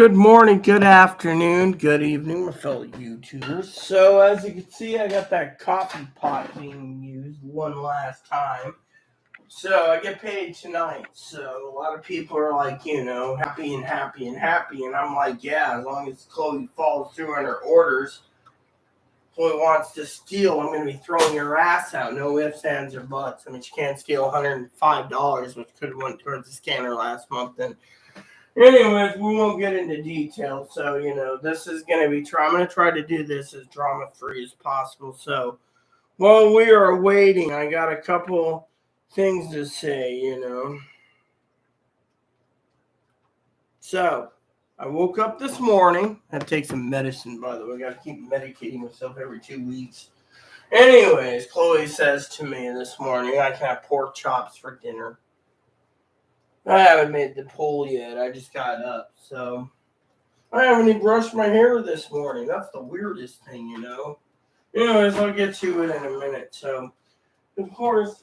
Good morning, good afternoon, good evening, my fellow YouTubers. So, as you can see, I got that coffee pot being used one last time. So, I get paid tonight. So, a lot of people are like, happy and happy and happy. And I'm like, yeah, as long as Chloe follows through on her orders, Chloe wants to steal, I'm going to be throwing your ass out. No ifs, ands, or buts. I mean, she can't steal $105, which could have went towards the scanner last month. And anyways, we won't get into detail. So, this is going to be, I'm going to try to do this as drama free as possible. So, while we are waiting, I got a couple things to say. So, I woke up this morning. I had to take some medicine, by the way. I got to keep medicating myself every 2 weeks. Anyways, Chloe says to me this morning, I can have pork chops for dinner. I haven't made the pull yet. I just got up, so I haven't even brushed my hair this morning. That's the weirdest thing. Anyways, I'll get to it in a minute. So, of course,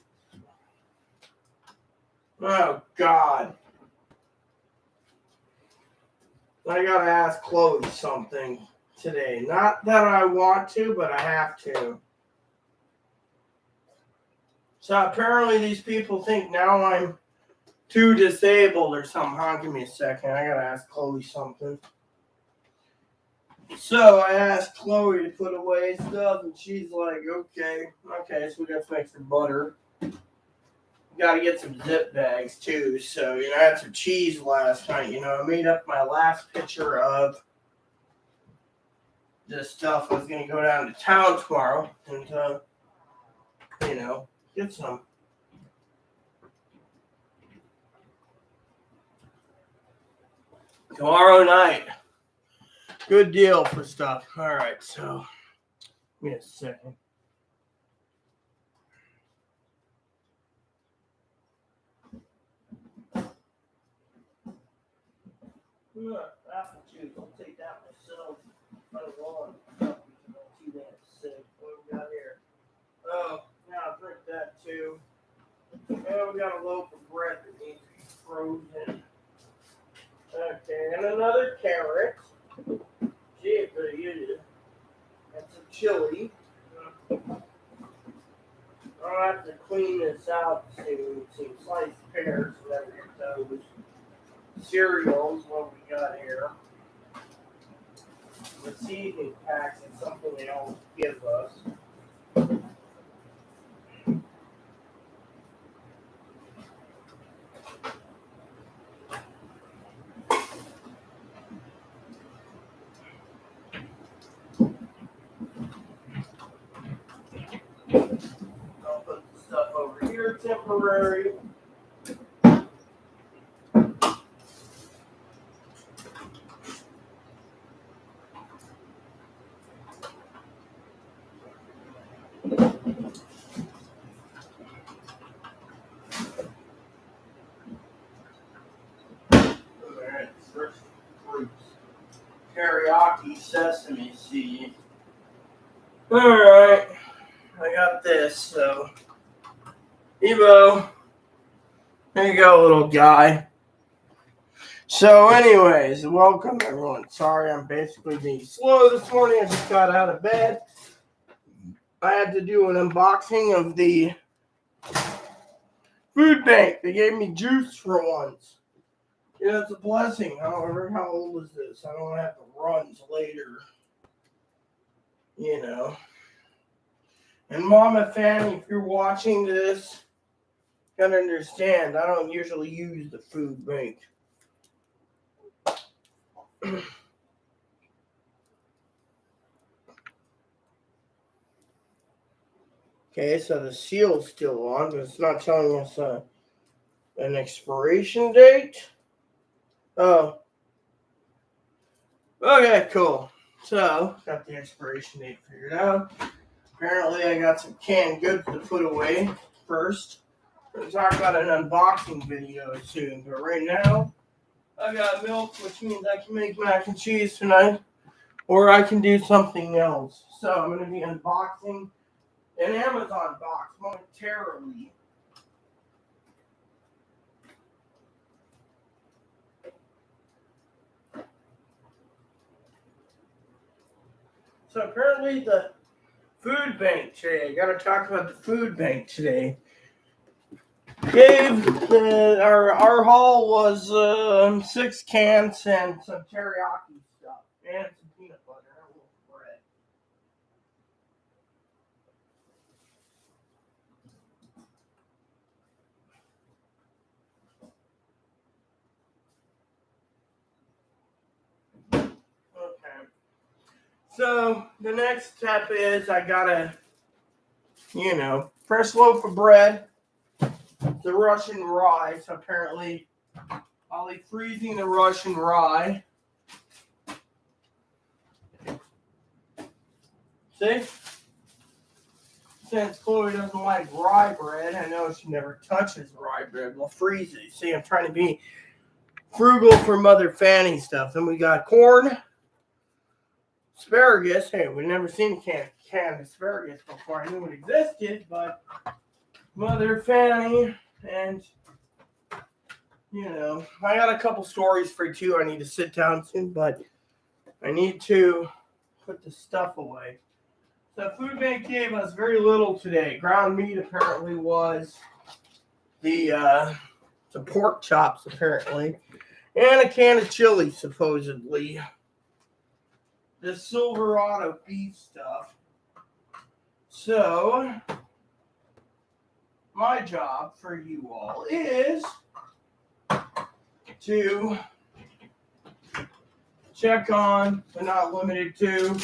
oh God, I gotta ask Chloe something today. Not that I want to, but I have to. So apparently these people think now I'm too disabled or something. Give me a second. I gotta ask Chloe something. So I asked Chloe to put away stuff, and she's like, okay, so we got to make some butter. Got to get some zip bags, too. So, I had some cheese last night. I made up my last picture of the stuff. I was going to go down to town tomorrow and, get some. Tomorrow night. Good deal for stuff. All right, so give me a second. Apple juice. I'll take that myself. I don't want too damn sick. What we got here? Oh, yeah, I'll drink that too. And we got a loaf of bread that needs to be frozen. Okay, and another carrot. Gee, pretty good. And some chili. I'll have to clean this out soon. Some sliced pears, whatever get those. Cereals, what we got here. The seasoning packs is something they always give us. I'll put the stuff over here temporary. Alright, first fruits. Teriyaki sesame seed. Alright, I got this, so Evo, there you go, little guy. So anyways, welcome everyone. Sorry I'm basically being slow this morning. I just got out of bed. I had to do an unboxing of the food bank. They gave me juice for once. Yeah, it's a blessing. However, how old is this? I don't have to run till later. And Mama Fanny, if you're watching this, you gotta understand, I don't usually use the food bank. Okay, so the seal's still on, but it's not telling us an expiration date. Oh. Okay, cool. So, got the expiration date figured out. Apparently, I got some canned goods to put away first. We'll talk about an unboxing video soon, but right now, I got milk, which means I can make mac and cheese tonight, or I can do something else. So, I'm going to be unboxing an Amazon box momentarily. So apparently the food bank today, I got to talk about the food bank today. Our haul was 6 cans and some teriyaki stuff and some peanut butter and a little bread. Okay. So the next step is I gotta, fresh loaf of bread, the Russian rye. So apparently I'll be freezing the Russian rye. See? Since Chloe doesn't like rye bread, I know she never touches rye bread. We'll freeze it. See, I'm trying to be frugal for Mother Fanny stuff. Then we got corn, asparagus. Hey, we've never seen a can of asparagus before. I knew it existed, but Mother Fanny and, I got a couple stories for you too. I need to sit down soon, but I need to put the stuff away. The food bank gave us very little today. Ground meat apparently was the pork chops apparently, and a can of chili supposedly. The Silverado beef stuff. So my job for you all is to check on, but not limited to,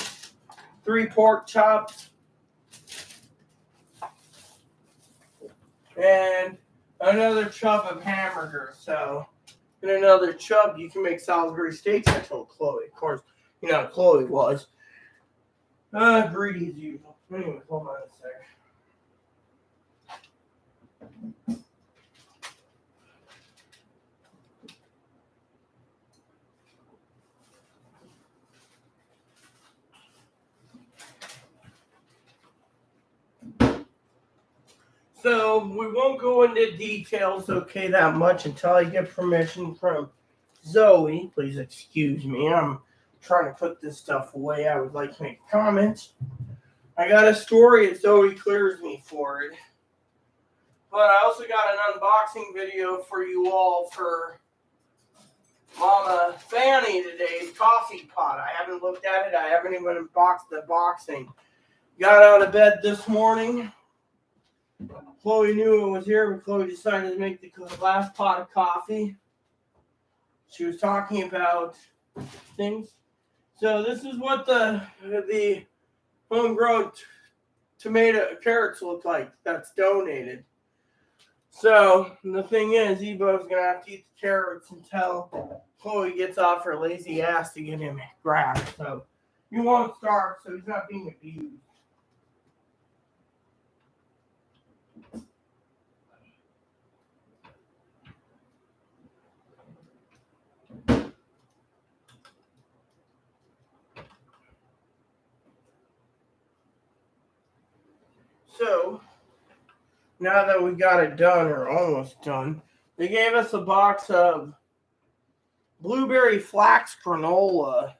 3 pork chops and another chub of hamburger. So, in another chub, you can make Salisbury steaks. I told Chloe. Of course, Chloe was greedy as usual. Anyway, hold on a second. So we won't go into details, okay, that much until I get permission from Zoe. Please excuse me. I'm trying to put this stuff away. I would like to make comments. I got a story if Zoe clears me for it. But I also got an unboxing video for you all for Mama Fanny today's coffee pot. I haven't looked at it. I haven't even unboxed the boxing. Got out of bed this morning. Chloe knew it was here, but Chloe decided to make the last pot of coffee. She was talking about things. So this is what the homegrown tomato carrots look like that's donated. So the thing is, Evo's gonna have to eat the carrots until Chloe gets off her lazy ass to get him grabbed. So you won't starve, so he's not being abused. So now that we got it done, or almost done, they gave us a box of blueberry flax granola.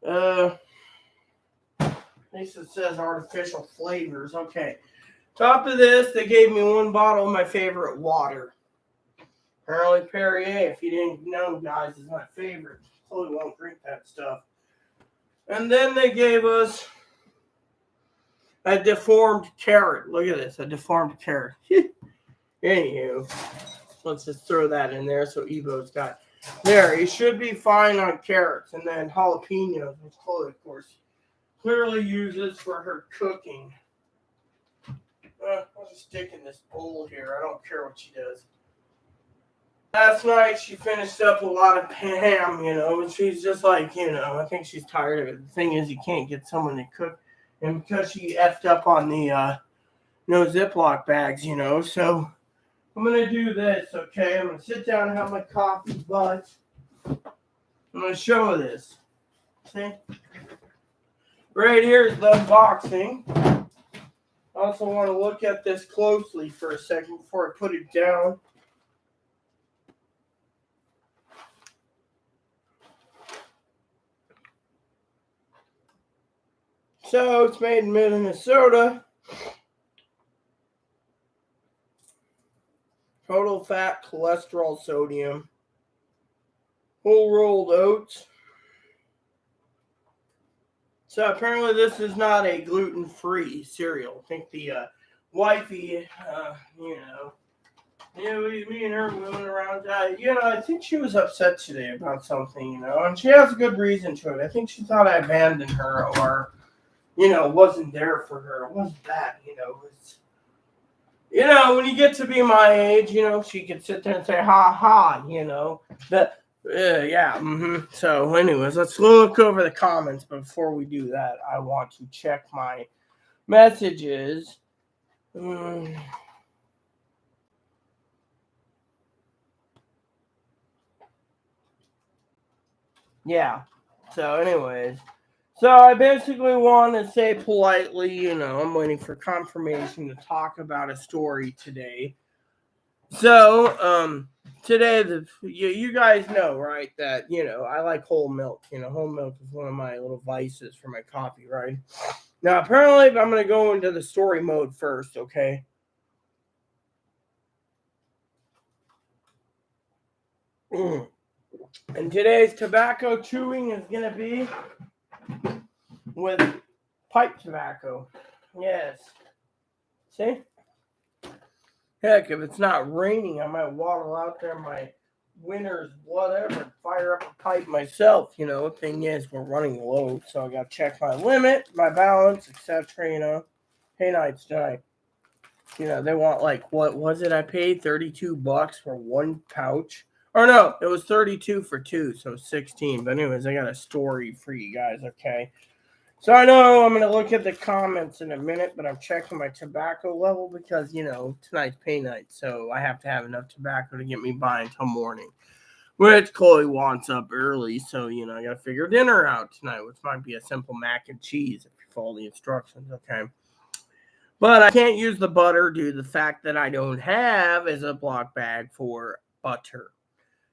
At least it says artificial flavors. Okay. Top of this, they gave me 1 bottle of my favorite water. Apparently Perrier, if you didn't know, guys, is my favorite. Totally won't drink that stuff. And then they gave us a deformed carrot. Look at this, a deformed carrot. Anywho, let's just throw that in there so Evo's got. There, he should be fine on carrots. And then jalapenos, which Chloe, of course, clearly uses for her cooking. I'll just stick in this bowl here. I don't care what she does. Last night, she finished up a lot of ham, and she's just like, I think she's tired of it. The thing is, you can't get someone to cook. And because she effed up on the no Ziploc bags, so I'm going to do this, okay? I'm going to sit down and have my coffee, but I'm going to show this. See? Right here is the unboxing. I also want to look at this closely for a second before I put it down. So it's made in Minnesota. Total fat, cholesterol, sodium. Whole rolled oats. So apparently this is not a gluten-free cereal. I think the wifey, me and her moving around. I think she was upset today about something, and she has a good reason to it. I think she thought I abandoned her or, wasn't there for her. It wasn't that, it's, when you get to be my age, she could sit there and say, ha ha, that. Yeah. So, anyways, let's look over the comments. But before we do that, I want to check my messages. Yeah. So, anyways, I basically want to say politely, I'm waiting for confirmation to talk about a story today. So, today you guys know, right, that I like whole milk. Whole milk is one of my little vices for my coffee, right? Now, apparently, I'm going to go into the story mode first, okay? And today's tobacco chewing is going to be with pipe tobacco. Yes. See? Heck, if it's not raining, I might waddle out there my winter's whatever, fire up a pipe myself. Thing is, we're running low, so I got to check my limit, my balance, etc. Hey, nights tonight. They want what was it? I paid $32 for one pouch. Or no, it was 32 for two, so 16. But anyways, I got a story for you guys, okay? So I know I'm going to look at the comments in a minute, but I'm checking my tobacco level because, tonight's pay night, so I have to have enough tobacco to get me by until morning, which Chloe wants up early, so, I got to figure dinner out tonight, which might be a simple mac and cheese if you follow the instructions, okay? But I can't use the butter due to the fact that I don't have a Ziploc bag for butter.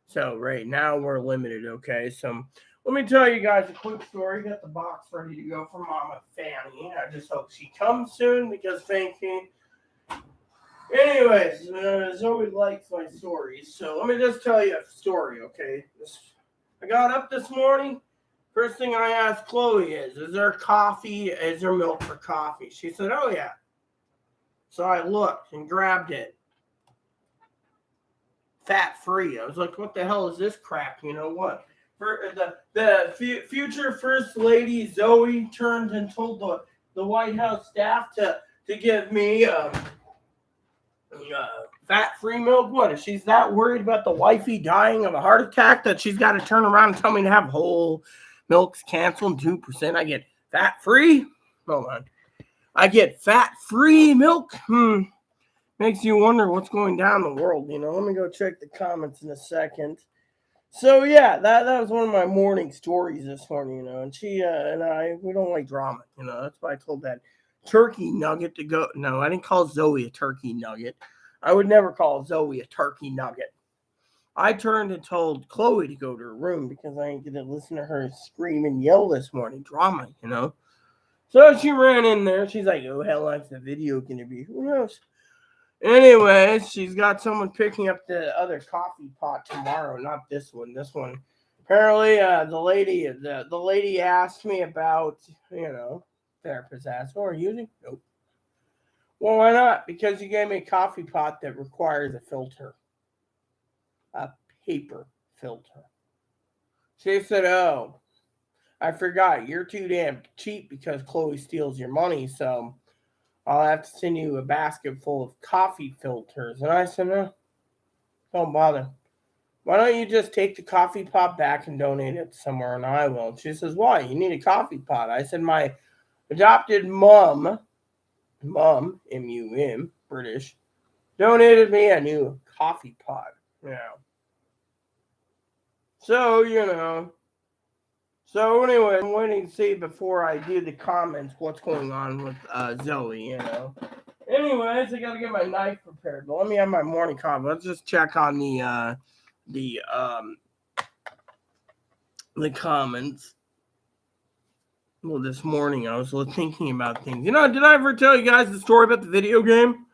So right now we're limited, okay? So let me tell you guys a quick story. Got the box ready to go for Mama Fanny. I just hope she comes soon because Fanny. Anyways, Zoe likes my stories. So let me just tell you a story, okay? I got up this morning. First thing I asked Chloe is there milk for coffee? She said, oh, yeah. So I looked and grabbed it. Fat-free. I was like, what the hell is this crap? You know what? The future First Lady Zoe turned and told the White House staff to give me fat-free milk. What? If she's that worried about the wifey dying of a heart attack that she's got to turn around and tell me to have whole milks canceled 2%, I get fat-free? Hold on. I get fat-free milk? Makes you wonder what's going down in the world, Let me go check the comments in a second. So, yeah, that was one of my morning stories this morning, and she and I, we don't like drama, That's why I told that turkey nugget to go. No, I didn't call Zoe a turkey nugget. I would never call Zoe a turkey nugget. I turned and told Chloe to go to her room because I ain't going to listen to her scream and yell this morning. Drama, So she ran in there. She's like, oh, how long's the video going to be? Who knows? Anyways, she's got someone picking up the other coffee pot tomorrow, not this one. This one, apparently, the lady asked me about, therapist asked, "Oh, are you using?" Nope. Well, why not? Because you gave me a coffee pot that requires a filter, a paper filter. She said, "Oh, I forgot. You're too damn cheap because Chloe steals your money, so." I'll have to send you a basket full of coffee filters. And I said, no, don't bother. Why don't you just take the coffee pot back and donate it somewhere and I will? And she says, why? You need a coffee pot. I said, my adopted mum, M-U-M, British, donated me a new coffee pot. So, So anyway, I'm waiting to see before I do the comments what's going on with Zoe, Anyways, I gotta get my knife prepared. But let me have my morning coffee. Let's just check on the comments. Well, this morning I was thinking about things. Did I ever tell you guys the story about the video game?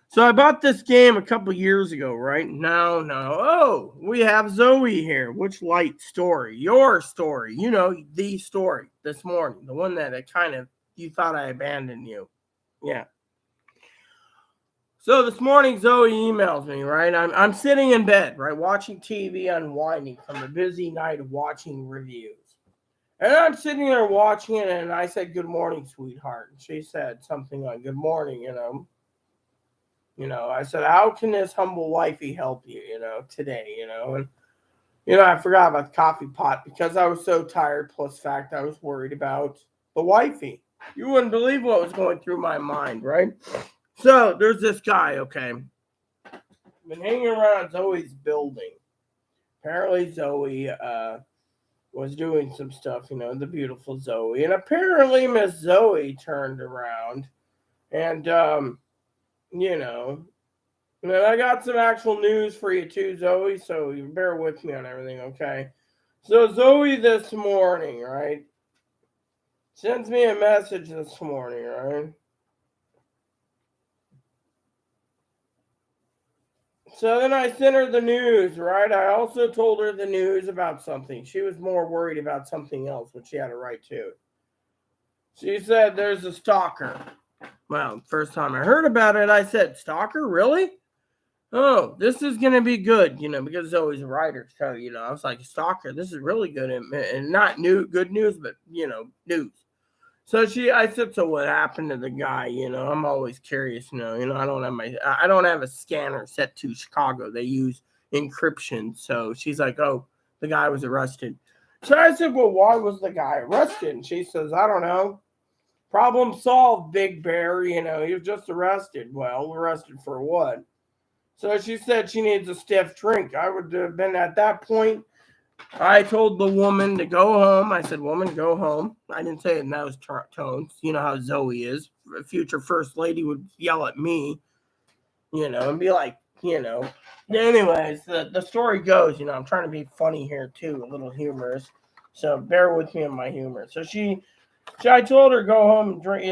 So I bought this game a couple years ago, right? No. Oh, we have Zoe here. Which light story? Your story. The story this morning. The one that you thought I abandoned you. Yeah. So this morning Zoe emails me, right? I'm sitting in bed, right, watching TV, unwinding from a busy night of watching reviews. And I'm sitting there watching it, and I said, "Good morning, sweetheart." And she said something like, "Good morning," I said, "How can this humble wifey help you, today, And, I forgot about the coffee pot because I was so tired, plus fact I was worried about the wifey. You wouldn't believe what was going through my mind, right? So there's this guy, okay, been hanging around Zoe's building. Apparently Zoe was doing some stuff, the beautiful Zoe. And apparently Miss Zoe turned around and, and I got some actual news for you too, Zoe, so you bear with me on everything, okay? So Zoe this morning, right, sends me a message this morning, right? So then I sent her the news, right? I also told her the news about something. She was more worried about something else, which she had a right to. She said there's a stalker. Well, first time I heard about it, I said, "Stalker, really? Oh, this is going to be good, because Zoe's a writer." So, I was like, "Stalker, this is really good." And not good news, but, news. So I said, "So what happened to the guy?" I'm always curious, I don't have a scanner set to Chicago. They use encryption. So she's like, "Oh, the guy was arrested." So I said, "Well, why was the guy arrested?" And she says, "I don't know. Problem solved, Big Bear. He was just arrested." Well, arrested for what? So she said she needs a stiff drink. I would have been at that point. I told the woman to go home. I said, "Woman, go home." I didn't say it in those tones. You know how Zoe is. A future first lady would yell at me, and be like, Anyways, the story goes, I'm trying to be funny here too, a little humorous. So bear with me in my humor. So I told her go home and drink,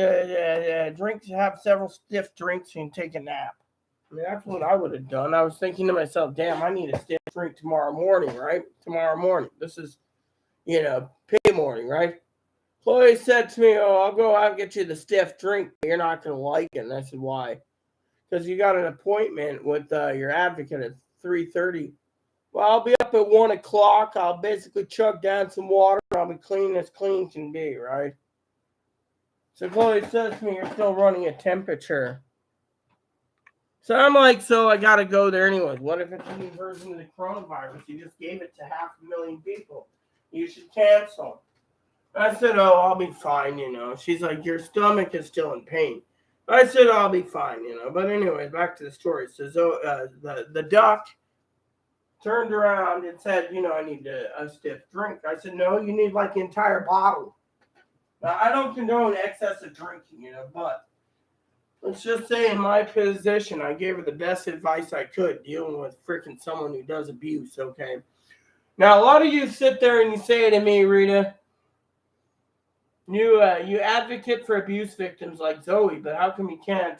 have several stiff drinks and take a nap. I mean, that's what I would have done. I was thinking to myself, damn, I need a stiff drink tomorrow morning, right? Tomorrow morning. This is, pay morning, right? Chloe said to me, "Oh, I'll go out and get you the stiff drink, but you're not going to like it." And I said, "Why?" "Because you got an appointment with your advocate at 3:30. "Well, I'll be up at 1 o'clock. I'll basically chug down some water. And I'll be clean as clean can be, right?" So Chloe says to me, "You're still running a temperature." So I'm like, so I got to go there anyways. What if it's a new version of the coronavirus? You just gave it to 500,000 people. You should cancel. I said, "Oh, I'll be fine, She's like, "Your stomach is still in pain." I said, "I'll be fine, But anyway, back to the story. So the duck turned around and said, "I need a stiff drink." I said, "No, you need like the entire bottle." Now, I don't condone excessive drinking, but let's just say in my position, I gave her the best advice I could dealing with freaking someone who does abuse, okay? Now, a lot of you sit there and you say to me, Rita, you advocate for abuse victims like Zoe, but how come you can't,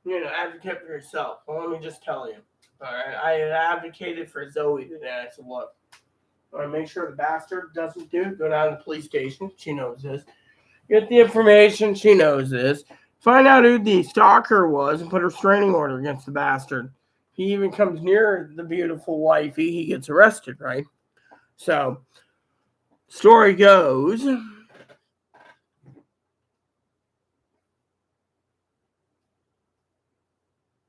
advocate for yourself? Well, let me just tell you. All right, I advocated for Zoe today. I said, "Look, I want to make sure the bastard doesn't do it. Go down to the police station. She knows this. Get the information. She knows this. Find out who the stalker was and put a restraining order against the bastard. If he even comes near the beautiful wifey, he gets arrested, right?" So, story goes,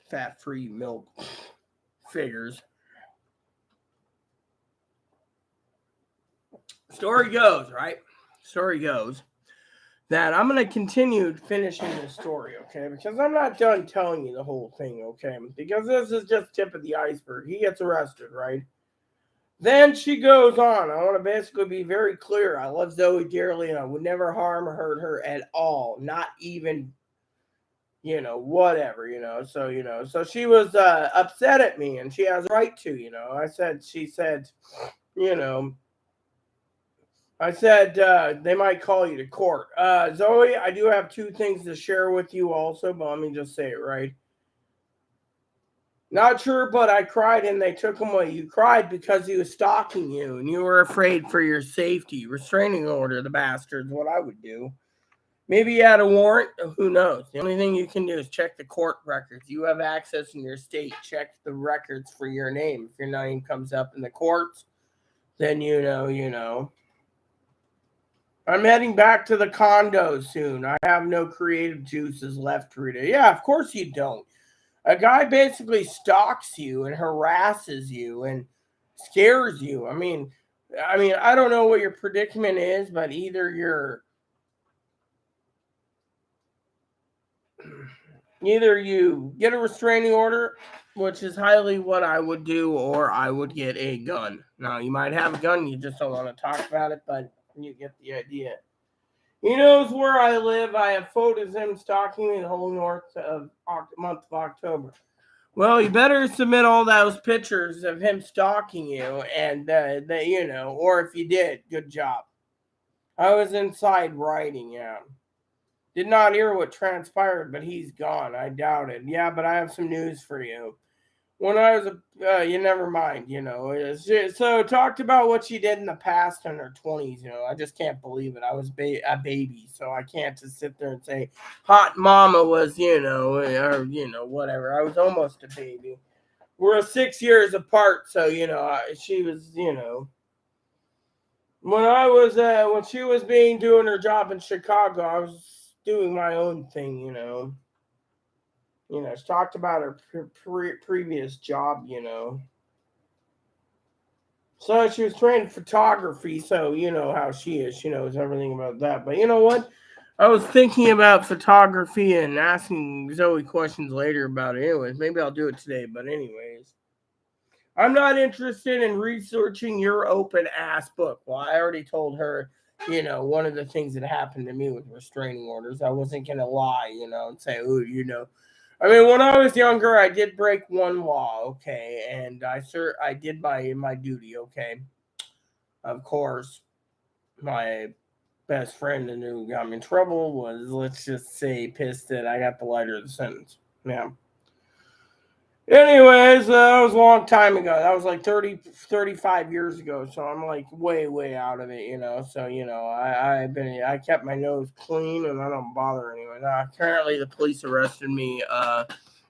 fat-free milk figures. Story goes, right? Story goes that I'm going to continue finishing this story, okay? Because I'm not done telling you the whole thing, okay? Because this is just tip of the iceberg. He gets arrested, right? Then she goes on. I want to basically be very clear. I love Zoe dearly, and I would never harm or hurt her at all. Not even, whatever, So she was upset at me, and she has a right to, She said, you know, I said they might call you to court. Zoe, I do have two things to share with you also, but let me just say it right. Not sure, but I cried and they took him away. You cried because he was stalking you and you were afraid for your safety. Restraining order, the bastard's what I would do. Maybe you had a warrant. Who knows? The only thing you can do is check the court records. You have access in your state. Check the records for your name. If your name comes up in the courts, then you know, you know. I'm heading back to the condo soon. I have no creative juices left, Rita. Yeah, of course you don't. A guy basically stalks you and harasses you and scares you. I mean, I don't know what your predicament is, but either you get a restraining order, which is highly what I would do, or I would get a gun. Now, you might have a gun, you just don't want to talk about it, but you get the idea. He knows where I live. I have photos of him stalking me the whole month of October. Well, you better submit all those pictures of him stalking you, and or if you did, good job. I was inside writing, yeah. Did not hear what transpired, but he's gone. I doubt it. Yeah, but I have some news for you. When I was you never mind, so talked about what she did in the past in her 20s. I just can't believe it. I was a baby, so I can't just sit there and say hot mama was, or whatever. I was almost a baby. We're 6 years apart, so she was, when she was being doing her job in Chicago, I was doing my own thing. She talked about her previous job. So she was trained in photography, so you know how she is. She knows everything about that. But you know what? I was thinking about photography and asking Zoe questions later about it. Anyways, maybe I'll do it today. But anyways, I'm not interested in researching your open ass book. Well, I already told her, one of the things that happened to me with restraining orders. I wasn't gonna lie, and say, oh, I mean, when I was younger, I did break one law, okay, and I did my duty, okay. Of course, my best friend who got me in trouble was, let's just say, pissed that I got the lighter of the sentence. Yeah. Anyways, that was a long time ago. That was like 35 years ago. So I'm like way, way out of it. So, I kept my nose clean and I don't bother anyone. Apparently the police arrested me,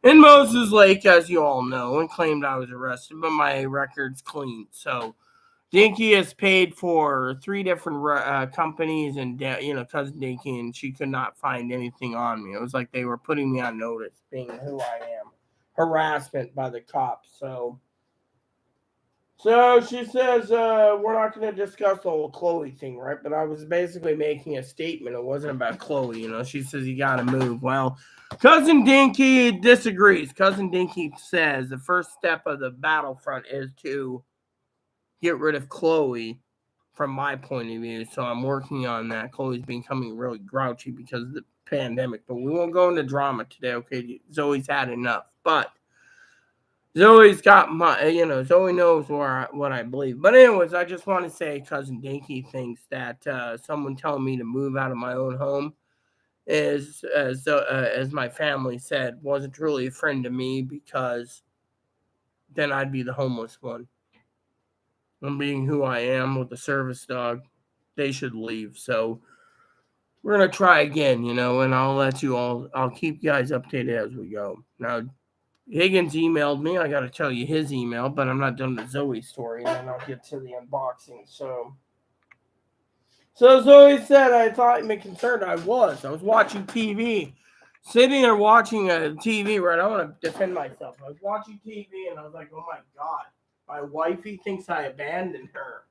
in Moses Lake, as you all know, and claimed I was arrested, but my record's clean. So Dinky has paid for three different companies and, cousin Dinky, and she could not find anything on me. It was like they were putting me on notice, being who I am. Harassment by the cops. So she says, we're not going to discuss the whole Chloe thing, right? But I was basically making a statement. It wasn't about Chloe, She says, you got to move. Well, Cousin Dinky disagrees. Cousin Dinky says the first step of the battlefront is to get rid of Chloe from my point of view. So I'm working on that. Chloe's becoming really grouchy because of the pandemic. But we won't go into drama today, okay? Zoe's had enough. But Zoe's got Zoe knows what I believe. But anyways, I just want to say Cousin Dinky thinks that someone telling me to move out of my own home is, as my family said, wasn't truly a friend to me because then I'd be the homeless one. And being who I am with a service dog, they should leave. So we're gonna try again, and I'll keep you guys updated as we go. Now Higgins emailed me. I got to tell you his email, but I'm not done with Zoe's story, and then I'll get to the unboxing. So Zoe said I thought me concerned. I was watching TV, sitting there watching a TV. Right, I want to defend myself. I was watching TV, and I was like, oh my god, my wifey thinks I abandoned her.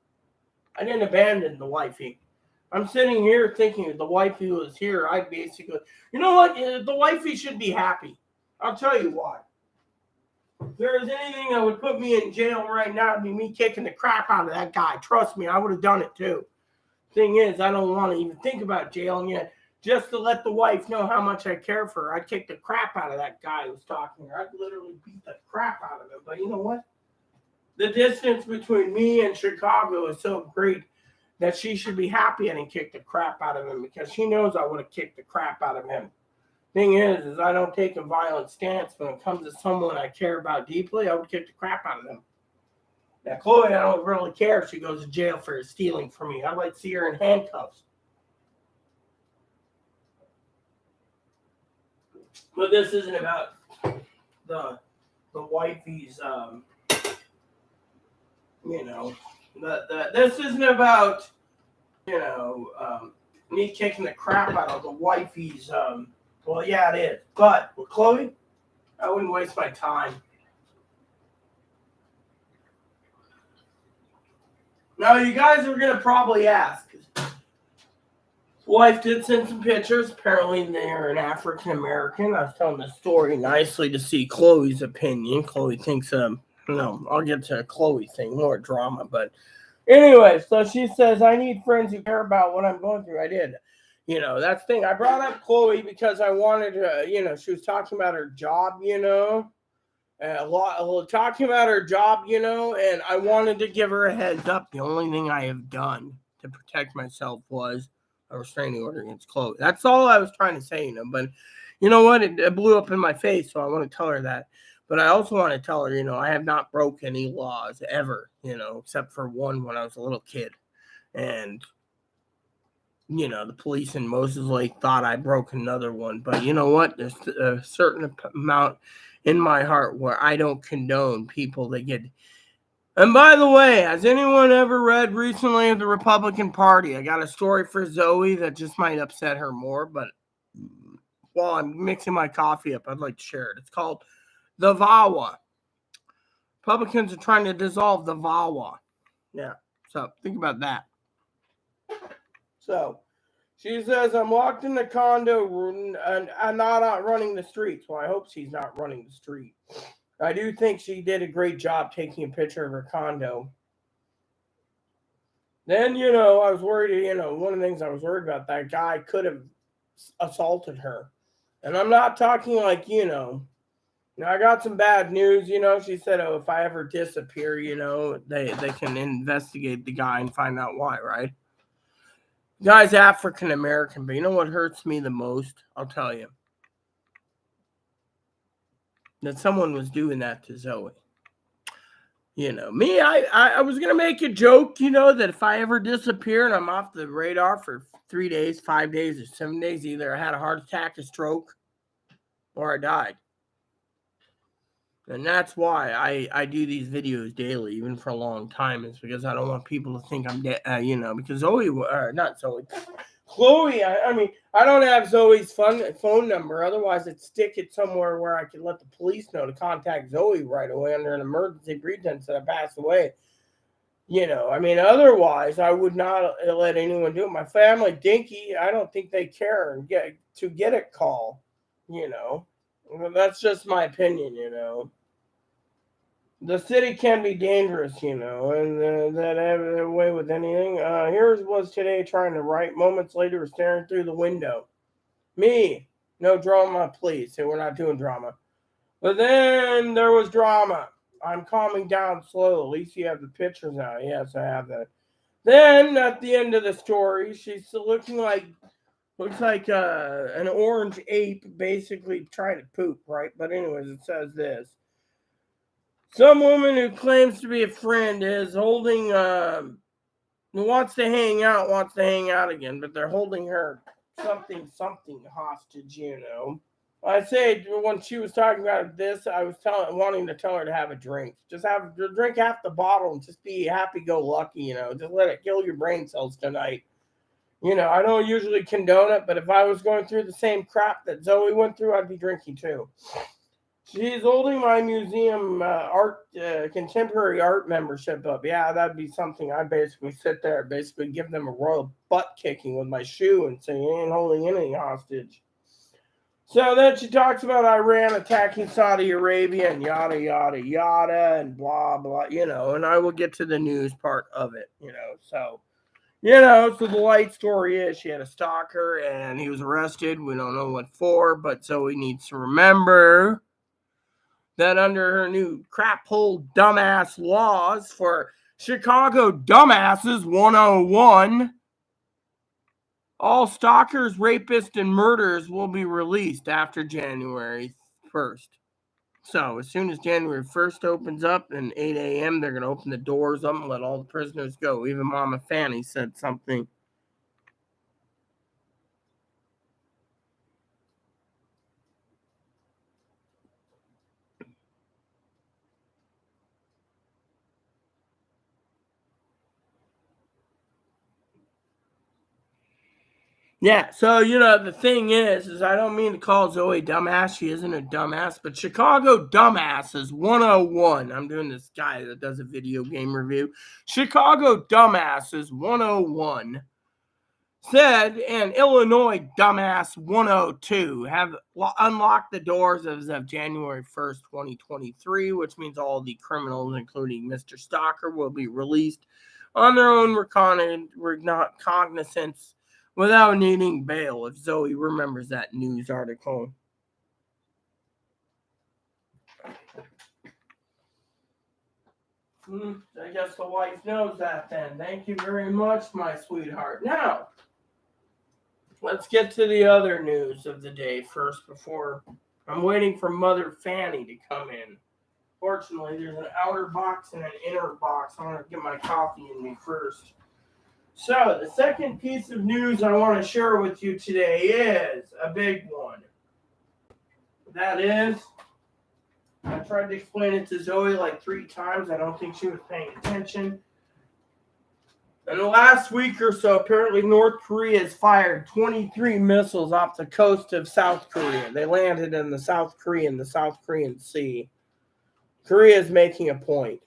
I didn't abandon the wifey. I'm sitting here thinking if the wifey was here, I'd basically, you know what? The wifey should be happy. I'll tell you why. If there was anything that would put me in jail right now, it'd be me kicking the crap out of that guy. Trust me, I would have done it too. Thing is, I don't want to even think about jailing yet. Just to let the wife know how much I care for her, I'd kick the crap out of that guy who's talking to her. I'd literally beat the crap out of him. But you know what? The distance between me and Chicago is so great that she should be happy I didn't kick the crap out of him because she knows I would have kicked the crap out of him. Thing is I don't take a violent stance when it comes to someone I care about deeply. I would kick the crap out of them. Now, Chloe, I don't really care if she goes to jail for stealing from me. I'd like to see her in handcuffs. But this isn't about the wifey's, this isn't about, me kicking the crap out of the wifey's, well, yeah, it is. But with Chloe, I wouldn't waste my time. Now, you guys are going to probably ask. His wife did send some pictures. Apparently, they're an African American. I was telling the story nicely to see Chloe's opinion. Chloe thinks, I'll get to a Chloe thing, more drama. But anyway, so she says, I need friends who care about what I'm going through. I did. That's the thing. I brought up Chloe because I wanted to, she was talking about her job, talking about her job, and I wanted to give her a heads up. The only thing I have done to protect myself was a restraining order against Chloe. That's all I was trying to say, but you know what? It blew up in my face, so I want to tell her that. But I also want to tell her, I have not broke any laws ever, except for one when I was a little kid. And, the police in Moses Lake thought I broke another one. But you know what? There's a certain amount in my heart where I don't condone people that get. And by the way, has anyone ever read recently of the Republican Party? I got a story for Zoe that just might upset her more, but while I'm mixing my coffee up, I'd like to share it. It's called the VAWA. Republicans are trying to dissolve the VAWA. Yeah, so think about that. So she says, I'm locked in the condo and I'm not out running the streets. Well, I hope she's not running the street. I do think she did a great job taking a picture of her condo. Then, I was worried, one of the things I was worried about, that guy could have assaulted her. And I'm not talking like, I got some bad news, she said, if I ever disappear, they can investigate the guy and find out why, right? The guy's African American, but you know what hurts me the most? I'll tell you. That someone was doing that to Zoe. Me, I was going to make a joke, that if I ever disappear and I'm off the radar for 3 days, 5 days, or 7 days, either I had a heart attack, a stroke, or I died. And that's why I do these videos daily, even for a long time. It's because I don't want people to think I'm dead, because Chloe, I don't have Zoe's phone number. Otherwise, I'd stick it somewhere where I could let the police know to contact Zoe right away under an emergency pretense that I passed away. Otherwise, I would not let anyone do it. My family, Dinky, I don't think they care and get a call. That's just my opinion. The city can be dangerous, and that have way with anything. Here was today trying to write. Moments later, staring through the window. Me, no drama, please. We're not doing drama. But then there was drama. I'm calming down slowly. At least you have the pictures now. Yes, I have that. Then at the end of the story, she's looks like an orange ape, basically trying to poop, right? But anyways, it says this. Some woman who claims to be a friend is holding, wants to hang out again, but they're holding her something hostage, I said when she was talking about this, I was wanting to tell her to have a drink. Just drink half the bottle and just be happy-go-lucky, Just let it kill your brain cells tonight. I don't usually condone it, but if I was going through the same crap that Zoe went through, I'd be drinking too. She's holding my museum contemporary art membership up. Yeah, that'd be something. I basically sit there, basically give them a royal butt kicking with my shoe and say, you ain't holding anything hostage. So then she talks about Iran attacking Saudi Arabia and yada, yada, yada, and blah, blah, and I will get to the news part of it, so... so the light story is she had a stalker and he was arrested. We don't know what for, but Zoe needs to remember that under her new crap hole dumbass laws Chicago dumbasses 101. All stalkers, rapists, and murderers will be released after January 1st. So as soon as January 1st opens up and 8 a.m., they're going to open the doors up and let all the prisoners go. Even Mama Fanny said something. Yeah, so, the thing is I don't mean to call Zoe dumbass. She isn't a dumbass, but Chicago dumbasses 101. I'm doing this guy that does a video game review. Chicago dumbasses 101 said, and Illinois dumbass 102 have unlocked the doors as of January 1st, 2023, which means all the criminals, including Mr. Stalker, will be released on their own recognizance without needing bail, if Zoe remembers that news article. I guess the wife knows that then. Thank you very much, my sweetheart. Now, let's get to the other news of the day first before I'm waiting for Mother Fanny to come in. Fortunately, there's an outer box and an inner box. I want to get my coffee in me first. So, the second piece of news I want to share with you today is a big one. That is, I tried to explain it to Zoe like 3 times. I don't think she was paying attention. In the last week or so, apparently North Korea has fired 23 missiles off the coast of South Korea. They landed in the South Korean Sea. Korea is making a point.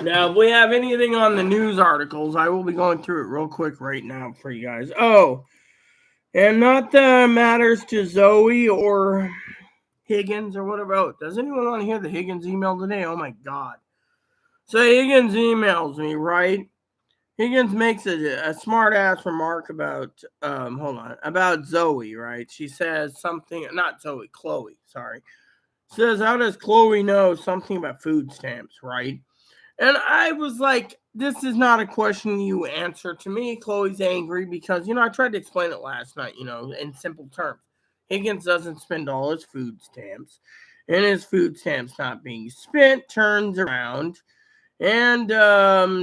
Now, if we have anything on the news articles, I will be going through it real quick right now for you guys. Oh, and not that matters to Zoe or Higgins or whatever. Oh, does anyone want to hear the Higgins email today? Oh, my God. So Higgins emails me, right? Higgins makes a smart-ass remark about, about Zoe, right? She says something, not Zoe, Chloe, sorry. Says, how does Chloe know something about food stamps, right? And I was like, this is not a question you answer to me. Chloe's angry because, I tried to explain it last night, in simple terms. Higgins doesn't spend all his food stamps, and his food stamps not being spent turns around, and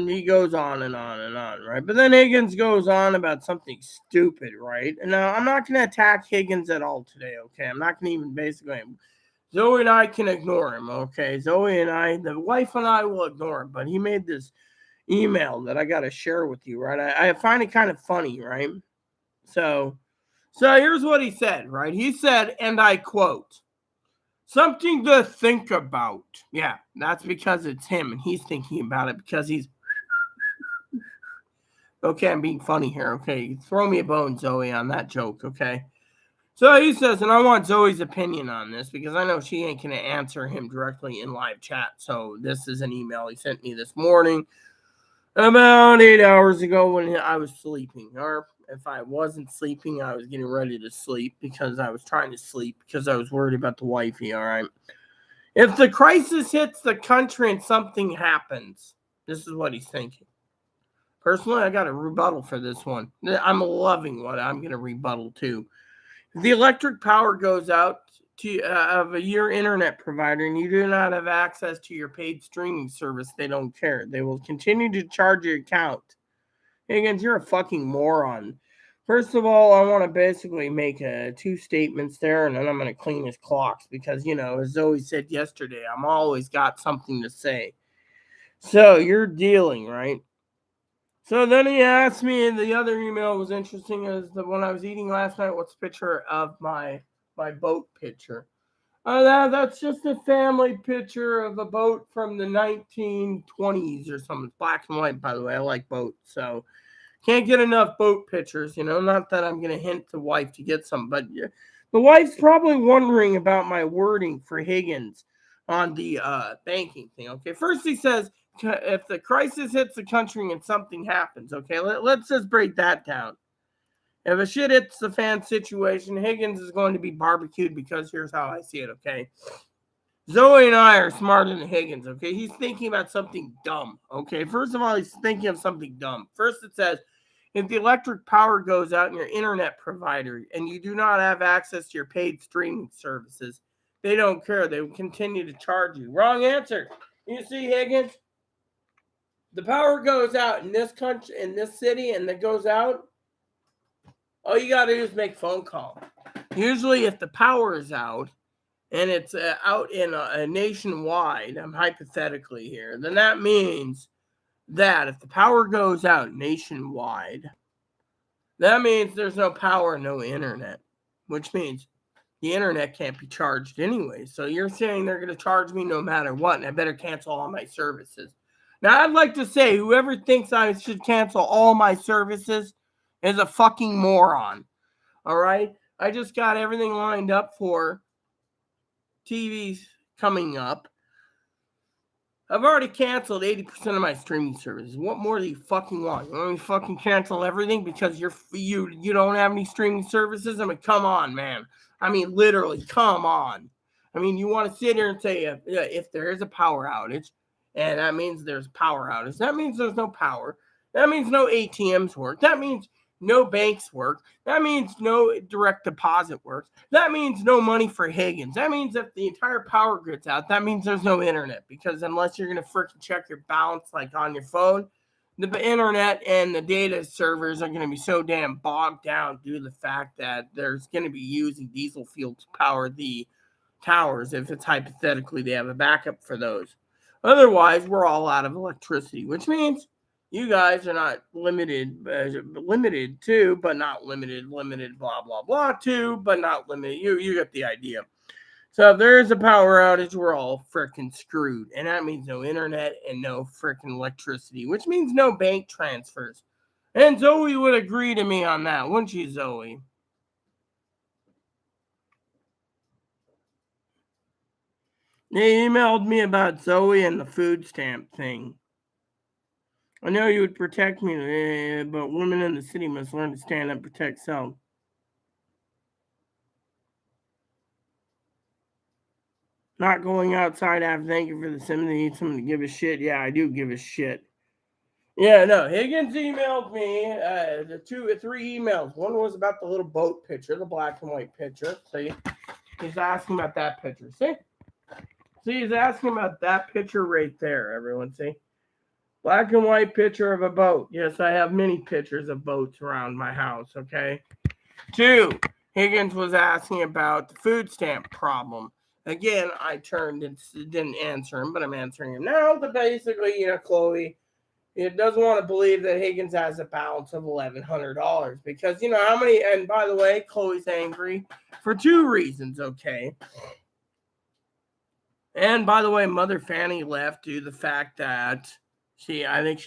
he goes on and on and on, right? But then Higgins goes on about something stupid, right? And now I'm not going to attack Higgins at all today, okay? I'm not going to even basically... Zoe and I can ignore him, okay? Zoe and I, the wife and I will ignore him, but he made this email that I got to share with you, right? I find it kind of funny, right? So here's what he said, right? He said, and I quote, something to think about. Yeah, that's because it's him, and he's thinking about it because he's... Okay, I'm being funny here, okay? Throw me a bone, Zoe, on that joke, okay? So he says, and I want Zoe's opinion on this because I know she ain't going to answer him directly in live chat. So this is an email he sent me this morning about 8 hours ago when I was sleeping. Or if I wasn't sleeping, I was getting ready to sleep because I was trying to sleep because I was worried about the wifey, all right? If the crisis hits the country and something happens, this is what he's thinking. Personally, I got a rebuttal for this one. I'm loving what I'm going to rebuttal to. If the electric power goes out to of your internet provider and you do not have access to your paid streaming service, they don't care. They will continue to charge your account. Higgins, you're a fucking moron. First of all, I want to basically make 2 statements there, and then I'm going to clean his clocks because, as Zoe said yesterday, I'm always got something to say. So you're dealing, right? So then he asked me, and the other email was interesting, is the one I was eating last night, what's the picture of my boat picture? That's just a family picture of a boat from the 1920s or something. Black and white, by the way. I like boats, so can't get enough boat pictures, Not that I'm going to hint the wife to get some, but the wife's probably wondering about my wording for Higgins on the banking thing, okay? First he says, if the crisis hits the country and something happens, okay, let's just break that down. If a shit hits the fan situation, Higgins is going to be barbecued because here's how I see it, okay? Zoe and I are smarter than Higgins, okay? He's thinking about something dumb, okay? First of all, he's thinking of something dumb. First, it says, if the electric power goes out in your internet provider and you do not have access to your paid streaming services, they don't care. They will continue to charge you. Wrong answer. You see, Higgins? The power goes out in this country, in this city, and it goes out. All you got to do is make a phone call. Usually, if the power is out, and it's out in a nationwide, I'm hypothetically here, then that means that if the power goes out nationwide, that means there's no power, no internet, which means the internet can't be charged anyway. So you're saying they're going to charge me no matter what, and I better cancel all my services. Now, I'd like to say whoever thinks I should cancel all my services is a fucking moron. All right? I just got everything lined up for TV's coming up. I've already canceled 80% of my streaming services. What more do you fucking want? You want me to fucking cancel everything because you don't have any streaming services? I mean, come on, man. I mean, literally, come on. I mean, you want to sit here and say if there is a power outage, and that means there's power outage. That means there's no power. That means no ATMs work. That means no banks work. That means no direct deposit works. That means no money for Higgins. That means if the entire power grid's out, that means there's no internet. Because unless you're going to freaking check your balance like on your phone, the internet and the data servers are going to be so damn bogged down due to the fact that there's going to be using diesel fuel to power the towers if it's hypothetically they have a backup for those. Otherwise, we're all out of electricity, which means you guys are not limited to, but not limited, blah, blah, blah, to, but not limited. You get the idea. So if there is a power outage, we're all freaking screwed. And that means no internet and no freaking electricity, which means no bank transfers. And Zoe would agree to me on that, wouldn't you, Zoe? They emailed me about Zoe and the food stamp thing. I know you would protect me, but women in the city must learn to stand up and protect self. Not going outside after thank you for the sympathy. Need someone to give a shit. Yeah, I do give a shit. Yeah, no. Higgins emailed me three emails. One was about the little boat picture, the black and white picture. See, he's asking about that picture. See, he's asking about that picture right there. Everyone, see. Black and white picture of a boat. Yes, I have many pictures of boats around my house, okay? 2, Higgins was asking about the food stamp problem. Again, I turned and didn't answer him, but I'm answering him now. But basically, Chloe, it doesn't want to believe that Higgins has a balance of $1,100 because, how many, and by the way, Chloe's angry for 2 reasons, okay? And by the way, Mother Fanny left due to the fact that I think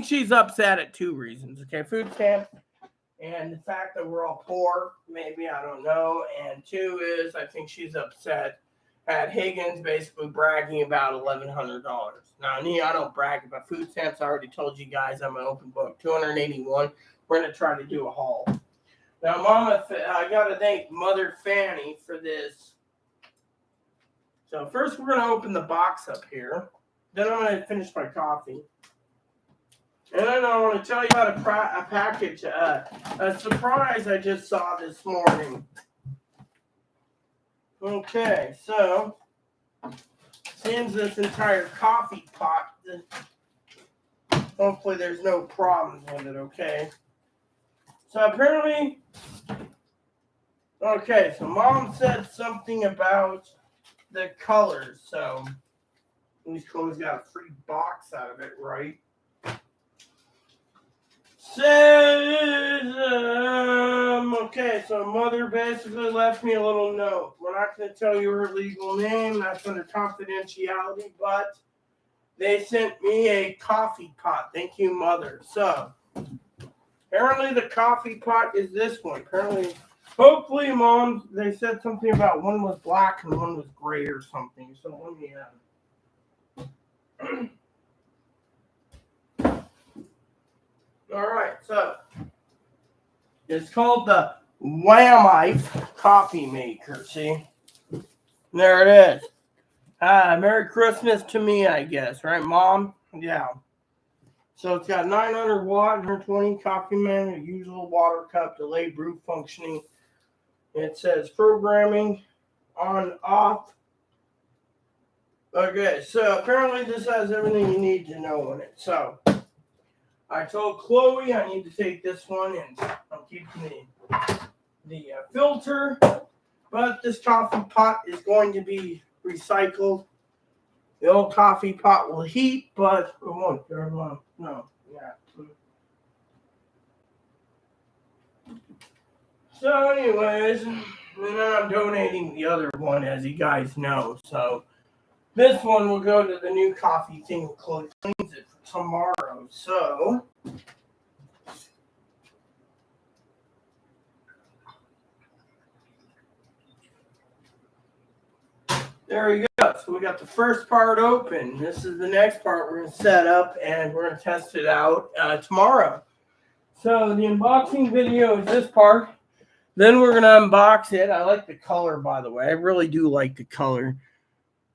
she's upset at 2 reasons. Okay, food stamps and the fact that we're all poor, maybe, I don't know. And 2 is I think she's upset at Higgins basically bragging about $1,100. Now, I don't brag about food stamps. I already told you guys I'm an open book. 281. We're going to try to do a haul. Now, I got to thank Mother Fanny for this. So first we're going to open the box up here. Then I'm going to finish my coffee. And then I want to tell you about a package, a surprise I just saw this morning. Okay, so since this entire coffee pot, hopefully there's no problems with it, okay? So apparently, okay, so Mom said something about the colors, so these Chloe's got a free box out of it, right? Says, okay, so Mother basically left me a little note. We're not going to tell you her legal name, that's under confidentiality, but they sent me a coffee pot. Thank you, Mother. So, apparently the coffee pot is this one. Apparently, hopefully, Mom, they said something about one was black and one was gray or something. So let me all right, so It's called the Wham-Ife coffee maker. See? There it is. Merry Christmas to me, I guess. Right, Mom? Yeah. So it's got 900 watt, 120 coffee man, usual water cup, delay brew functioning. It says programming on off. Okay, so apparently this has everything you need to know in it. So I told Chloe I need to take this one and I'm keeping the filter, but this coffee pot is going to be recycled. The old coffee pot will heat, but it won't. No, yeah. So, anyways, and then I'm donating the other one, as you guys know. So this one will go to the new coffee thing. Chloe cleans it for tomorrow. So there we go. So we got the first part open. This is the next part we're going to set up and we're going to test it out tomorrow. So the unboxing video is this part. Then we're going to unbox it. I like the color, by the way. I really do like the color.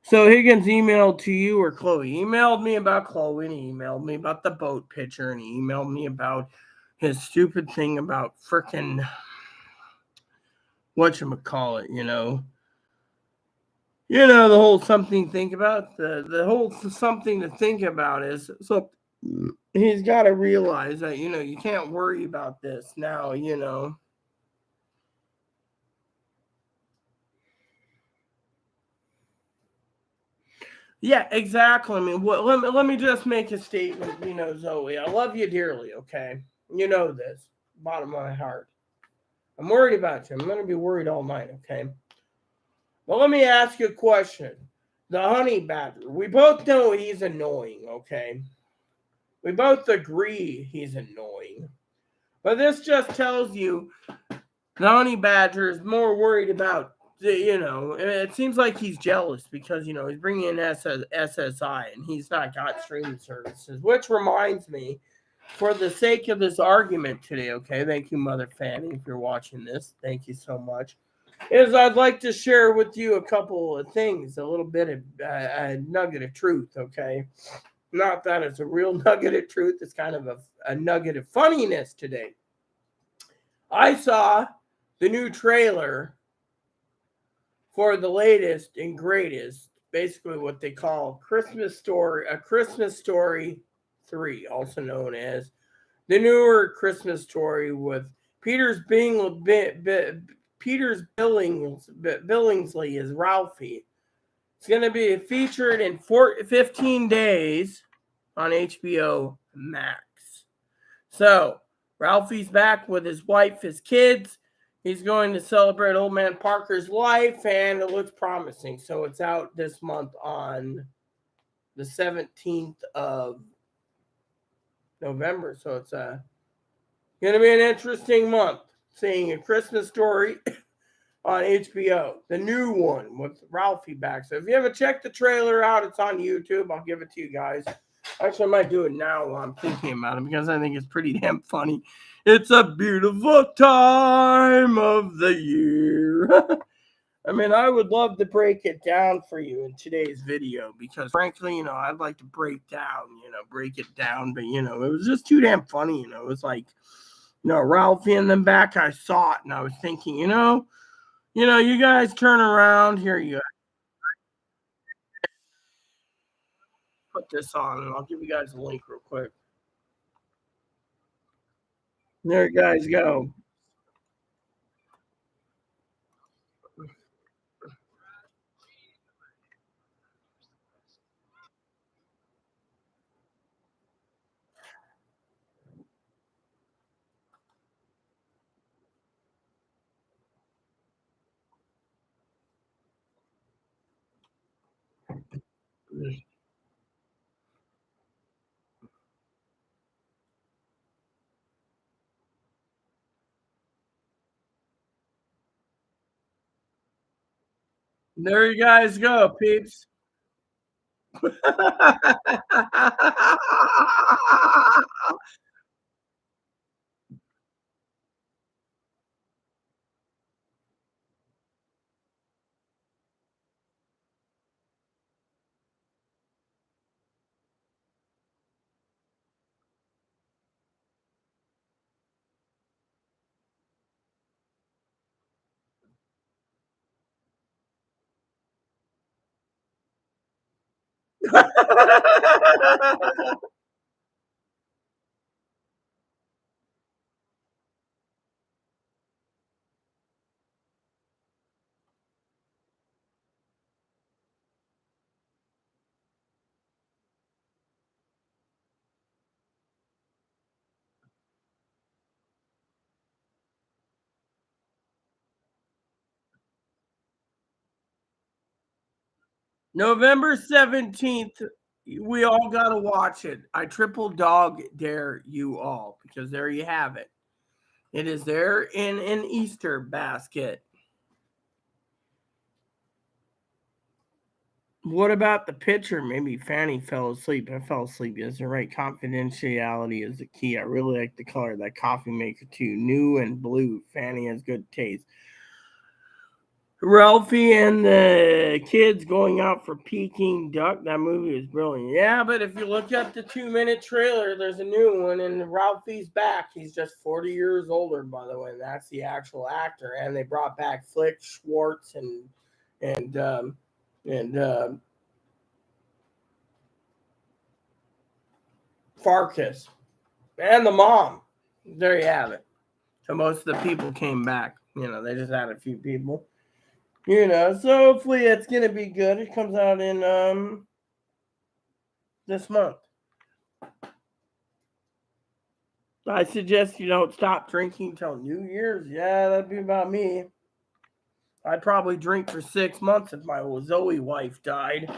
So Higgins emailed to you, or Chloe emailed me about Chloe, and he emailed me about the boat picture, and he emailed me about his stupid thing about frickin' whatchamacallit, the whole something to think about. The whole something to think about is, so he's got to realize that, you can't worry about this now, Yeah, exactly. I mean, let me just make a statement, Zoe. I love you dearly, okay? You know this, bottom of my heart. I'm worried about you. I'm going to be worried all night, okay? But let me ask you a question. The honey badger, we both know he's annoying, okay? We both agree he's annoying. But this just tells you the honey badger is more worried about, it seems like he's jealous because, he's bringing in SSI and he's not got streaming services, which reminds me, for the sake of this argument today, okay, thank you, Mother Fanny, if you're watching this, thank you so much, is I'd like to share with you a couple of things, a little bit of a nugget of truth, okay? Not that it's a real nugget of truth, it's kind of a nugget of funniness today. I saw the new trailer for the latest and greatest, basically what they call A Christmas Story 3, also known as the newer Christmas Story with Peter's Billingsley as Ralphie. It's going to be featured in 15 days on HBO Max. So, Ralphie's back with his wife, his kids. He's going to celebrate Old Man Parker's life, and it looks promising. So it's out this month on the 17th of November. So it's going to be an interesting month seeing A Christmas Story on HBO, the new one with Ralphie back. So if you haven't checked the trailer out, it's on YouTube. I'll give it to you guys. Actually, I might do it now while I'm thinking about it because I think it's pretty damn funny. It's a beautiful time of the year. I mean, I would love to break it down for you in today's video because, frankly, I'd like to break it down. But, it was just too damn funny. It was like, Ralphie and then back, I saw it and I was thinking, you guys turn around. Here you go. Put this on and I'll give you guys a link real quick. There you guys go. There you guys go, peeps. November 17th, we all got to watch it. I triple dog dare you all because there you have it. It is there in an Easter basket. What about the picture? Maybe Fanny fell asleep. I fell asleep. Yes, you're right. Confidentiality is the key. I really like the color of that coffee maker too. New and blue. Fanny has good taste. Ralphie and the kids going out for Peking duck. That movie is brilliant. Yeah, but if you look at the 2-minute trailer, there's a new one, and Ralphie's back. He's just 40 years older, by the way. That's the actual actor, and they brought back Flick Schwartz and Farkas and the mom. There you have it. So most of the people came back. They just had a few people. So hopefully it's gonna be good. It comes out in this month. I suggest you don't stop drinking till New Year's. Yeah, that'd be about me. I'd probably drink for 6 months if my old Zoe wife died.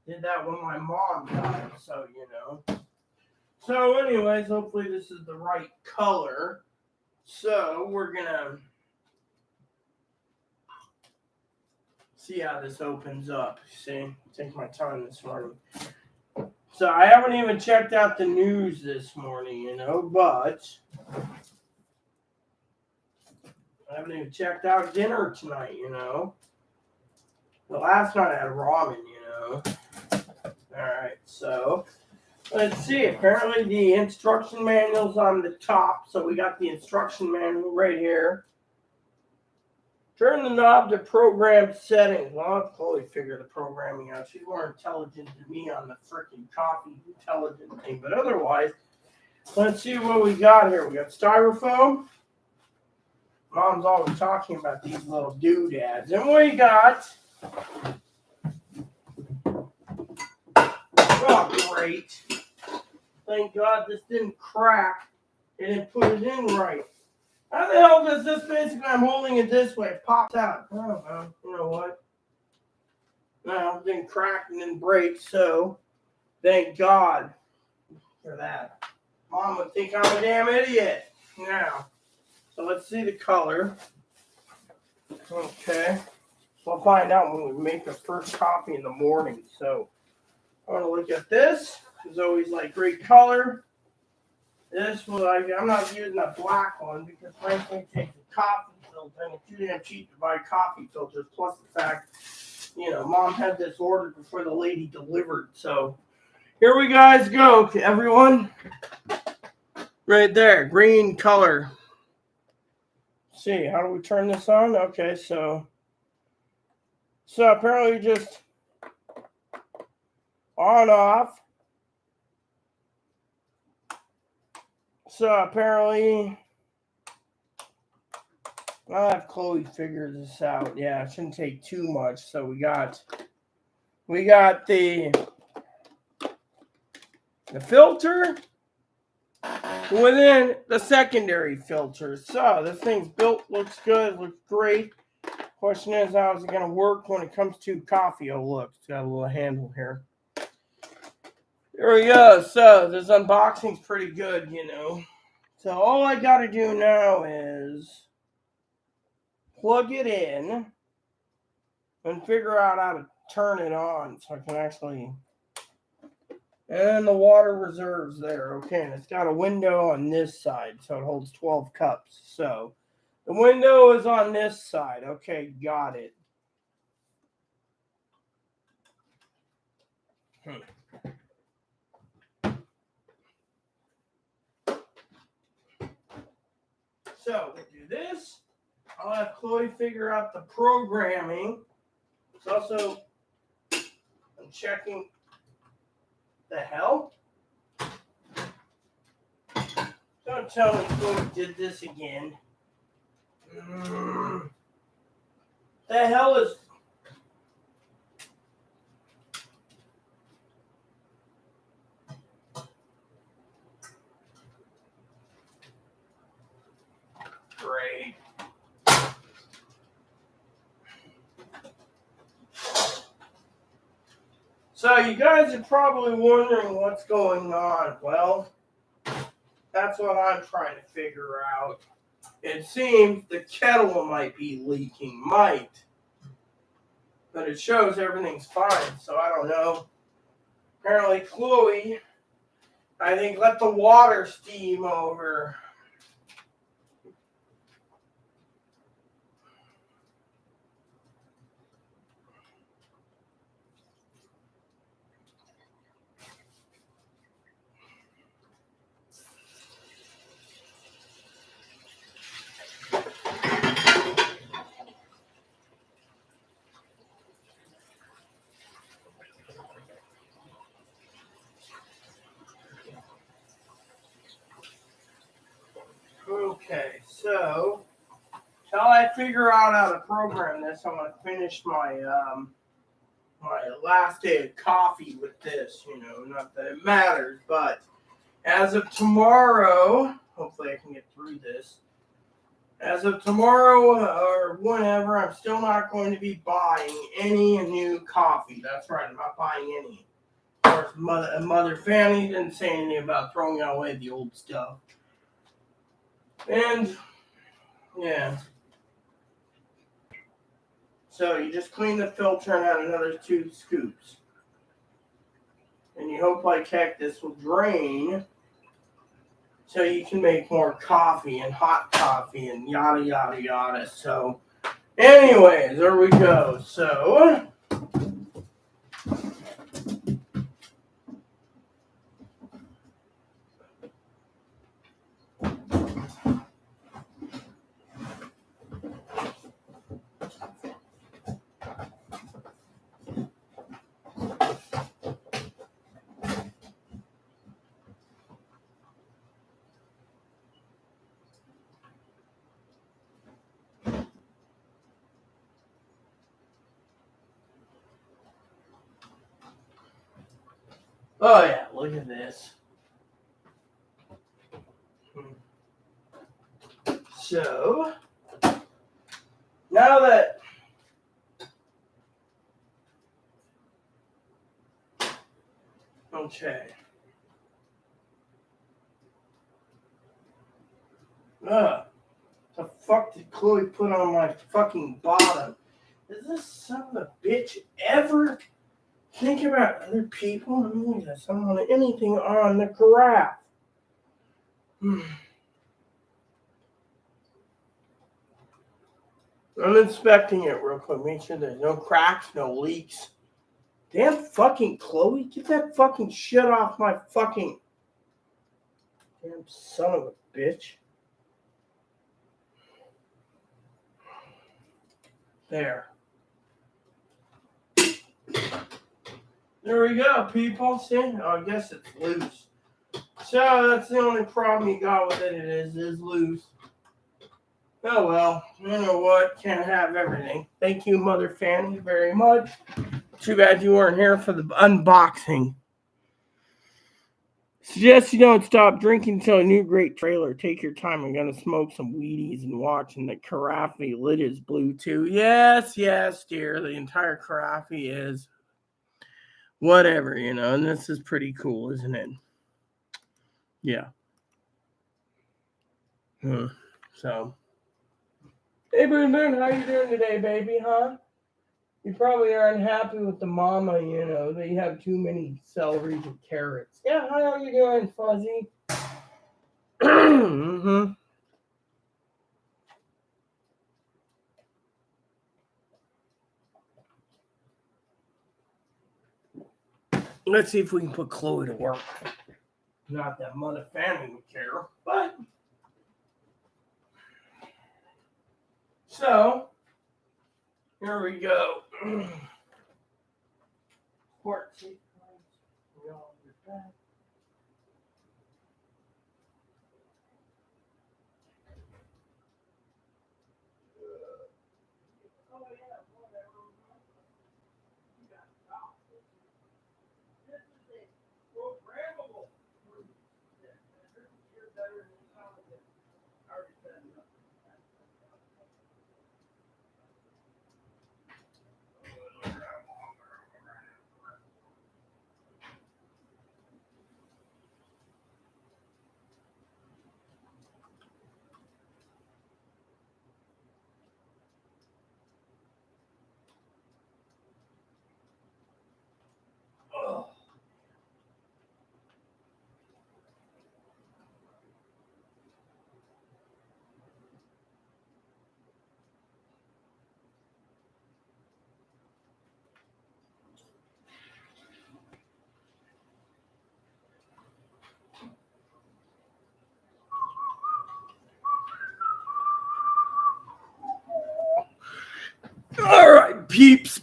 Did that when my mom died, So, anyways, hopefully this is the right color. So we're gonna see how this opens up. See, take my time this morning. So I haven't even checked out the news this morning, but I haven't even checked out dinner tonight, The last night I had ramen. Alright, so let's see. Apparently the instruction manual's on the top, so we got the instruction manual right here. Turn the knob to program settings. Well, I'll totally figure the programming out. She's more intelligent than me on the freaking coffee intelligent thing. But otherwise, let's see what we got here. We got styrofoam. Mom's always talking about these little doodads. And we got... Oh, great. Thank God this didn't crack. They didn't put it in right. How the hell does this, basically, I'm holding it this way, it pops out. I don't know. You know what? No, it didn't crack and didn't break, so thank God for that. Mom would think I'm a damn idiot. Now, so let's see the color. Okay. We'll find out when we make the first coffee in the morning. So I want to look at this. It's always like great color. This one, I'm not using a black one because frankly, it takes a coffee filter and it's too damn cheap to buy coffee filters. Plus the fact, Mom had this ordered before the lady delivered. So here we guys go, everyone. Right there, green color. Let's see, how do we turn this on? Okay, so apparently just on off. So apparently, I'll have Chloe figure this out. Yeah, it shouldn't take too much. So we got the filter within the secondary filter. So this thing's built, looks good, looks great. Question is, how is it going to work when it comes to coffee? Oh, look, it's got a little handle here. There we go. So this unboxing's pretty good, So all I got to do now is plug it in and figure out how to turn it on so I can actually... And the water reserves there. Okay, and it's got a window on this side, so it holds 12 cups. So the window is on this side. Okay, got it. So we'll do this. I'll have Chloe figure out the programming. It's also, I'm checking The hell? Don't tell me Chloe did this again. The hell is... Great. So you guys are probably wondering what's going on. Well, that's what I'm trying to figure out. It seems the kettle might be leaking. Might. But it shows everything's fine, so I don't know. Apparently Chloe, I think, let the water steam over. Okay, so till I figure out how to program this, I'm gonna finish my my last day of coffee with this. Not that it matters, but as of tomorrow, hopefully I can get through this. As of tomorrow or whenever, I'm still not going to be buying any new coffee. That's right, I'm not buying any. Of course, Mother Fanny didn't say anything about throwing away the old stuff. And yeah. So you just clean the filter and add another 2 scoops. And you hope like heck this will drain so you can make more coffee and hot coffee and yada yada yada. So anyways, there we go. So oh yeah, look at this. So now that okay. The fuck did Chloe put on my fucking bottom? Does this son of a bitch ever think about other people? I mean, I don't want anything on the graph. I'm inspecting it real quick. Make sure there's no cracks, no leaks. Damn fucking Chloe, get that fucking shit off my fucking... Damn son of a bitch. There. There we go, people. See? Oh, I guess it's loose. So that's the only problem you got with it. It is loose. Oh well, you know what? Can't have everything. Thank you, Mother Fanny, very much. Too bad you weren't here for the unboxing. Suggest you don't stop drinking until a new great trailer. Take your time. I'm going to smoke some Wheaties and watch. And the carafe lid is blue too. Yes, dear. The entire carafe is whatever, and this is pretty cool, isn't it? Yeah. So, hey, Boon Boon, how you doing today, baby, huh? You probably aren't happy with the mama, that you have too many celeries and carrots. Yeah, how are you doing, Fuzzy? Mm-hmm. Let's see if we can put Chloe to work. Not that Mother Fanny would care, but... So, here we go. Quartz. All right, peeps.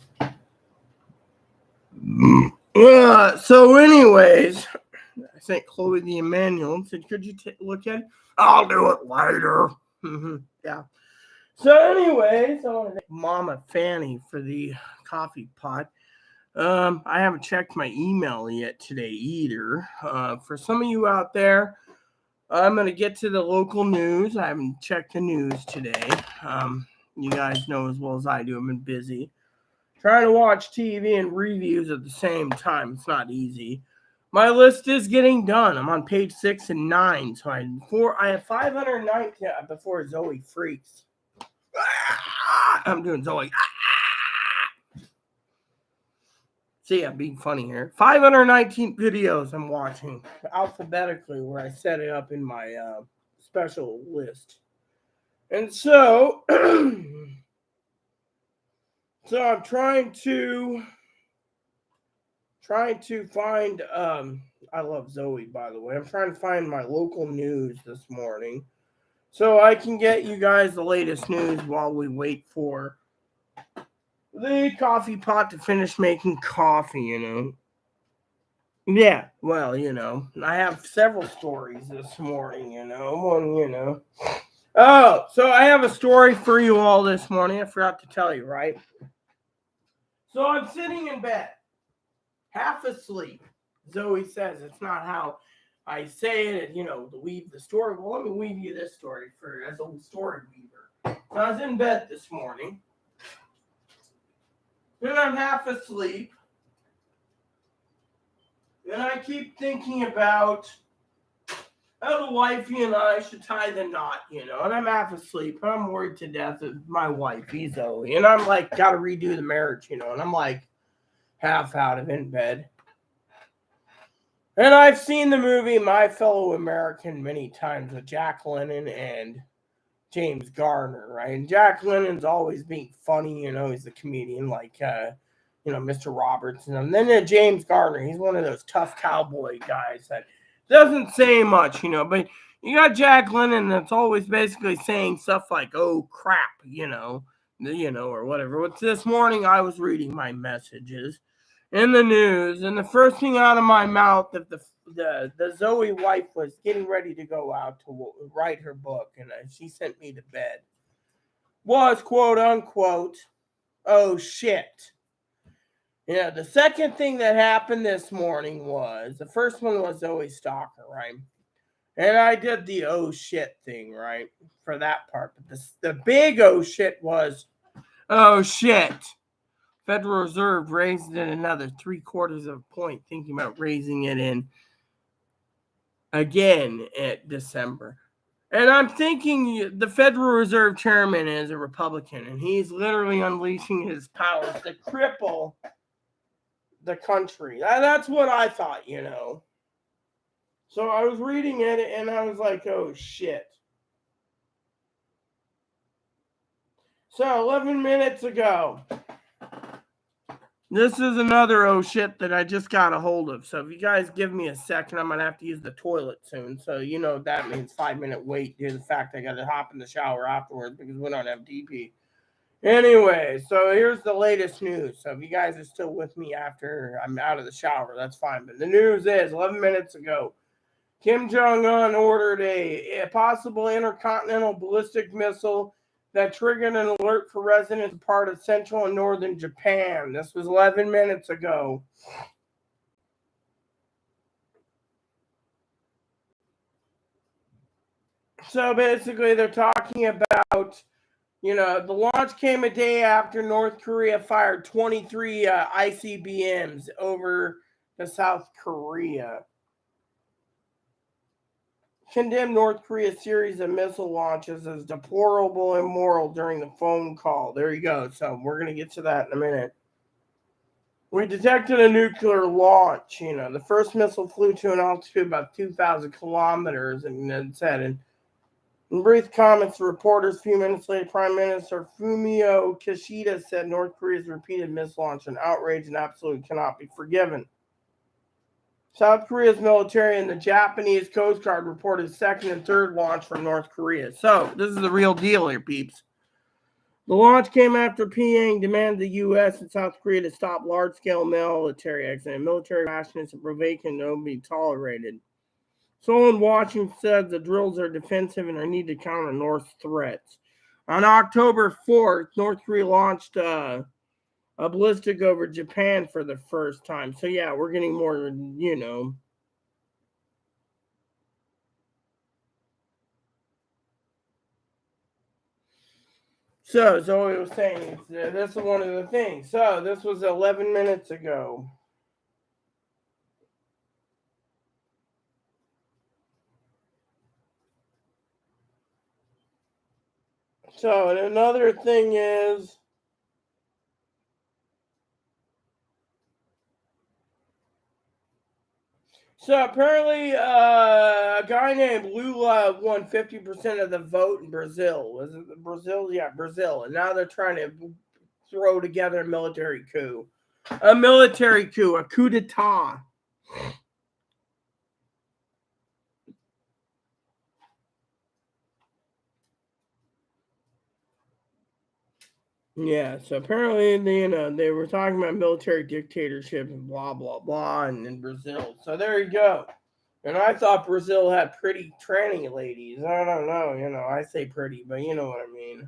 So, anyways, I sent Chloe the Emmanuel and said, "Could you look at it?" I'll do it later. Yeah. So, anyways, I want to thank Mama Fanny for the coffee pot. I haven't checked my email yet today either. For some of you out there, I'm going to get to the local news. I haven't checked the news today. You guys know as well as I do, I've been busy. Trying to watch TV and reviews at the same time, it's not easy. My list is getting done. I'm on page 6 and 9. So I have 519 before Zoe freaks. I'm doing Zoe. See, I'm being funny here. 519 videos I'm watching alphabetically where I set it up in my special list. And so, so I'm trying to find, I love Zoe, by the way. I'm trying to find my local news this morning so I can get you guys the latest news while we wait for the coffee pot to finish making coffee, Yeah, well, I have several stories this morning, one. Oh, so I have a story for you all this morning. I forgot to tell you, right? So I'm sitting in bed, half asleep. Zoe says it's not how I say it, to weave the story. Well, let me weave you this story as a story weaver. So I was in bed this morning, and I'm half asleep, and I keep thinking about how the wifey and I should tie the knot, and I'm half asleep, and I'm worried to death of my wifey, Zoe, and I'm like, gotta redo the marriage, and I'm like half out of in bed. And I've seen the movie My Fellow American many times with Jack Lemmon and James Garner, right? And Jack Lennon's always being funny, he's a comedian like, Mr. Roberts. And then James Garner, he's one of those tough cowboy guys that doesn't say much, but you got Jack Lemmon that's always basically saying stuff like, oh, crap, or whatever. What's this morning I was reading my messages in the news, and the first thing out of my mouth, that the Zoe wife was getting ready to go out to write her book, and she sent me to bed, was, quote unquote, oh shit. The second thing that happened this morning was, the first one was Zoe Stalker, right? And I did the oh shit thing, right, for that part. But the big oh shit was, oh shit. Federal Reserve raised it another 0.75 of a point, thinking about raising it in again at December. And I'm thinking the Federal Reserve chairman is a Republican, and he's literally unleashing his powers to cripple the country. That's what I thought, So I was reading it, and I was like, oh, shit. So 11 minutes ago, this is another oh shit that I just got a hold of. So if you guys give me a second, I'm going to have to use the toilet soon. So that means 5-minute wait due to the fact I got to hop in the shower afterwards because we don't have DP Anyway, so here's the latest news. So if you guys are still with me after I'm out of the shower, that's fine. But the news is 11 minutes ago, Kim Jong-un ordered a possible intercontinental ballistic missile that triggered an alert for residents of part of central and northern Japan. This was 11 minutes ago. So basically, they're talking about, the launch came a day after North Korea fired 23 ICBMs over to South Korea. Condemned North Korea's series of missile launches as deplorable and immoral during the phone call. There you go. So we're going to get to that in a minute. We detected a nuclear launch. The first missile flew to an altitude about 2,000 kilometers, and then said, in brief comments to reporters a few minutes later, Prime Minister Fumio Kishida said North Korea's repeated missile launch an outrage and absolutely cannot be forgiven. South Korea's military and the Japanese Coast Guard reported second and third launch from North Korea. So this is the real deal here, peeps. The launch came after Pyongyang demanded the U.S. and South Korea to stop large-scale military accident. Military rashness and provocation don't be tolerated. Seoul and Washington said the drills are defensive and are needed to counter North's threats. On October 4th, North Korea launched a ballistic over Japan for the first time. So yeah, we're getting more, So Zoe was saying, this is one of the things. So this was 11 minutes ago. So and another thing is, so apparently a guy named Lula won 50% of the vote in Brazil. Was it Brazil? Yeah, Brazil. And now they're trying to throw together a military coup. A military coup, a coup d'etat. Yeah, so apparently they were talking about military dictatorship and blah blah blah in Brazil. So there you go. And I thought Brazil had pretty tranny ladies. I don't know, I say pretty, but you know what I mean.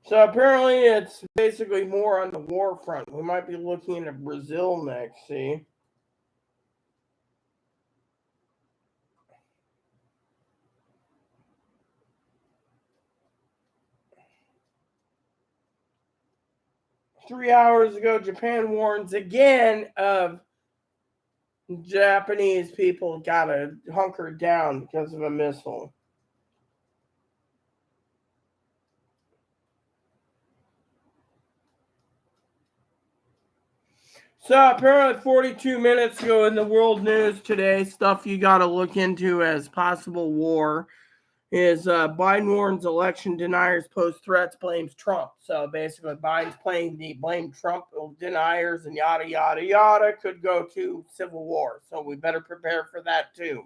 So apparently it's basically more on the war front. We might be looking into Brazil next, see? Three hours ago, Japan warns again of Japanese people gotta hunker down because of a missile. So apparently 42 minutes ago in the world news today, stuff you got to look into as possible war is Biden warns election deniers pose threats, blames Trump. So basically Biden's playing the blame Trump deniers and yada, yada, yada, could go to civil war. So we better prepare for that too.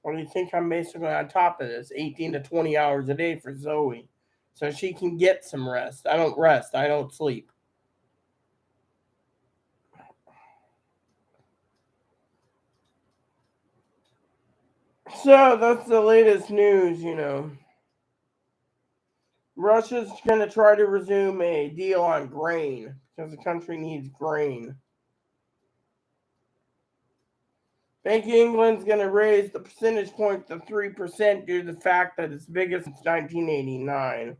Or do you think I'm basically on top of this 18 to 20 hours a day for Zoe so she can get some rest? I don't rest, I don't sleep. So that's the latest news. Russia's going to try to resume a deal on grain because the country needs grain. Bank of England's going to raise the percentage point to 3% due to the fact that it's biggest since 1989.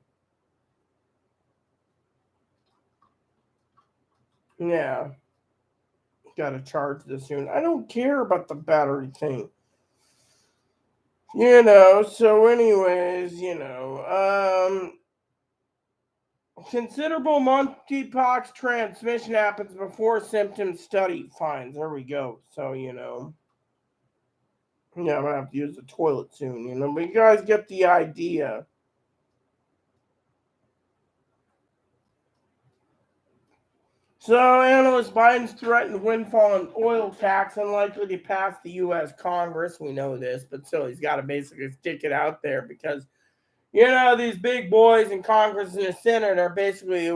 Yeah. Got to charge this soon. I don't care about the battery thing. So anyways, considerable monkeypox transmission happens before symptom study finds. There we go. So, yeah, I'm going to have to use the toilet soon, but you guys get the idea. So, analysts, Biden's threatened windfall and oil tax unlikely to pass the U.S. Congress. We know this, but still, he's got to basically stick it out there because These big boys in Congress and the Senate are basically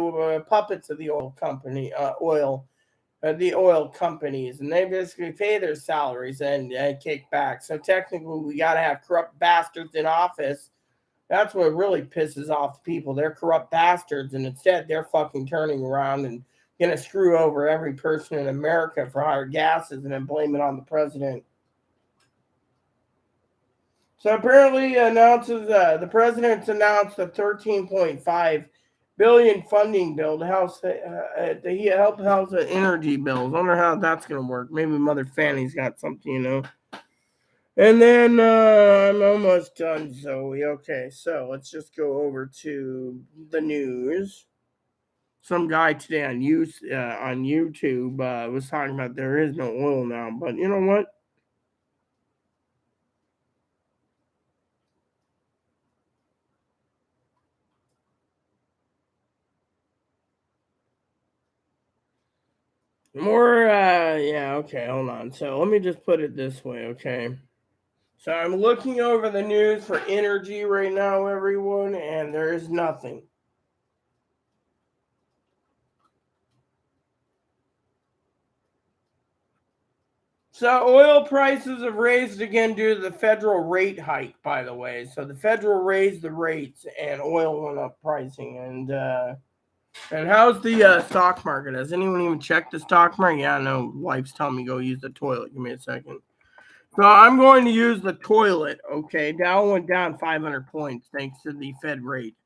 puppets of the oil company, the oil companies, and they basically pay their salaries and kick back. So technically, we got to have corrupt bastards in office. That's what really pisses off the people. They're corrupt bastards, and instead they're fucking turning around and gonna screw over every person in America for higher gases and then blame it on the president. So apparently, the president's announced a 13.5 billion funding bill to help house the energy bills. I wonder how that's gonna work. Maybe Mother Fanny's got something. And then I'm almost done, Zoe. Okay, so let's just go over to the news. Some guy today on YouTube was talking about there is no oil now, but you know what? Yeah, okay, hold on. So let me just put it this way, okay? So I'm looking over the news for energy right now, everyone, and there is nothing. So oil prices have raised again due to the federal rate hike, by the way. So the federal raised the rates and oil went up pricing. And how's the stock market? Has anyone even checked the stock market? Yeah, I know. Wife's telling me go use the toilet. Give me a second. So I'm going to use the toilet. Okay, Dow went down 500 points thanks to the Fed rate.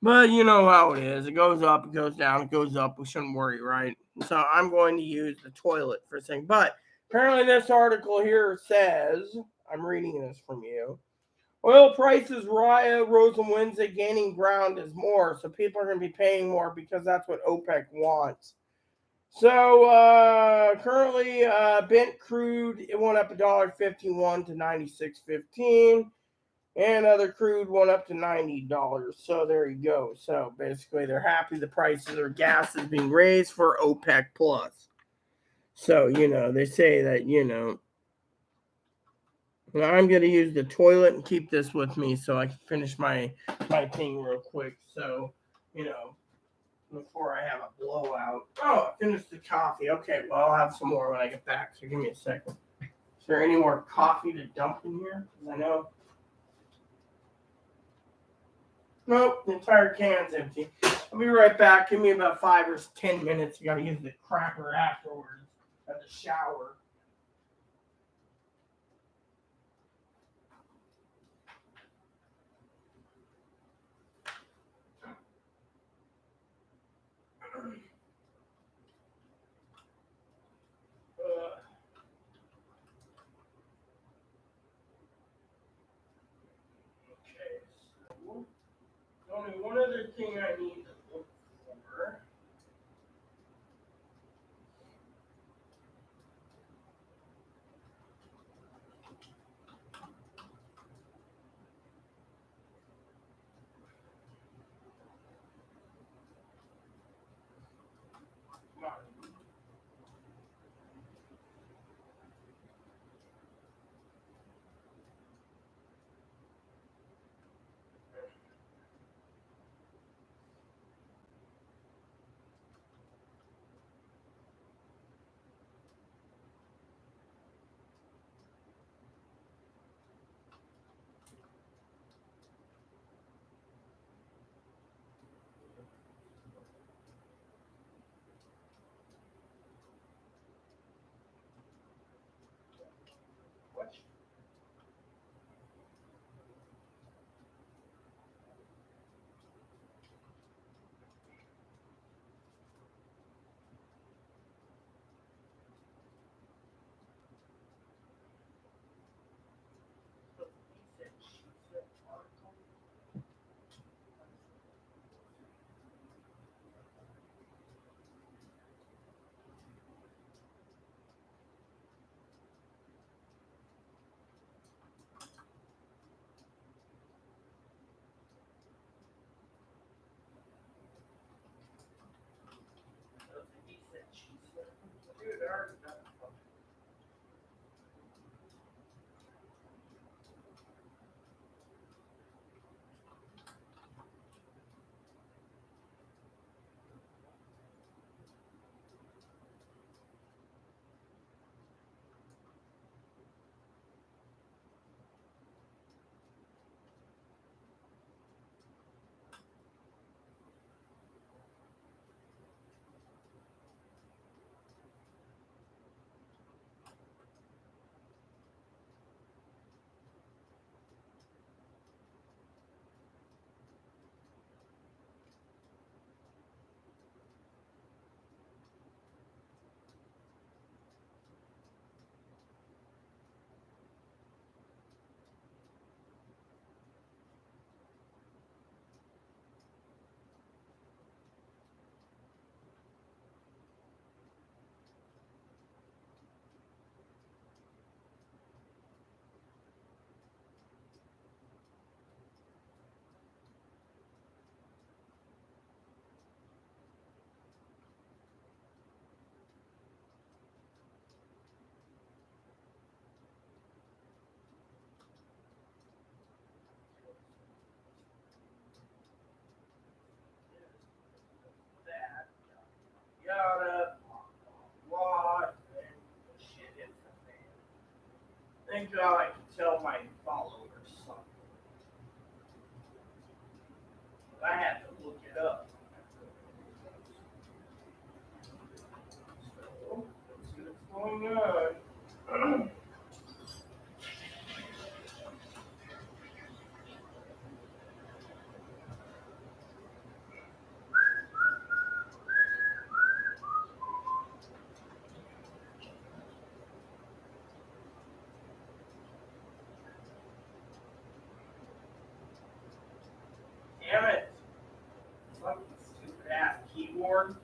But you know how it is. It goes up, it goes down, it goes up. We shouldn't worry, right? So I'm going to use the toilet for a thing. But apparently, this article here says, I'm reading this from you. Oil prices rose on Wednesday, gaining ground as more. So people are going to be paying more because that's what OPEC wants. So currently, Brent crude it went up $1.51 to 96.15, and other crude went up to $90. So there you go. So basically, they're happy the prices of gas is being raised for OPEC plus. So they say that I'm going to use the toilet and keep this with me so I can finish my thing real quick. So you know before I have a blowout. Oh, I finished the coffee. Okay, well, I'll have some more when I get back, so give me a second. Is there any more coffee to dump in here? Because I know. Nope, the entire can's empty. I'll be right back. Give me about 5 or 10 minutes. You gotta use the crapper afterwards at the shower. Okay, so only one other thing I need to look for. tell my followers something. I had to look it up. So, let's see what's going on. Damn it. Fucking stupid ass keyboard.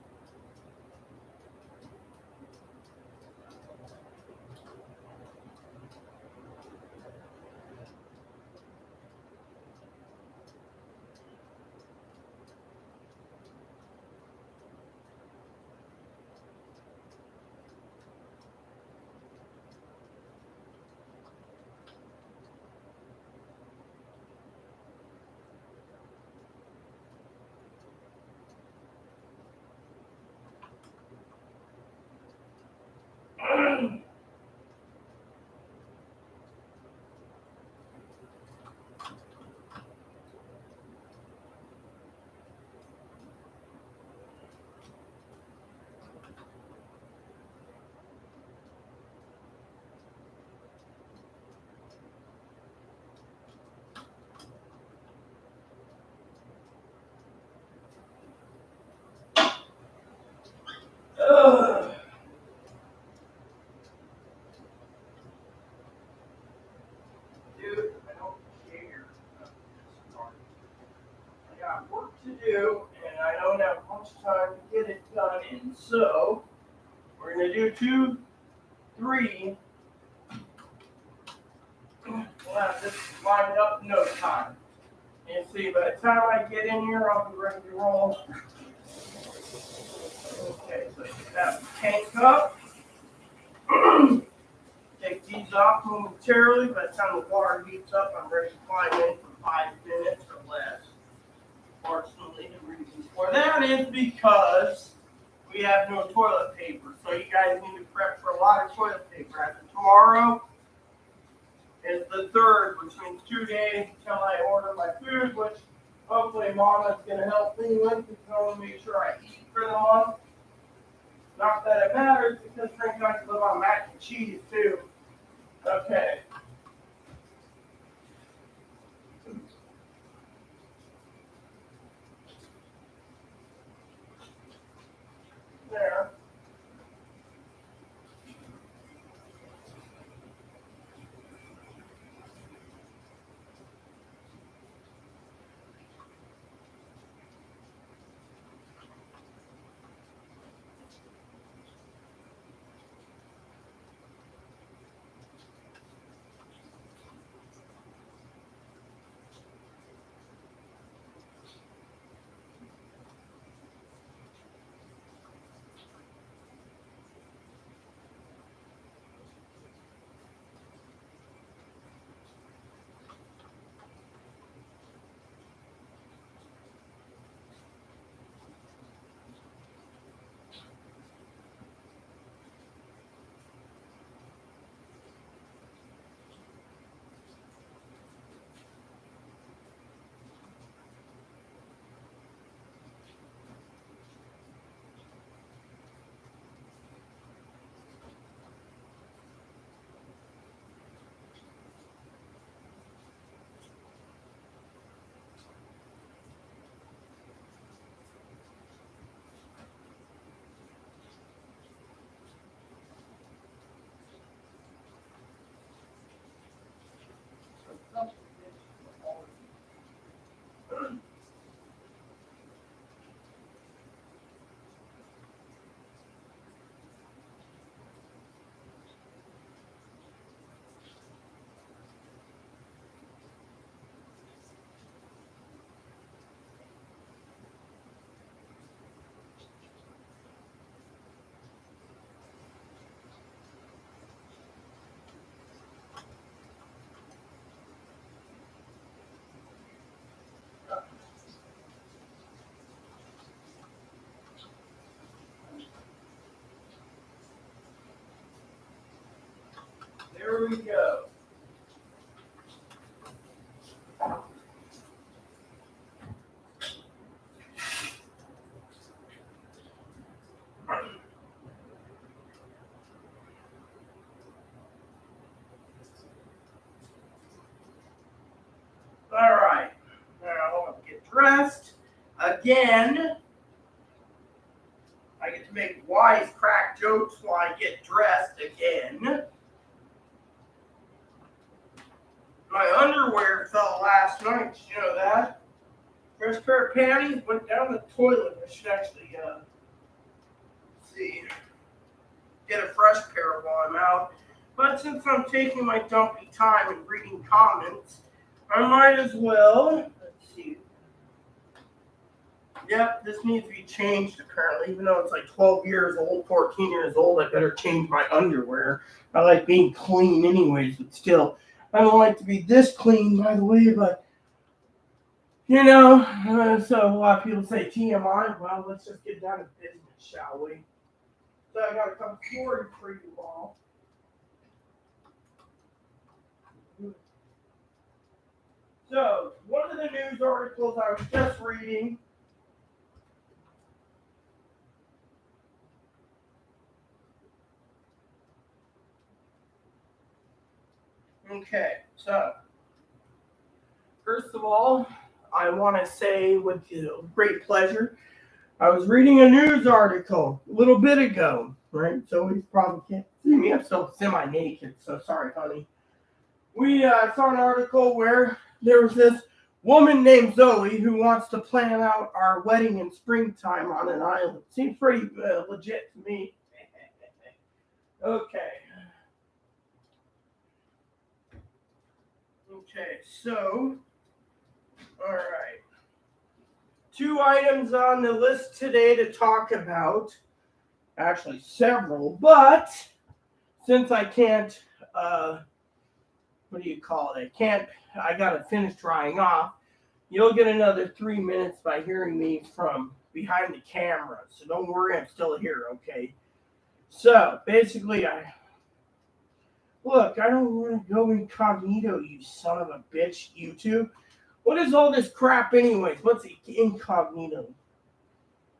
Ugh. Dude, I don't care. I got work to do, and I don't have much time to get it done in. So, we're going to do 2, 3. We'll have this lined up in no time. And see, by the time I get in here, I'll be ready to roll. Okay, so that tank up. Take these off momentarily. By the time the water heats up, I'm ready to climb in for 5 minutes or less. Fortunately, the reason for that is because we have no toilet paper. So you guys need to prep for a lot of toilet paper. After tomorrow is the 3rd, which means 2 days until I order my food, which hopefully Mama's going to help me with because I want to make sure I eat for the month. Not that it matters because Frank likes to live on mac and cheese too. Okay. There. There we go. again. I get to make wisecrack jokes while I get dressed again. My underwear fell last night. Did you know that? Fresh pair of panties went down the toilet. I should actually see, get a fresh pair while I'm out. But since I'm taking my dumpy time and reading comments, I might as well. Let's see. Yep, this needs to be changed apparently. Even though it's like 12 years old, 14 years old, I better change my underwear. I like being clean anyways, but still, I don't like to be this clean, by the way, but so a lot of people say TMI. Well, let's just get down to business, shall we? So I got a couple stories for you all. So, one of the news articles I was just reading. Okay, so first of all, I want to say with great pleasure, I was reading a news article a little bit ago, right? So we probably can't see me. I'm still semi-naked, so sorry, honey. We saw an article where there was this woman named Zoe who wants to plan out our wedding in springtime on an island. Seems pretty legit to me. Okay. Okay, so, all right. 2 items on the list today to talk about. Actually, several, but since I can't, what do you call it? I got to finish drying off. You'll get another 3 minutes by hearing me from behind the camera. So don't worry, I'm still here, okay? So, basically, I don't want to go incognito, you son of a bitch, YouTube. What is all this crap anyways? What's incognito?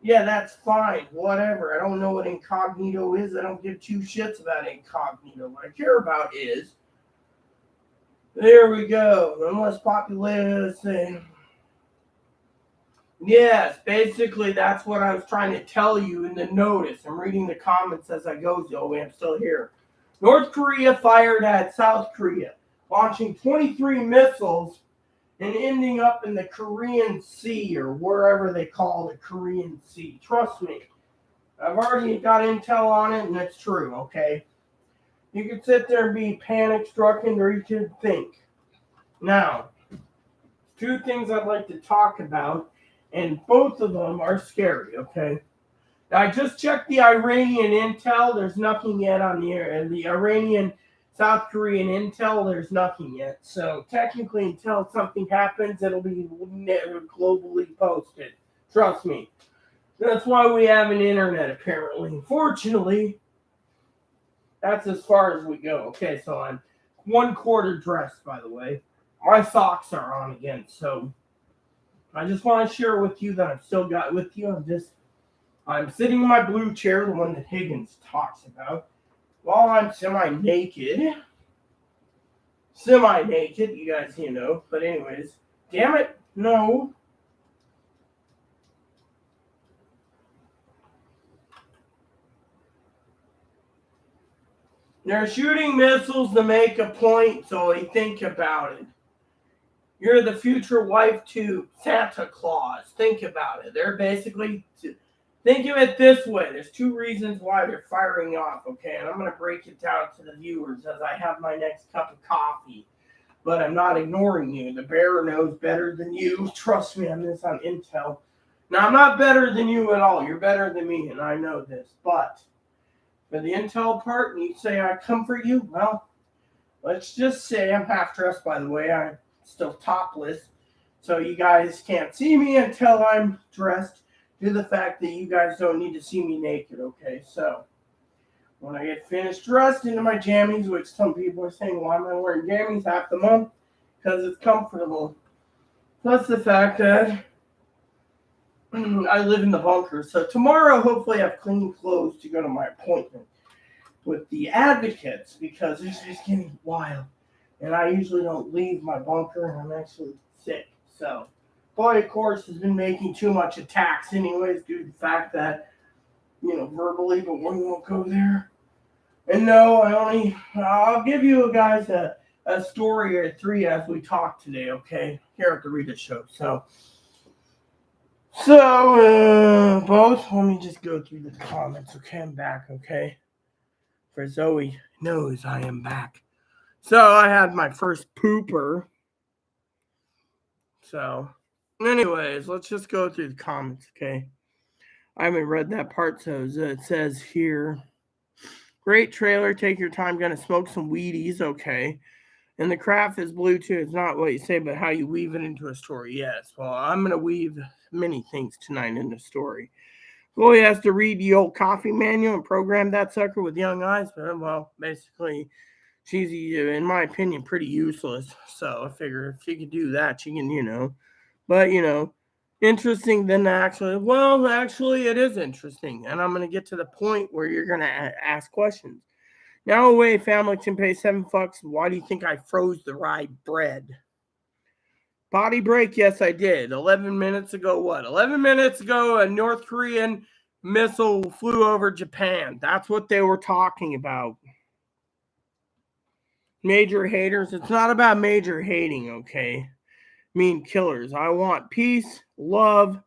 Yeah, that's fine. Whatever. I don't know what incognito is. I don't give 2 shits about incognito. What I care about is, there we go. Unless populace. Yes, basically that's what I was trying to tell you in the notice. I'm reading the comments as I go, Zoe. I'm still here. North Korea fired at South Korea, launching 23 missiles and ending up in the Korean Sea or wherever they call the Korean Sea. Trust me, I've already got intel on it, and it's true, okay? You could sit there and be panic-stricken, or you could think. Now, 2 things I'd like to talk about, and both of them are scary, okay? Now, I just checked the Iranian intel. There's nothing yet on the Iranian South Korean intel. There's nothing yet. So technically, until something happens, it'll be globally posted. Trust me. That's why we have an internet, apparently. Fortunately, that's as far as we go. Okay, so I'm 1/4 dressed, by the way. My socks are on again, so I just want to share with you that I've still got with you. I'm sitting in my blue chair, the one that Higgins talks about, while I'm semi-naked, you guys, but anyways, damn it, no. They're shooting missiles to make a point, so they think about it. You're the future wife to Santa Claus. Think about it. They're basically... Think of it this way. There's 2 reasons why they're firing off, okay? And I'm going to break it down to the viewers as I have my next cup of coffee. But I'm not ignoring you. The bear knows better than you. Trust me on this on intel. Now, I'm not better than you at all. You're better than me, and I know this. But for the intel part, and you say I comfort you, well, let's just say I'm half dressed, by the way. I'm still topless. So you guys can't see me until I'm dressed. Due to the fact that you guys don't need to see me naked, okay? So, when I get finished dressed into my jammies, which some people are saying, why am I wearing jammies half the month? Because it's comfortable. Plus the fact that I live in the bunker. So tomorrow, hopefully, I have clean clothes to go to my appointment with the advocates, because it's just getting wild. And I usually don't leave my bunker, and I'm actually sick. So, boy, of course, has been making too much attacks anyways due to the fact that, verbally, but we won't go there. And no, I'll give you guys a story or three as we talk today, okay? Here at the Rita Show. Both, let me just go through the comments, okay? I'm back, okay? For Zoe knows I am back. So I had my first pooper. So, anyways, let's just go through the comments, okay? I haven't read that part, so it says here, great trailer, take your time, gonna smoke some Wheaties, okay? And the craft is blue too. It's not what you say, but how you weave it into a story. Yes, well, I'm gonna weave many things tonight in the story. Chloe has to read the old coffee manual and program that sucker with young eyes, but well, basically, she's, in my opinion, pretty useless. So I figure if she could do that, she can, but interesting than actually it is interesting, and I'm gonna get to the point where you're gonna ask questions. Now away, family can pay $7. Why do you think I froze the rye bread? Potty break? Yes, I did. 11 minutes ago, what? 11 minutes ago, a North Korean missile flew over Japan. That's what they were talking about. Major haters. It's not about major hating, okay? Mean killers. I want peace, love,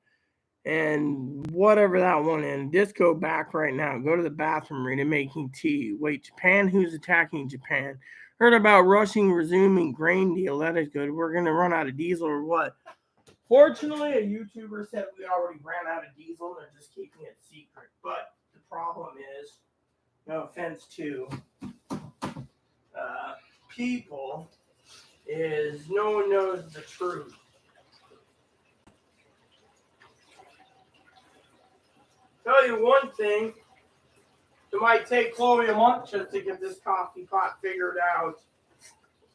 and whatever that one is. Disco back right now. Go to the bathroom, Rita, making tea. Wait, Japan? Who's attacking Japan? Heard about rushing, resuming grain deal. That is good. We're going to run out of diesel or what? Fortunately, a YouTuber said we already ran out of diesel and they're just keeping it secret. But the problem is, no offense to people, is no one knows the truth. Tell you one thing, it might take Chloe a month just to get this coffee pot figured out.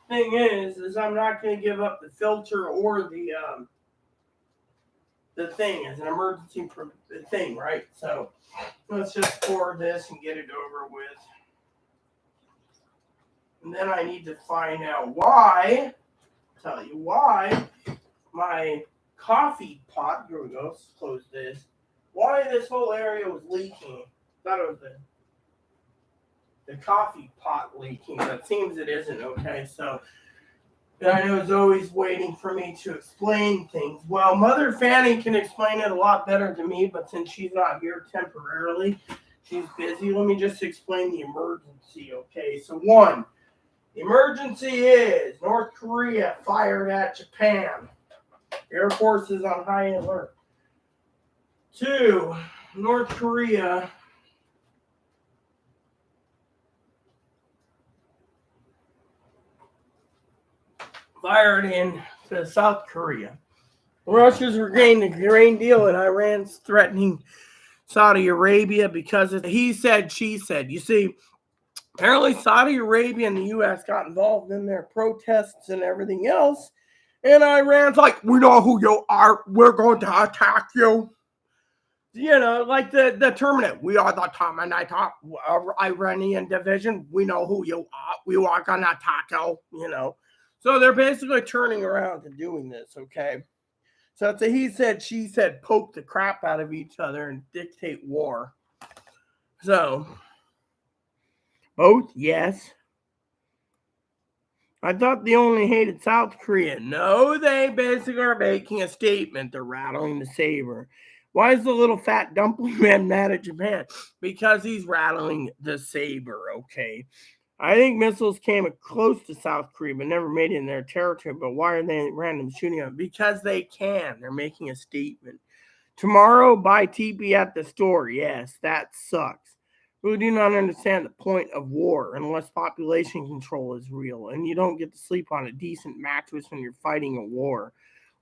Thing is I'm not going to give up the filter or the thing as an emergency thing, right? So let's just pour this and get it over with. And then I need to find out why, tell you why, my coffee pot, here we go, let's close this, why this whole area was leaking. I thought it was the coffee pot leaking, but it seems it isn't, okay? So I know it's always waiting for me to explain things. Well, Mother Fanny can explain it a lot better than me, but since she's not here temporarily, she's busy. Let me just explain the emergency, okay? So one, the emergency is North Korea fired at Japan. Air Force is on high alert. Two, North Korea fired into South Korea. Russia's regained the grain deal, and Iran's threatening Saudi Arabia because of he said, she said. You see, apparently Saudi Arabia and the U.S. got involved in their protests and everything else, and Iran's like, we know who you are. We're going to attack you. Like the Terminator. We are the Terminator, Iranian division. We know who you are. We are going to attack you, So they're basically turning around and doing this, okay? So it's a he said, she said, poke the crap out of each other and dictate war. So, both, yes. I thought they only hated South Korea. No, they basically are making a statement. They're rattling the saber. Why is the little fat dumpling man mad at Japan? Because he's rattling the saber, okay? I think missiles came close to South Korea, but never made it in their territory. But why are they random shooting them? Because they can. They're making a statement. Tomorrow, buy TP at the store. Yes, that sucks. We do not understand the point of war unless population control is real, and you don't get to sleep on a decent mattress when you're fighting a war.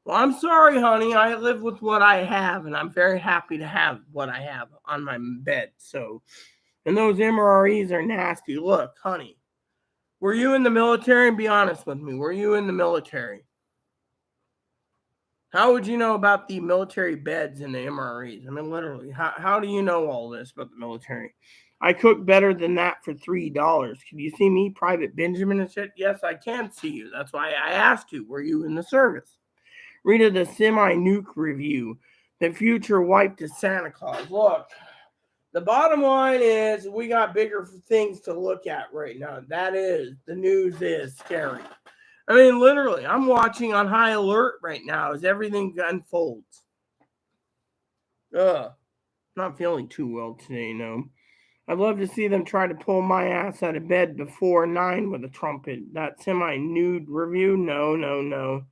Well, I'm sorry, honey. I live with what I have, and I'm very happy to have what I have on my bed. So, and those MREs are nasty. Look, honey, were you in the military? Be honest with me. Were you in the military? How would you know about the military beds and the MREs? I mean, literally, how do you know all this about the military? I cook better than that for $3. Can you see me, Private Benjamin and shit? Yes, I can see you. That's why I asked you. Were you in the service? Rita, the semi-nuke review. The future wipe to Santa Claus. Look, the bottom line is we got bigger things to look at right now. That is, the news is scary. I mean, literally, I'm watching on high alert right now as everything unfolds. Not feeling too well today, no. I'd love to see them try to pull my ass out of bed before 9 with a trumpet. That semi-nude review? No.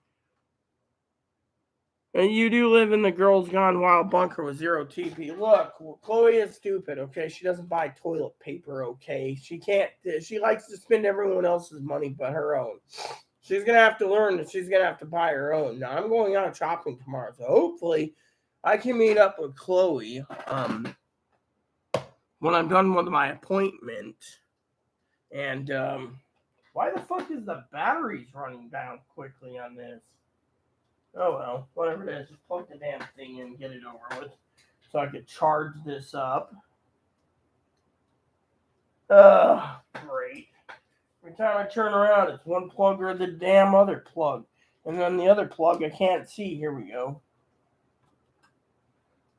And you do live in the Girls Gone Wild bunker with 0 TP. Look, Chloe is stupid, okay? She doesn't buy toilet paper, okay? She likes to spend everyone else's money but her own. She's going to have to learn that she's going to have to buy her own. Now, I'm going out shopping tomorrow, so hopefully I can meet up with Chloe when I'm done with my appointment. And why the fuck is the batteries running down quickly on this? Oh well, whatever it is, just plug the damn thing in and get it over with so I could charge this up. Great. Every time I turn around, it's one plug or the damn other plug. And then the other plug I can't see. Here we go.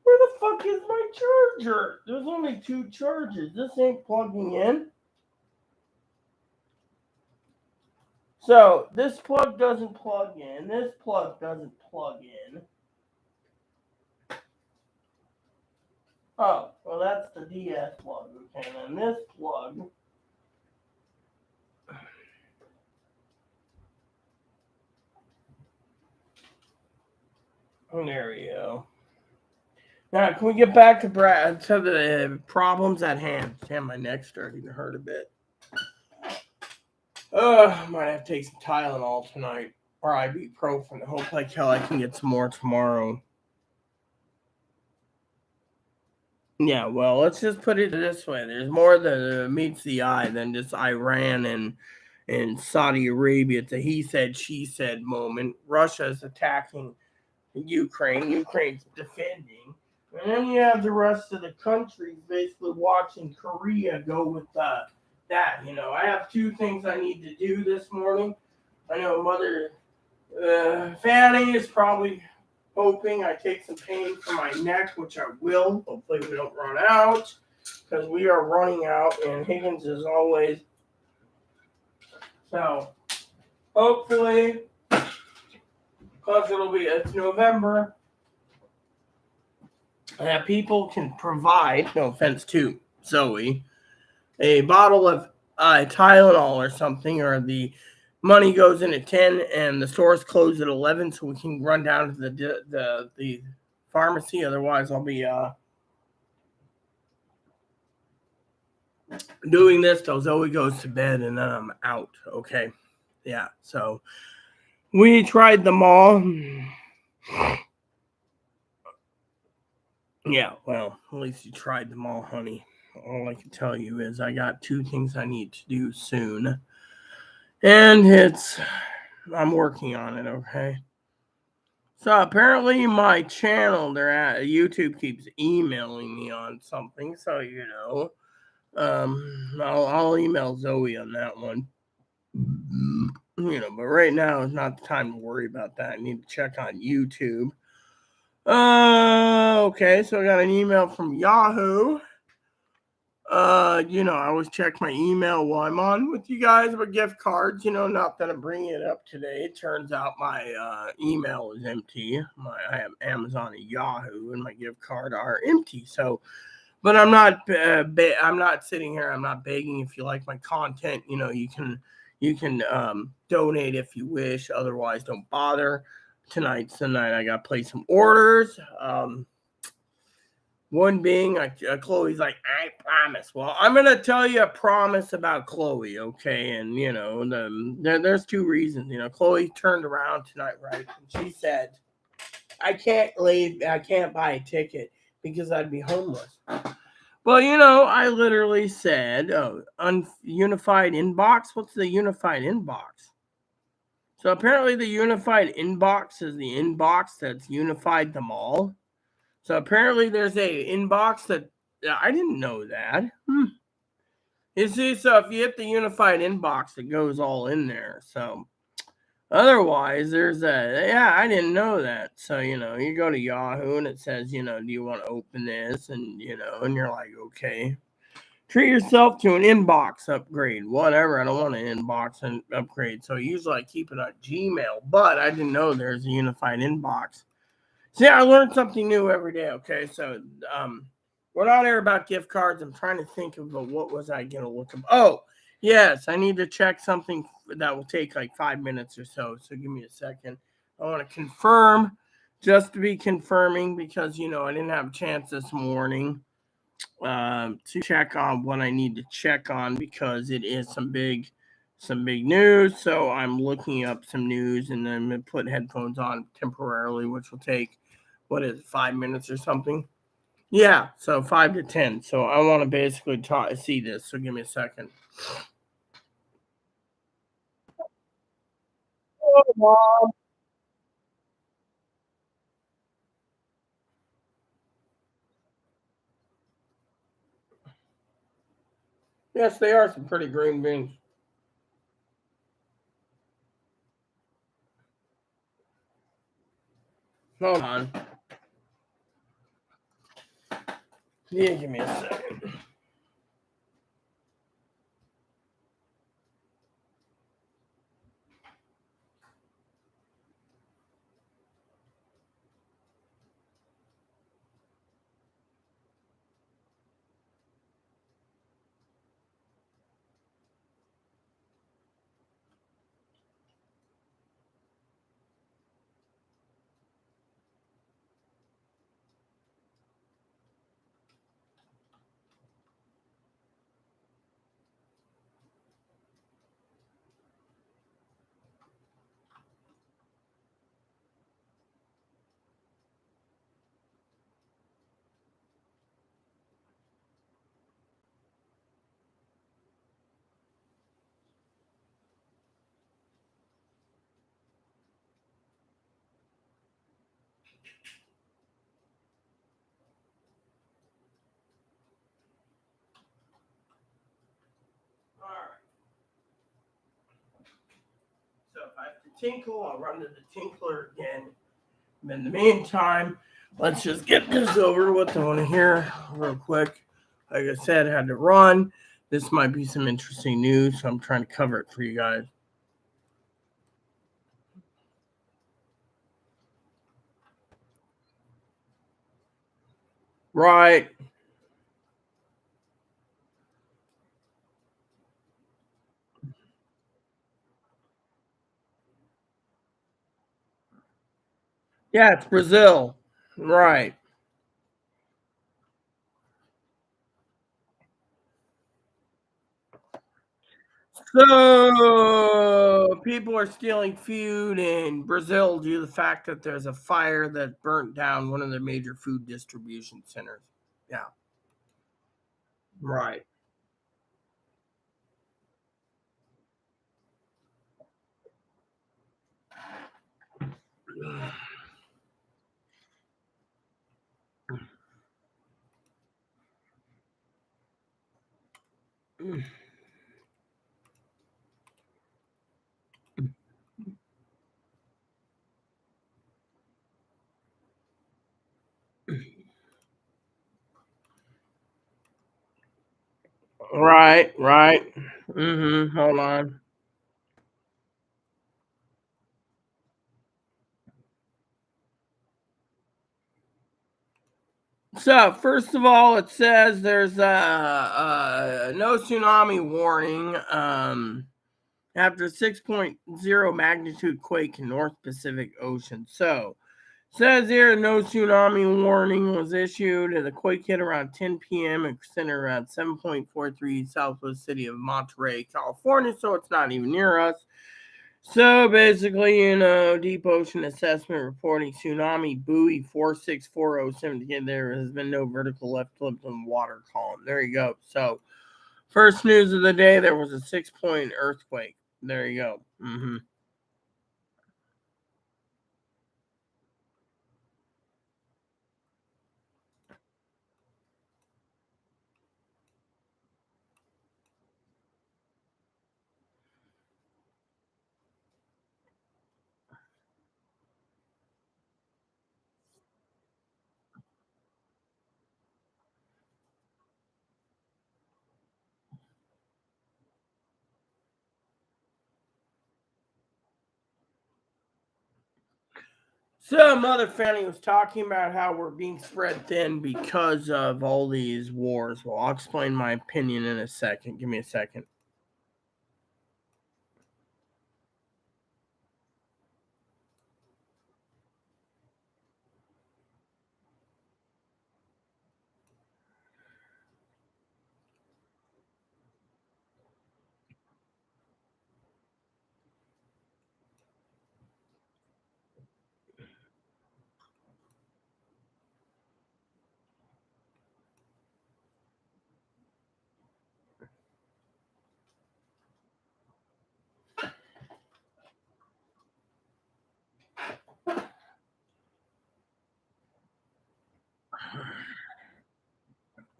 Where the fuck is my charger? There's only 2 charges. This ain't plugging in. So, this plug doesn't plug in. This plug doesn't plug in. Oh, well, that's the DS plug. Okay, and then this plug. Oh, there we go. Now, can we get back to the problems at hand? Damn, my neck's starting to hurt a bit. I might have to take some Tylenol tonight. Or ibuprofen. I hope like hell I can get some more tomorrow. Yeah, well, let's just put it this way. There's more that meets the eye than just Iran and Saudi Arabia. It's a he said, she said moment. Russia's attacking Ukraine. Ukraine's defending. And then you have the rest of the countries basically watching Korea go with that. I have 2 things I need to do this morning. I know Mother Fanny is probably hoping I take some pain from my neck, which I will. Hopefully we don't run out, because we are running out, and Higgins is always. So, hopefully, because it's November, that people can provide, no offense to Zoe, a bottle of Tylenol or something, or the money goes in at 10 and the stores close at 11, so we can run down to the pharmacy. Otherwise, I'll be doing this till Zoe goes to bed, and then I'm out. Okay, yeah. So we tried them all. Yeah, well, at least you tried them all, honey. All I can tell you is I got 2 things I need to do soon. And I'm working on it, okay? So apparently my channel, YouTube keeps emailing me on something, so I'll email Zoe on that one. But right now is not the time to worry about that. I need to check on YouTube. Okay, so I got an email from Yahoo. I always check my email while I'm on with you guys about gift cards. Not that I'm bringing it up today. It turns out my email is empty. I have Amazon and Yahoo, and my gift card are empty. So, but I'm not. I'm not sitting here. I'm not begging. If you like my content, you can donate if you wish. Otherwise, don't bother. Tonight's the night I got to place some orders. One being, Chloe's like, I promise. Well, I'm going to tell you a promise about Chloe, okay? And, there's 2 reasons. Chloe turned around tonight, right? And she said, I can't buy a ticket because I'd be homeless. Well, I literally said, unified inbox? What's the unified inbox? So apparently the unified inbox is the inbox that's unified them all. So apparently there's a inbox that I didn't know that. You see, so if you hit the unified inbox, it goes all in there. So Otherwise, there's a yeah, I didn't know that. So, you go to Yahoo and it says, do you want to open this? And and you're like, okay. Treat yourself to an inbox upgrade. Whatever. I don't want an inbox and upgrade. So usually I keep it on Gmail, but I didn't know there's a unified inbox. See, I learned something new every day. Okay, so we're not here about gift cards. I'm trying to think of what was I gonna look up. Oh, yes, I need to check something that will take like 5 minutes or so. So give me a second. I want to confirm, just to be confirming, because I didn't have a chance this morning to check on what I need to check on because it is some big news. So I'm looking up some news and then I'm gonna put headphones on temporarily, which will take what is it, 5 minutes or something. Yeah, so 5 to 10. So I want to basically see this. So give me a second. Yes, they are some pretty green beans. Hold on. Yeah, give me a second. All right. So if I have to tinkle, I'll run to the tinkler again. In the meantime, let's just get this over with on here real quick. Like I said, I had to run. This might be some interesting news, so I'm trying to cover it for you guys. Right. Yeah, it's Brazil. Right. So people are stealing food in Brazil due to the fact that there's a fire that burnt down one of the major food distribution centers. Yeah. Right. Right. Right. Hold on. So first of all, it says there's a no tsunami warning after 6.0 magnitude quake in North Pacific Ocean. So says here no tsunami warning was issued, and the quake hit around 10 p.m. and centered around 7.43 southwest city of Monterey, California. So it's not even near us. So basically, deep ocean assessment reporting tsunami buoy 46407. Again, there has been no vertical left flip in the water column. There you go. So, first news of the day, there was a 6-point earthquake. There you go. So, Mother Fanny was talking about how we're being spread thin because of all these wars. Well, I'll explain my opinion in a second. Give me a second.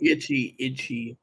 Itchy, itchy.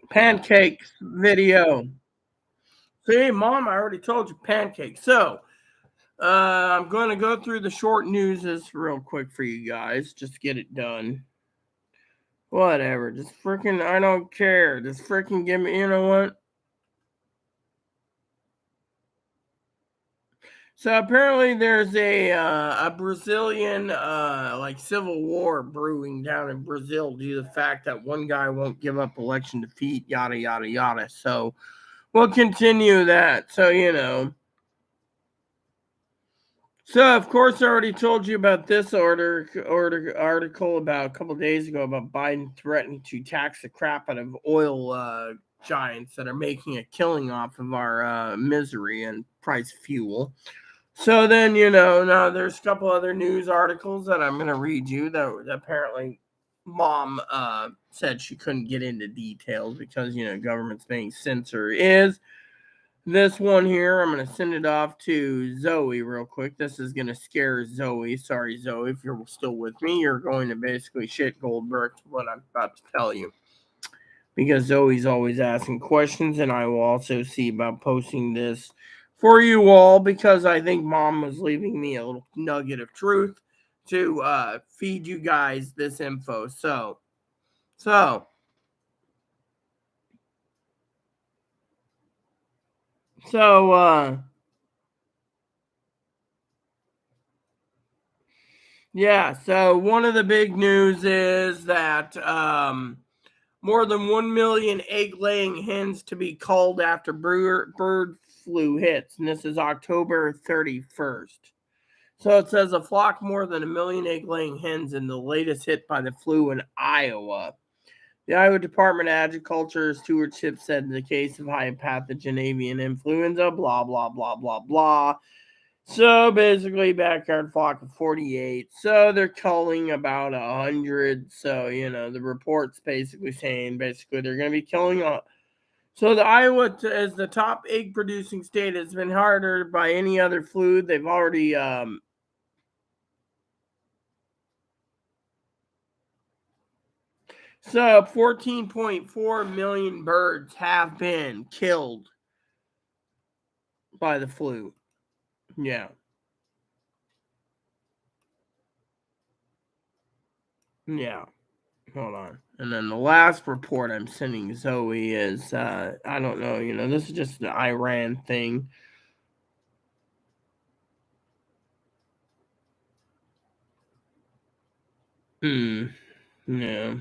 Pancakes video. See, Mom, I already told you pancakes. So, I'm going to go through the short newses real quick for you guys. Just get it done. Whatever. Just freaking, I don't care. Just freaking give me, you know what? So apparently there's a Brazilian like civil war brewing down in Brazil due to the fact that one guy won't give up election defeat, yada yada yada. So we'll continue that. So So of course I already told you about this article about a couple of days ago about Biden threatening to tax the crap out of oil giants that are making a killing off of our misery and price fuel. So then, now there's a couple other news articles that I'm going to read you that apparently Mom said she couldn't get into details because, government's being censor is. This one here, I'm going to send it off to Zoe real quick. This is going to scare Zoe. Sorry, Zoe, if you're still with me, you're going to basically shit Goldberg what I'm about to tell you. Because Zoe's always asking questions, and I will also see about posting this for you all because I think Mom was leaving me a little nugget of truth to feed you guys this info. So, yeah, so one of the big news is that more than 1 million egg-laying hens to be culled after bird flu hits, and this is October 31st. So it says a flock more than 1 million egg-laying hens in the latest hit by the flu in Iowa. The Iowa Department of Agriculture Stewardship said in the case of high pathogen avian influenza, blah, blah, blah, blah, blah. So basically, backyard flock of 48. So they're culling about 100. So, the report's basically saying they're going to be killing all. So the Iowa is the top egg producing state. It's been harder by any other flu. They've already So 14.4 million birds have been killed by the flu. Yeah. Yeah. Hold on. And then the last report I'm sending Zoe is, I don't know, this is just the Iran thing. Yeah.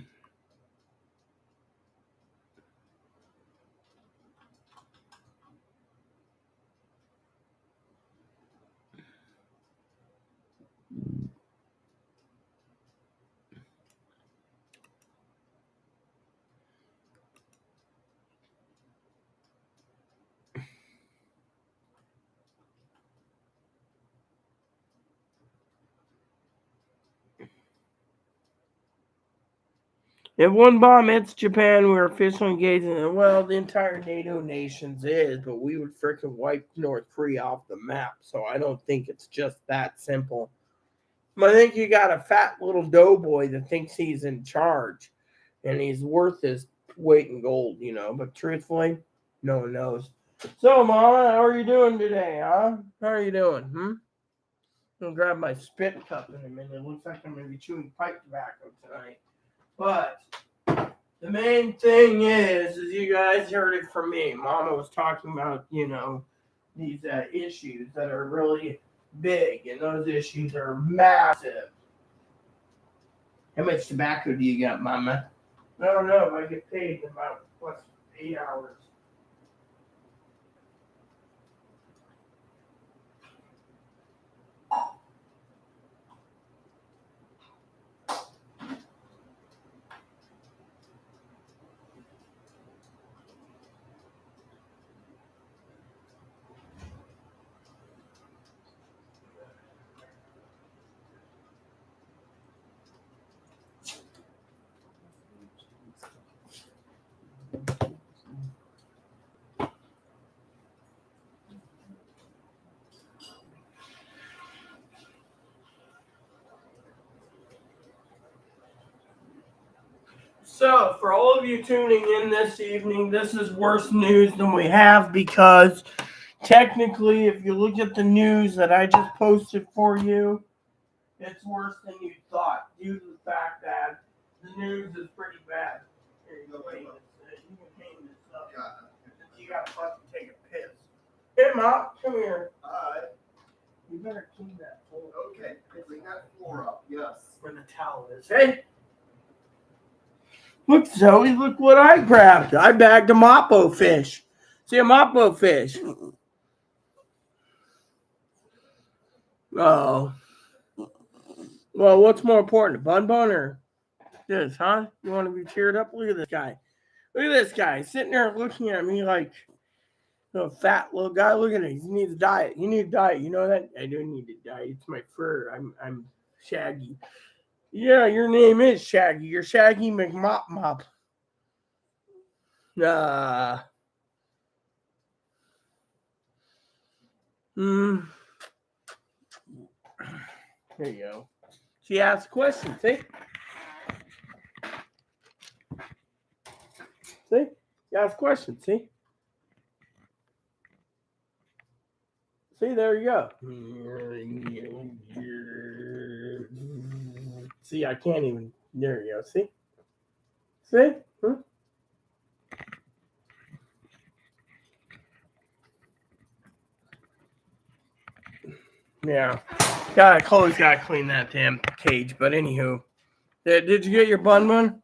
If one bomb hits Japan, we're officially engaged in it. Well, the entire NATO nations is, but we would freaking wipe North Korea off the map. So I don't think it's just that simple. I think you got a fat little doughboy that thinks he's in charge and he's worth his weight in gold, But truthfully, no one knows. So, Mama, how are you doing today, huh? How are you doing? I'm gonna grab my spit cup in a minute. It looks like I'm gonna be chewing pipe tobacco tonight. But the main thing is you guys heard it from me. Mama was talking about, these issues that are really big, and those issues are massive. How much tobacco do you got, Mama? I don't know. I get paid in about 8 hours. So, for all of you tuning in this evening, this is worse news than we have because technically, if you look at the news that I just posted for you, it's worse than you thought due to the fact that the news is pretty bad. Here you go, hang this. You can hang this up. You got to fucking take a piss. Hey, Mom, come here. Hi. You better clean that floor. Okay, clean that floor up, yes. Where the towel is. Hey. Look, Zoe, look what I grabbed. I bagged a moppo fish. See a moppo fish. Oh. Well, what's more important, bun or this, huh? You want to be cheered up? Look at this guy. Look at this guy sitting there looking at me like a fat little guy. Look at him. He needs a diet. You need a diet. You know that? I don't need a diet. It's my fur. I'm Shaggy. Yeah, your name is Shaggy. You're Shaggy McMop. There you go. She asked questions. See? See? She asked questions. See? See, there you go. See, I can't even. There you go. See? See? Yeah. Chloe's got to clean that damn cage. But anywho. Did you get your bun?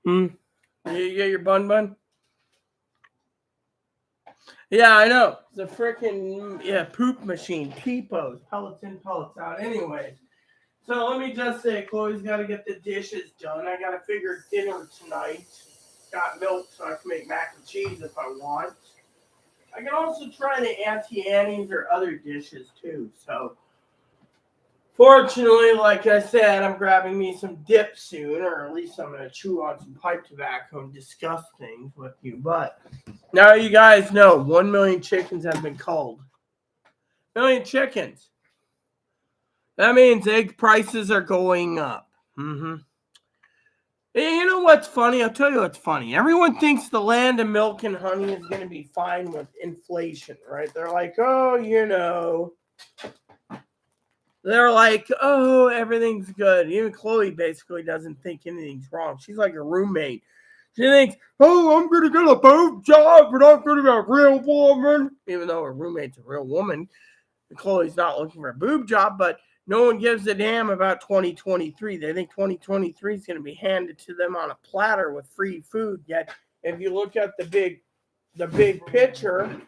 Did you get your bun? Yeah, I know. It's a freaking poop machine. Peepos. Pellets in, pellets out. Anyways. So let me just say, Chloe's got to get the dishes done. I got to figure dinner tonight. Got milk so I can make mac and cheese if I want. I can also try the Auntie Annie's or other dishes too. So fortunately, like I said, I'm grabbing me some dip soon, or at least I'm going to chew on some pipe tobacco and discuss things with you. But now you guys know 1 million chickens have been culled. 1 million chickens. That means egg prices are going up. Mm-hmm. You know what's funny? I'll tell you what's funny. Everyone thinks the land of milk and honey is going to be fine with inflation, right? They're like, oh, they're like, oh, everything's good. Even Chloe basically doesn't think anything's wrong. She's like a roommate. She thinks, oh, I'm going to get a boob job, but I'm going to be a real woman. Even though her roommate's a real woman. Chloe's not looking for a boob job, but no one gives a damn about 2023. They think 2023 is going to be handed to them on a platter with free food. Yet, if you look at the big picture,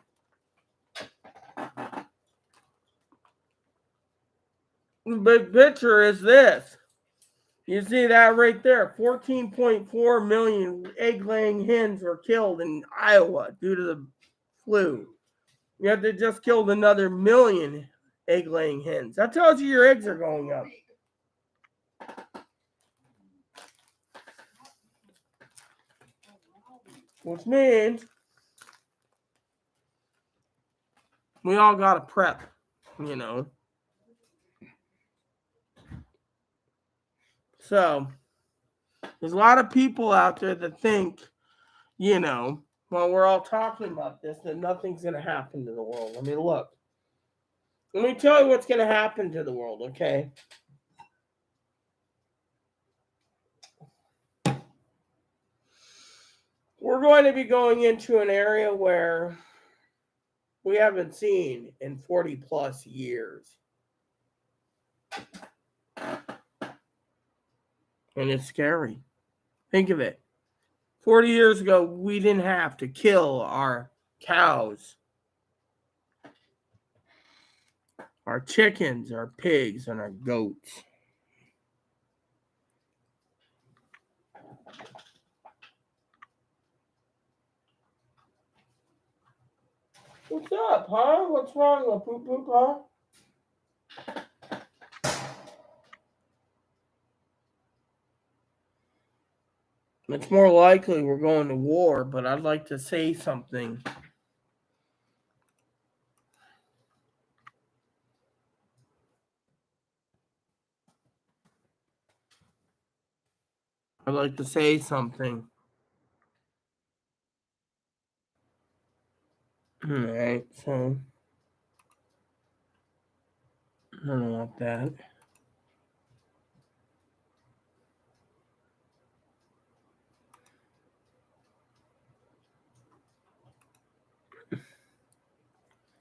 the big picture is this. You see that right there? 14.4 million egg-laying hens were killed in Iowa due to the flu. Yet they just killed another million egg-laying hens. That tells you your eggs are going up. Which means we all got to prep, So, there's a lot of people out there that think, while we're all talking about this, that nothing's going to happen to the world. I mean, look. Let me tell you what's going to happen to the world, okay? We're going to be going into an area where we haven't seen in 40 plus years. And it's scary. Think of it. 40 years ago, we didn't have to kill our cows, our chickens, our pigs, and our goats. What's up, huh? What's wrong with poop poop, huh? It's more likely we're going to war, but I'd like to say something. I'd like to say something. Alright, so I don't want that.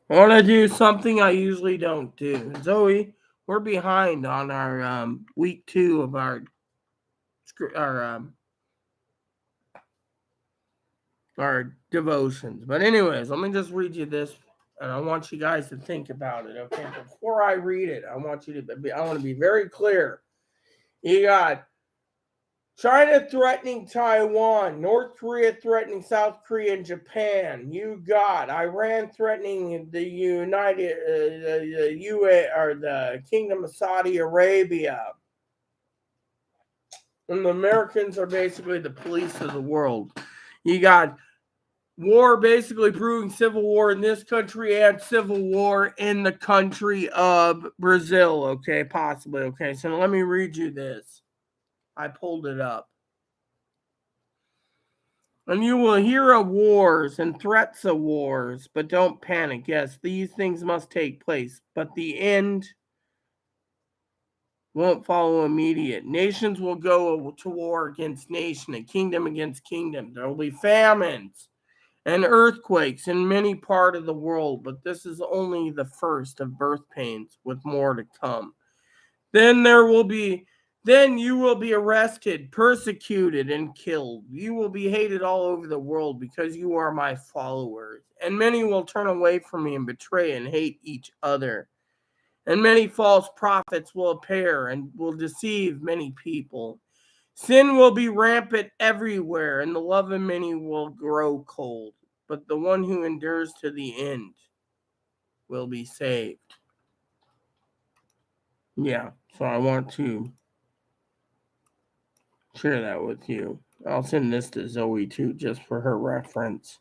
I want to do something I usually don't do. Zoe, we're behind on our week 2 of our devotions. But anyways, let me just read you this, and I want you guys to think about it. Okay, before I read it, I want to be very clear. You got China threatening Taiwan, North Korea threatening South Korea and Japan. You got Iran threatening the the Kingdom of Saudi Arabia. And the Americans are basically the police of the world. You got war basically brewing civil war in this country and civil war in the country of Brazil, okay, possibly, okay. So let me read you this. I pulled it up. And you will hear of wars and threats of wars, but don't panic. Yes, these things must take place, but the end won't follow immediate. Nations will go to war against nation and kingdom against kingdom. There will be famines and earthquakes in many parts of the world, but this is only the first of birth pains with more to come. Then you will be arrested, persecuted, and killed. You will be hated all over the world because you are my followers. And many will turn away from me and betray and hate each other. And many false prophets will appear and will deceive many people. Sin will be rampant everywhere, and the love of many will grow cold. But the one who endures to the end will be saved. Yeah, so I want to share that with you. I'll send this to Zoe too, just for her reference.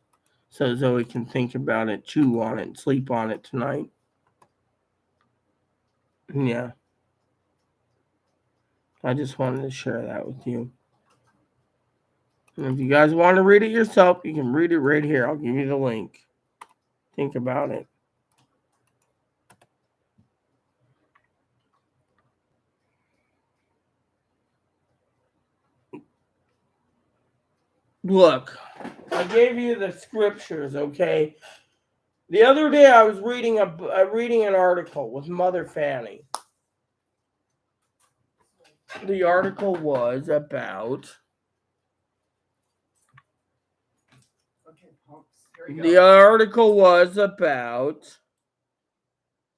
So Zoe can think about it, chew on it, sleep on it tonight. Yeah. I just wanted to share that with you. And if you guys want to read it yourself, you can read it right here. I'll give you the link. Think about it. Look, I gave you the scriptures, okay? The other day I was reading an article with Mother Fanny. The article was about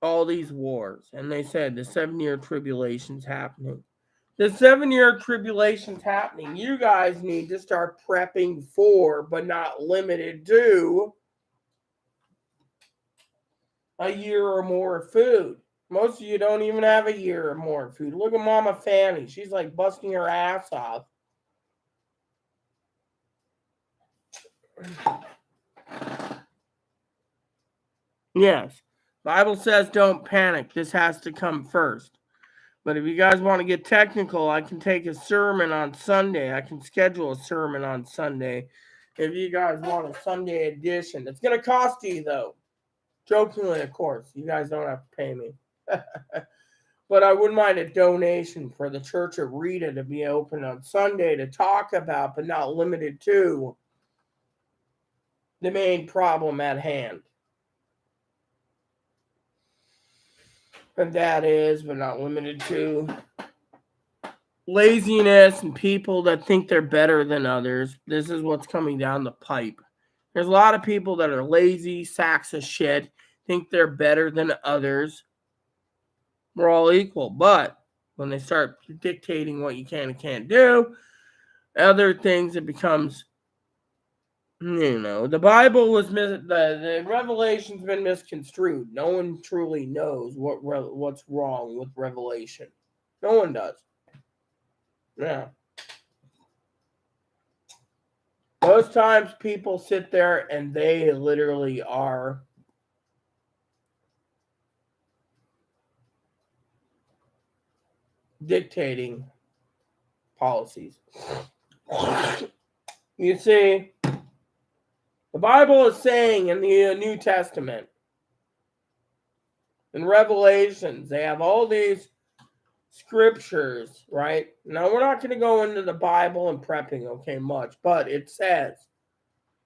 all these wars, and they said the 7-year tribulation's happening. The 7-year tribulation's happening. You guys need to start prepping for, but not limited to, a year or more of food. Most of you don't even have a year or more of food. Look at Mama Fanny. She's like busting her ass off. Yes. Bible says don't panic. This has to come first. But if you guys want to get technical, I can take a sermon on Sunday. I can schedule a sermon on Sunday. If you guys want a Sunday edition. It's going to cost you, though. Jokingly, of course. You guys don't have to pay me. But I wouldn't mind a donation for the Church of Rita to be open on Sunday to talk about, but not limited to, the main problem at hand. And that is, but not limited to, laziness and people that think they're better than others. This is what's coming down the pipe. There's a lot of people that are lazy, sacks of shit, think they're better than others. We're all equal. But when they start dictating what you can and can't do, other things, it becomes, the Bible was the Revelation's been misconstrued. No one truly knows what's wrong with Revelation. No one does. Yeah. Most times people sit there and they literally are dictating policies. You see, the Bible is saying in the New Testament, in Revelations, they have all these scriptures, right? Now, we're not going to go into the Bible and prepping, okay, much, but it says,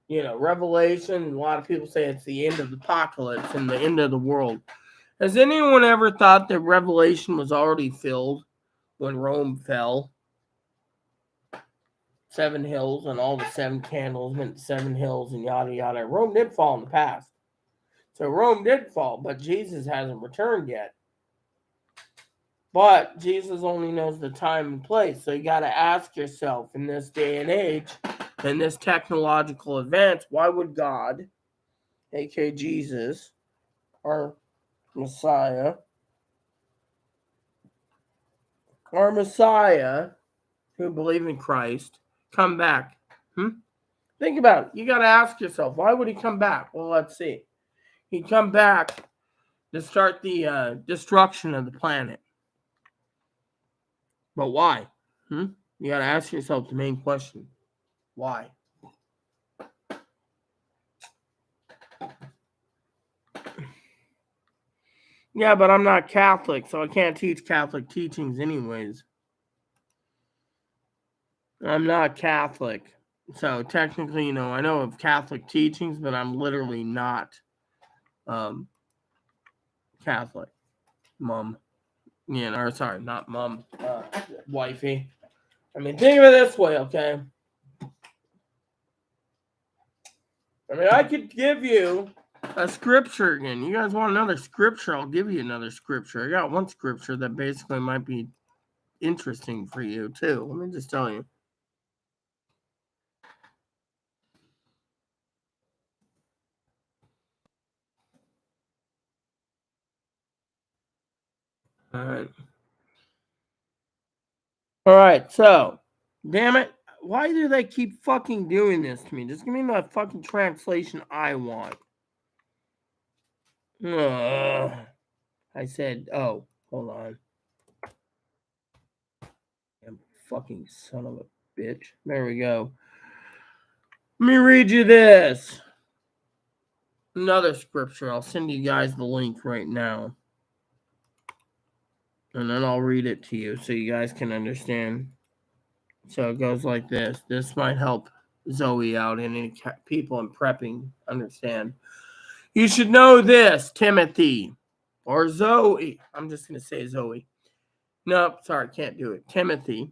Revelation, a lot of people say it's the end of the apocalypse and the end of the world. Has anyone ever thought that Revelation was already filled when Rome fell? 7 hills and all the 7 candles meant 7 hills and yada yada. Rome did fall in the past. So Rome did fall, but Jesus hasn't returned yet. But Jesus only knows the time and place. So you got to ask yourself, in this day and age, in this technological advance, why would God, aka Jesus, our Messiah, who believe in Christ, come back? Think about it. You got to ask yourself, why would he come back? Well, let's see. He'd come back to start the destruction of the planet. But why? You got to ask yourself the main question. Why? Yeah, but I'm not Catholic, so I can't teach Catholic teachings anyways. I'm not Catholic. So technically, I know of Catholic teachings, but I'm literally not Catholic. Mom. Or sorry, not mom. Wifey. I mean, think of it this way, okay? I mean, I could give you a scripture again. You guys want another scripture? I'll give you another scripture. I got one scripture that basically might be interesting for you, too. Let me just tell you. All right, so, damn it. Why do they keep fucking doing this to me? Just give me the fucking translation I want. I said, oh, hold on. Damn fucking son of a bitch. There we go. Let me read you this. Another scripture. I'll send you guys the link right now. And then I'll read it to you so you guys can understand. So it goes like this. This might help Zoe out and any people in prepping understand. You should know this, Timothy. Or Zoe. I'm just going to say Zoe. Nope, sorry, can't do it. Timothy.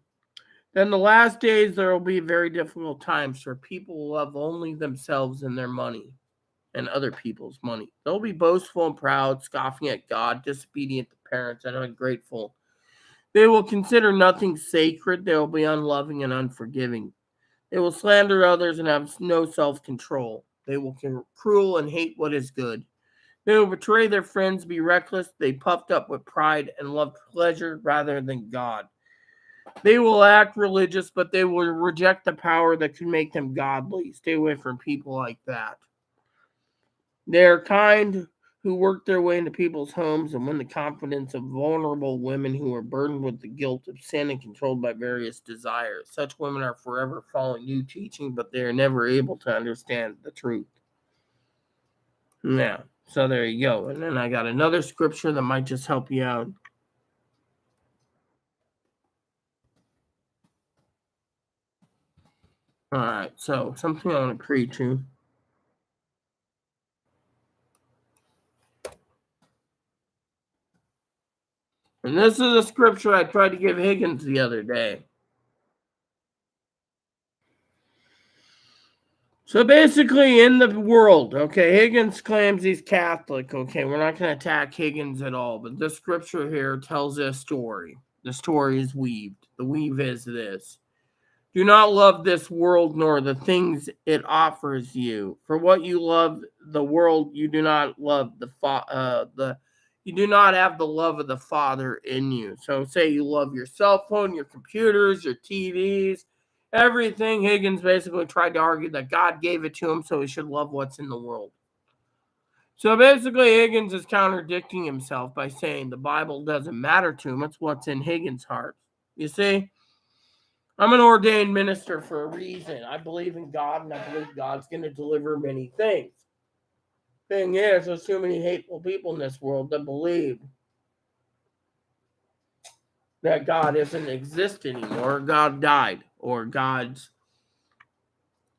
Then the last days there will be very difficult times for people who love only themselves and their money and other people's money. They'll be boastful and proud, scoffing at God, disobedient to parents, and ungrateful. They will consider nothing sacred. They will be unloving and unforgiving. They will slander others and have no self-control. They will be cruel and hate what is good. They will betray their friends, be reckless. They puffed up with pride and love pleasure rather than God. They will act religious, but they will reject the power that can make them godly. Stay away from people like that. They are kind who work their way into people's homes and win the confidence of vulnerable women who are burdened with the guilt of sin and controlled by various desires. Such women are forever following new teaching, but they are never able to understand the truth. Yeah, so there you go. And then I got another scripture that might just help you out. All right, so something I want to preach to. And this is a scripture I tried to give Higgins the other day. So basically, in the world, okay, Higgins claims he's Catholic. Okay, we're not going to attack Higgins at all, but this scripture here tells a story. The story is weaved. The weave is this: do not love this world nor the things it offers you. For what you love the world, you do not love you do not have the love of the Father in you. So say you love your cell phone, your computers, your TVs, everything. Higgins basically tried to argue that God gave it to him, so he should love what's in the world. So basically, Higgins is contradicting himself by saying the Bible doesn't matter to him. It's what's in Higgins' heart. You see? I'm an ordained minister for a reason. I believe in God, and I believe God's going to deliver many things. Thing is, there's too many hateful people in this world that believe that God doesn't exist anymore, God died, or God's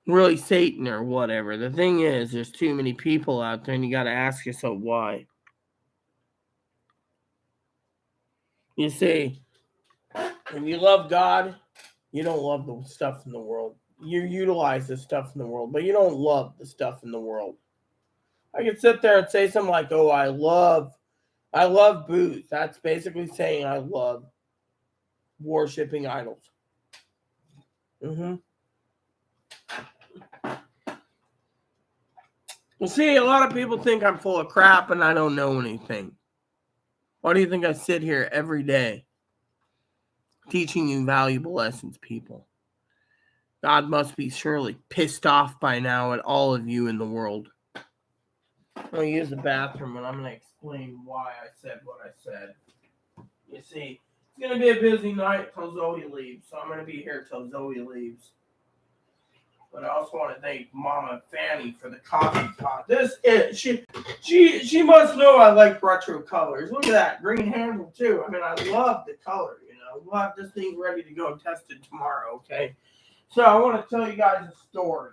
really Satan or whatever. The thing is, there's too many people out there, and you got to ask yourself why. You see, if you love God, you don't love the stuff in the world. You utilize the stuff in the world, but you don't love the stuff in the world. I could sit there and say something like, "Oh, I love booze." That's basically saying I love worshiping idols. You see, a lot of people think I'm full of crap and I don't know anything. Why do you think I sit here every day teaching you valuable lessons, people? God must be surely pissed off by now at all of you in the world. I'm going to use the bathroom and I'm going to explain why I said what I said. You see, it's going to be a busy night till Zoe leaves, so I'm going to be here till Zoe leaves. But I also want to thank Mama Fanny for the coffee pot. She must know I like retro colors. Look at that green handle too. I mean, I love the color. We'll have this thing ready to go and test it tomorrow. Okay. So I want to tell you guys a story.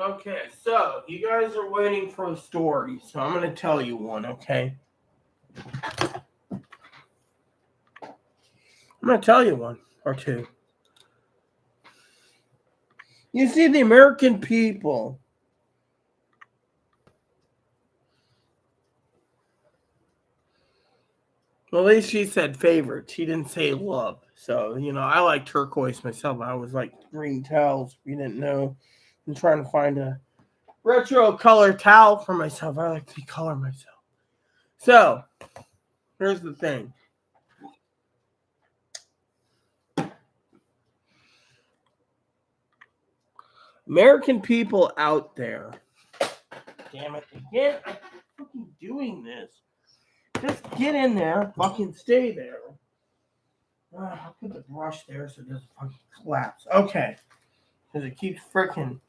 Okay, so you guys are waiting for a story, so I'm going to tell you one, okay? I'm going to tell you one or two. You see, the American people, well, at least she said favorite. She didn't say love. So, I like turquoise myself. I always like green towels. If you didn't know, I'm trying to find a retro color towel for myself. I like to color myself. So, here's the thing. American people out there. Damn it. Again, I'm fucking doing this. Just get in there. Fucking stay there. I'll put the brush there so it doesn't fucking collapse. Okay. Because it keeps freaking.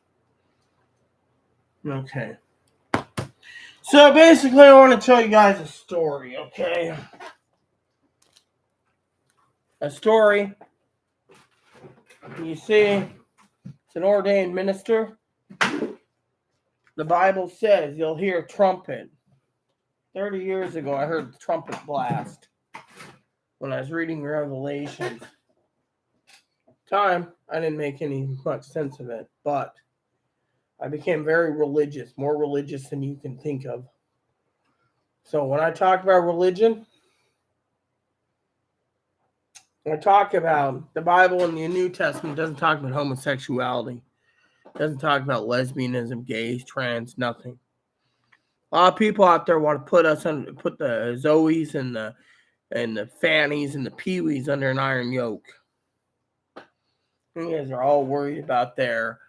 Okay. So basically, I want to tell you guys a story, okay? A story. You see, it's an ordained minister. The Bible says you'll hear a trumpet. 30 years ago, I heard the trumpet blast when I was reading Revelations. Time, I didn't make any much sense of it, but I became very religious, more religious than you can think of. So when I talk about religion, I talk about the Bible in the New Testament doesn't talk about homosexuality. It doesn't talk about lesbianism, gays, trans, nothing. A lot of people out there want to put the Zoes and the Fannies and the Peewees under an iron yoke. You guys are all worried about their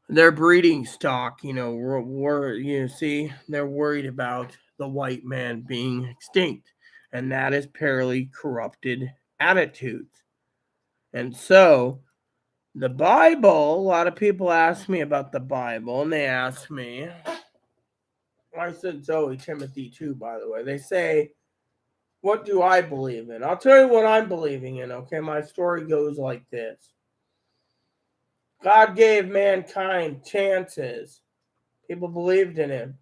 breeding stock. They're worried about the white man being extinct, and that is purely corrupted attitudes. And so the Bible, a lot of people ask me about the Bible, and they ask me, I said Zoe Timothy too, by the way. They say, what do I believe in? I'll tell you what I'm believing in, okay? My story goes like this. God gave mankind chances. People believed in him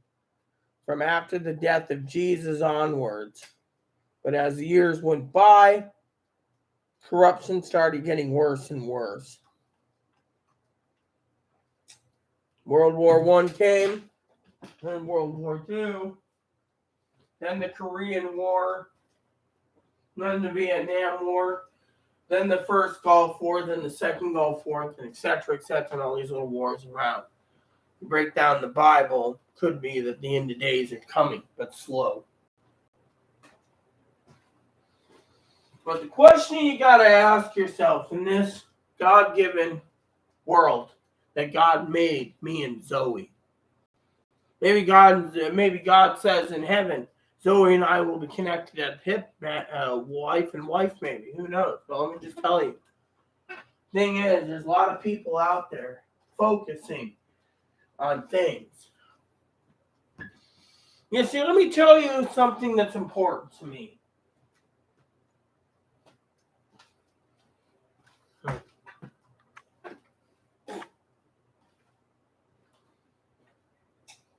from after the death of Jesus onwards. But as the years went by, corruption started getting worse and worse. World War I came, then World War II, then the Korean War, then the Vietnam War, then the first Gulf War, then the second Gulf War, and etc., and all these little wars around. You break down the Bible, could be that the end of days are coming, but slow. But the question you got to ask yourself in this God-given world that God made me and Zoe. Maybe God says in heaven, Zoe and I will be connected at hip, wife and wife maybe. Who knows? But let me just tell you. Thing is, there's a lot of people out there focusing on things. You see, let me tell you something that's important to me.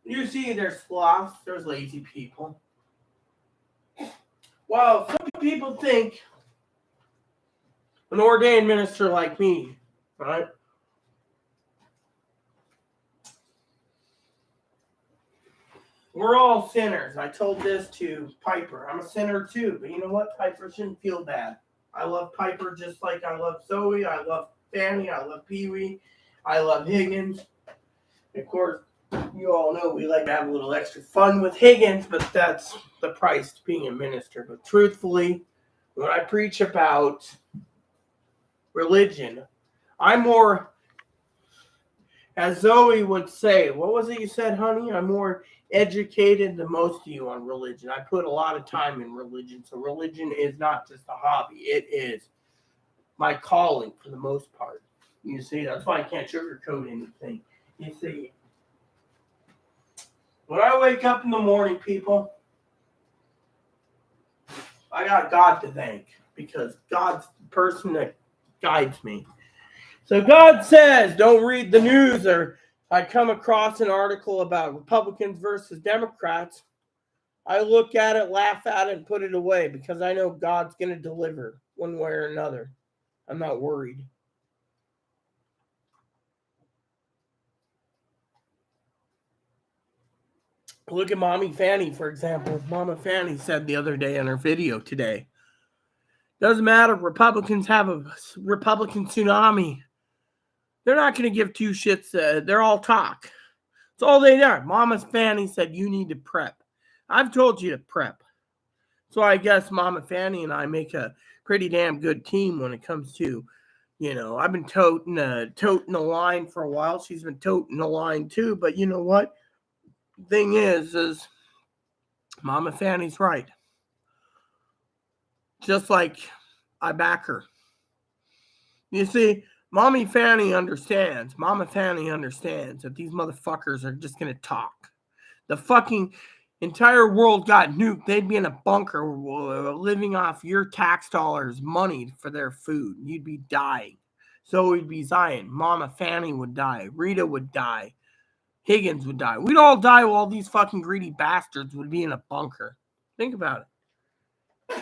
You see, there's sloths, there's lazy people. Well, some people think an ordained minister like me, right? We're all sinners. I told this to Piper. I'm a sinner too, but you know what? Piper shouldn't feel bad. I love Piper just like I love Zoe. I love Fanny. I love Pee Wee. I love Higgins. Of course, you all know we like to have a little extra fun with Higgins, but that's the price to being a minister. But truthfully, when I preach about religion, I'm more, as Zoe would say, what was it you said, honey? I'm more educated than most of you on religion. I put a lot of time in religion. So religion is not just a hobby. It is my calling for the most part. You see, that's why I can't sugarcoat anything. You see, when I wake up in the morning, people, I got God to thank because God's the person that guides me. So God says, don't read the news, or I come across an article about Republicans versus Democrats. I look at it, laugh at it, and put it away because I know God's going to deliver one way or another. I'm not worried. Look at Mommy Fanny, for example. Mama Fanny said the other day in her video today, doesn't matter if Republicans have a Republican tsunami. They're not going to give two shits. They're all talk. It's all they are. Mama Fanny said you need to prep. I've told you to prep. So I guess Mama Fanny and I make a pretty damn good team when it comes to, I've been toting the line for a while. She's been toting the line too. But you know what? Thing is Mama Fanny's right. Just like I back her. You see, Mama Fanny understands that these motherfuckers are just going to talk. The fucking entire world got nuked. They'd be in a bunker living off your tax dollars, money for their food. You'd be dying. So we'd be dying. Mama Fanny would die. Rita would die. Higgins would die. We'd all die while these fucking greedy bastards would be in a bunker. Think about it.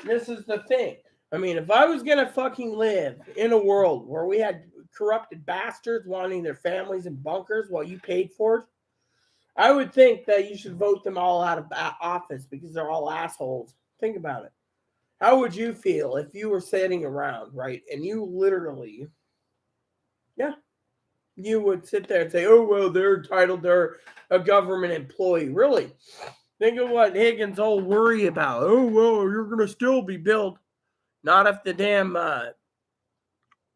This is the thing. I mean, if I was going to fucking live in a world where we had corrupted bastards wanting their families in bunkers while you paid for it, I would think that you should vote them all out of office because they're all assholes. Think about it. How would you feel if you were sitting around, right, and you literally, you would sit there and say, oh, well, they're entitled, they're a government employee. Really? Think of what Higgins all worry about. Oh, well, you're going to still be billed. Not if the damn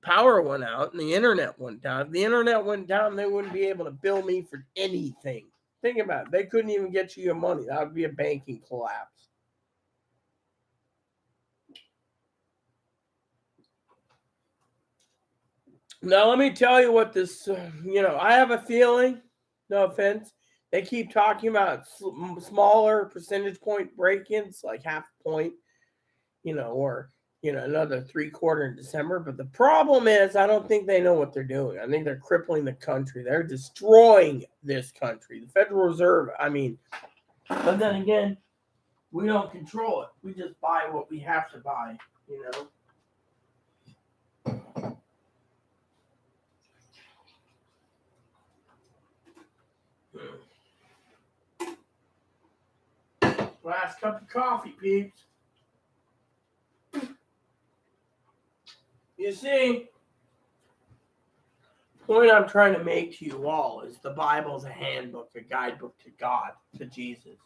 power went out and the internet went down. If the internet went down, they wouldn't be able to bill me for anything. Think about it. They couldn't even get you your money. That would be a banking collapse. Now, let me tell you what this, I have a feeling, no offense, they keep talking about smaller percentage point break-ins, like half a point, or another 3/4 in December. But the problem is, I don't think they know what they're doing. I think they're crippling the country. They're destroying this country. The Federal Reserve, but then again, we don't control it. We just buy what we have to buy, Last cup of coffee, peeps. You see, the point I'm trying to make to you all is the Bible's a handbook, a guidebook to God, to Jesus.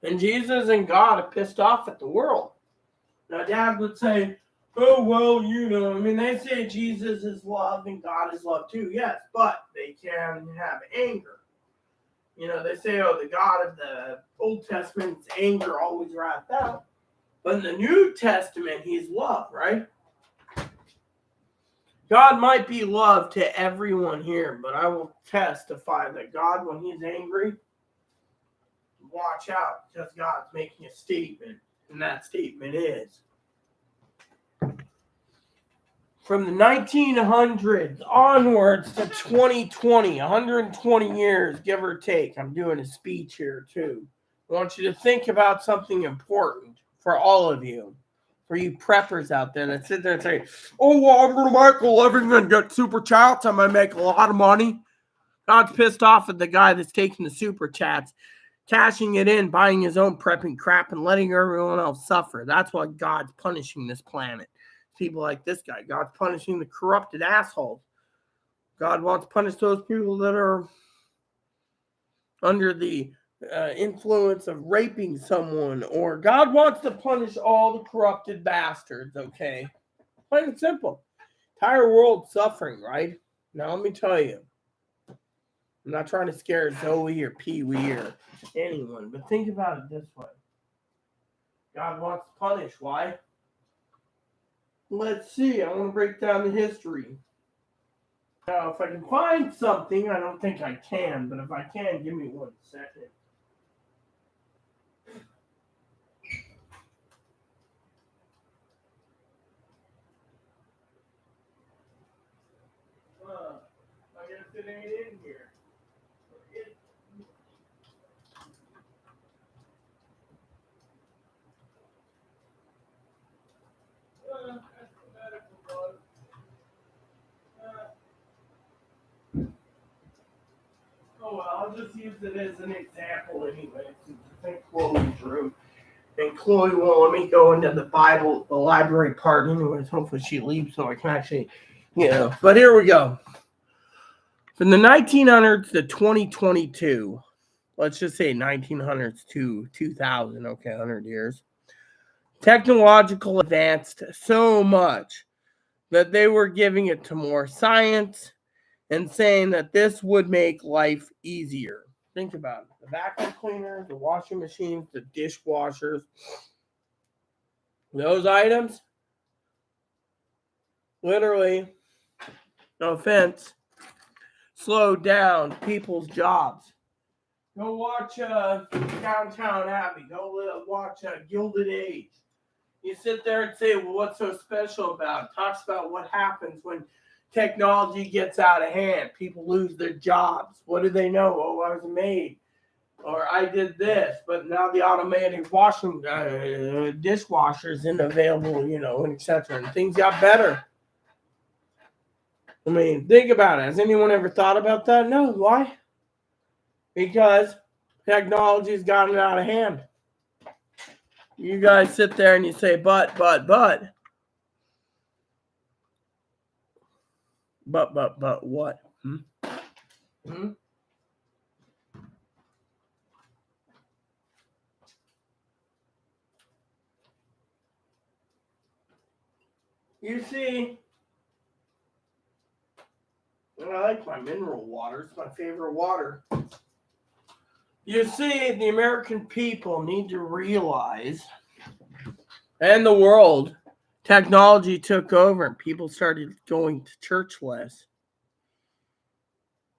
And Jesus and God are pissed off at the world. Now, Dad would say, oh, well, they say Jesus is love and God is love too. Yes, but they can have anger. They say, oh, the God of the Old Testament's anger, always wrath out. But in the New Testament, he's love, right? God might be love to everyone here, but I will testify that God, when he's angry, watch out, because God's making a statement, and that statement is, from the 1900s onwards to 2020, 120 years, give or take. I'm doing a speech here, too. I want you to think about something important for all of you. For you preppers out there that sit there and say, oh, well, I'm going to make a living and get super chats. I'm going to make a lot of money. God's pissed off at the guy that's taking the super chats, cashing it in, buying his own prepping crap, and letting everyone else suffer. That's why God's punishing this planet. People like this guy. God's punishing the corrupted assholes. God wants to punish those people that are under the influence of raping someone, or God wants to punish all the corrupted bastards, okay? Plain and simple. Entire world suffering, right? Now, let me tell you. I'm not trying to scare Zoe or Pee Wee or anyone, but think about it this way. God wants to punish. Why? Let's see. I want to break down the history. Now, if I can find something, I don't think I can, but if I can, give me 1 second. I guess it ain't in here. Oh, well, I'll just use it as an example anyway, since I think Chloe's room. And Chloe won't let me go into the library part anyways. Hopefully she leaves so I can actually, But here we go. From the 1900s to 2022, let's just say 1900s to 2000, okay, 100 years. Technological advanced so much that they were giving it to more science and saying that this would make life easier. Think about it. The vacuum cleaners, the washing machines, the dishwashers, those items, literally, no offense, slowed down people's jobs. Go watch Downtown Abbey. Go watch Gilded Age. You sit there and say, well, what's so special about it? Talks about what happens when technology gets out of hand. People lose their jobs. What do they know? Oh, I was a maid. Or I did this. But now the automatic washing dishwasher isn't available, and etc. And things got better. I mean, think about it. Has anyone ever thought about that? No. Why? Because technology's gotten out of hand. You guys sit there and you say, but. But what? You see, and I like my mineral water. It's my favorite water. You see, the American people need to realize, and the world, technology took over and people started going to church less.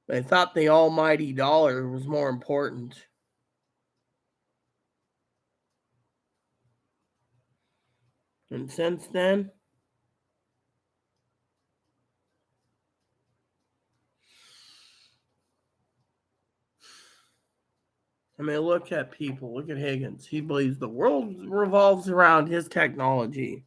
They thought the almighty dollar was more important. And since then, I mean, look at people. Look at Higgins. He believes the world revolves around his technology.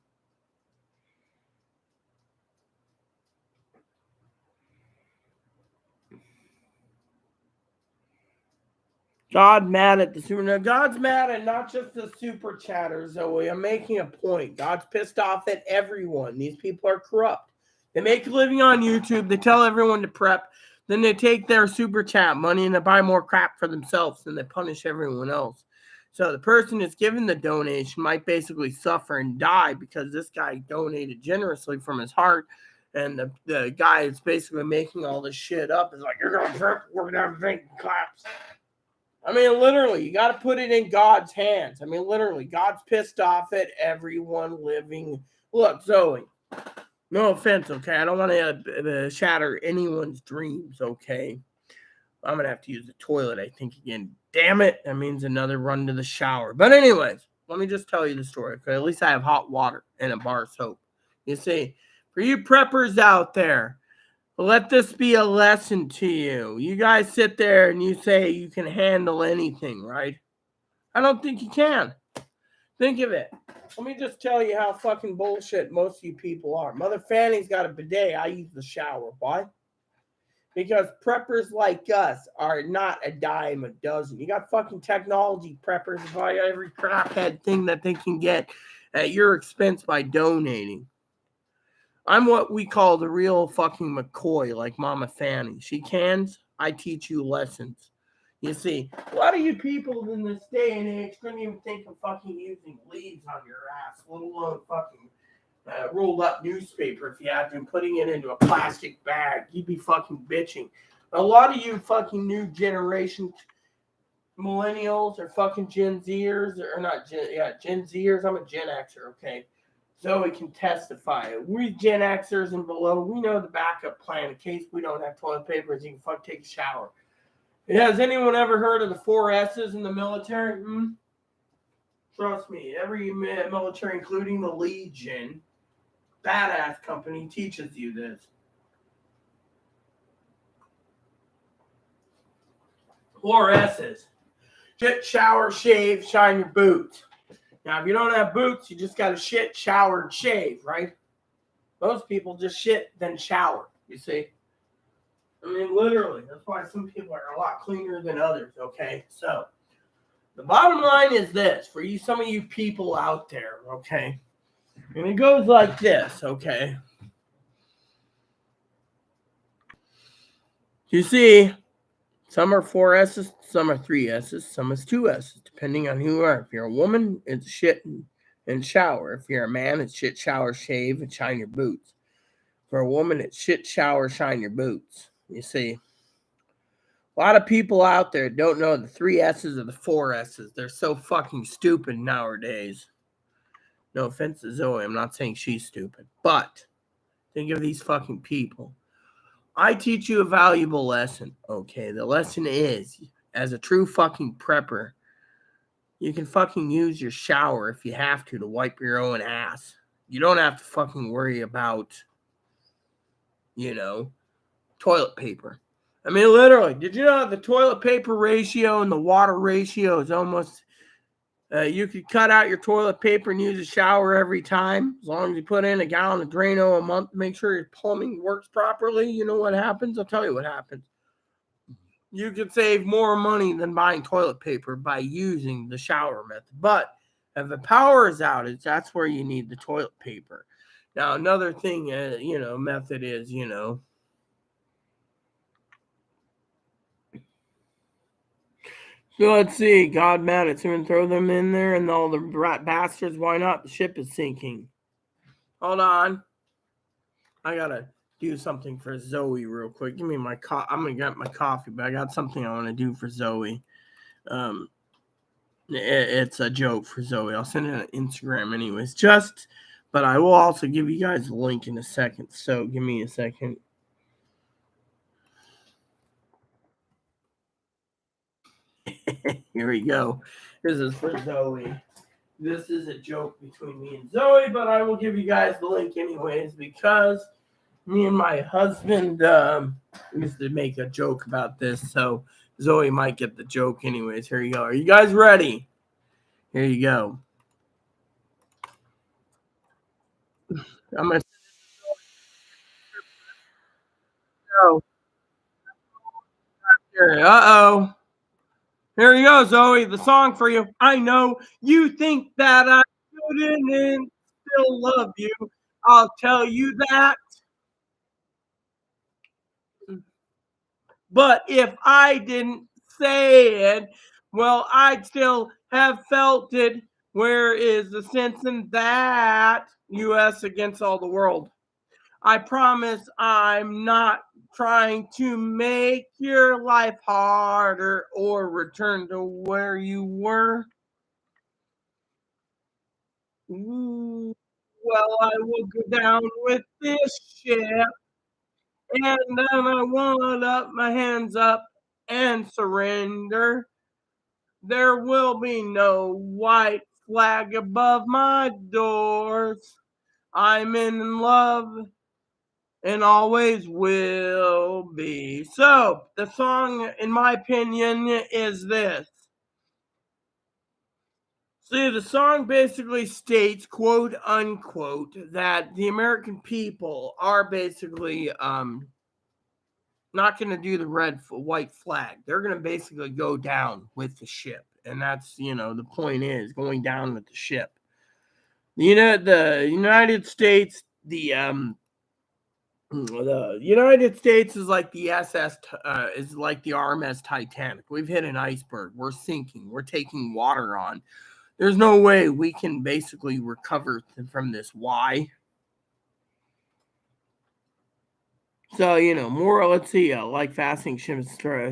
God mad at the super. Now, God's mad at not just the super chatters, Zoe. I'm making a point. God's pissed off at everyone. These people are corrupt. They make a living on YouTube. They tell everyone to prep. Then they take their super chat money and they buy more crap for themselves and they punish everyone else. So the person that's given the donation might basically suffer and die because this guy donated generously from his heart. And the guy that's basically making all this shit up is like, you're going to trip. We're going to have a claps. I mean, literally, you got to put it in God's hands. I mean, literally, God's pissed off at everyone living. Look, Zoe, no offense, okay? I don't want to shatter anyone's dreams, okay? I'm going to have to use the toilet, I think, again. Damn it. That means another run to the shower. But anyways, let me just tell you the story, okay? At least I have hot water and a bar of soap. You see, for you preppers out there, let this be a lesson to you. You guys sit there and you say you can handle anything, right? I don't think you can. Think of it. Let me just tell you how fucking bullshit most of you people are. Mother Fanny's got a bidet. I use the shower. Why? Because preppers like us are not a dime a dozen. You got fucking technology preppers buy every craphead thing that they can get at your expense by donating. I'm what we call the real fucking McCoy, like Mama Fanny. She cans, I teach you lessons. You see, a lot of you people in this day and age couldn't even think of fucking using leaves on your ass, let alone fucking rolled up newspaper if you had to, putting it into a plastic bag. You'd be fucking bitching. A lot of you fucking new generation millennials or fucking Gen Zers, or not Gen Zers. I'm a Gen Xer, okay? Zoe can testify. We Gen Xers and below, we know the backup plan in case we don't have toilet paper. You can fuck take a shower. Has anyone ever heard of the 4 S's in the military? Trust me, every military, including the Legion, badass company, teaches you this. 4 S's. Shit, shower, shave, shine your boots. Now, if you don't have boots, you just got to shit, shower, and shave, right? Most people just shit, then shower, you see? I mean, literally. That's why some people are a lot cleaner than others, okay? So, the bottom line is this, for you, some of you people out there, okay? And it goes like this, okay? You see, some are 4 S's, some are 3 S's, some is 2 S's, depending on who you are. If you're a woman, it's shit and shower. If you're a man, it's shit, shower, shave, and shine your boots. For a woman, it's shit, shower, shine your boots. You see, a lot of people out there don't know the 3 S's or the 4 S's. They're so fucking stupid nowadays. No offense to Zoe, I'm not saying she's stupid. But think of these fucking people. I teach you a valuable lesson, okay? The lesson is, as a true fucking prepper, you can fucking use your shower if you have to wipe your own ass. You don't have to fucking worry about, toilet paper. I mean, literally, did you know the toilet paper ratio and the water ratio is almost, you could cut out your toilet paper and use a shower every time, as long as you put in a gallon of Drano a month, make sure your plumbing works properly. You know what happens? I'll tell you what happens. You could save more money than buying toilet paper by using the shower method. But if the power is outage, that's where you need the toilet paper. Now, another thing, method is, So let's see. God mad at him and throw them in there and all the rat bastards. Why not? The ship is sinking. Hold on. I gotta do something for Zoe real quick. Give me my I'm gonna get my coffee, but I got something I want to do for Zoe. It's a joke for Zoe. I'll send it on Instagram anyways. But I will also give you guys a link in a second. So give me a second. Here we go. This is for Zoe. This is a joke between me and Zoe, but I will give you guys the link anyways because me and my husband used to make a joke about this, so Zoe might get the joke anyways. Here you go. Are you guys ready? Here you go. I'm gonna go. Uh-oh. Here you go, Zoe. The song for you. I know you think that I shouldn't and still love you. I'll tell you that. But if I didn't say it, well, I'd still have felt it. Where is the sense in that? U.S. against all the world. I promise I'm not trying to make your life harder or return to where you were. Ooh, well, I will go down with this ship, and then I want up my hands up and surrender. There will be no white flag above my doors. I'm in love and always will be. So, the song, in my opinion, is this. See, the song basically states, quote unquote, that the American people are basically not going to do the white flag. They're going to basically go down with the ship, and that's the point is going down with the ship. The United States, the United States is like the is like the RMS Titanic. We've hit an iceberg. We're sinking. We're taking water on. There's no way we can basically recover from this. Why? So, more, let's see, like fasting ships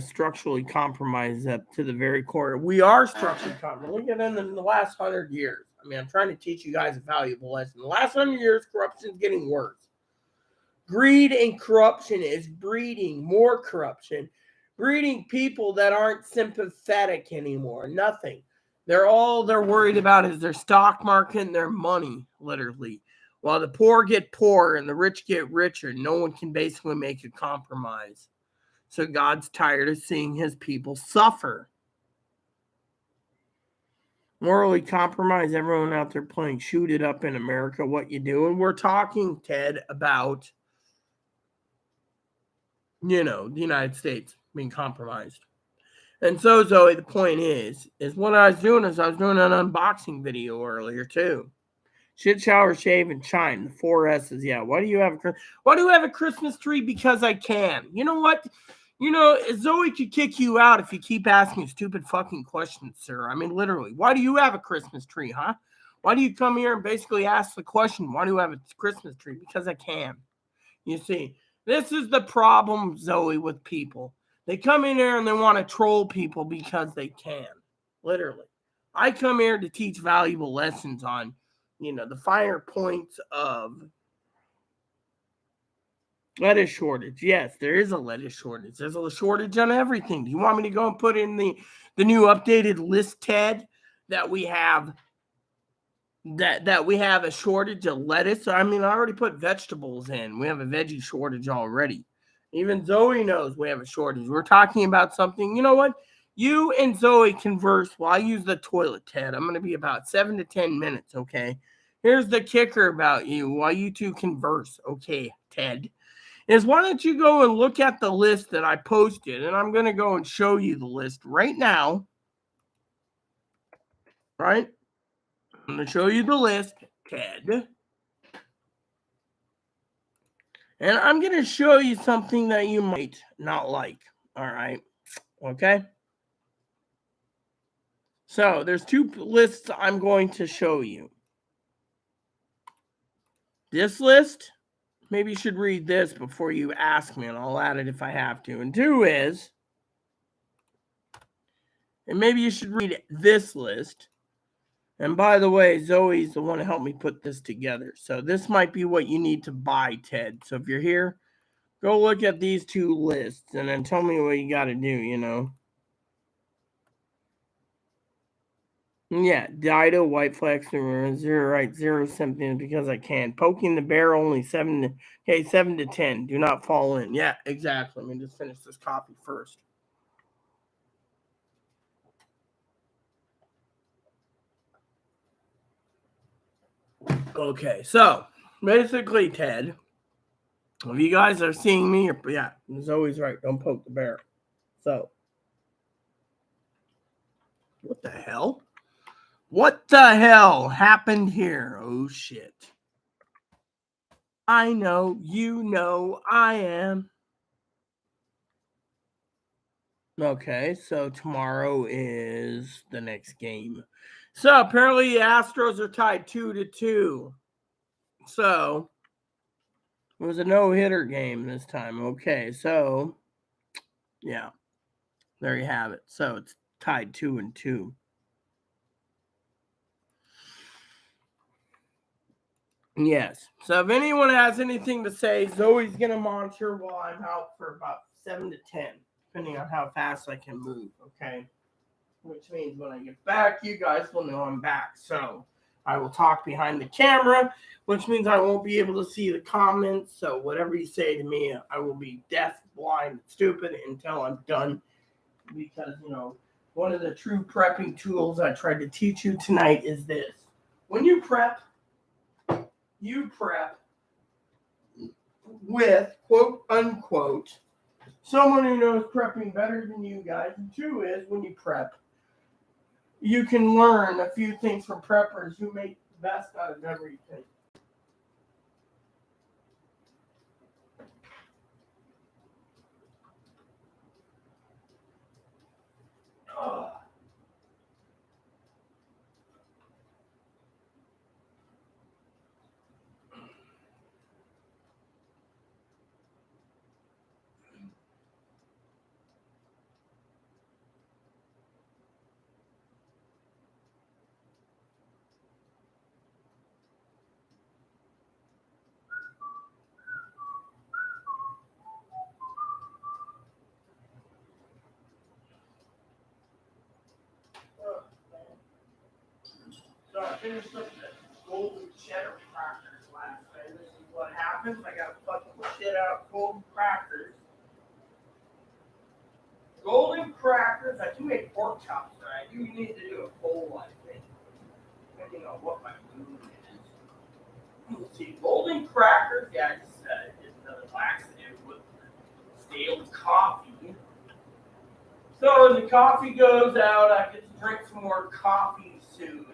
structurally compromised up to the very core. We are structurally compromised. Look at it in the last 100 years. I mean, I'm trying to teach you guys a valuable lesson. The last 100 years, corruption is getting worse. Greed and corruption is breeding more corruption, breeding people that aren't sympathetic anymore. Nothing. All they're worried about is their stock market and their money, literally. While the poor get poorer and the rich get richer, no one can basically make a compromise. So God's tired of seeing his people suffer. Morally compromise everyone out there playing shoot it up in America, what you do. And we're talking, Ted, about the United States being compromised. And so, Zoe, the point is what I was doing is I was doing an unboxing video earlier too. Shit, shower, shave, and shine. The 4 S's. Yeah. Why do you have a Christmas tree? Because I can. You know what? Zoe could kick you out if you keep asking stupid fucking questions, sir. I mean, literally. Why do you have a Christmas tree, huh? Why do you come here and basically ask the question, why do you have a Christmas tree? Because I can. You see, this is the problem, Zoe, with people. They come in here and they want to troll people because they can. Literally. I come here to teach valuable lessons on, the finer points of lettuce shortage. Yes, there is a lettuce shortage. There's a shortage on everything. Do you want me to go and put in the new updated list, Ted, that we have that we have a shortage of lettuce? I mean, I already put vegetables in. We have a veggie shortage already. Even Zoe knows we have a shortage. We're talking about something. You know what? You and Zoe converse while I use the toilet, Ted. I'm going to be about 7 to 10 minutes, okay? Here's the kicker about you while you two converse, okay, Ted, is why don't you go and look at the list that I posted, and I'm going to go and show you the list right now, right? I'm going to show you the list, Ted. And I'm going to show you something that you might not like, all right? Okay? So there's 2 lists I'm going to show you. This list, maybe you should read this before you ask me, and I'll add it if I have to. And 2 is, and maybe you should read this list. And by the way, Zoe's the one to help me put this together. So this might be what you need to buy, Ted. So if you're here, go look at these 2 lists and then tell me what you got to do, Yeah, Dido, White Flax, 0, right, 0 something because I can. Poking the bear only 7 to 10. Do not fall in. Yeah, exactly. Let me just finish this copy first. Okay, so basically, Ted, if you guys are seeing me, yeah, it's always right. Don't poke the bear. So, what the hell? What the hell happened here? Oh, shit. I know, I am. Okay, so tomorrow is the next game. So apparently the Astros are tied 2-2. So It was a no-hitter game this time. Okay, so yeah, there you have it. So it's tied 2-2. Yes. So if anyone has anything to say, Zoe's gonna monitor while I'm out for about 7 to 10, depending on how fast I can move. Okay. Which means when I get back, you guys will know I'm back. So I will talk behind the camera, which means I won't be able to see the comments. So whatever you say to me, I will be deaf, blind, stupid until I'm done. Because, one of the true prepping tools I tried to teach you tonight is this. When you prep with, quote unquote, someone who knows prepping better than you guys. And two is, when you prep, you can learn a few things from preppers who make the best out of everything. Oh. So I finished up the golden cheddar crackers last night. This is what happens. I got to fucking shit out golden crackers. Golden crackers. I do make pork chops, but I do need to do a bowl, I think. Depending on what my mood is. Let's see, golden crackers. Yeah, I just did another laxative with stale coffee. So when the coffee goes out, I get to drink some more coffee soon.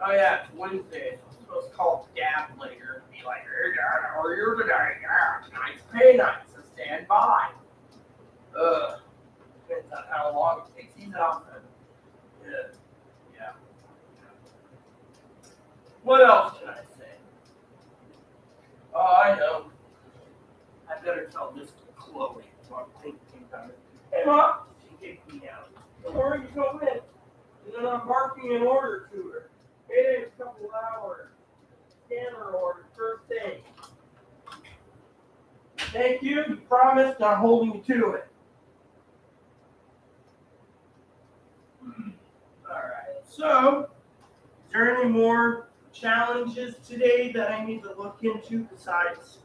Oh yeah, it's Wednesday. So I'm supposed to call Dad later and be like, "Hey Dad, how are you today? Yeah, tonight's pay night, so stand by." Depends on how long it takes. He's off. Yeah. What else can I say? Oh, I know. I better tell this to Chloe while I'm thinking about it. Hey Mom, she kicked me out. Don't worry, you come in. And then I'm marking an order to her. Hey, a couple hours. Scanner order, first thing. Thank you. You promised. I'm holding you to it. All right. So, is there any more challenges today that I need to look into besides,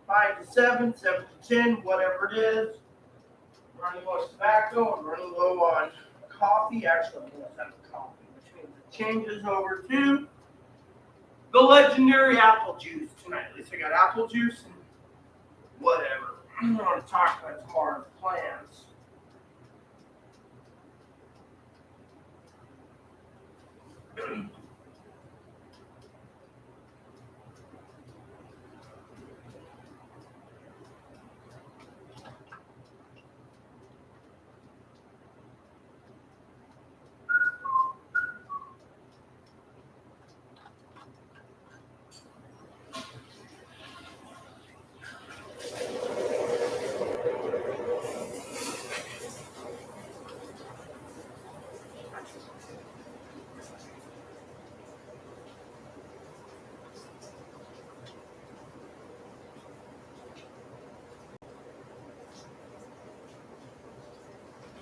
5 to 7, 7 to 10, whatever it is? Running low on tobacco. I'm running low on coffee. Actually, I'm almost out of coffee, which means it changes over to the legendary apple juice tonight. At least I got apple juice and whatever. I want to talk about tomorrow's plans.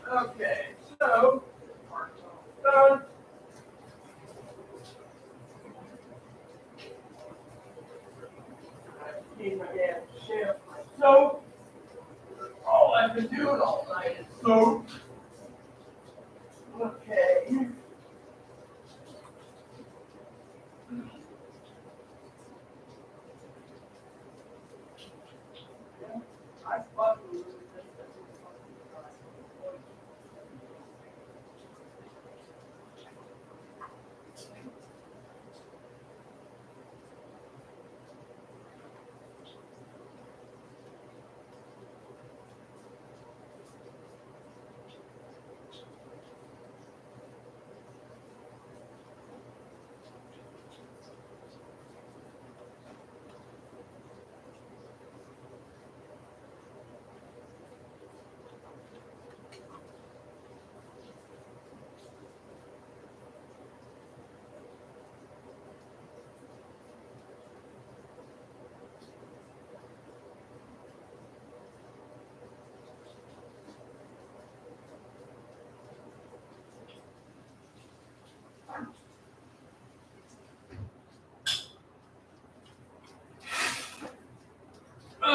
Okay, so part's all done. I need my damn shift, my soap. All I've been doing all night is soap. Okay. I fucking lose this.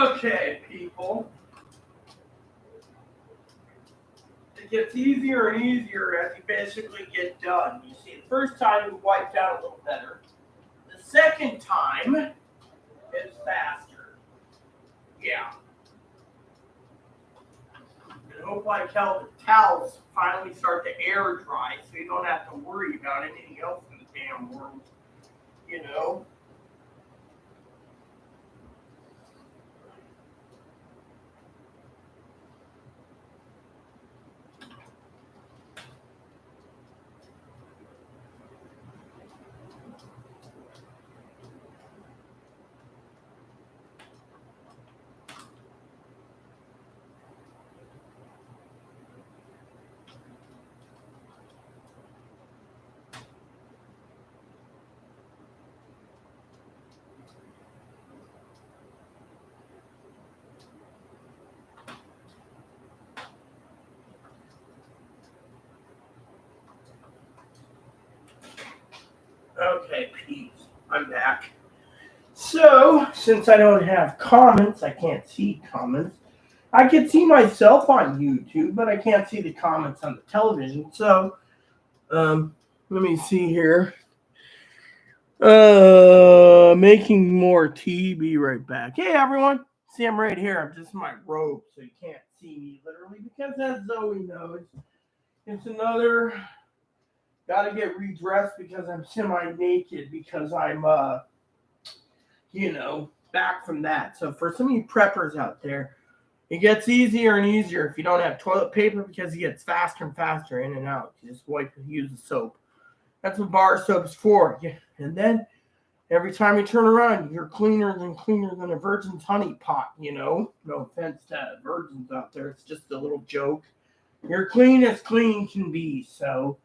Okay, people. It gets easier and easier as you basically get done. You see, the first time you wiped out a little better. The second time is faster. Yeah. And hope like hell the towels finally start to air dry so you don't have to worry about anything else in the damn world. You know? Okay, peeps. I'm back. So, since I don't have comments, I can't see comments. I can see myself on YouTube, but I can't see the comments on the television. So, let me see here. Making more tea. Be right back. Hey, everyone. See, I'm right here. I'm just in my robe, so you can't see me literally because, as Zoe knows, it's another. Got to get redressed because I'm semi-naked because I'm back from that. So for some of you preppers out there, it gets easier and easier if you don't have toilet paper because it gets faster and faster in and out. You just use the soap. That's what bar soap's for. Yeah. And then every time you turn around, you're cleaner than a virgin's honey pot, No offense to virgins out there. It's just a little joke. You're clean as clean can be, so.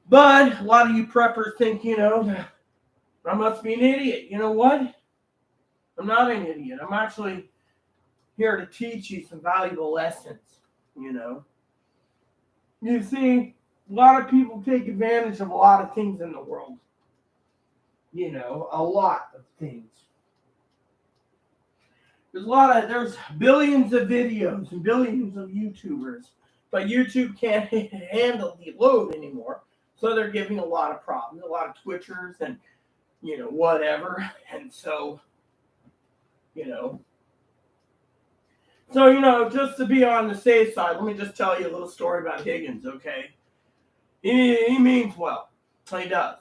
But a lot of you preppers think, I must be an idiot. You know what? I'm not an idiot. I'm actually here to teach you some valuable lessons, You see, a lot of people take advantage of a lot of things in the world. A lot of things. There's billions of videos and billions of YouTubers, but YouTube can't handle the load anymore. So they're giving a lot of problems, a lot of Twitchers and, whatever. And so, So, just to be on the safe side, let me just tell you a little story about Higgins, okay? He means well. He does.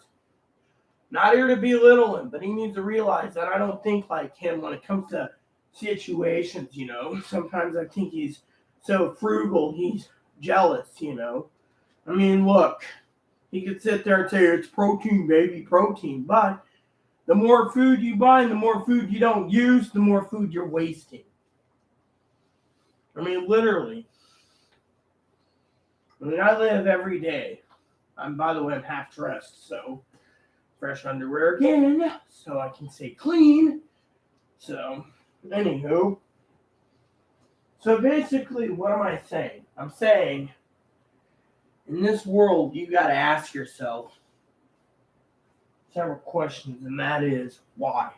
Not here to belittle him, but he needs to realize that I don't think like him when it comes to situations, Sometimes I think he's so frugal, he's jealous, I mean, look, he could sit there and say, it's protein, baby, protein. But the more food you buy and the more food you don't use, the more food you're wasting. I mean, literally. I live every day. By the way, I'm half dressed, so fresh underwear again, so I can stay clean. So, anywho. So basically, what am I saying? I'm saying, in this world, you got to ask yourself several questions, and that is, why?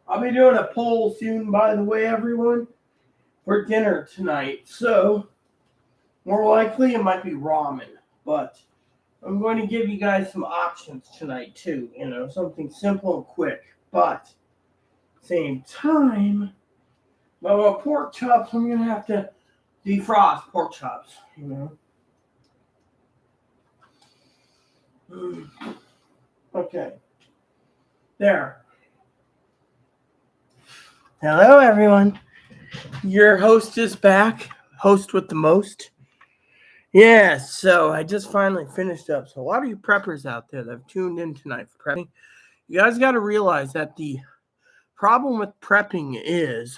I'll be doing a poll soon, by the way, everyone, for dinner tonight. So, more likely it might be ramen, but I'm going to give you guys some options tonight, too. Something simple and quick. But, same time, pork chops, I'm going to have to defrost pork chops, Okay. There. Hello, everyone. Your host is back. Host with the most. Yeah, so I just finally finished up. So a lot of you preppers out there that have tuned in tonight for prepping, you guys got to realize that the problem with prepping is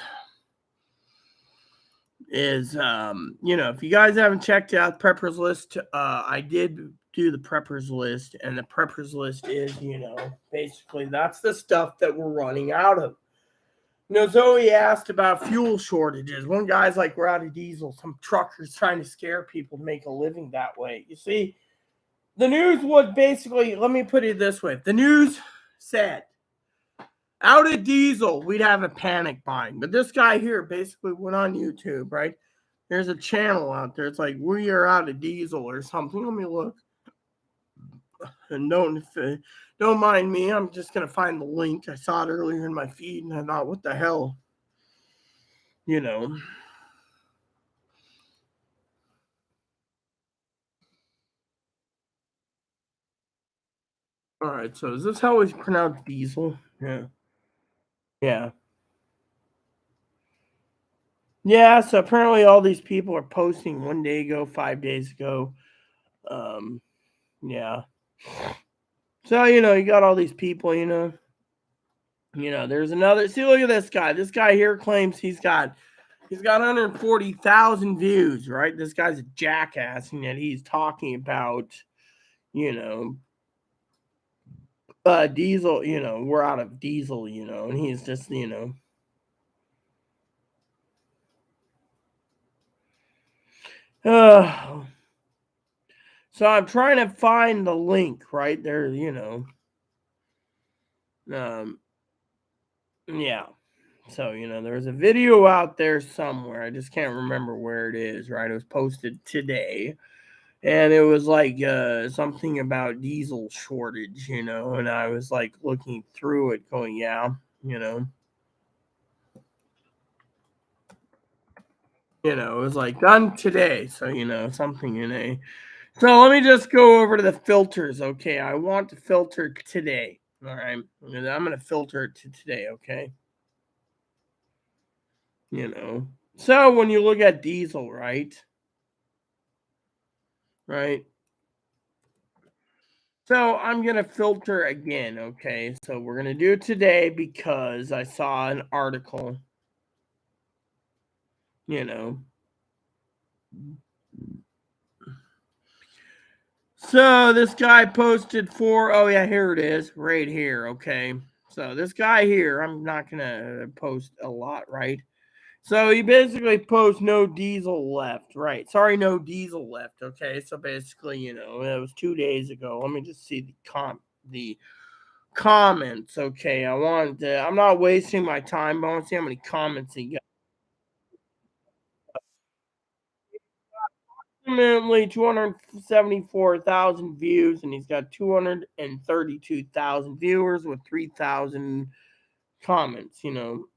if you guys haven't checked out preppers list, I did do the preppers list, and the preppers list is basically that's the stuff that we're running out of. Zoe asked about fuel shortages. One guy's like, we're out of diesel. Some truckers trying to scare people to make a living that way. You see, the news was basically, let me put it this way. The news said, out of diesel, we'd have a panic buying. But this guy here basically went on YouTube, right? There's a channel out there. It's like, we are out of diesel or something. Let me look. And don't mind me. I'm just going to find the link. I saw it earlier in my feed, and I thought, what the hell? You know. All right, so is this how we pronounce diesel? Yeah. Yeah. Yeah, so apparently all these people are posting 1 day ago, 5 days ago. Yeah. So, you got all these people, there's another. See, look at this guy. This guy here claims he's got 140,000 views, right? This guy's a jackass, and yet he's talking about, you know, diesel, we're out of diesel, and he's just, uh, so I'm trying to find the link right there, um, yeah. So, there's a video out there somewhere. I just can't remember where it is, right? It was posted today. And it was like something about diesel shortage, and I was like looking through it, going, yeah, it was like done today. So, something in a. So let me just go over to the filters. Okay, I want to filter today. All right, and I'm gonna filter it to today. Okay, you know. So when you look at diesel, right, right. So I'm gonna filter again. Okay, so we're gonna do it today because I saw an article. You know. So this guy posted four. Oh yeah, here it is, right here. Okay. So this guy here, I'm not gonna post a lot, right? So he basically posts no diesel left, right? Sorry, no diesel left. Okay, so basically, it was 2 days ago. Let me just see the comments. Okay, I'm not wasting my time, but I want to see how many comments he got. Approximately 274,000 views, and he's got 232,000 viewers with 3,000 comments. See, look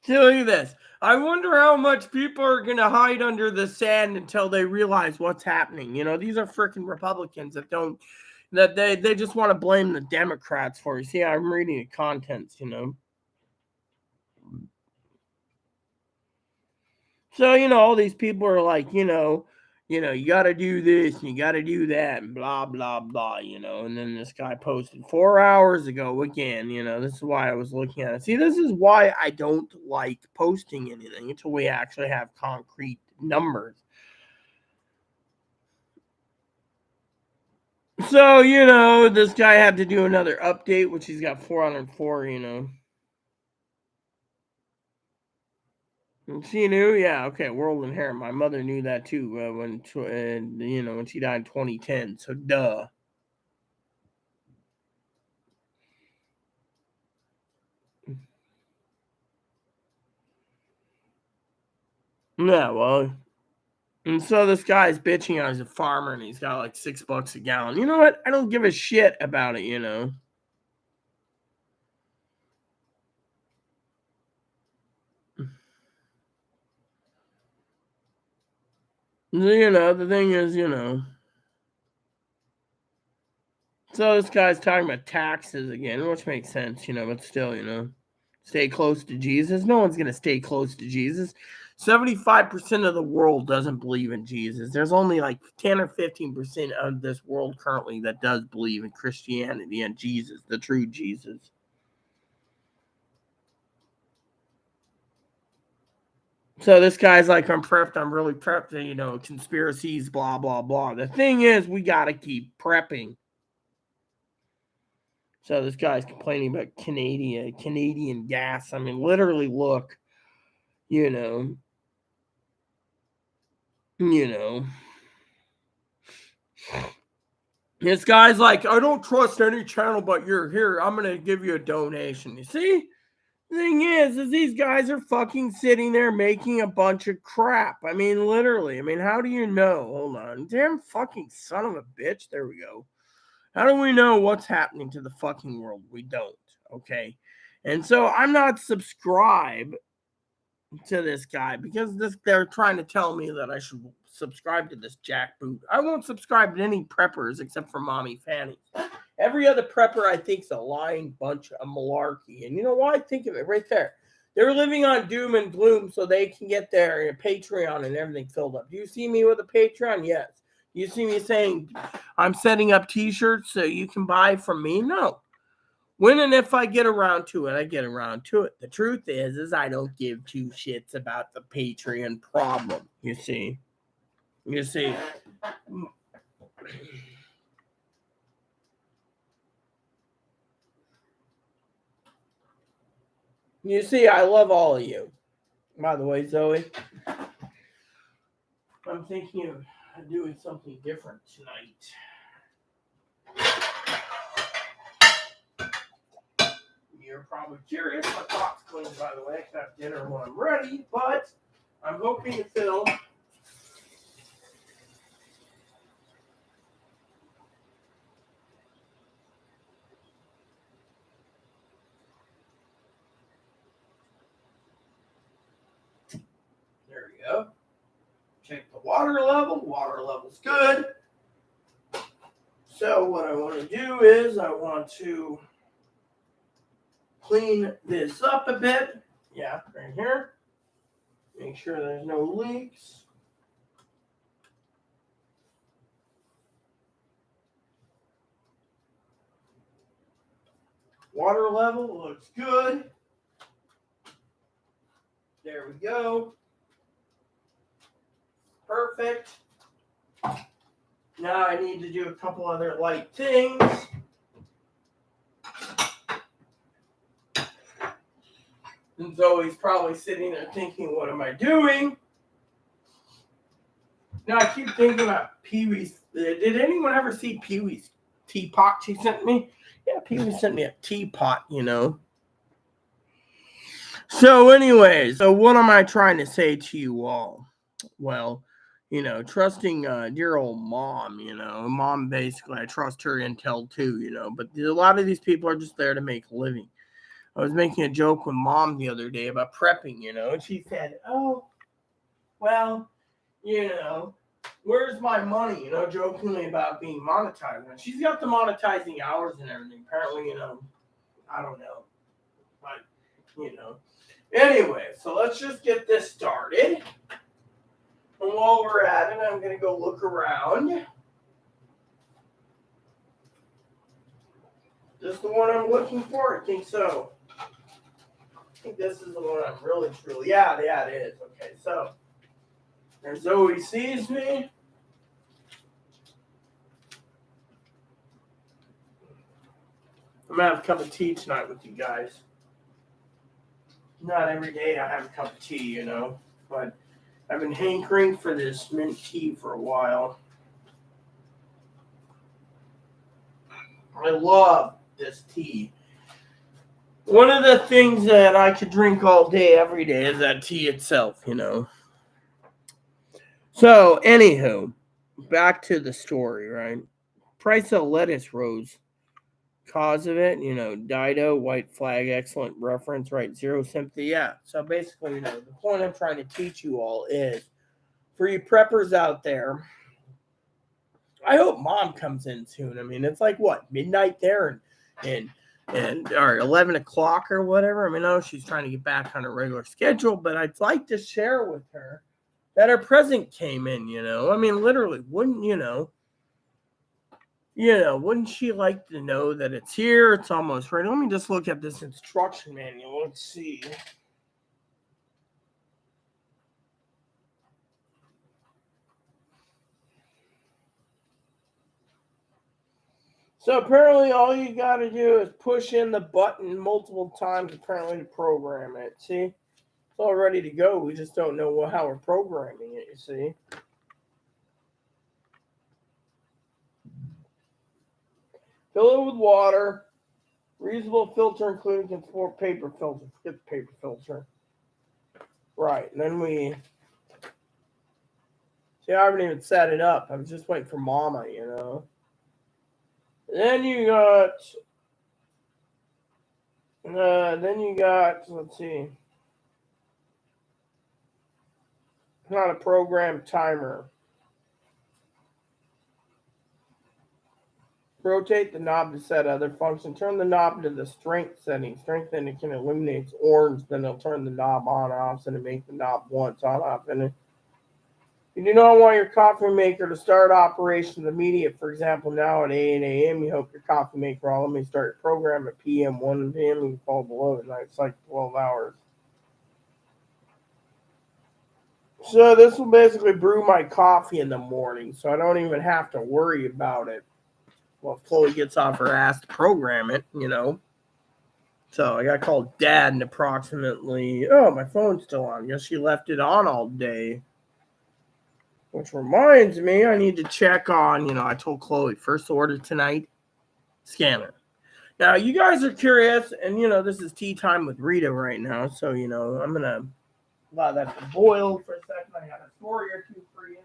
at this. I wonder how much people are going to hide under the sand until they realize what's happening. These are freaking Republicans that they just want to blame the Democrats for. You see, I'm reading the contents. So, all these people are like, you got to do this and you got to do that and blah, blah, blah, And then this guy posted 4 hours ago again, this is why I was looking at it. See, this is why I don't like posting anything until we actually have concrete numbers. So, this guy had to do another update, which he's got 404. And she knew, yeah, okay, world and hair. My mother knew that too when she died in 2010. So, duh. Yeah, well, and so this guy's bitching out. He's a farmer and he's got like $6 a gallon. You know what? I don't give a shit about it. The thing is. So this guy's talking about taxes again, which makes sense, but still. Stay close to Jesus? No one's going to stay close to Jesus. 75% of the world doesn't believe in Jesus. There's only like 10 or 15% of this world currently that does believe in Christianity and Jesus, the true Jesus. So this guy's like, I'm prepped. I'm really prepped. Conspiracies, blah, blah, blah. The thing is, we got to keep prepping. So this guy's complaining about Canadian gas. I mean, literally, look, you know. This guy's like, I don't trust any channel but you're here. I'm going to give you a donation. You see? The thing is these guys are fucking sitting there making a bunch of crap. I mean, literally. I mean, how do you know? Hold on. Damn fucking son of a bitch. There we go. How do we know what's happening to the fucking world? We don't. Okay. And so I'm not subscribed to this guy because they're trying to tell me that I should subscribe to this jackboot. I won't subscribe to any preppers except for Mommy Fanny. Every other prepper I think is a lying bunch of malarkey. And you know why? Think of it right there. They're living on doom and gloom so they can get their Patreon and everything filled up. Do you see me with a Patreon? Yes. You see me saying I'm setting up t-shirts so you can buy from me? No. When and if I get around to it, I get around to it. The truth is I don't give two shits about the Patreon problem. You see. You see. You see, I love all of you. By the way, Zoe, I'm thinking of doing something different tonight. You're probably curious. My pot's clean, by the way. I can have dinner when I'm ready, but I'm hoping to film. There we go. Check the water level. Water level's good. So what I want to do is I want to clean this up a bit. Yeah, right here. Make sure there's no leaks. Water level looks good. There we go. Perfect. Now I need to do a couple other light things. And Zoe's probably sitting there thinking, what am I doing? Now I keep thinking about Pee-wee's. Did anyone ever see Pee-wee's teapot she sent me? Yeah, Pee-wee sent me a teapot, So anyways, so what am I trying to say to you all? Well, trusting dear old mom, mom basically, I trust her intel too, but a lot of these people are just there to make a living. I was making a joke with mom the other day about prepping, and she said, oh, well, where's my money, jokingly about being monetized. And she's got the monetizing hours and everything. Apparently, I don't know. But, Anyway, so let's just get this started. And while we're at it, I'm going to go look around. Is this the one I'm looking for? I think so. I think this is the one I'm really, truly. Yeah, it is. Okay, so there's Zoe sees me. I'm going to have a cup of tea tonight with you guys. Not every day I have a cup of tea, but I've been hankering for this mint tea for a while. I love this tea. One of the things that I could drink all day, every day, is that tea itself, So, anywho, back to the story, right? Price of lettuce rose. Cause of it, Dido, white flag, excellent reference, right? Zero sympathy, yeah. So basically, the point I'm trying to teach you all is, for you preppers out there, I hope mom comes in soon. I mean, it's like what, midnight there, and or 11 o'clock or whatever. I mean, I know she's trying to get back on a regular schedule, but I'd like to share with her that her present came in, I mean, literally, wouldn't wouldn't she like to know that it's here? It's almost ready. Let me just look at this instruction manual. Let's see. So apparently all you got to do is push in the button multiple times apparently to program it. See? It's all ready to go. We just don't know how we're programming it, you see? Fill it with water. Reusable filter including paper filter. Forget the paper filter. Right. And then we... See, I haven't even set it up. I was just waiting for Mama, Then you got... let's see. Not a program timer. Rotate the knob to set other function. Turn the knob to the strength setting. Strength setting can illuminate orange. Then it'll turn the knob on off. So to make the knob once on off. And you do not want your coffee maker to start operations immediate. For example, now at 8 a.m. you hope your coffee maker will let me start your program at p.m. 1 p.m. You fall below at night. It's like 12 hours. So this will basically brew my coffee in the morning. So I don't even have to worry about it. Well, if Chloe gets off her ass to program it, So I got to call Dad in approximately, my phone's still on. Guess she left it on all day. Which reminds me, I need to check on, I told Chloe, first order tonight, scanner. Now, you guys are curious, and, this is tea time with Rita right now. So, I'm going to allow that to boil for a second. I got a story or two for you.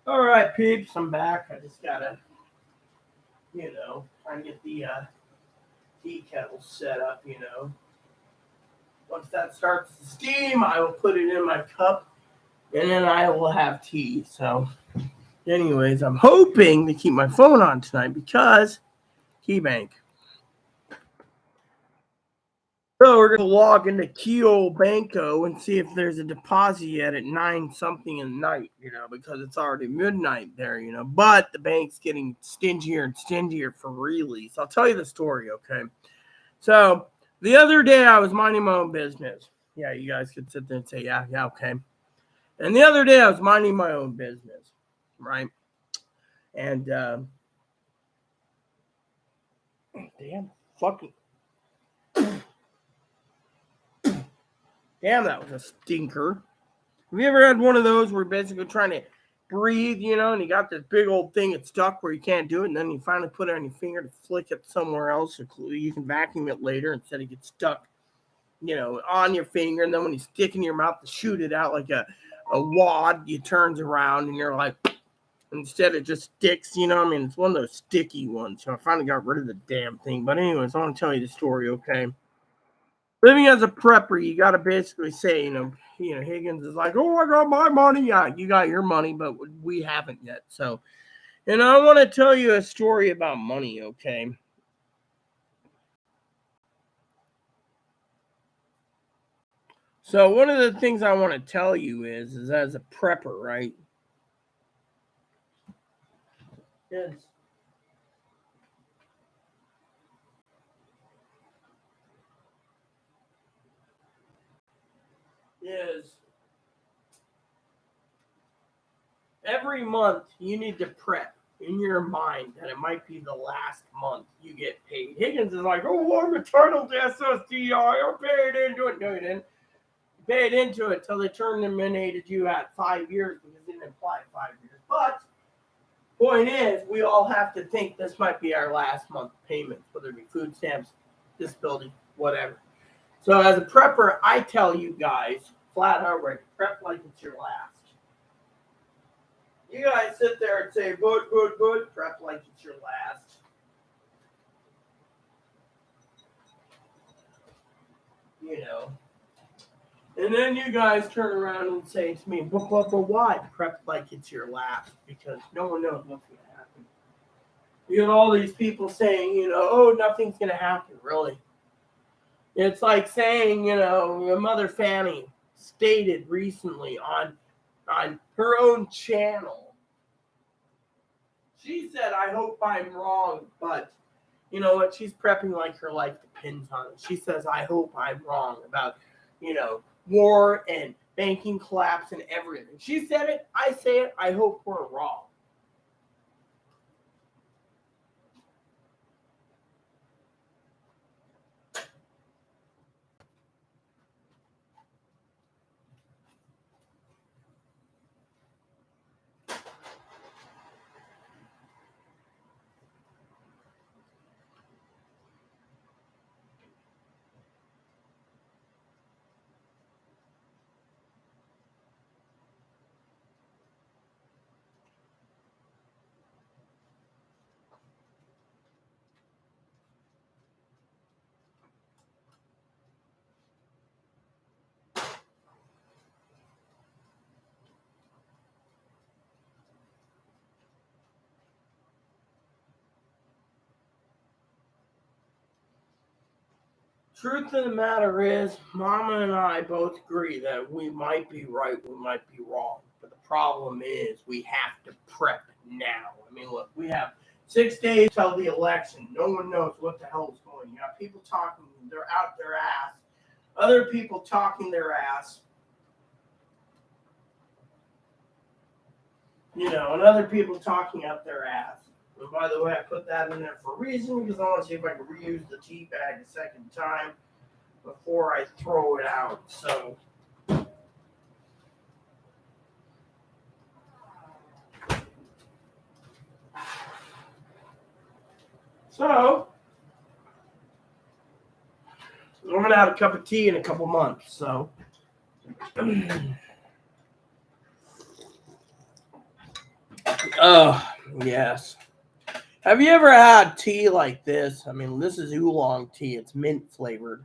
All right, peeps, I'm back. I just got to, try and get the tea kettle set up, Once that starts to steam, I will put it in my cup, and then I will have tea. So, anyways, I'm hoping to keep my phone on tonight because KeyBank. So we're going to log into Keo Banco and see if there's a deposit yet at 9 something in the night, because it's already midnight there, But the bank's getting stingier and stingier for release. I'll tell you the story, okay? So the other day I was minding my own business. Yeah, you guys could sit there and say, yeah, okay. And the other day I was minding my own business, right? And damn, fucking. Damn, that was a stinker. Have you ever had one of those where you're basically trying to breathe, and you got this big old thing that's stuck where you can't do it, and then you finally put it on your finger to flick it somewhere else so you can vacuum it later instead of get stuck, on your finger, and then when you stick in your mouth to shoot it out like a wad, you turns around and you're like, instead it just sticks, it's one of those sticky ones. So I finally got rid of the damn thing. But anyways, I want to tell you the story, okay? Living as a prepper, you got to basically say, Higgins is like, oh, I got my money. Yeah, you got your money, but we haven't yet. So, I want to tell you a story about money, okay? So, one of the things I want to tell you is as a prepper, right? Is every month you need to prep. in your mind that it might be the last month you get paid. Higgins is like, oh, I'm entitled to SSDI. I paid into it. No, you didn't. You paid into it till they terminated you at 5 years because it didn't apply 5 years. But point is, we all have to think this might be our last month payment, whether it be food stamps, disability, whatever. So as a prepper, I tell you guys, flat out right, prep like it's your last. You guys sit there and say, good, prep like it's your last. You know. And then you guys turn around and say to me, but why? Prep like it's your last, because no one knows what's going to happen. You get all these people saying, oh, nothing's going to happen, really. It's like saying, your mother Fanny stated recently on her own channel. She said, I hope I'm wrong, but you know what? She's prepping like her life depends on it. She says, I hope I'm wrong about, war and banking collapse and everything. She said it. I say it. I hope we're wrong. Truth of the matter is, Mama and I both agree that we might be right, we might be wrong. But the problem is, we have to prep now. I mean, look, we have 6 days till the election. No one knows what the hell is going on. You have people talking, they're out their ass. Other people talking their ass. And other people talking out their ass. And by the way, I put that in there for a reason because I want to see if I can reuse the tea bag a second time before I throw it out. So I'm going to have a cup of tea in a couple months. So oh, yes. Have you ever had tea like this? I mean, this is oolong tea. It's mint flavored.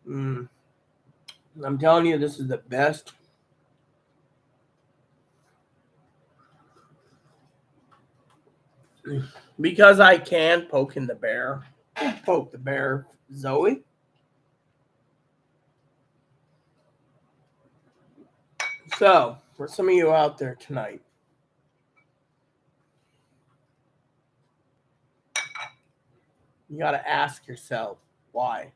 I'm telling you, this is the best. Because I can poking the bear. Poke the bear, Zoe. So, for some of you out there tonight, you got to ask yourself, why?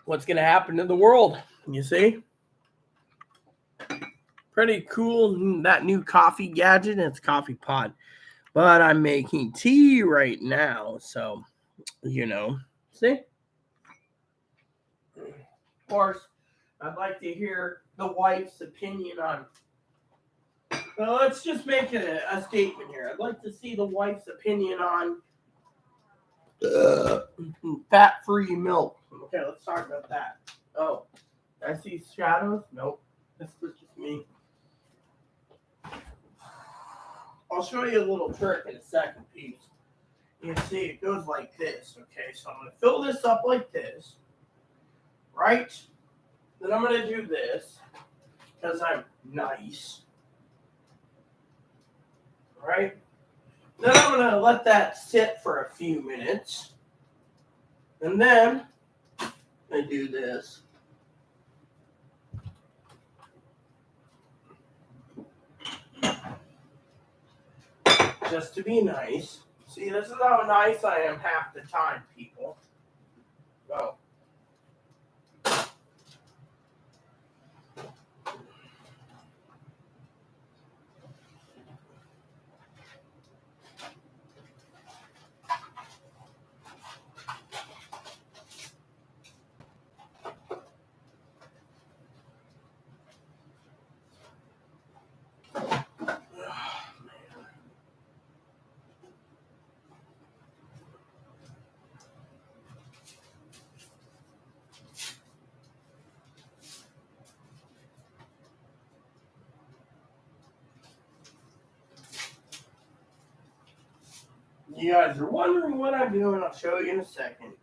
What's going to happen to the world? You see? Pretty cool, that new coffee gadget. It's coffee pot. But I'm making tea right now. So, see? Of course, I'd like to hear the wife's opinion on. Well, let's just make it a statement here. I'd like to see the wife's opinion on fat-free milk. Okay, let's talk about that. Oh, I see shadows? Nope. This is just me. I'll show you a little trick in a second, piece. You can see it goes like this. Okay, so I'm going to fill this up like this. Right? Then I'm going to do this because I'm nice. Right? Then I'm going to let that sit for a few minutes. And then I do this. just to be nice. See, this is how nice I am half the time, people. Oh. You guys are wondering what I'm doing. I'll show you in a second.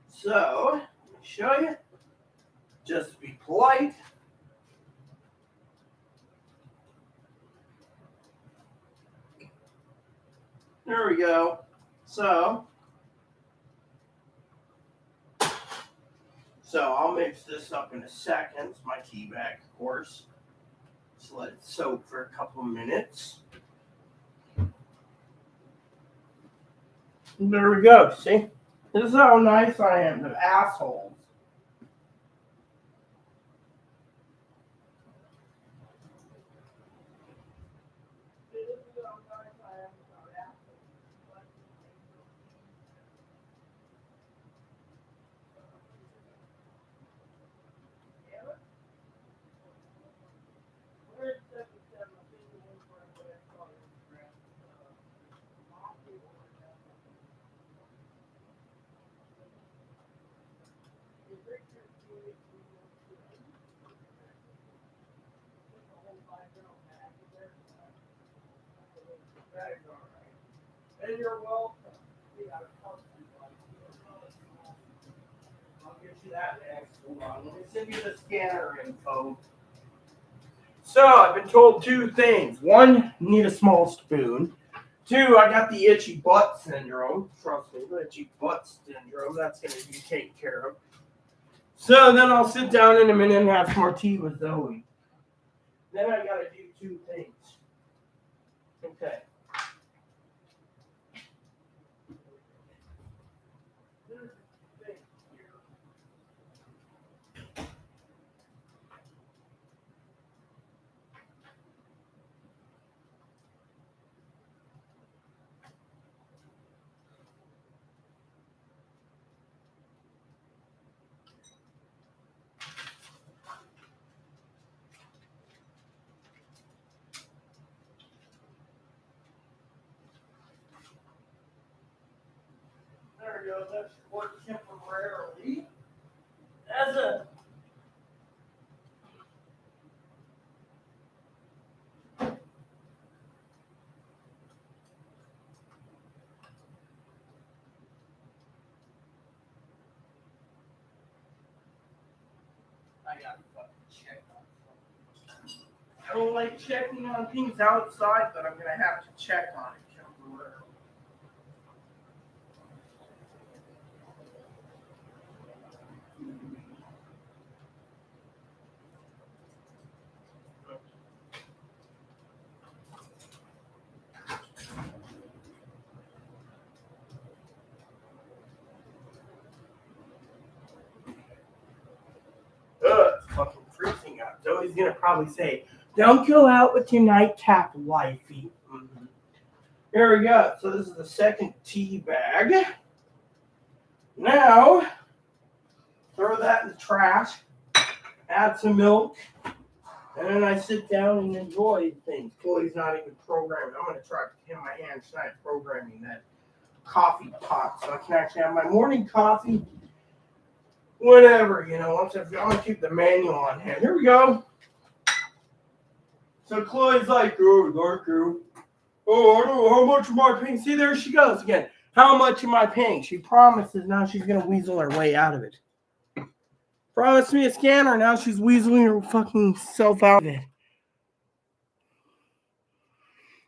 So, let me show you. Just to be polite. There we go. So I'll mix this up in a second. It's my tea bag, of course. Just let it soak for a couple of minutes. There we go. See? This is how nice I am to assholes. And you're welcome. I'll get you that next. Hold on. Let me send you the scanner info. So I've been told two things. One, you need a small spoon. Two, I got the itchy butt syndrome. Trust me, the itchy butt syndrome. That's going to be taken care of. So then I'll sit down in a minute and have some more tea with Zoe. Then I got to do two things. Okay. There we go. That's work temporarily. As a I got to fucking check on something. I don't like checking on things outside, but I'm gonna have to check on it temporarily. It's fucking freezing out. Zoe's gonna probably say, "Don't go out with your nightcap, wifey." Mm-hmm. Here we go. So this is the second tea bag. Now, throw that in the trash. Add some milk. And then I sit down and enjoy things. Chloe's not even programming. I'm going to try to get my hands tonight programming that coffee pot so I can actually have my morning coffee whenever, once I'm going to keep the manual on hand. Here we go. So Chloe's like, "Oh, dark you. Oh, I don't know how much am I paying?" See, there she goes again. How much am I paying? She promises now she's going to weasel her way out of it. Promised me a scanner, now she's weaseling her fucking self out of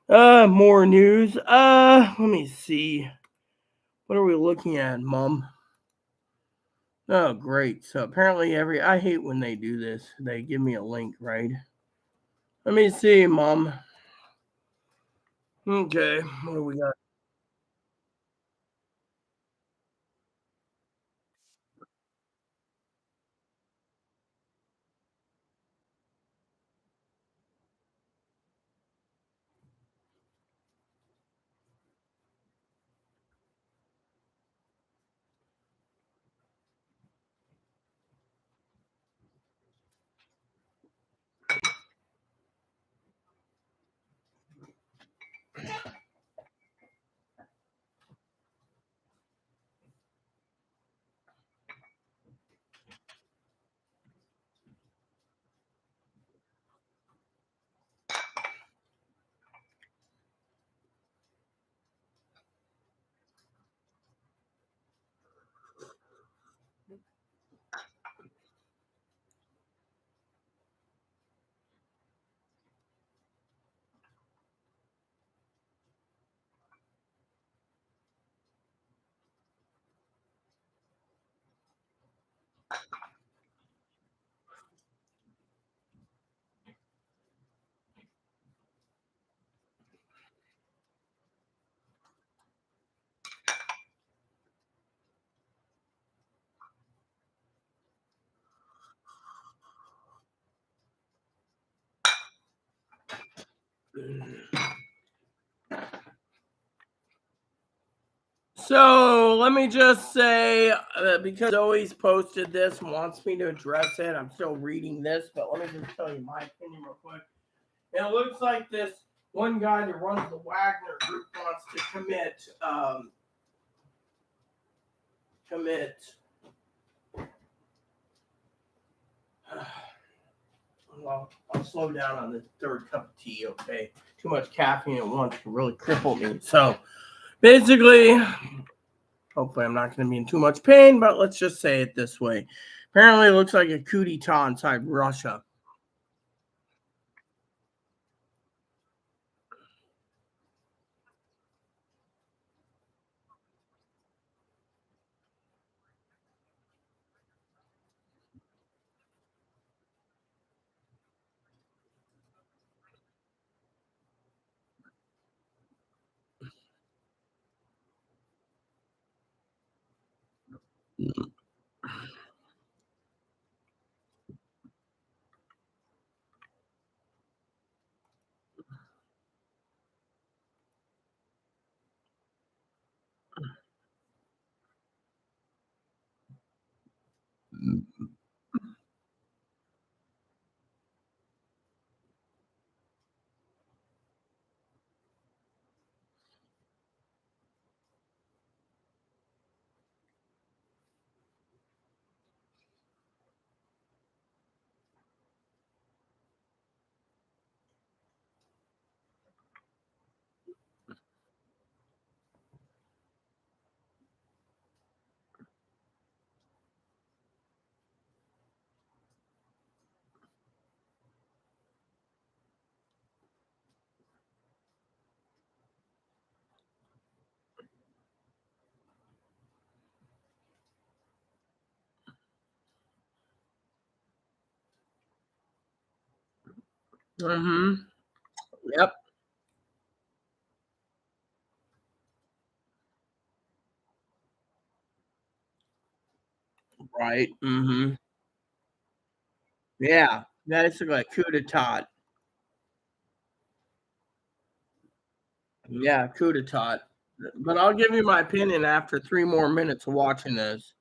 it. More news. Let me see. What are we looking at, Mom? Oh, great. So apparently I hate when they do this. They give me a link, right? Let me see, Mom. Okay, what do we got? So let me just say, because Zoe's posted this and wants me to address it, I'm still reading this, but let me just tell you my opinion real quick. And it looks like this one guy that runs the Wagner group wants to commit. Well, I'll slow down on the third cup of tea, okay? Too much caffeine at once can really cripple me. So basically, hopefully I'm not going to be in too much pain, but let's just say it this way. Apparently, it looks like a coup d'etat inside Russia. Mm-hmm. Yep. Right. Mm-hmm. Yeah. Basically, a coup d'etat. Yeah, coup d'etat. But I'll give you my opinion after 3 more minutes of watching this.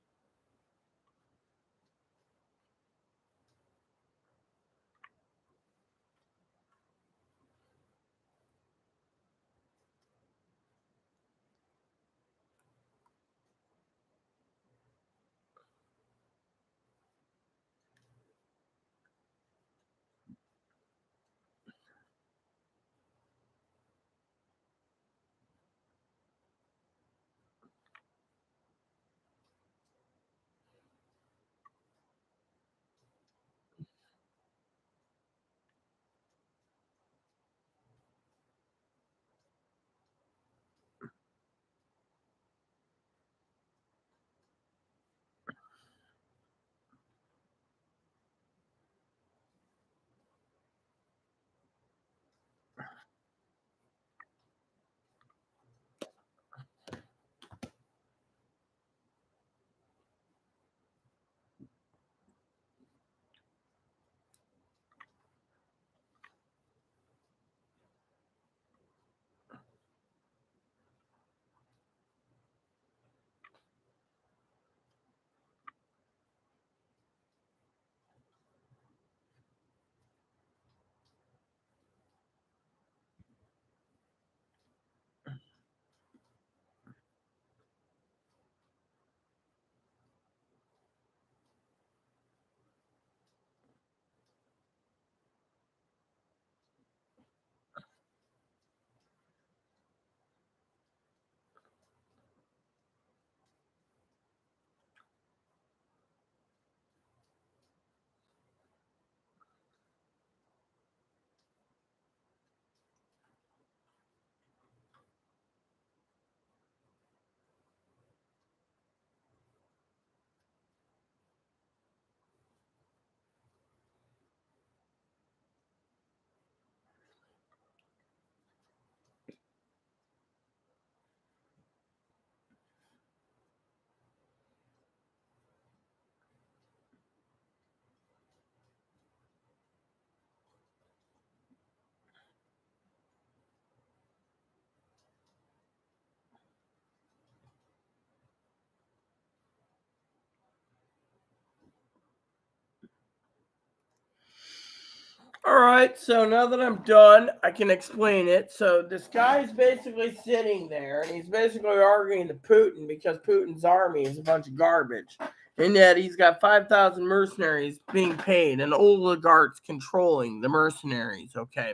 All right, so now that I'm done, I can explain it. So this guy's basically sitting there, and he's basically arguing to Putin because Putin's army is a bunch of garbage, and yet he's got 5,000 mercenaries being paid, and oligarchs controlling the mercenaries. Okay,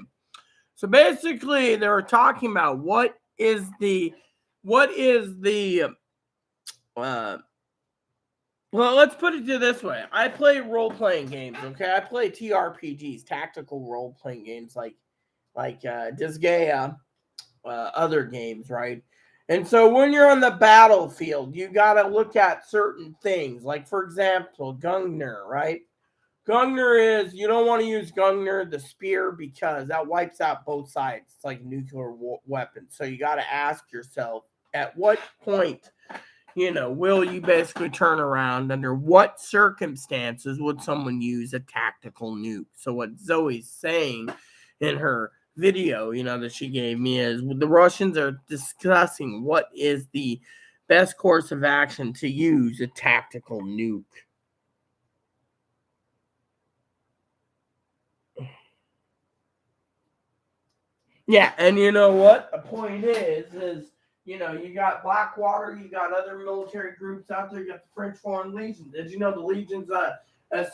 so basically they were talking about what is the uh, well, let's put it this way. I play role-playing games, okay? I play TRPGs, tactical role-playing games like Disgaea, other games, right? And so when you're on the battlefield, you got to look at certain things. Like, for example, Gungnir, right? Gungnir is, you don't want to use Gungnir, the spear, because that wipes out both sides. It's like a nuclear weapon. So you got to ask yourself, at what point will you basically turn around? Under what circumstances would someone use a tactical nuke? So what Zoe's saying in her video, that she gave me is the Russians are discussing what is the best course of action to use a tactical nuke. Yeah, and you know what? The point is you got Blackwater, you got other military groups out there, you got the French Foreign Legion. Did you know the Legion's a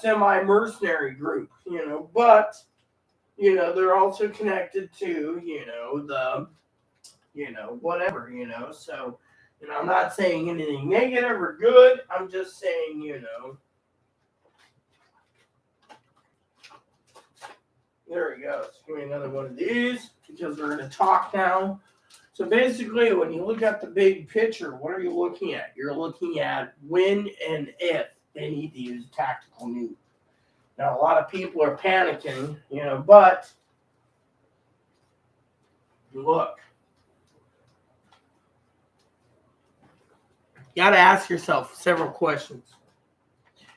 semi-mercenary group, but, they're also connected to, whatever, so, I'm not saying anything negative or good. I'm just saying, there we go. So give me another one of these because we're going to talk now. So basically, when you look at the big picture, what are you looking at? You're looking at when and if they need to use a tactical nuke. Now, a lot of people are panicking, but look. You got to ask yourself several questions.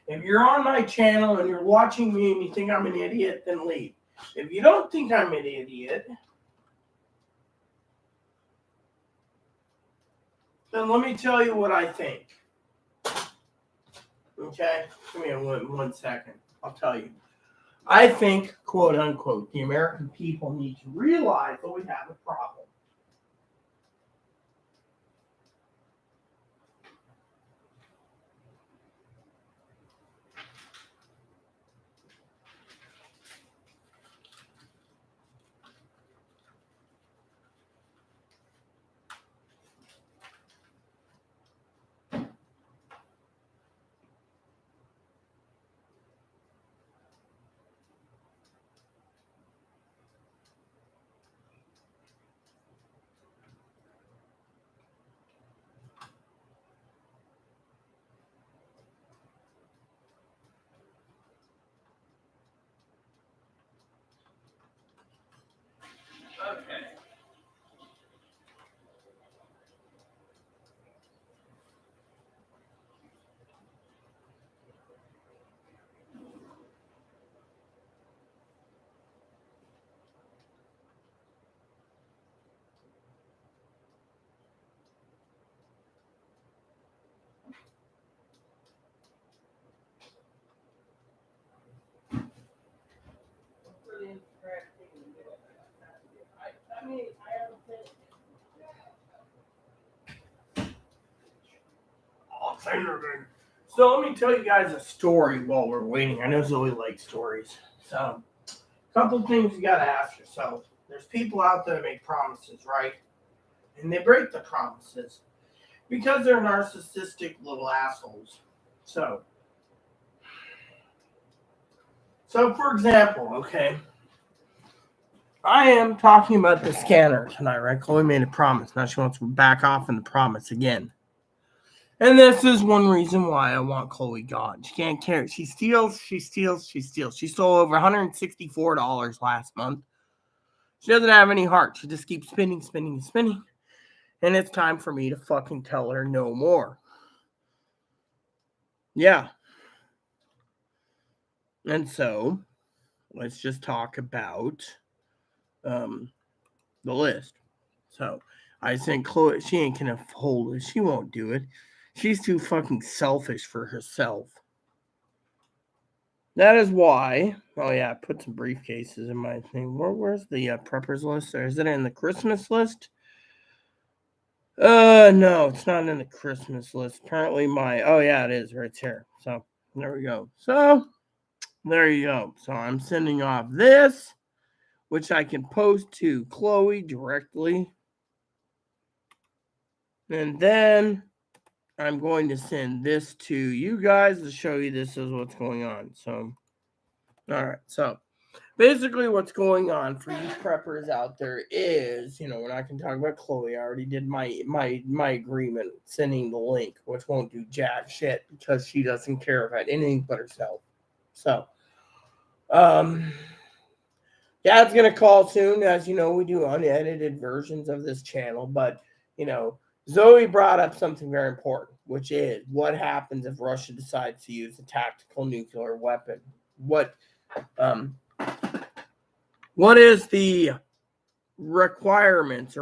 If you're on my channel and you're watching me and you think I'm an idiot, then leave. If you don't think I'm an idiot, then let me tell you what I think. Okay? Give me one second. I'll tell you. I think, quote unquote, the American people need to realize that we have a problem. Okay. So let me tell you guys a story while we're waiting. I know Zoe likes stories. So, a couple things you got to ask yourself. There's people out there that make promises, right? And they break the promises because they're narcissistic little assholes. So for example, okay, I am talking about the scanner tonight, right? Chloe made a promise. Now she wants to back off on the promise again. And this is one reason why I want Chloe gone. She can't carry. She steals. She stole over $164 last month. She doesn't have any heart. She just keeps spinning. And it's time for me to fucking tell her no more. Yeah. And so, let's just talk about the list. So, I think Chloe, she ain't gonna hold it. She won't do it. She's too fucking selfish for herself. That is why. Oh yeah, I put some briefcases in my thing. Where's the preppers list? Or is it in the Christmas list? No, it's not in the Christmas list. Apparently oh yeah, it is right here. So there we go. So there you go. So I'm sending off this, which I can post to Chloe directly. And then I'm going to send this to you guys to show you this is what's going on. So, all right. So basically what's going on for you preppers out there is, when I can talk about Chloe, I already did my agreement sending the link, which won't do jack shit because she doesn't care about anything but herself. So, Dad's gonna call soon. As you know, we do unedited versions of this channel, but Zoe brought up something very important, which is what happens if Russia decides to use a tactical nuclear weapon. What is the requirements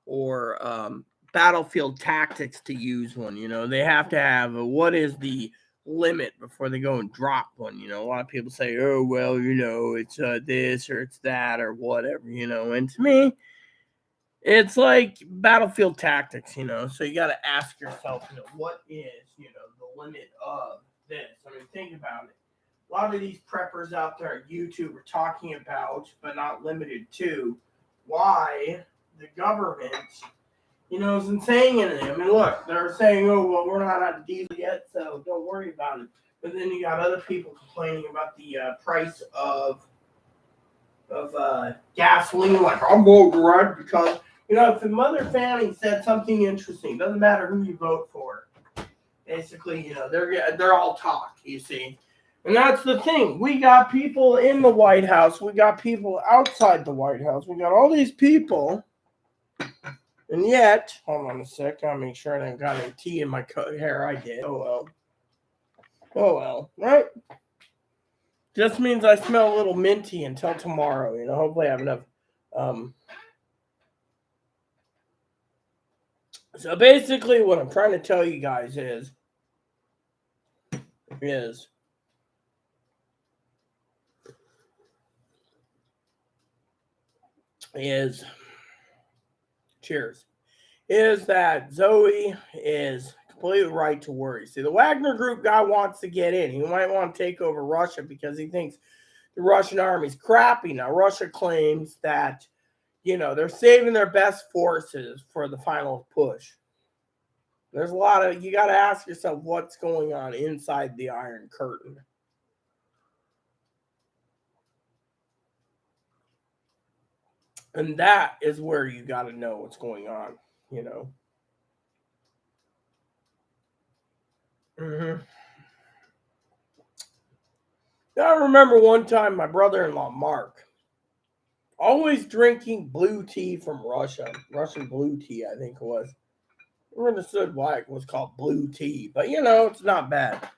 or battlefield tactics to use one? They have to have what is the limit before they go and drop one. A lot of people say, oh well, it's this or it's that or whatever. And to me, it's like battlefield tactics. So you got to ask yourself, what is the limit of this? I mean, think about it. A lot of these preppers out there on YouTube are talking about, but not limited to, why the government, isn't saying anything. I mean, look, they're saying, oh, well, we're not out of diesel yet, so don't worry about it. But then you got other people complaining about the price of gasoline. Like, I'm voting red because, if the Mother Fanning said something interesting, doesn't matter who you vote for. Basically, they're all talk, you see. And that's the thing. We got people in the White House. We got people outside the White House. We got all these people. And yet, hold on a sec. I'll make sure I didn't got any tea in my hair. I did. Oh, well. Oh, well. Right? Just means I smell a little minty until tomorrow. Hopefully I have enough. So basically what I'm trying to tell you guys is cheers, is that Zoe is completely right to worry. See, the Wagner Group guy wants to get in. He might want to take over Russia because he thinks the Russian army's crappy. Now, Russia claims that, they're saving their best forces for the final push. There's a lot of, you got to ask yourself what's going on inside the Iron Curtain. And that is where you got to know what's going on, Mm-hmm. I remember one time my brother-in-law, Mark, always drinking blue tea from Russia. Russian blue tea, I think it was. I never understood why it was called blue tea, but it's not bad.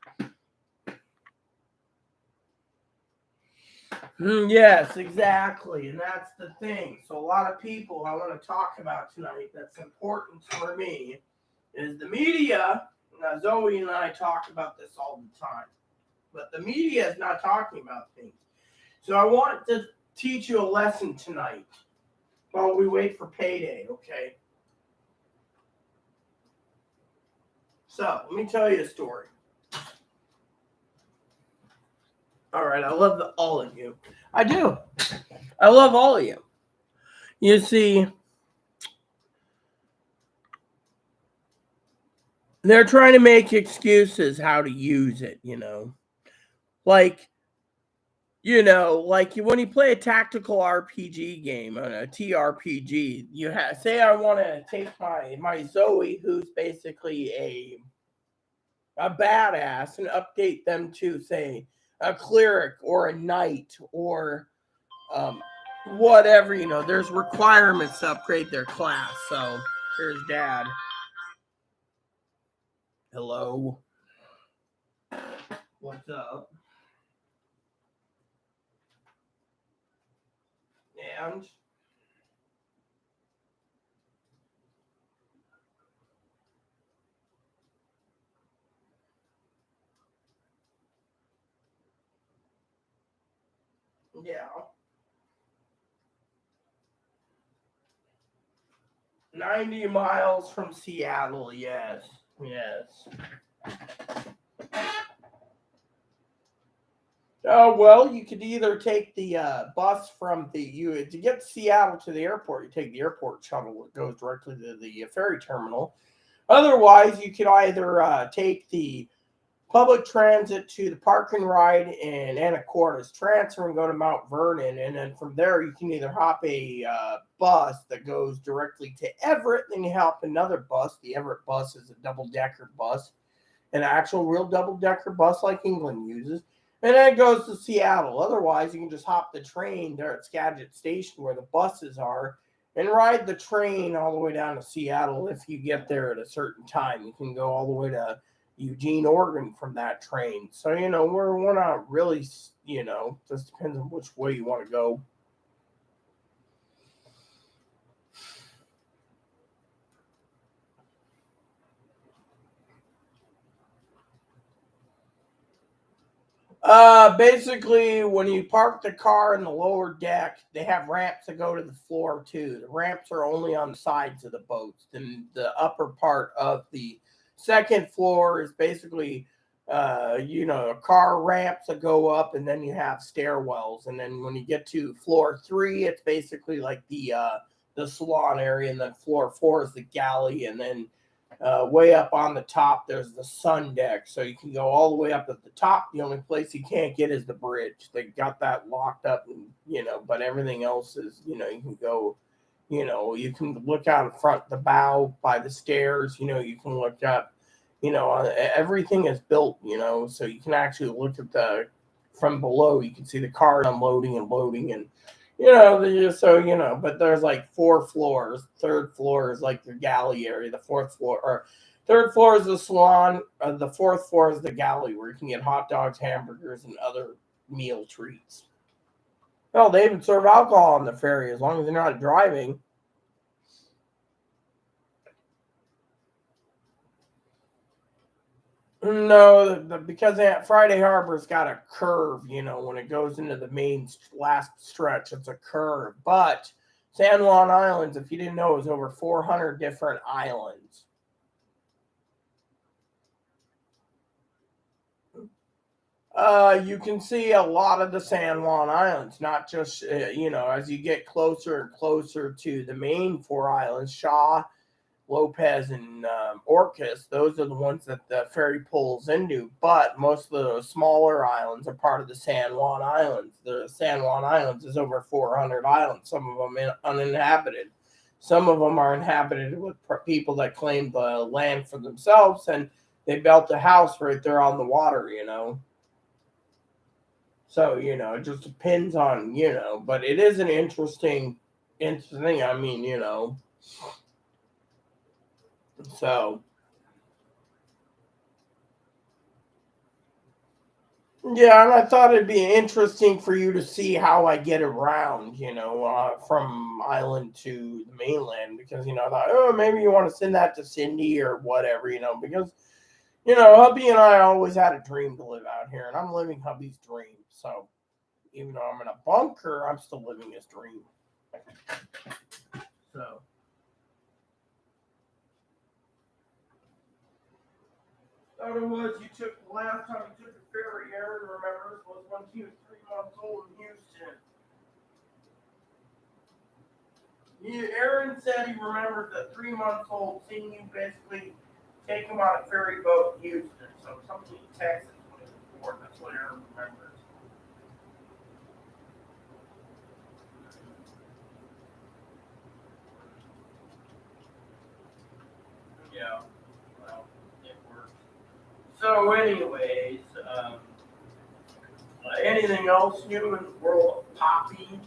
Yes, exactly. And that's the thing. So a lot of people I want to talk about tonight that's important for me is the media. Now, Zoe and I talk about this all the time, but the media is not talking about things. So I want to teach you a lesson tonight while we wait for payday, okay? So let me tell you a story. All right, I love all of you. I do. I love all of you. You see, they're trying to make excuses how to use it, Like, like when you play a tactical RPG game, a TRPG, you say I want to take my Zoe, who's basically a badass, and update them to, say, a cleric or a knight or whatever. There's requirements to upgrade their class. So here's Dad. Hello. What's up? And Yeah. 90 miles from Seattle, yes. Yes. Oh, well, you could either take the bus from to get to Seattle to the airport, you take the airport shuttle that goes directly to the ferry terminal. Otherwise, you could either take the public transit to the park and ride in Anacortes, transfer and go to Mount Vernon, and then from there you can either hop a bus that goes directly to Everett, then you hop another bus. The Everett bus is a double-decker bus, an actual real double-decker bus like England uses, and then it goes to Seattle. Otherwise, you can just hop the train there at Skagit Station where the buses are and ride the train all the way down to Seattle if you get there at a certain time. You can go all the way to Eugene, Oregon from that train. So, we're not really, just depends on which way you want to go. Basically, when you park the car in the lower deck, they have ramps that go to the floor too. The ramps are only on the sides of the boats. And the upper part of the second floor is basically, car ramps that go up, and then you have stairwells. And then when you get to floor 3, it's basically like the salon area, and then floor 4 is the galley, and then way up on the top, there's the sun deck, so you can go all the way up at the top. The only place you can't get is the bridge. They got that locked up, and but everything else is, you can go. You can look out in front, the bow by the stairs. You can look up. Everything is built. So you can actually look at from below. You can see the cars unloading and loading, and but there's like 4 floors. Third floor is like the galley area. The fourth floor, or third floor is the salon. The fourth floor is the galley where you can get hot dogs, hamburgers, and other meal treats. Well, they even serve alcohol on the ferry as long as they're not driving. No, because Friday Harbor's got a curve, when it goes into the main last stretch, it's a curve. But San Juan Islands, if you didn't know, is over 400 different islands. You can see a lot of the San Juan Islands, not just, as you get closer and closer to the main 4 islands, Shaw, Lopez, and Orcas. Those are the ones that the ferry pulls into. But most of the smaller islands are part of the San Juan Islands. The San Juan Islands is over 400 islands, some of them uninhabited. Some of them are inhabited with people that claim the land for themselves, and they built a house right there on the water. So, it just depends on, but it is an interesting thing. I mean, so, yeah, and I thought it'd be interesting for you to see how I get around, from island to the mainland, because, I thought, oh, maybe you want to send that to Cindy or whatever, because, hubby and I always had a dream to live out here, and I'm living hubby's dream. So, even though I'm in a bunker, I'm still living his dream. So. Thought it was you took the last time you took the ferry, Aaron remembers, was when he was 3 months old in Houston. Aaron said he remembered the 3 months old seeing you basically take him on a ferry boat in Houston. So something in Texas when he was born. That's what Aaron remembers. Yeah, well, it works. So, anyways, anything else new in the world of Poppy?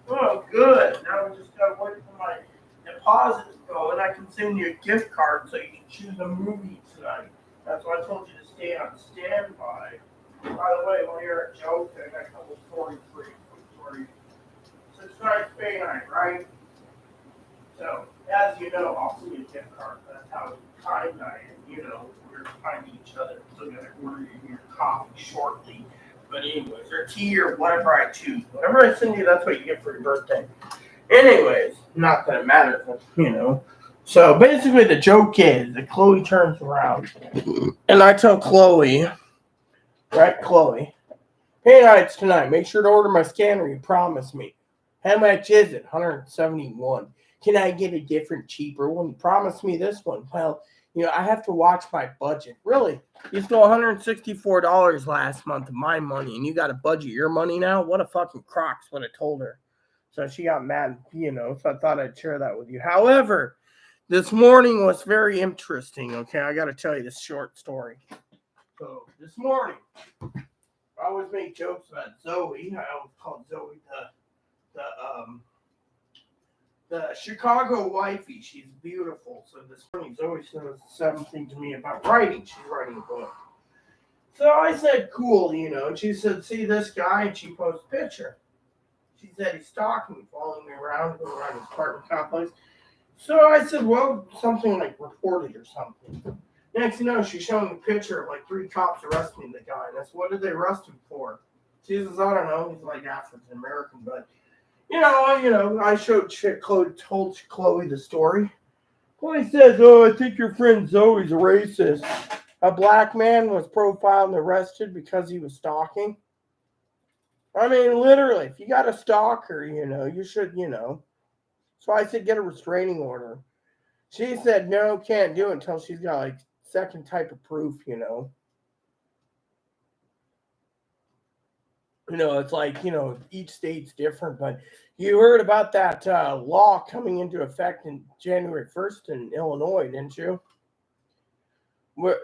Oh, good. Now we just gotta wait for my deposit to go, and I can send you a gift card so you can choose a movie tonight. That's why I told you to stay on standby. By the way, while you're at Joe's, I got a couple stories for you. Quick stories. So tonight's Bay night, right? So, as you know, I'll send you a gift card. That's how kind I am. You know, we're kind to each other. So, I'm going to order you your coffee shortly. But, anyways, or tea or whatever I choose. Whatever I send you, that's what you get for your birthday. Anyways, not that it matters, but, you know. So, basically, the joke is that Chloe turns around. And I tell Chloe, right, Chloe, hey, nights tonight, make sure to order my scanner you promised me. How much is it? 171. Can I get a different, cheaper one? You promised me this one. Well, I have to watch my budget. Really? You stole $164 last month of my money, and you got to budget your money now? What a fucking crock's what I told her. So she got mad, so I thought I'd share that with you. However, this morning was very interesting, okay? I got to tell you this short story. So, this morning, I always make jokes about Zoe. I always call Zoe the Chicago wifey. She's beautiful. So this morning Zoe said something to me about writing. She's writing a book. So I said, cool, and she said, see this guy, and she posted a picture. She said he's stalking me, following me around his apartment complex. So I said, well, something like reported or something. Next thing you know, she's showing a picture of like 3 cops arresting the guy. And that's what did they arrest him for? She says, I don't know. He's like African American, but I told Chloe the story. Chloe says, oh, I think your friend Zoe's a racist. A black man was profiled and arrested because he was stalking. I mean, literally, if you got a stalker, you should, So I said, get a restraining order. She said, no, can't do it until she's got like second type of proof, It's like, each state's different, but you heard about that law coming into effect in January 1st in Illinois, didn't you? Where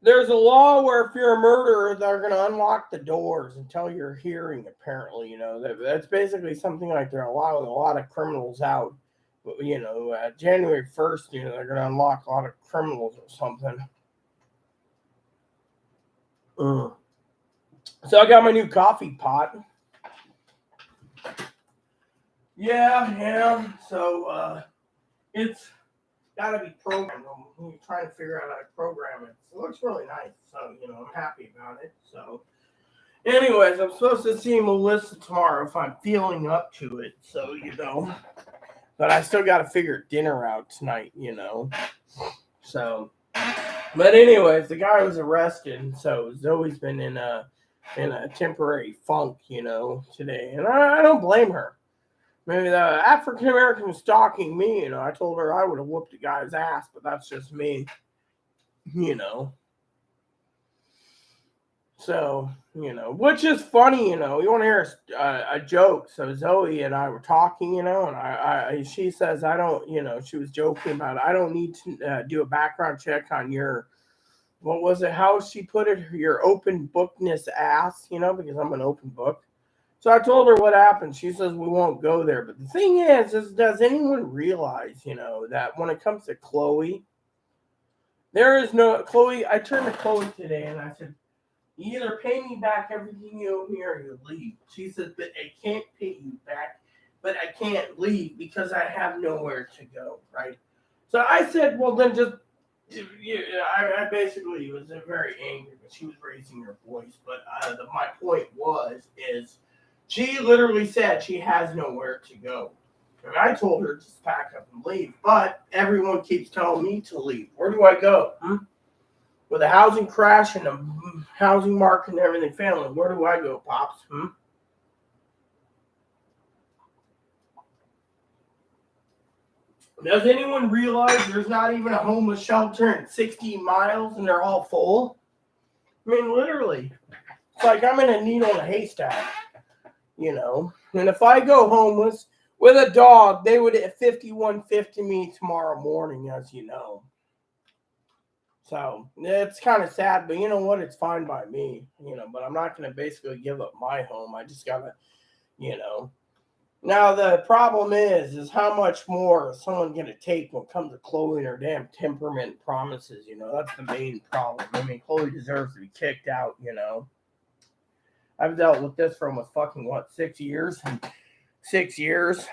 there's a law where if you're a murderer, they're going to unlock the doors until you're hearing, apparently, that's basically something like they're allowing a lot of criminals out. January 1st, they're going to unlock a lot of criminals or something. So I got my new coffee pot. Yeah. So it's got to be programmed. I'm trying to figure out how to program it. It looks really nice. So, I'm happy about it. So, anyways, I'm supposed to see Melissa tomorrow if I'm feeling up to it. So, But I still got to figure dinner out tonight, So, but anyways, the guy was arrested. So Zoe's been in a temporary funk, today. And I don't blame her. Maybe the African American was stalking me, I told her I would have whooped the guy's ass, but that's just me, So, which is funny, you want to hear a joke. So Zoe and I were talking, and she says, I don't, she was joking about it. I don't need to do a background check on your, what was it, how she put it, your open bookness ass, because I'm an open book. So I told her what happened. She says we won't go there. But the thing is does anyone realize, that when it comes to Chloe, there is no Chloe. I turned to Chloe today and I said, you either pay me back everything you owe me or you leave. She says, but I can't pay you back, but I can't leave because I have nowhere to go, right? So I said, well, then just, I basically was very angry, but she was raising her voice. But my point is, she literally said she has nowhere to go. And I told her just pack up and leave. But everyone keeps telling me to leave. Where do I go? With a housing crash and the housing market and everything failing, where do I go, Pops? Does anyone realize there's not even a homeless shelter in 60 miles and they're all full? I mean, literally. It's like I'm in a needle in a haystack. And if I go homeless with a dog, they would at 5150 me tomorrow morning, as you know. So it's kind of sad, but you know what? It's fine by me, but I'm not going to basically give up my home. I just got to, Now the problem is how much more is someone going to take when it comes to Chloe and her damn temperament promises, That's the main problem. I mean, Chloe deserves to be kicked out, I've dealt with this for almost 6 years? 6 years,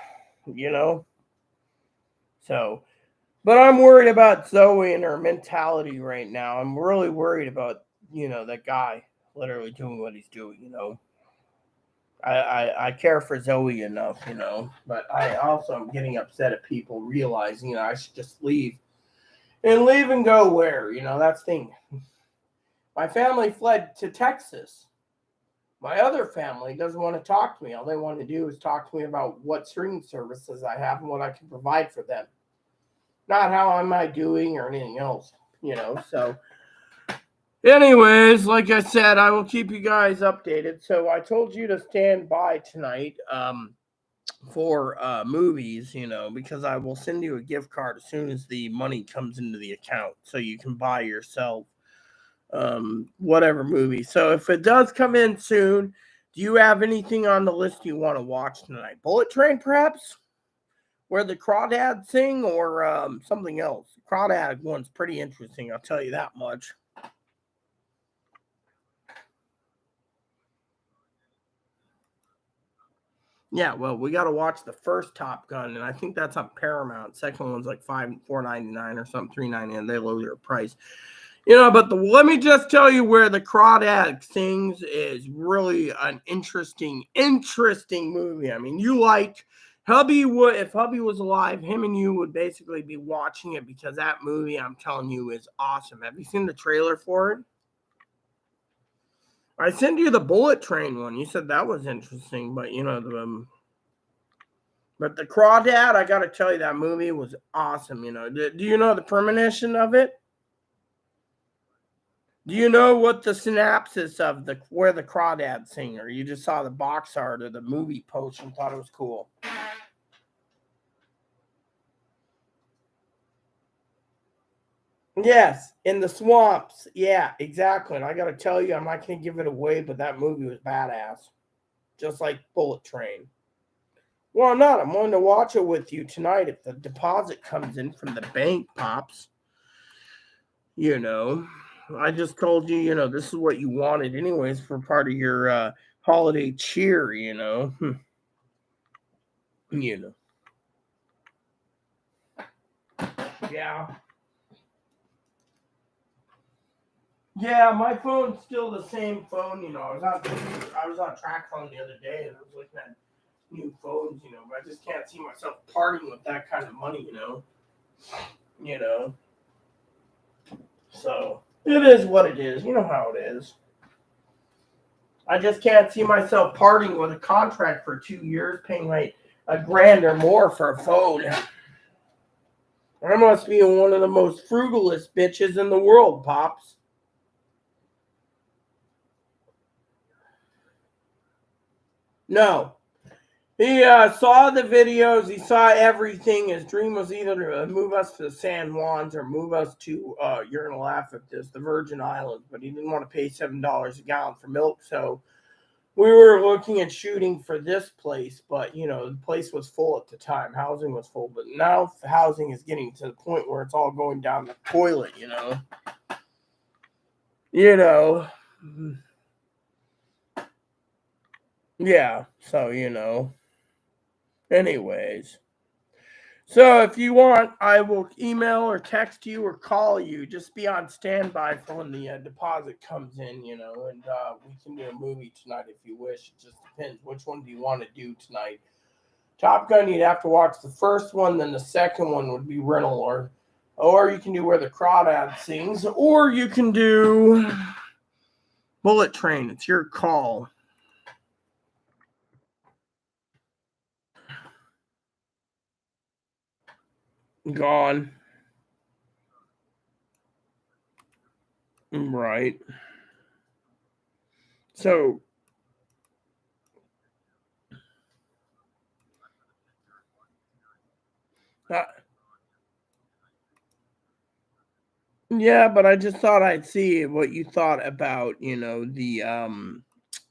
So, but I'm worried about Zoe and her mentality right now. I'm really worried about, that guy literally doing what he's doing. I care for Zoe enough, but I also am getting upset at people realizing, I should just leave. And leave and go where? That's the thing. My family fled to Texas. My other family doesn't want to talk to me. All they want to do is talk to me about what streaming services I have and what I can provide for them. Not how am I doing or anything else. So, anyways, like I said, I will keep you guys updated. So I told you to stand by tonight for movies, because I will send you a gift card as soon as the money comes into the account, so you can buy yourself whatever movie. So if it does come in soon, do you have anything on the list you want to watch tonight? Bullet Train, perhaps? Where the Crawdads sing, or something else? Crawdad one's pretty interesting, I'll tell you that much. Yeah, well, we got to watch the first Top Gun, and I think that's on Paramount. Second one's like $4.99 or something, $3.99. They lower their price. But let me just tell you where the Crawdad sings is really an interesting movie. I mean, you like Hubby would, if Hubby was alive, him and you would basically be watching it, because that movie, I'm telling you, is awesome. Have you seen the trailer for it? I sent you the Bullet Train one. You said that was interesting, but but the Crawdad, I got to tell you, that movie was awesome. Do you know the premonition of it? Do you know what the synopsis of where the Crawdad sing, or you just saw the box art or the movie poster and thought it was cool? Yes, in the swamps. Yeah, exactly. And I got to tell you, I'm not going to give it away, but that movie was badass, just like Bullet Train. Well, I'm not. I'm going to watch it with you tonight if the deposit comes in from the bank, pops. I just told you, this is what you wanted anyways for part of your holiday cheer. you know. Yeah. Yeah, my phone's still the same phone. I was on track phone the other day, and I was looking at new phones. But I just can't see myself parting with that kind of money. You know. So it is what it is. You know how it is. I just can't see myself parting with a contract for 2 years, paying like a grand or more for a phone. I must be one of the most frugalest bitches in the world, pops. No, he saw the videos. He saw everything. His dream was either to move us to the San Juans or move us to, you're going to laugh at this, the Virgin Islands. But he didn't want to pay $7 a gallon for milk. So we were looking at shooting for this place. But, the place was full at the time. Housing was full. But now housing is getting to the point where it's all going down the toilet. You know. Yeah. So. Anyways. So if you want, I will email or text you or call you. Just be on standby for when the deposit comes in, and we can do a movie tonight if you wish. It just depends. Which one do you want to do tonight? Top Gun, you'd have to watch the first one, then the second one would be Rental, or you can do Where the Crawdad Sings, or you can do Bullet Train. It's your call. Gone. Right. So, uh, yeah, but I just thought I'd see what you thought about, the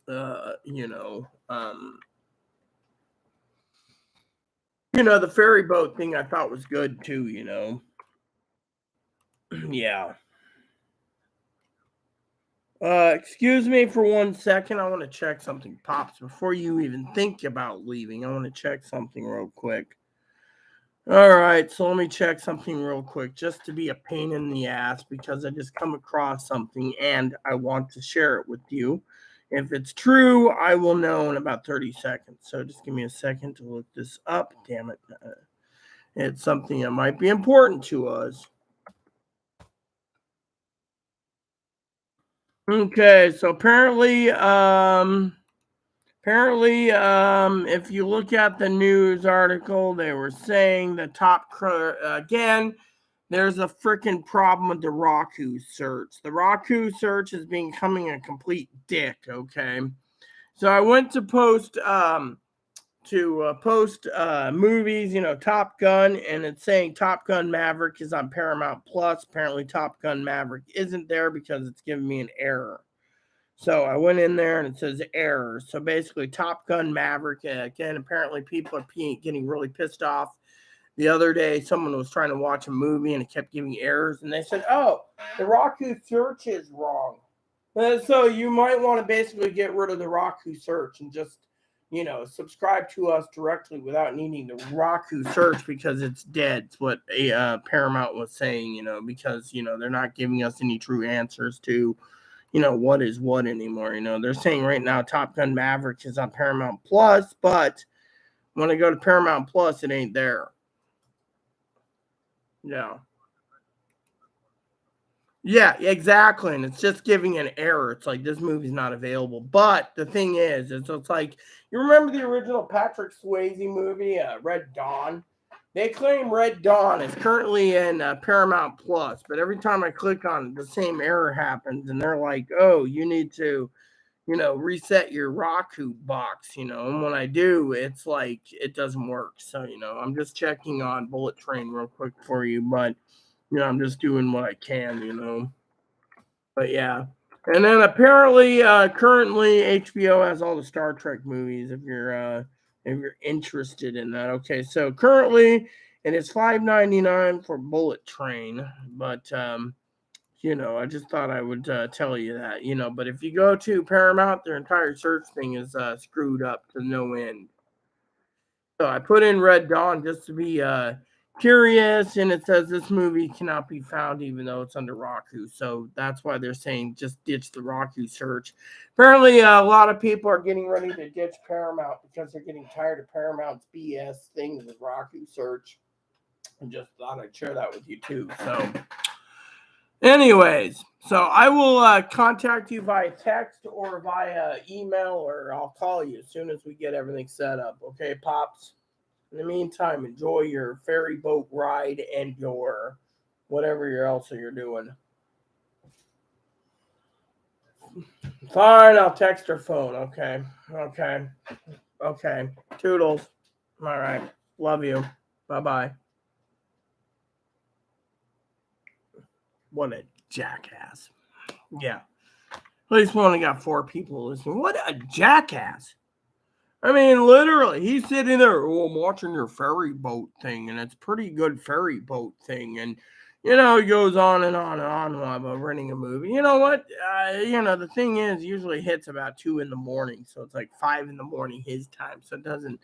uh, you know, um, the ferry boat thing I thought was good too. Yeah. Excuse me for 1 second. I want to check something, Pops, before you even think about leaving. I want to check something real quick. All right, so let me check something real quick just to be a pain in the ass because I just come across something and I want to share it with you. If it's true, I will know in about 30 seconds. So just give me a second to look this up. Damn it. It's something that might be important to us. Okay, so apparently, if you look at the news article, they were saying the again, there's a freaking problem with the Roku search. The Roku search is becoming a complete dick. Okay, so I went to post movies, Top Gun, and it's saying Top Gun Maverick is on Paramount Plus. Apparently, Top Gun Maverick isn't there because it's giving me an error. So I went in there and it says error. So basically, Top Gun Maverick, again, apparently people are getting really pissed off. The other day, someone was trying to watch a movie and it kept giving errors, and they said, "Oh, the Roku search is wrong." So you might want to basically get rid of the Roku search and just, subscribe to us directly without needing the Roku search because it's dead. It's what Paramount was saying, because they're not giving us any true answers to what is what anymore. They're saying right now Top Gun Maverick is on Paramount Plus, but when I go to Paramount Plus, it ain't there. Yeah. Yeah, exactly. And it's just giving an error. It's like this movie's not available. But the thing is, it's like you remember the original Patrick Swayze movie, Red Dawn? They claim Red Dawn is currently in Paramount Plus, but every time I click on it, the same error happens, and they're like, "Oh, you need to, reset your Roku box." And when I do, it's like it doesn't work. So, I'm just checking on Bullet Train real quick for you, but I'm just doing what I can. But yeah. And then apparently, currently HBO has all the Star Trek movies. If you're interested in that, okay. So currently, it is $5.99 for Bullet Train, but I just thought I would tell you that. But if you go to Paramount, their entire search thing is screwed up to no end. So I put in Red Dawn just to be curious, and it says this movie cannot be found even though it's under Roku. So that's why they're saying just ditch the Roku search. Apparently, a lot of people are getting ready to ditch Paramount because they're getting tired of Paramount's BS things with Roku search. I just thought I'd share that with you too. So, anyways, so I will contact you via text or via email, or I'll call you as soon as we get everything set up. Okay, Pops? In the meantime, enjoy your ferry boat ride and your whatever else you're doing. Fine, I'll text her phone. Okay. Okay. Okay. Toodles. All right. Love you. Bye bye. What a jackass. Yeah. At least we only got 4 people listening. What a jackass. I mean, literally, he's sitting there, oh, I'm watching your ferry boat thing, and it's pretty good ferry boat thing. And, he goes on and on and on about renting a movie. You know what? The thing is, usually hits about 2 in the morning. So it's like 5 in the morning his time. So it doesn't,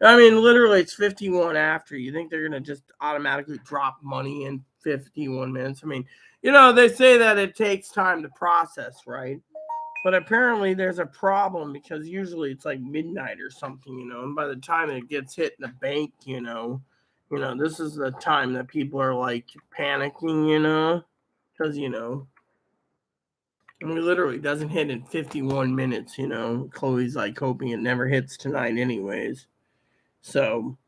I mean, literally, it's 51 after. You think they're going to just automatically drop money in 51 minutes? I mean, they say that it takes time to process, right? But apparently there's a problem because usually it's like midnight or something, and by the time it gets hit in the bank, this is the time that people are like panicking, because I mean, literally doesn't hit in 51 minutes, Chloe's like hoping it never hits tonight anyways. So,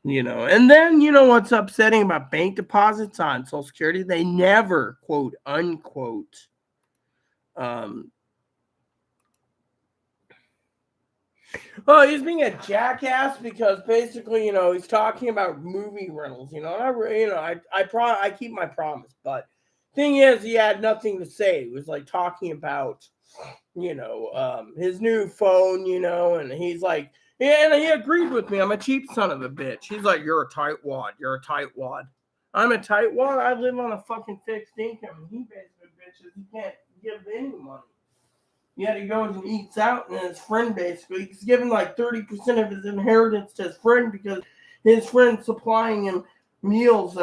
and then what's upsetting about bank deposits on Social Security? They never quote unquote um Oh, he's being a jackass because basically, he's talking about movie rentals. And I keep my promise, but thing is, he had nothing to say. He was like talking about, his new phone, and he's like, yeah, and he agreed with me. I'm a cheap son of a bitch. He's like, you're a tightwad. You're a tightwad. I'm a tightwad. I live on a fucking fixed income. And he basically bitches. He can't give any money. Yet he goes and eats out, and his friend basically he's giving like 30% of his inheritance to his friend because his friend supplying him meals.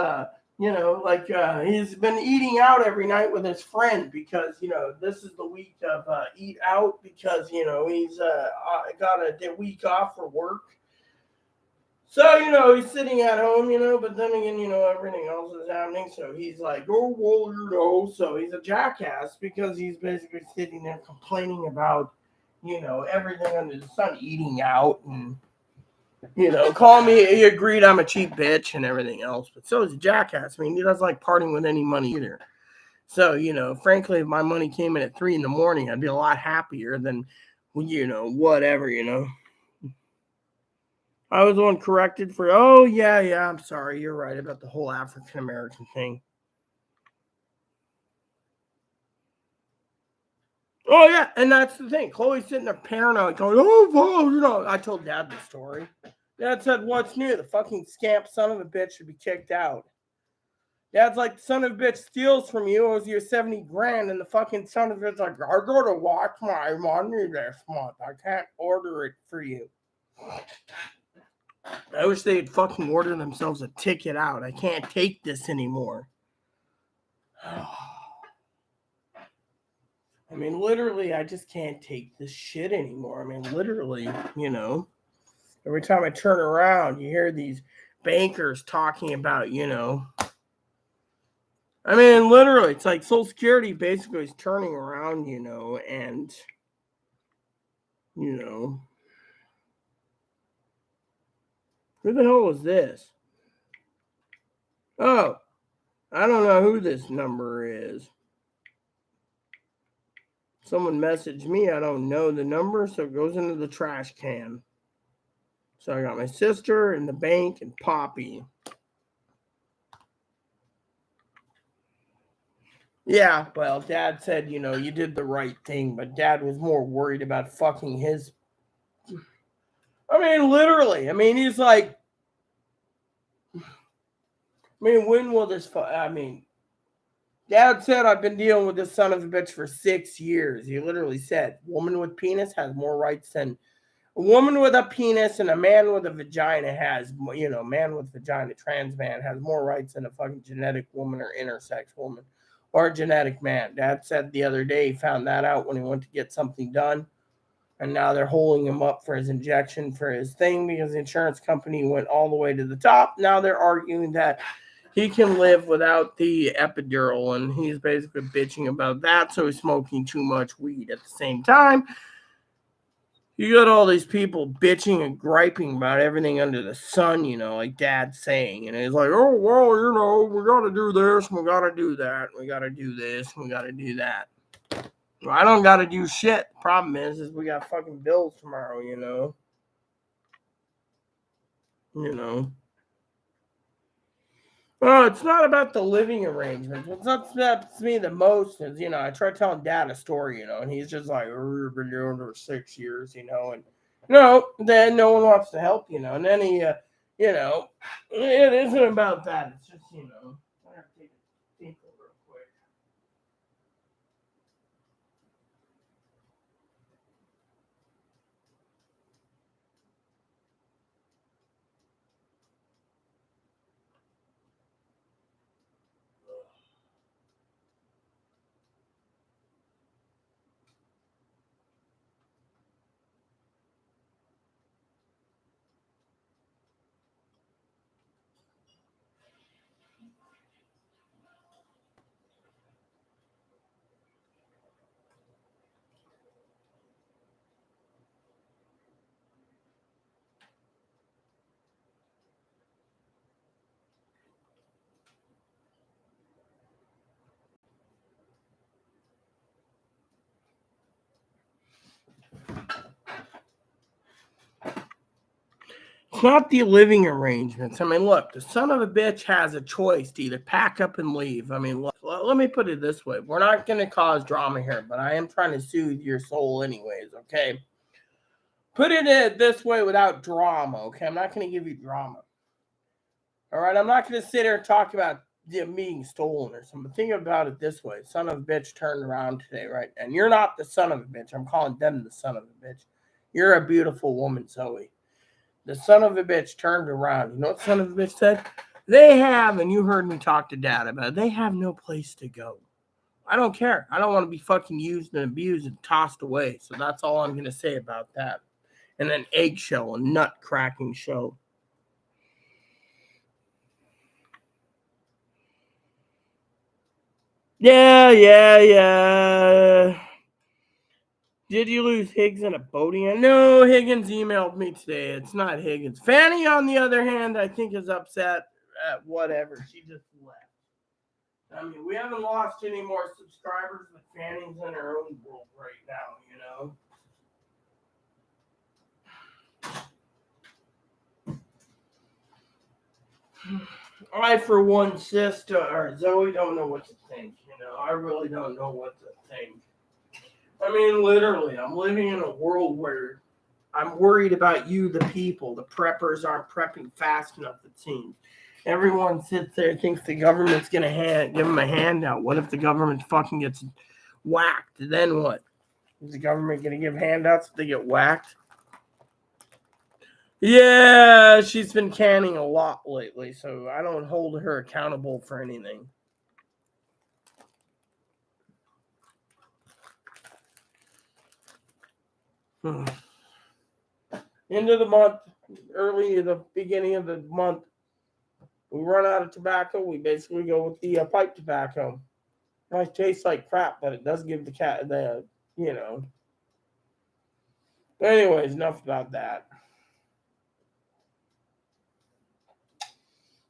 He's been eating out every night with his friend because this is the week of eat out because he's got a week off for work. So, he's sitting at home, but then again, everything else is happening. So he's like, oh, well, so he's a jackass because he's basically sitting there complaining about, everything under the sun, eating out and, call me, he agreed I'm a cheap bitch and everything else. But so is a jackass. I mean, he doesn't like parting with any money either. So, frankly, if my money came in at 3 a.m, I'd be a lot happier than, whatever. I was the one corrected for, oh, yeah, I'm sorry. You're right about the whole African American thing. Oh, yeah, and that's the thing. Chloe's sitting there paranoid going, oh, I told Dad the story. Dad said, what's new? The fucking scamp son of a bitch should be kicked out. Dad's like, the son of a bitch steals from you, owes you 70 grand, and the fucking son of a bitch's like, I gotta watch my money this month. I can't order it for you. I wish they'd fucking order themselves a ticket out. I can't take this anymore. I mean, literally, I just can't take this shit anymore. I mean, literally, every time I turn around, you hear these bankers talking about, I mean, literally, it's like Social Security basically is turning around, and, who the hell is this? Oh, I don't know who this number is. Someone messaged me. I don't know the number, so it goes into the trash can. So I got my sister and the bank and Poppy. Yeah, well, Dad said, you did the right thing, but Dad was more worried about fucking his. I mean, literally. I mean, he's like, when will this? Dad said, I've been dealing with this son of a bitch for 6 years. He literally said, woman with penis has more rights than a woman with a penis, and a man with a vagina has, man with vagina, trans man, has more rights than a fucking genetic woman or intersex woman or a genetic man. Dad said the other day he found that out when he went to get something done. And now they're holding him up for his injection for his thing because the insurance company went all the way to the top. Now they're arguing that he can live without the epidural, and he's basically bitching about that. So he's smoking too much weed at the same time. You got all these people bitching and griping about everything under the sun, like Dad's saying. And he's like, oh, well, we got to do this, we got to do that, we got to do this, we got to do that. Well, I don't got to do shit. The problem is we got fucking bills tomorrow, Oh, it's not about the living arrangements. What's upsets me the most is, I try telling Dad a story, and he's just like, we've been doing it for 6 years, and then no one wants to help, and then he, it isn't about that. It's just, I have to take a think real quick. It's not the living arrangements. I mean, look, the son of a bitch has a choice to either pack up and leave. I mean, look, let me put it this way. We're not going to cause drama here, but I am trying to soothe your soul anyways, okay? Put it this way without drama, okay? I'm not going to give you drama. All right? I'm not going to sit here and talk about being stolen or something. Think about it this way. Son of a bitch turned around today, right? And you're not the son of a bitch. I'm calling them the son of a bitch. You're a beautiful woman, Zoe. The son of a bitch turned around. You know what the son of a bitch said? They have, and you heard me talk to Dad about it, they have no place to go. I don't care. I don't want to be fucking used and abused and tossed away. So that's all I'm going to say about that. And an eggshell, a nut cracking show. Yeah. Did you lose Higgs in a boating? No, Higgins emailed me today. It's not Higgins. Fanny, on the other hand, I think is upset at whatever. She just left. I mean, we haven't lost any more subscribers, but Fanny's in her own world right now, you know? I, for one, sister or Zoe, don't know what to think. I really don't know what to think. I mean, literally, I'm living in a world where I'm worried about you, the people. The preppers aren't prepping fast enough, it seems. Everyone sits there and thinks the government's going to give them a handout. What if the government fucking gets whacked? Then what? Is the government going to give handouts if they get whacked? Yeah, she's been canning a lot lately, so I don't hold her accountable for anything. End of the month, early in the beginning of the month, we run out of tobacco. We basically go with the pipe tobacco. It tastes like crap, but it does give the cat the. But anyways, enough about that.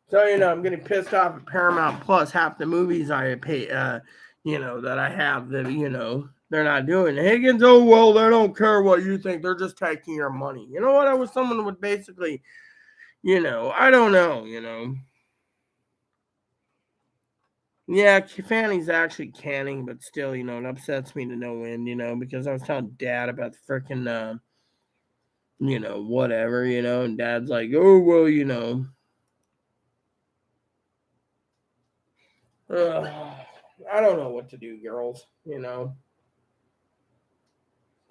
So I'm getting pissed off at Paramount Plus. Half the movies I pay, that I have that they're not doing. Higgins, oh well, they don't care what you think. They're just taking your money. You know what? I was someone who would basically, I don't know. Yeah, Fanny's actually canning, but still, it upsets me to no end, because I was telling Dad about the freaking, whatever, and Dad's like, oh, well, I don't know what to do, girls,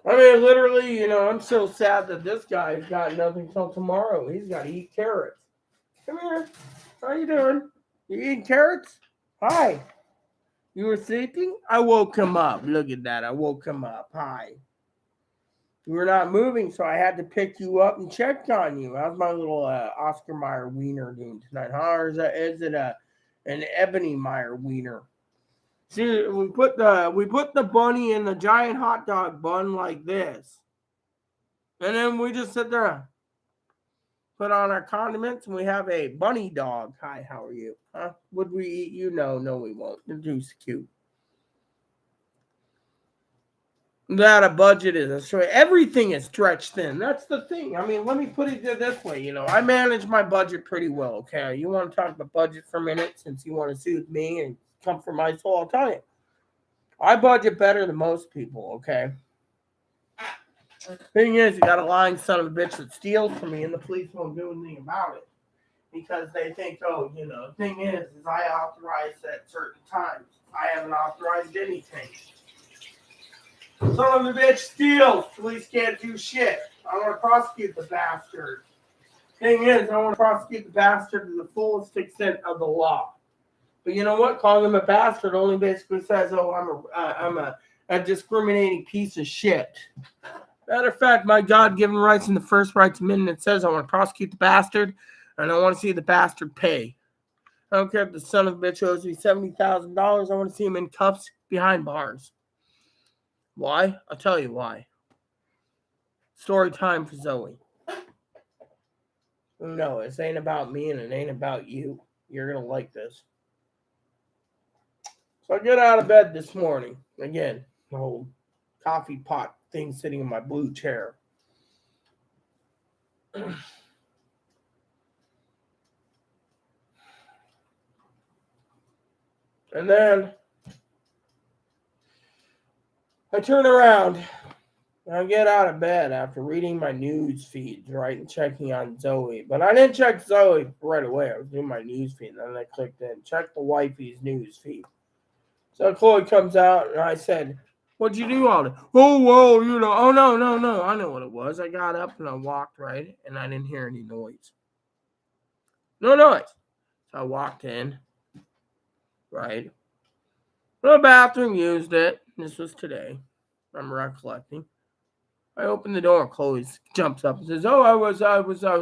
I mean, literally, I'm so sad that this guy's got nothing till tomorrow. He's got to eat carrots. Come here. How you doing? You eating carrots? Hi. You were sleeping? I woke him up. Look at that. I woke him up. Hi. You were not moving, so I had to pick you up and check on you. How's my little Oscar Mayer wiener doing tonight? Huh? Or is it an Ebony Meyer wiener? See, we put the bunny in the giant hot dog bun like this, and then we just sit there, put on our condiments, and we have a bunny dog. Hi, how are you? Huh? Would we eat you? No, we won't. You're too cute. That a budget is a stretch. Everything is stretched thin. That's the thing. I mean, let me put it this way. I manage my budget pretty well. Okay, you want to talk about budget for a minute, since you want to soothe me and comfort my soul? I'll tell you, I budget better than most people. Okay. Thing is, you got a lying son of a bitch that steals from me, and the police won't do anything about it because they think, the thing is I authorize at certain times. I haven't authorized anything. Son of a bitch steals. Police can't do shit. I want to prosecute the bastard. Thing is, I want to prosecute the bastard to the fullest extent of the law. But you know what? Calling him a bastard only basically says, "Oh, I'm a discriminating piece of shit." Matter of fact, my God-given rights in the First Rights Amendment says I want to prosecute the bastard, and I want to see the bastard pay. I don't care if the son of a bitch owes me $70,000. I want to see him in cuffs behind bars. Why? I'll tell you why. Story time for Zoe. No, this ain't about me and it ain't about you. You're going to like this. So I get out of bed this morning. Again, the whole coffee pot thing sitting in my blue chair. And then I turn around. I get out of bed after reading my news feeds, right, and checking on Zoe. But I didn't check Zoe right away. I was doing my news feed, and then I clicked in, check the wifey's news feed. So Chloe comes out, and I said, What'd you do all day? Oh, well, oh, no. I know what it was. I got up and I walked, right? And I didn't hear any noise. No noise. So I walked in, right? The bathroom, used it. This was today. I'm recollecting. I opened the door. Chloe jumps up and says, "Oh, I was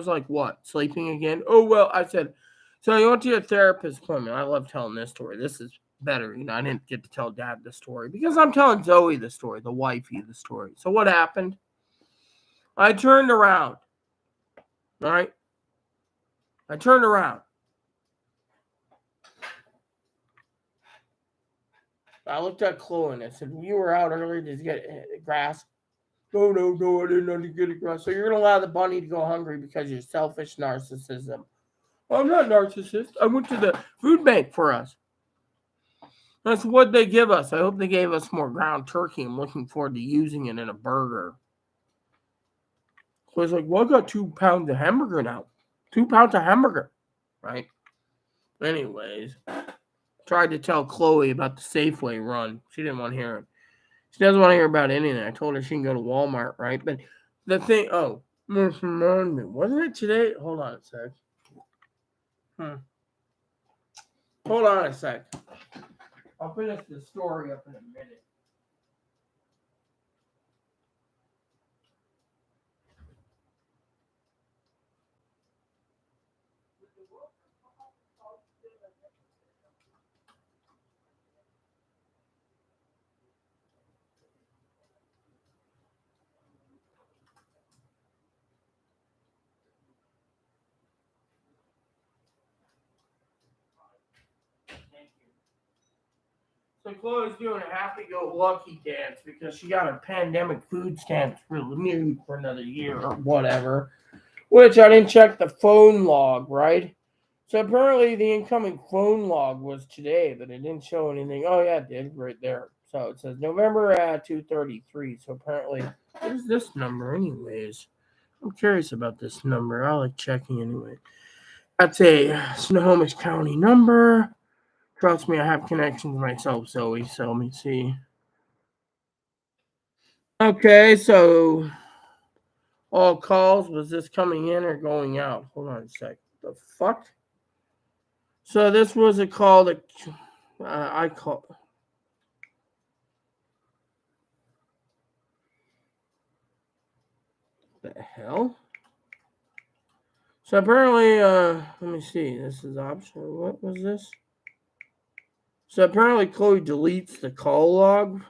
like, what? Sleeping again?" Oh, well, I said, "So you went to your therapist appointment." I love telling this story. This is better. I didn't get to tell Dad the story because I'm telling Zoe the story, the wifey the story. So what happened? I turned around. Right? I turned around. I looked at Chloe and I said, "You were out earlier. Did you get grass?" No, I didn't get grass. So you're going to allow the bunny to go hungry because you're selfish narcissism. Well, I'm not narcissist. I went to the food bank for us. That's what they give us. I hope they gave us more ground turkey. I'm looking forward to using it in a burger. So I was like, well, I got 2 pounds of hamburger now. 2 pounds of hamburger. Right? Anyways, tried to tell Chloe about the Safeway run. She didn't want to hear it. She doesn't want to hear about anything. I told her she can go to Walmart, right? But the thing, wasn't it today? Hold on a sec. Hold on a sec. I'll finish the story up in a minute. So Chloe's doing a happy-go-lucky dance because she got her pandemic food stamps renewed for another year or whatever. Which I didn't check the phone log, right? So apparently the incoming phone log was today, but it didn't show anything. Oh yeah, it did right there. So it says November at 2:33. So apparently, what is this number, anyways? I'm curious about this number. I like checking anyway. That's a Snohomish County number. Trust me, I have connections myself, Zoe. So let me see. Okay, so all calls, was this coming in or going out? Hold on a sec. The fuck? So this was a call that I call. The hell? So apparently, let me see. This is optional. What was this? So apparently, Chloe deletes the call log.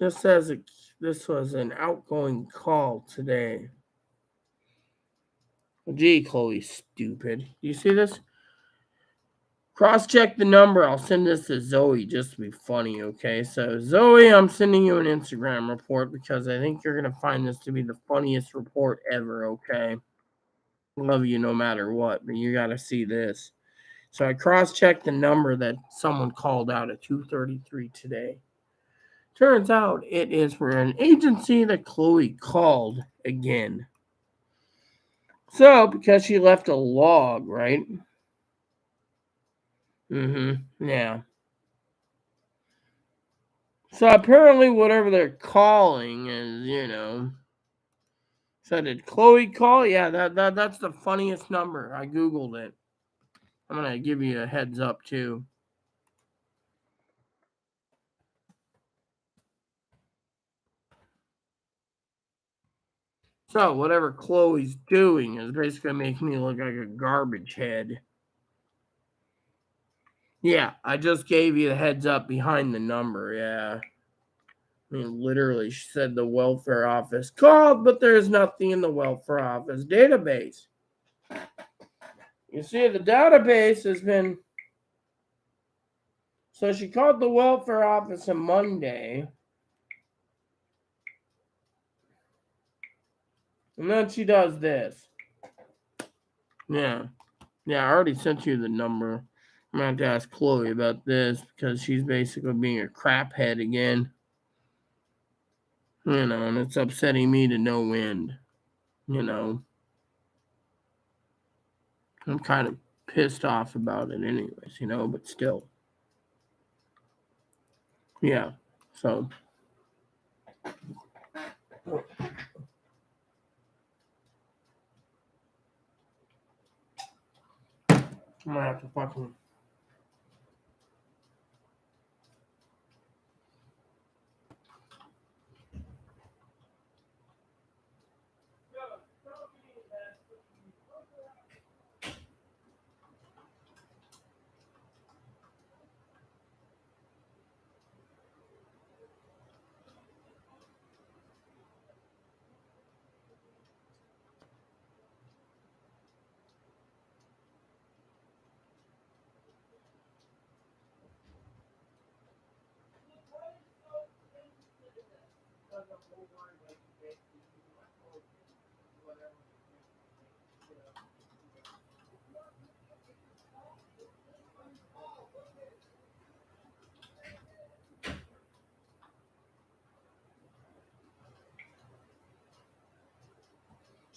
This says this was an outgoing call today. Gee, Chloe, stupid. You see this? Cross-check the number. I'll send this to Zoe just to be funny, okay? So, Zoe, I'm sending you an Instagram report because I think you're going to find this to be the funniest report ever, okay? Love you no matter what, but you got to see this. So, I cross-checked the number that someone called out at 2:33 today. Turns out it is for an agency that Chloe called again. So, because she left a log, right? Yeah. So apparently, whatever they're calling is. So did Chloe call? Yeah, that's the funniest number. I googled it. I'm gonna give you a heads up too. So whatever Chloe's doing is basically making me look like a garbage head. Yeah, I just gave you the heads up behind the number. Yeah. I mean, literally, she said the welfare office called, but there's nothing in the welfare office database. You see, the database has been. So she called the welfare office on Monday. And then she does this. Yeah. Yeah, I already sent you the number. I'm going to have to ask Chloe about this because she's basically being a craphead again. And it's upsetting me to no end. I'm kind of pissed off about it anyways, but still. Yeah. So I'm gonna have to fucking.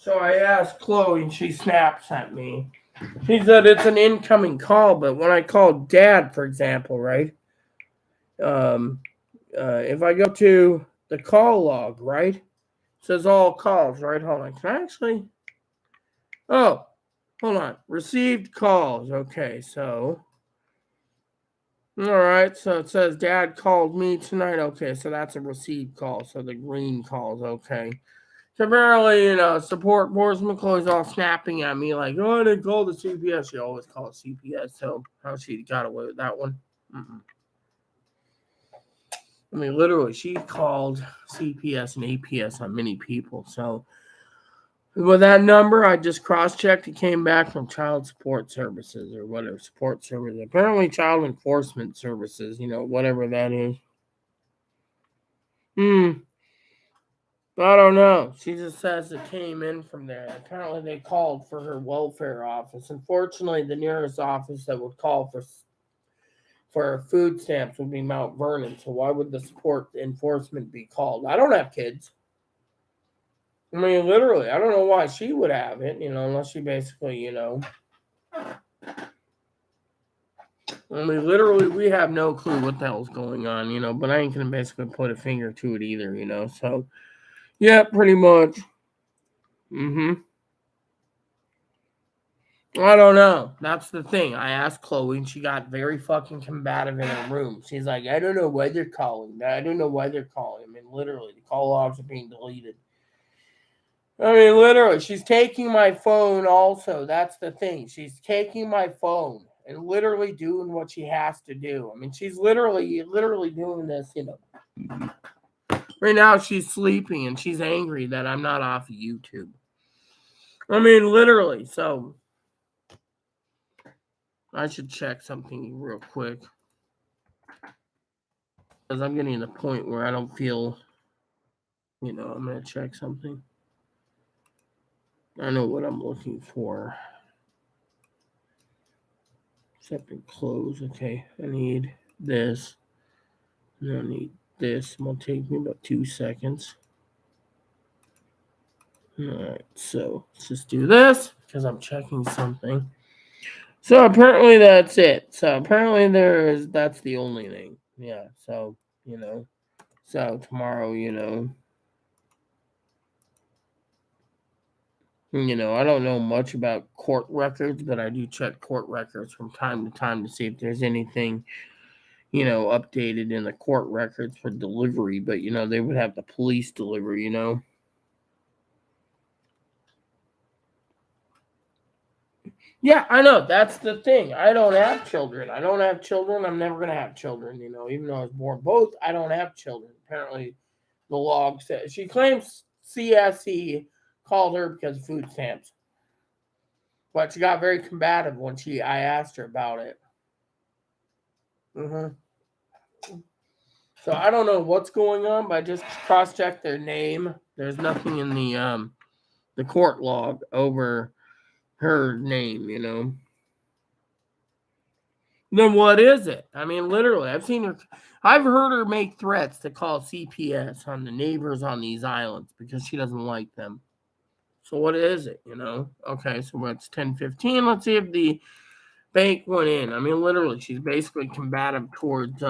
So I asked Chloe, and she snaps at me. She said it's an incoming call, but when I call Dad, for example, right? Um, if I go to the call log, right? It says all calls, right? Hold on. Can I actually? Oh, hold on. Received calls. Okay, so. All right, so it says Dad called me tonight. Okay, so that's a received call. So the green calls. Okay. So apparently, support Borsman Chloe's all snapping at me like, oh, I didn't call the CPS. She always calls CPS. So how she got away with that one? Mm-mm. I mean, literally, she called CPS and APS on many people. So with that number, I just cross-checked. It came back from Child Support Services or whatever, support services. Apparently, Child Enforcement Services, whatever that is. I don't know. She just says it came in from there. Apparently, they called for her welfare office. Unfortunately, the nearest office that would call for food stamps would be Mount Vernon. So why would the support enforcement be called? I don't have kids. I mean, literally, I don't know why she would have it. Unless she basically, I mean, literally, we have no clue what the hell's going on. But I ain't gonna basically put a finger to it either. So yeah, pretty much. Mm-hmm. I don't know. That's the thing. I asked Chloe, and she got very fucking combative in her room. She's like, I don't know why they're calling. I don't know why they're calling. I mean, literally, the call logs are being deleted. I mean, literally, she's taking my phone also. That's the thing. She's taking my phone and literally doing what she has to do. I mean, she's literally doing this. Right now, she's sleeping, and she's angry that I'm not off of YouTube. I mean, literally. So I should check something real quick. Because I'm getting to the point where I don't feel, I'm going to check something. I know what I'm looking for. Accept and close. Okay, I need this. And I need this. It will take me about 2 seconds. Alright, so let's just do this because I'm checking something. So apparently that's it. So apparently that's the only thing. Yeah, so, so tomorrow, I don't know much about court records, but I do check court records from time to time to see if there's anything, updated in the court records for delivery. But, they would have the police deliver. Yeah, I know. That's the thing. I don't have children. I don't have children. I'm never going to have children, even though I was born both. I don't have children. Apparently, the log says she claims CSE called her because of food stamps. But she got very combative when I asked her about it. Mm-hmm. So I don't know what's going on, but I just cross-checked their name. There's nothing in the court log over her name. Then what is it? I mean, literally, I've heard her make threats to call CPS on the neighbors on these islands because she doesn't like them. So what is it? Okay, so it's 10:15. Let's see if the bank went in. I mean, literally, she's basically combative towards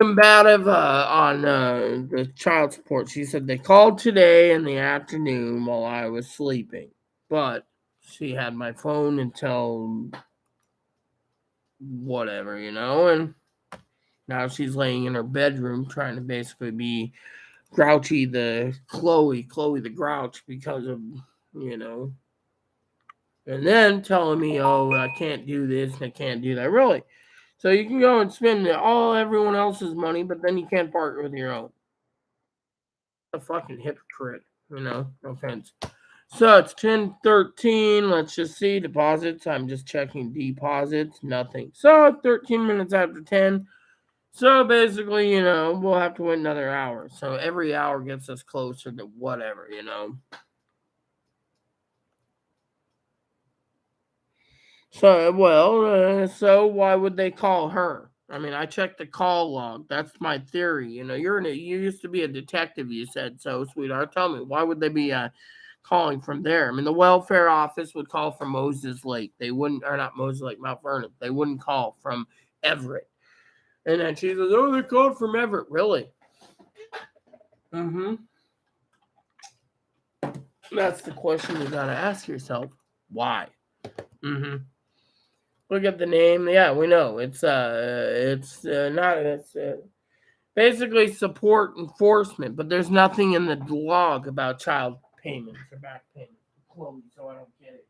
combative on the child support. She said they called today in the afternoon while I was sleeping, but she had my phone until whatever, and now she's laying in her bedroom trying to basically be Grouchy the Chloe the Grouch because of, you know, and then telling me, oh, I can't do this and I can't do that. Really? So you can go and spend all everyone else's money, but then you can't part with your own. A fucking hypocrite, no offense. So it's 10:13. Let's just see deposits. I'm just checking deposits. Nothing. So 13 minutes after 10. So basically, we'll have to wait another hour. So every hour gets us closer to whatever. So why would they call her? I mean, I checked the call log. That's my theory. You used to be a detective. You said so, sweetheart. Tell me, why would they be calling from there? I mean, the welfare office would call from Moses Lake. They wouldn't, or not Moses Lake, Mount Vernon. They wouldn't call from Everett. And then she says, "Oh, they called from Everett." Really? Mm-hmm. That's the question you gotta ask yourself. Why? Mm-hmm. Look at the name. Yeah, we know it's not. It's basically support enforcement, but there's nothing in the log about child payments or back payments. Chloe, so I don't get it.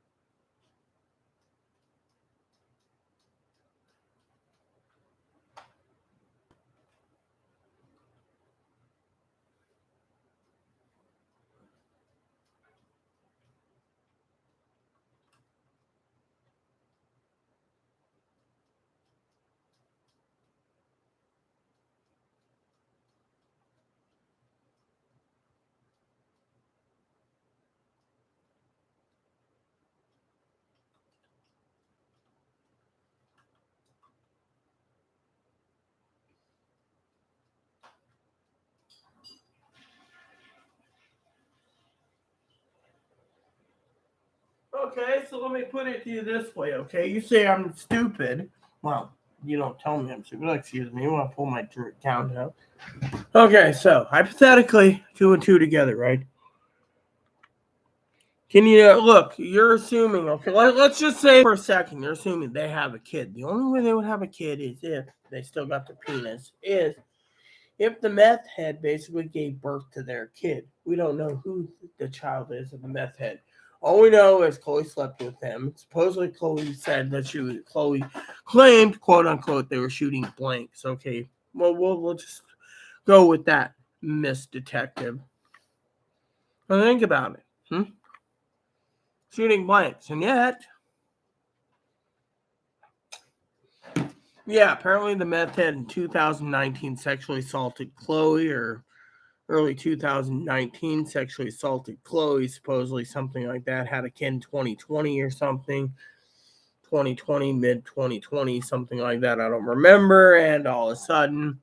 Okay, so let me put it to you this way. Okay, you say I'm stupid. Well, you don't tell me I'm stupid. Excuse me. When I pull my count out. Okay, so hypothetically, two and two together, right? Can you look? You're assuming. Okay, let's just say for a second, you're assuming they have a kid. The only way they would have a kid is if they still got the penis. Is if the meth head basically gave birth to their kid. We don't know who the child is of the meth head. All we know is Chloe slept with him. Supposedly, Chloe said that Chloe claimed, quote unquote, they were shooting blanks. Okay, well, we'll just go with that, Miss Detective. Well, think about it. Shooting blanks, and yet, yeah, apparently the meth head in 2019 sexually assaulted Chloe, or early 2019 sexually assaulted Chloe, supposedly something like that. Had a kid in 2020 or something. 2020, mid 2020, something like that. I don't remember. And all of a sudden,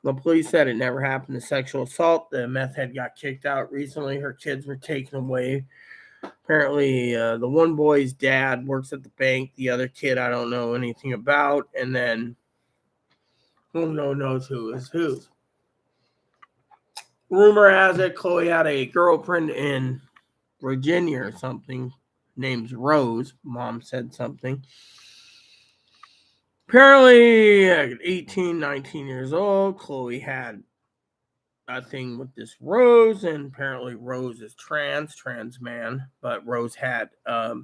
the police said it never happened to sexual assault. The meth head got kicked out recently. Her kids were taken away. Apparently, the one boy's dad works at the bank. The other kid, I don't know anything about. And then who knows who is who. Rumor has it Chloe had a girlfriend in Virginia or something. Name's Rose. Mom said something. Apparently, at 18, 19 years old, Chloe had a thing with this Rose, and apparently Rose is trans man, but Rose had a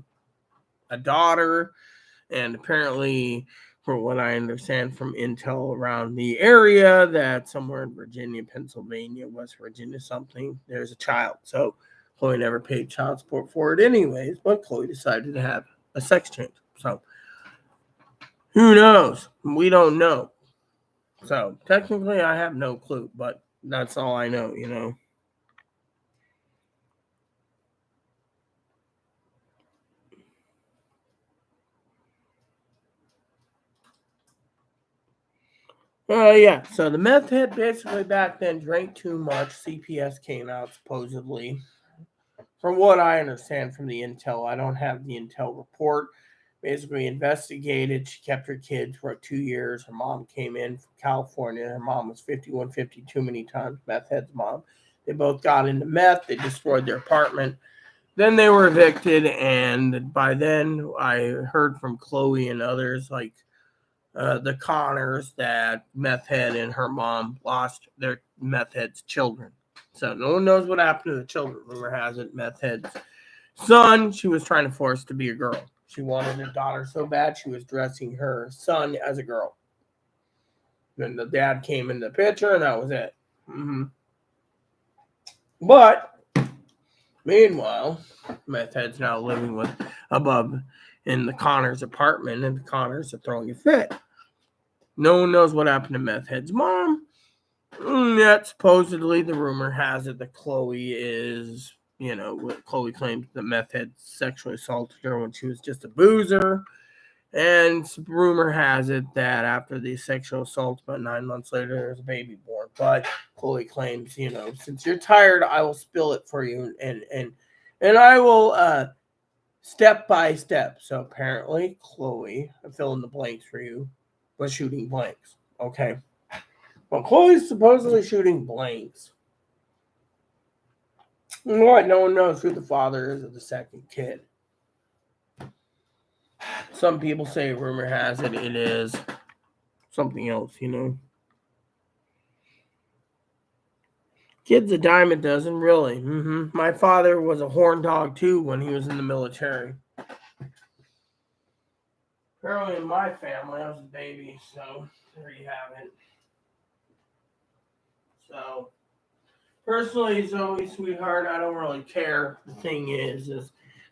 daughter, and apparently, from what I understand from intel around the area, that somewhere in Virginia, Pennsylvania, West Virginia, something, there's a child. So Chloe never paid child support for it anyways, but Chloe decided to have a sex change. So who knows? We don't know. So technically, I have no clue, but that's all I know. Yeah. So the meth head basically back then drank too much. CPS came out supposedly. From what I understand from the intel, I don't have the intel report. basically investigated. She kept her kids for 2 years. Her mom came in from California. Her mom was 51, 52 many times, meth head's mom. They both got into meth. They destroyed their apartment. Then they were evicted, and by then I heard from Chloe and others like the Connors that meth head and her mom lost their meth head's children. So no one knows what happened to the children. Rumor has it meth head's son, she was trying to force to be a girl. She wanted a daughter so bad she was dressing her son as a girl. Then the dad came in the picture, and that was it. But meanwhile, meth head's now living with above in the Connors apartment, and the Connors are throwing a fit. No one knows what happened to meth head's mom. Yet supposedly the rumor has it that Chloe is, Chloe claims that meth head sexually assaulted her when she was just a boozer. And rumor has it that after the sexual assault, about 9 months later, there was a baby born. But Chloe claims, since you're tired, I will spill it for you, and I will step by step. So apparently, Chloe, I fill in the blanks for you, was shooting blanks. Okay. Well, Chloe's supposedly shooting blanks. What? No one knows who the father is of the second kid. Some people say, rumor has it, it is something else, Kid's a dime a dozen, really. My father was a horn dog, too, when he was in the military. Apparently in my family, I was a baby, so there you have it. So, personally, Zoe, sweetheart, I don't really care. The thing is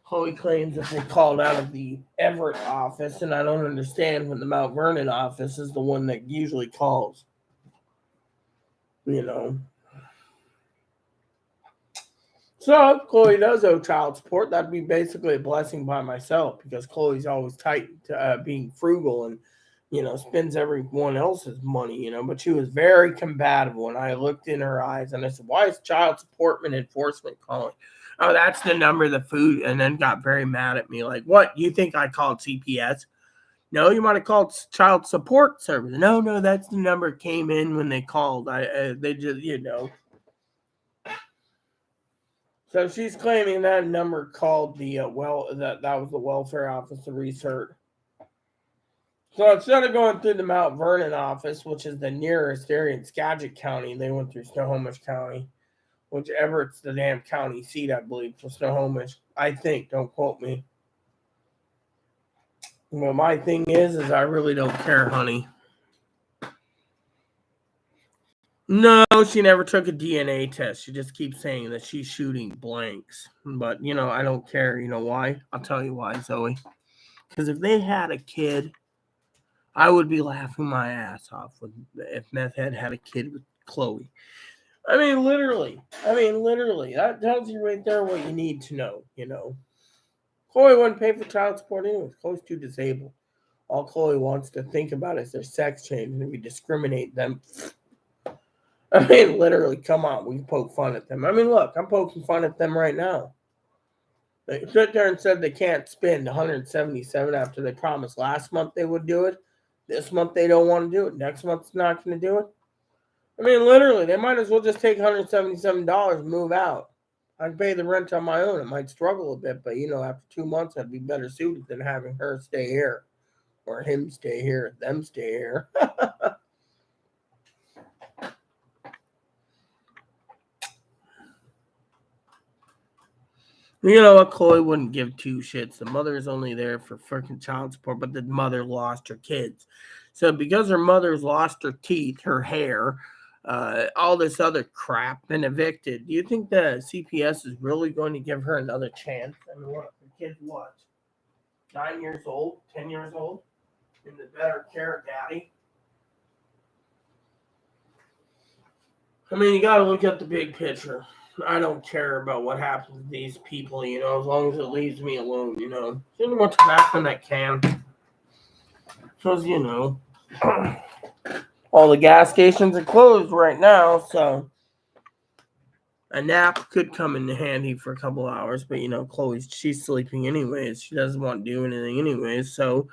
Chloe claims that they called out of the Everett office, and I don't understand when the Mount Vernon office is the one that usually calls. So if Chloe does owe child support, that'd be basically a blessing by myself because Chloe's always tight to being frugal and, spends everyone else's money, But she was very combative when I looked in her eyes and I said, why is child support enforcement calling? Oh, that's the number of the food. And then got very mad at me. Like, what? You think I called CPS? No, you might have called child support service. No, that's the number came in when they called. They just, So she's claiming that number called the that was the welfare office of research. So instead of going through the Mount Vernon office, which is the nearest area in Skagit County, they went through Snohomish County, which Everett's the damn county seat, I believe, for Snohomish. I think. Don't quote me. Well, my thing is I really don't care, honey. No, she never took a DNA test. She just keeps saying that she's shooting blanks. But, I don't care. You know why? I'll tell you why, Zoe. Because if they had a kid, I would be laughing my ass off if Meth Head had a kid with Chloe. I mean, literally. That tells you right there what you need to know, Chloe wouldn't pay for child support anyways. Chloe's too disabled. All Chloe wants to think about is their sex change, and if we discriminate them... I mean, literally, come on, we can poke fun at them. I mean, look, I'm poking fun at them right now. They sit there and said they can't spend $177 after they promised last month they would do it. This month they don't want to do it. Next month's not going to do it. I mean, literally, they might as well just take $177 and move out. I'd pay the rent on my own. It might struggle a bit, but, after 2 months, I'd be better suited than having her stay here. Or him stay here, them stay here. You know what? Chloe wouldn't give two shits. The mother is only there for freaking child support, but the mother lost her kids. So because her mother's lost her teeth, her hair, all this other crap, been evicted, do you think the CPS is really going to give her another chance? I mean, what? The kid's what? 9 years old? 10 years old? In the better care of daddy? I mean, you got to look at the big picture. I don't care about what happens to these people, as long as it leaves me alone, There's much back in that can. Because, all the gas stations are closed right now, so A nap could come in handy for a couple hours, but she's sleeping anyways. She doesn't want to do anything anyways. So,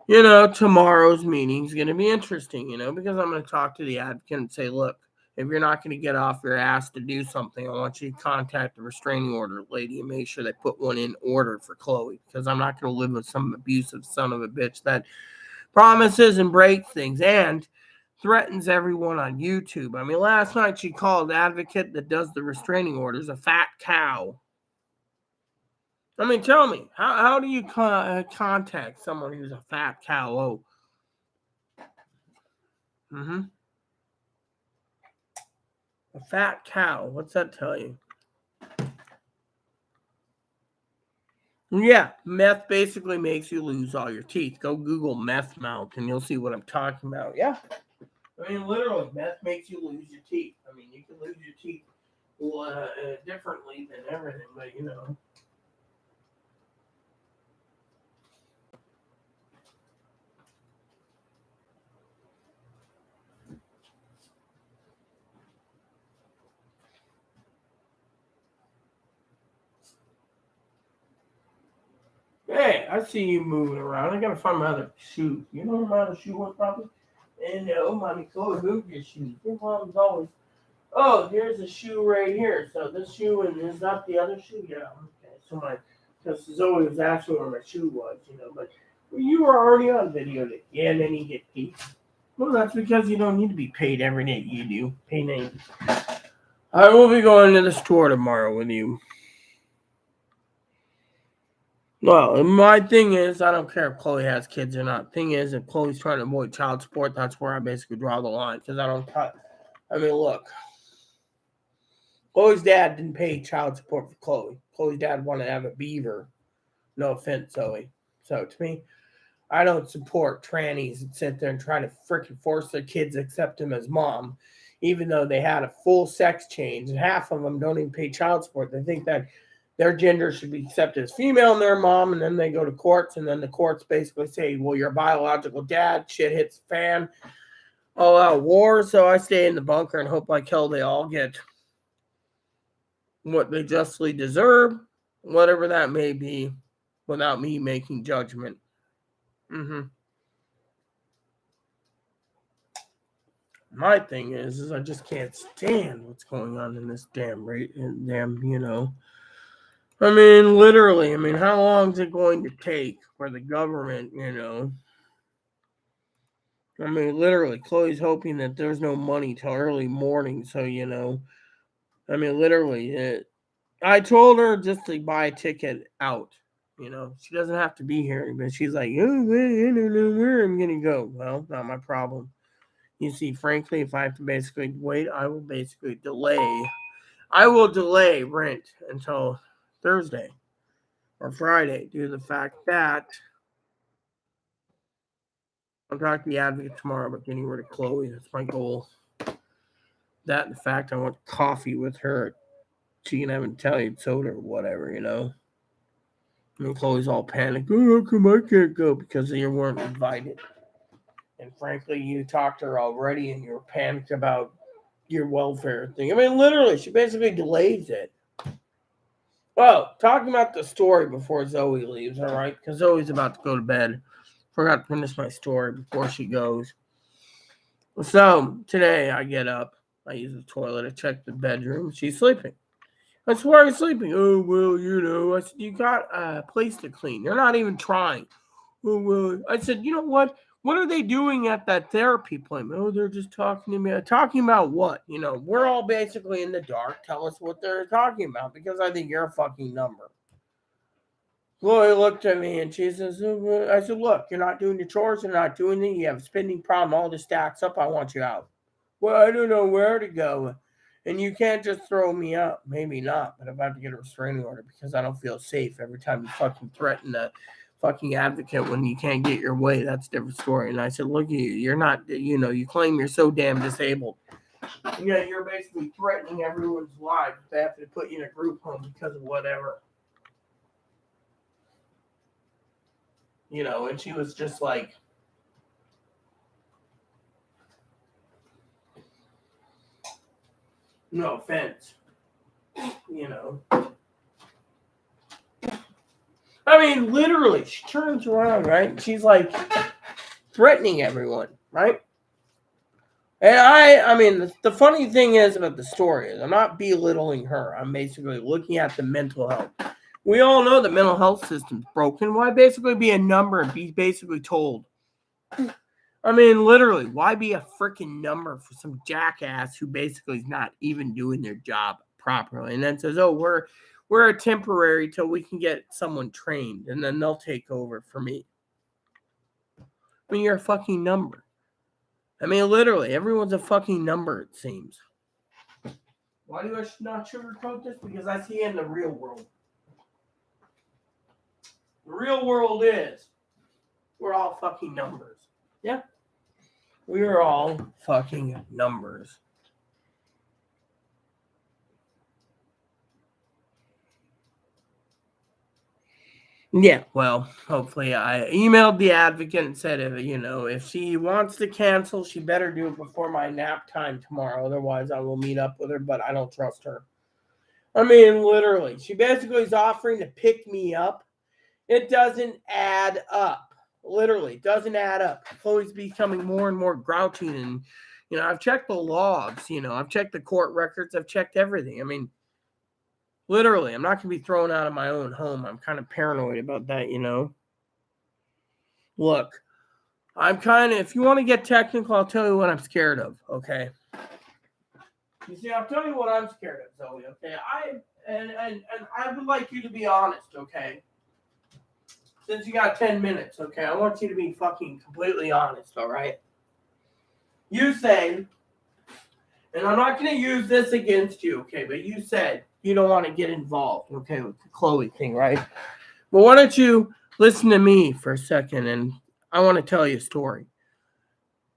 tomorrow's meeting is going to be interesting, because I'm going to talk to the advocate and say, look, if you're not going to get off your ass to do something, I want you to contact the restraining order lady and make sure they put one in order for Chloe, because I'm not going to live with some abusive son of a bitch that promises and breaks things and threatens everyone on YouTube. I mean, last night she called the advocate that does the restraining orders a fat cow. I mean, tell me, how do you contact someone who's a fat cow? Oh, a fat cow. What's that tell you? Yeah, meth basically makes you lose all your teeth. Go Google meth mouth and you'll see what I'm talking about. Yeah. I mean, literally, meth makes you lose your teeth. I mean, you can lose your teeth differently than everything, but Hey, I see you moving around. I gotta find my other shoe. You know where my other shoe was, probably? And mommy, Chloe moved your shoes. Your mom's always. Oh, here's a shoe right here. So this shoe and is that the other shoe? Yeah. Okay. So because Zoe was asking where my shoe was, but you were already on video. Yeah, and then you get paid. Well, that's because you don't need to be paid every day. You do. Pay names. I will be going to the store tomorrow with you. Well, my thing is, I don't care if Chloe has kids or not. Thing is, if Chloe's trying to avoid child support, that's where I basically draw the line. Because I don't cut. I mean, look. Chloe's dad didn't pay child support for Chloe. Chloe's dad wanted to have a beaver. No offense, Zoe. So to me, I don't support trannies that sit there and try to freaking force their kids to accept him as mom, even though they had a full sex change. And half of them don't even pay child support. They think that their gender should be accepted as female and their mom, and then they go to courts, and then the courts basically say, well, your biological dad, shit hits the fan, all out war. So I stay in the bunker and hope like hell they all get what they justly deserve, whatever that may be, without me making judgment. My thing is I just can't stand what's going on in this damn rate and damn. I mean, literally. I mean, how long is it going to take for the government? I mean, literally, Chloe's hoping that there's no money till early morning. So, I mean, literally, I told her just to buy a ticket out. She doesn't have to be here. But she's like, oh, I don't know where I'm going to go. Well, not my problem. You see, frankly, if I have to basically wait, I will basically delay. I will delay rent until Thursday or Friday due to the fact that I'm talking to the advocate tomorrow about getting rid of Chloe. That's my goal. That and the fact I want coffee with her. She can have an Italian soda or whatever. And Chloe's all panicked. Oh, how come I can't go? Because you weren't invited. And frankly, you talked to her already and you're panicked about your welfare thing. I mean, literally, she basically delays it. Well, talking about the story before Zoe leaves, all right? Because Zoe's about to go to bed. Forgot to finish my story before she goes. So, today I get up. I use the toilet. I check the bedroom. She's sleeping. I swear I'm sleeping. Oh, well. I said, you got a place to clean. You're not even trying. Oh, well. I said, you know what? What are they doing at that therapy appointment? Oh, they're just talking to me. Talking about what? We're all basically in the dark. Tell us what they're talking about because I think you're a fucking number. Chloe looked at me and she says, I said, look, you're not doing the chores. You're not doing it. You have a spending problem. All this stacks up. I want you out. Well, I don't know where to go. And you can't just throw me out. Maybe not, but I'm about to get a restraining order because I don't feel safe every time you fucking threaten a fucking advocate when you can't get your way. That's a different story. And I said, look at you. You're not, you claim you're so damn disabled. Yeah, you're basically threatening everyone's life. They have to put you in a group home because of whatever. And she was just like, no offense. you know. I mean, literally, she turns around, right? She's like threatening everyone, right? And I mean, the funny thing is about the story is I'm not belittling her. I'm basically looking at the mental health. We all know the mental health system's broken. Why basically be a number and be basically told? I mean, literally, why be a freaking number for some jackass who basically is not even doing their job properly, and then says, "Oh, we're a temporary till we can get someone trained, and then they'll take over for me." I mean, you're a fucking number. I mean, literally, everyone's a fucking number. It seems. Why do I not sugarcoat this? Because I see it in the real world. The real world is we're all fucking numbers. Yeah. We are all fucking numbers. Yeah, well, hopefully I emailed the advocate and said, if she wants to cancel, she better do it before my nap time tomorrow. Otherwise, I will meet up with her, but I don't trust her. I mean, literally, she basically is offering to pick me up. It doesn't add up. Literally, it doesn't add up. Chloe's becoming more and more grouchy, and I've checked the logs. I've checked the court records. I've checked everything. I mean, literally, I'm not going to be thrown out of my own home. I'm kind of paranoid about that. Look, if you want to get technical, I'll tell you what I'm scared of, okay? You see, I'll tell you what I'm scared of, Zoe, okay? And I would like you to be honest, okay? Since you got 10 minutes, okay, I want you to be fucking completely honest, all right? You say, and I'm not going to use this against you, okay, but you said you don't want to get involved, okay, with the Chloe thing, right? But why don't you listen to me for a second, and I want to tell you a story.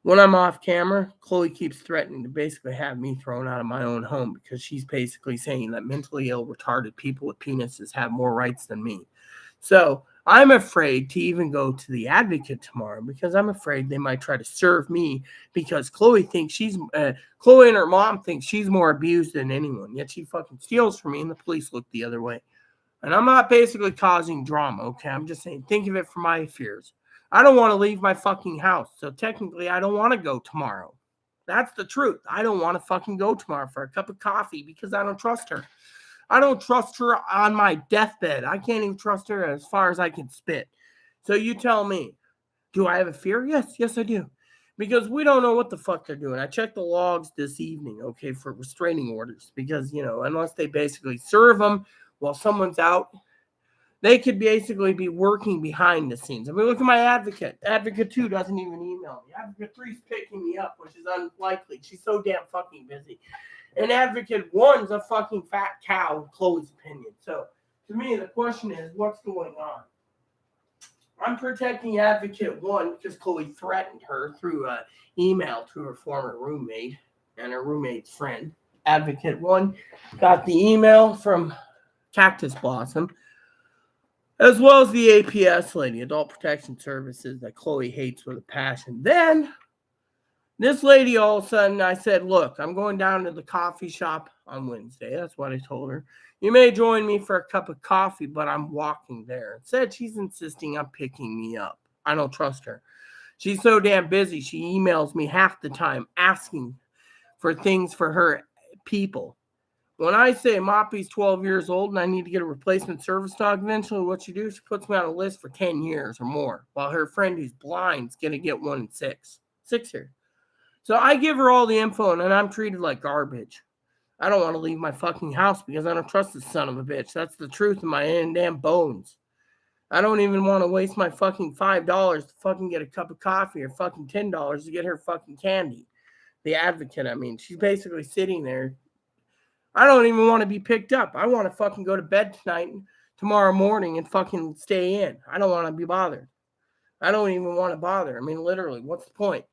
When I'm off camera, Chloe keeps threatening to basically have me thrown out of my own home because she's basically saying that mentally ill, retarded people with penises have more rights than me. So I'm afraid to even go to the advocate tomorrow because I'm afraid they might try to serve me because Chloe and her mom think she's more abused than anyone. Yet she fucking steals from me and the police look the other way. And I'm not basically causing drama, okay? I'm just saying, think of it for my fears. I don't want to leave my fucking house. So technically, I don't want to go tomorrow. That's the truth. I don't want to fucking go tomorrow for a cup of coffee because I don't trust her. I don't trust her on my deathbed. I can't even trust her as far as I can spit. So you tell me, do I have a fear? Yes, I do. Because we don't know what the fuck they're doing. I checked the logs this evening, okay, for restraining orders. Because, unless they basically serve them while someone's out, they could basically be working behind the scenes. I mean, look at my advocate. Advocate 2 doesn't even email me. Advocate 3 is picking me up, which is unlikely. She's so damn fucking busy. And Advocate 1's a fucking fat cow, in Chloe's opinion. So, to me, the question is, what's going on? I'm protecting Advocate 1 because Chloe threatened her through an email to her former roommate and her roommate's friend. Advocate 1 got the email from Cactus Blossom, as well as the APS lady, Adult Protection Services, that Chloe hates with a passion. Then, this lady, all of a sudden, I said, look, I'm going down to the coffee shop on Wednesday. That's what I told her. You may join me for a cup of coffee, but I'm walking there. Said she's insisting on picking me up. I don't trust her. She's so damn busy, she emails me half the time asking for things for her people. When I say Moppy's 12 years old and I need to get a replacement service dog eventually, what she do, she puts me on a list for 10 years or more, while her friend who's blind is going to get one in 6 years. So I give her all the info and I'm treated like garbage. I don't want to leave my fucking house because I don't trust this son of a bitch. That's the truth in my damn bones. I don't even want to waste my fucking $5 to fucking get a cup of coffee or fucking $10 to get her fucking candy. The advocate, I mean, she's basically sitting there. I don't even want to be picked up. I want to fucking go to bed tonight, tomorrow morning, and fucking stay in. I don't want to be bothered. I don't even want to bother. I mean, literally, what's the point?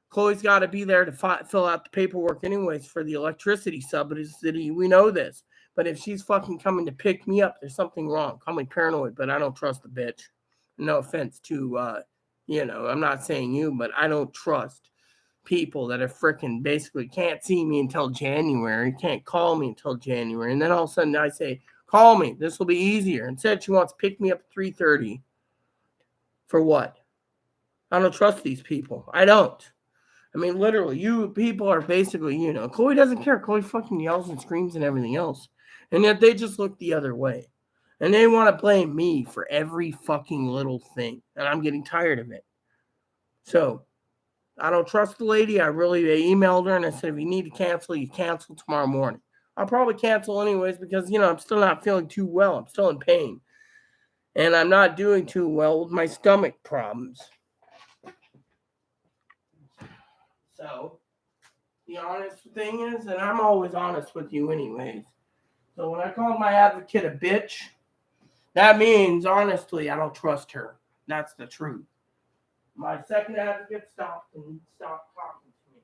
Chloe's got to be there to fill out the paperwork anyways for the electricity subsidy. We know this. But if she's fucking coming to pick me up, there's something wrong. Call me paranoid, but I don't trust the bitch. No offense to, I'm not saying you, but I don't trust people that are freaking basically can't see me until January, can't call me until January. And then all of a sudden I say, call me. This will be easier. Instead, she wants to pick me up at 3:30. For what? I don't trust these people. I don't. I mean, literally, you people are basically, Chloe doesn't care. Chloe fucking yells and screams and everything else. And yet they just look the other way. And they want to blame me for every fucking little thing. And I'm getting tired of it. So, I don't trust the lady. I emailed her and I said, if you need to cancel, you cancel tomorrow morning. I'll probably cancel anyways because, I'm still not feeling too well. I'm still in pain. And I'm not doing too well with my stomach problems. So, the honest thing is, and I'm always honest with you anyways. So when I call my advocate a bitch, that means, honestly, I don't trust her. That's the truth. My second advocate stopped talking to me.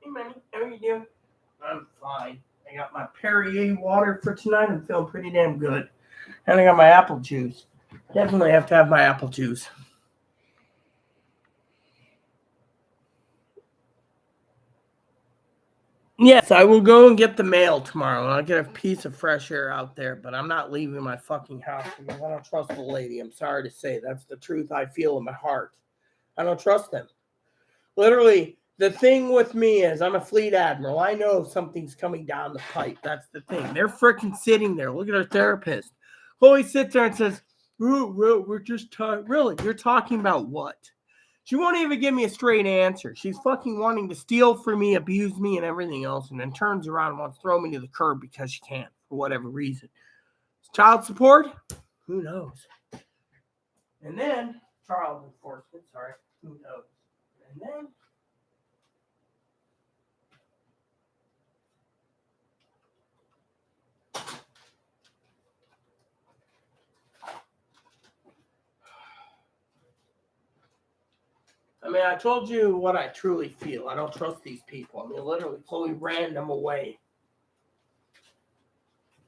Hey, Manny, how are you doing? I'm fine. I got my Perrier water for tonight. I'm feeling pretty damn good. And I got my apple juice. Definitely have to have my apple juice. Yes, I will go and get the mail tomorrow. And I'll get a piece of fresh air out there. But I'm not leaving my fucking house because I don't trust the lady. I'm sorry to say. That's the truth I feel in my heart. I don't trust them. Literally, the thing with me is I'm a fleet admiral. I know something's coming down the pipe. That's the thing. They're freaking sitting there. Look at our therapist. Chloe sits there and says, we're just talking. Really? You're talking about what? She won't even give me a straight answer. She's fucking wanting to steal from me, abuse me, and everything else, and then turns around and wants to throw me to the curb because she can't, for whatever reason. Child support? Who knows? And then, child enforcement, sorry. Who knows? And then, I mean, I told you what I truly feel. I don't trust these people. I mean, literally, Chloe ran them away.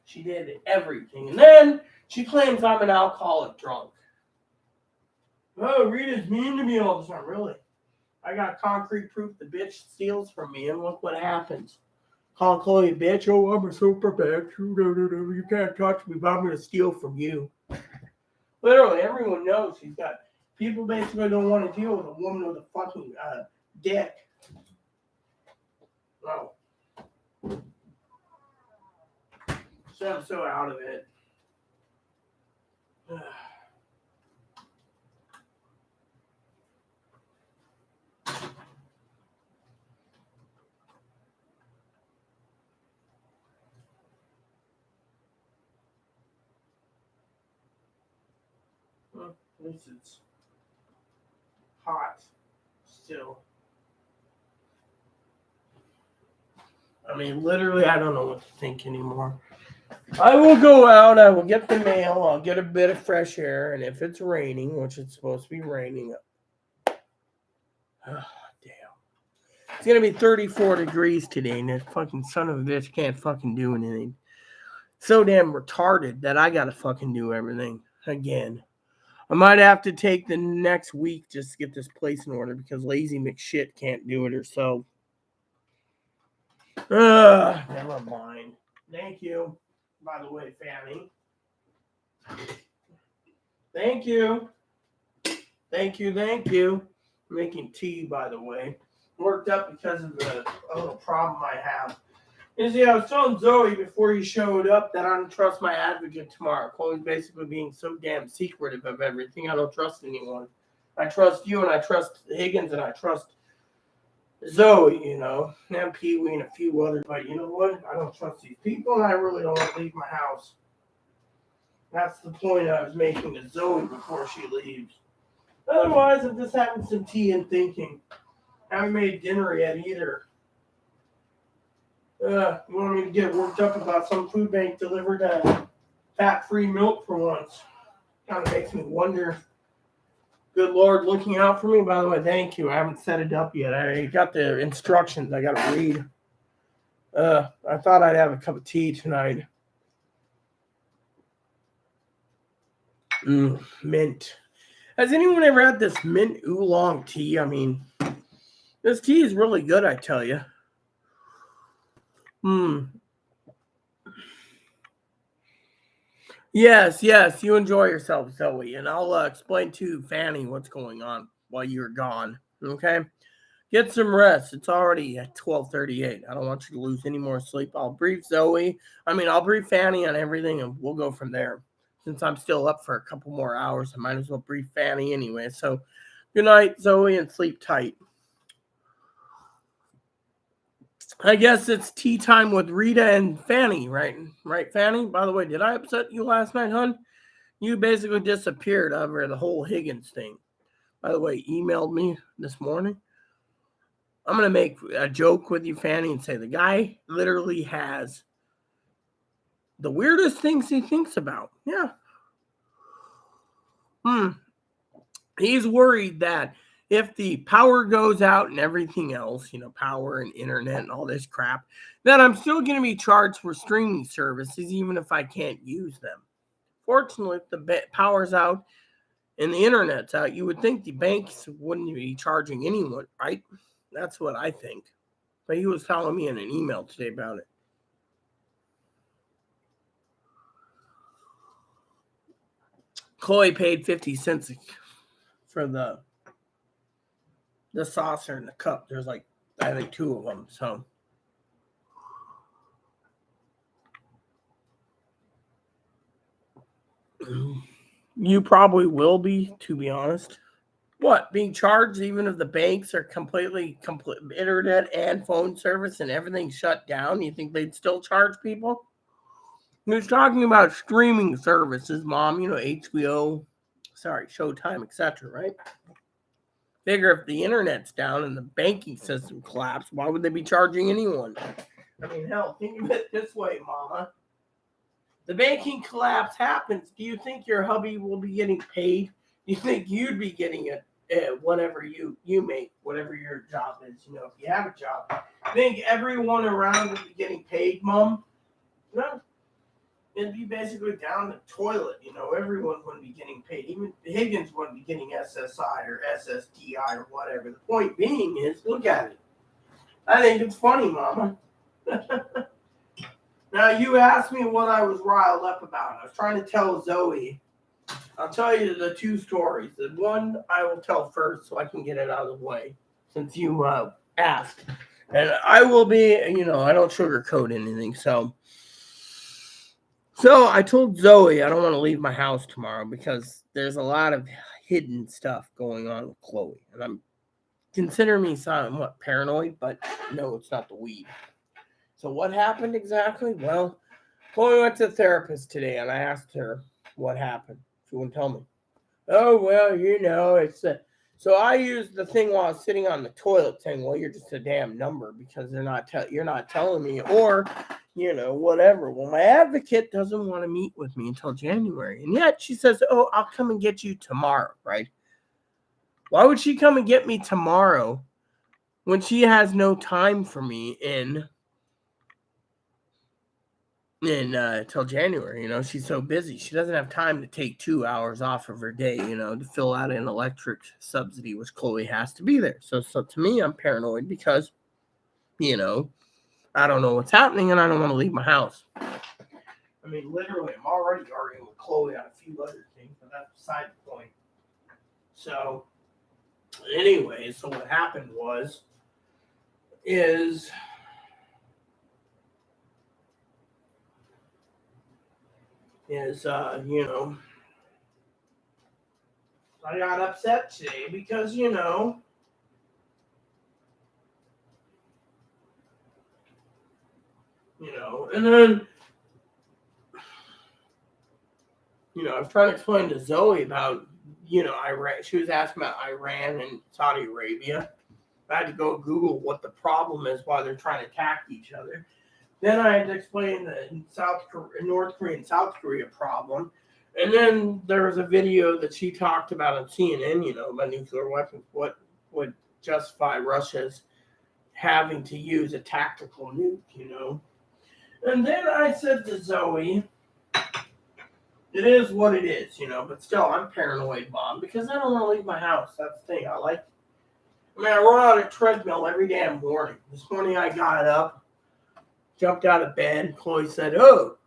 She did everything. And then she claims I'm an alcoholic drunk. Oh, Rita's mean to me all the time. Really? I got concrete proof the bitch steals from me, and look what happens. Call Chloe a bitch. Oh, I'm a super bitch. You can't touch me, but I'm going to steal from you. Literally, everyone knows she's got... People basically don't want to deal with a woman with a fucking dick. No. So I'm so out of it. Well, at least it's hot still. I mean, literally, I don't know what to think anymore. I will go out. I will get the mail. I'll get a bit of fresh air. And if it's raining, which it's supposed to be raining, damn. It's going to be 34 degrees today. And that fucking son of a bitch can't fucking do anything. So damn retarded that I got to fucking do everything again. I might have to take the next week just to get this place in order because lazy McShit can't do it herself. Never mind. Thank you. By the way, Fanny. Thank you. Thank you. I'm making tea, by the way. Worked up because of a little problem I have. You see, I was telling Zoe before he showed up that I don't trust my advocate tomorrow. Chloe's basically being so damn secretive of everything. I don't trust anyone. I trust you, and I trust Higgins, and I trust Zoe, and Pee Wee and a few others. But you know what? I don't trust these people, and I really don't want to leave my house. That's the point I was making to Zoe before she leaves. Otherwise, I'm just having some tea and thinking. Haven't made dinner yet either. You want me to get worked up about some food bank delivered fat-free milk for once? Kind of makes me wonder. Good Lord, looking out for me. By the way, thank you. I haven't set it up yet. I got the instructions. I got to read. I thought I'd have a cup of tea tonight. Mint. Has anyone ever had this mint oolong tea? I mean, this tea is really good, I tell you. Yes, yes. You enjoy yourself, Zoe, and I'll explain to Fanny what's going on while you're gone. Okay. Get some rest. It's already at 12:38. I don't want you to lose any more sleep. I'll brief Zoe. I'll brief Fanny on everything, and we'll go from there. Since I'm still up for a couple more hours, I might as well brief Fanny anyway. So, good night, Zoe, and sleep tight. I guess it's tea time with Rita and Fanny, right? Right, Fanny? By the way, did I upset you last night, hon? You basically disappeared over the whole Higgins thing. By the way, emailed me this morning. I'm going to make a joke with you, Fanny, and say the guy literally has the weirdest things he thinks about. Yeah. He's worried that if the power goes out and everything else, power and internet and all this crap, that I'm still going to be charged for streaming services even if I can't use them. Fortunately, if the power's out and the internet's out, you would think the banks wouldn't be charging anyone, right? That's what I think. But he was telling me in an email today about it. Chloe paid 50 cents for the saucer and the cup. There's like, I think, two of them. So you probably will be, to be honest. What, being charged even if the banks are complete internet and phone service and everything shut down? You think they'd still charge people? He was talking about streaming services, Mom. HBO, Showtime, etc. Right? Figure if the internet's down and the banking system collapsed, why would they be charging anyone? Hell, think of it this way, Mama. The banking collapse happens. Do you think your hubby will be getting paid? Do you think you'd be getting it whatever you make, whatever your job is? If you have a job, think everyone around would be getting paid, Mom? No, it'd be basically down the toilet. Everyone wouldn't be getting paid. Even Higgins wouldn't be getting SSI or SSDI or whatever. The point being is, look at it. I think it's funny, Mama. Now, you asked me what I was riled up about. I was trying to tell Zoe. I'll tell you the two stories. The one I will tell first so I can get it out of the way since you asked. And I will be, I don't sugarcoat anything. So I told Zoe I don't want to leave my house tomorrow because there's a lot of hidden stuff going on with Chloe. And I'm consider me somewhat paranoid, but no, it's not the weed. So what happened exactly? Well, Chloe went to the therapist today, and I asked her what happened. She wouldn't tell me. Oh, well, it's so I used the thing while I was sitting on the toilet saying, well, you're just a damn number because you're not telling me, or, whatever. Well, my advocate doesn't want to meet with me until January. And yet she says, oh, I'll come and get you tomorrow, right? Why would she come and get me tomorrow when she has no time for me till January? She's so busy. She doesn't have time to take 2 hours off of her day, to fill out an electric subsidy, which Chloe has to be there. So to me, I'm paranoid because, I don't know what's happening and I don't want to leave my house. Literally, I'm already arguing with Chloe on a few other things, but that's beside the point. So, anyway, so what happened is I got upset today because, And then, I'm trying to explain to Zoe about, Iran. She was asking about Iran and Saudi Arabia. I had to go Google what the problem is, why they're trying to attack each other. Then I had to explain the North Korea and South Korea problem. And then there was a video that she talked about on CNN, about nuclear weapons, what would justify Russia's having to use a tactical nuke. And then I said to Zoe, it is what it is, but still, I'm paranoid, Mom, because I don't want to leave my house. That's the thing. I run on a treadmill every damn morning. This morning I got up, jumped out of bed. Chloe said, "Oh,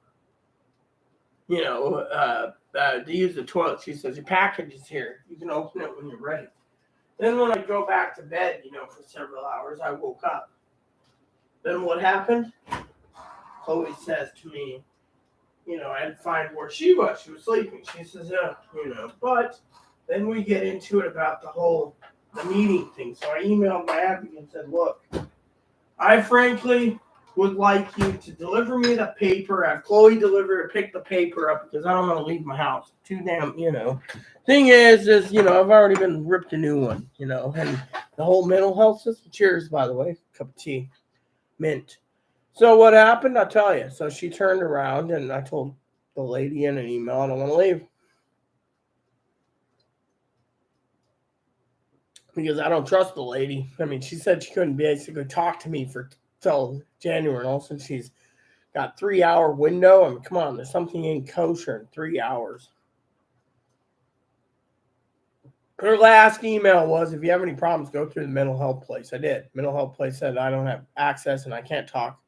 to use the toilet." She says, "Your package is here. You can open it when you're ready." Then when I go back to bed, for several hours, I woke up. Then what happened? Chloe says to me, I had to find where she was. She was sleeping. She says, but then we get into it about the meeting thing. So I emailed my advocate and said, look, I frankly would like you to deliver me the paper, have Chloe pick the paper up because I don't want to leave my house. Too damn, Thing is, I've already been ripped a new one, and the whole mental health system. Cheers, by the way. Cup of tea. Mint. So what happened? I'll tell you. So she turned around and I told the lady in an email, I don't want to leave. Because I don't trust the lady. I mean, she said she couldn't basically talk to me till January. And also she's got 3-hour window. I mean, come on, there's something ain't kosher in 3 hours. Her last email was, if you have any problems, go through the mental health place. I did. Mental health place said I don't have access and I can't talk.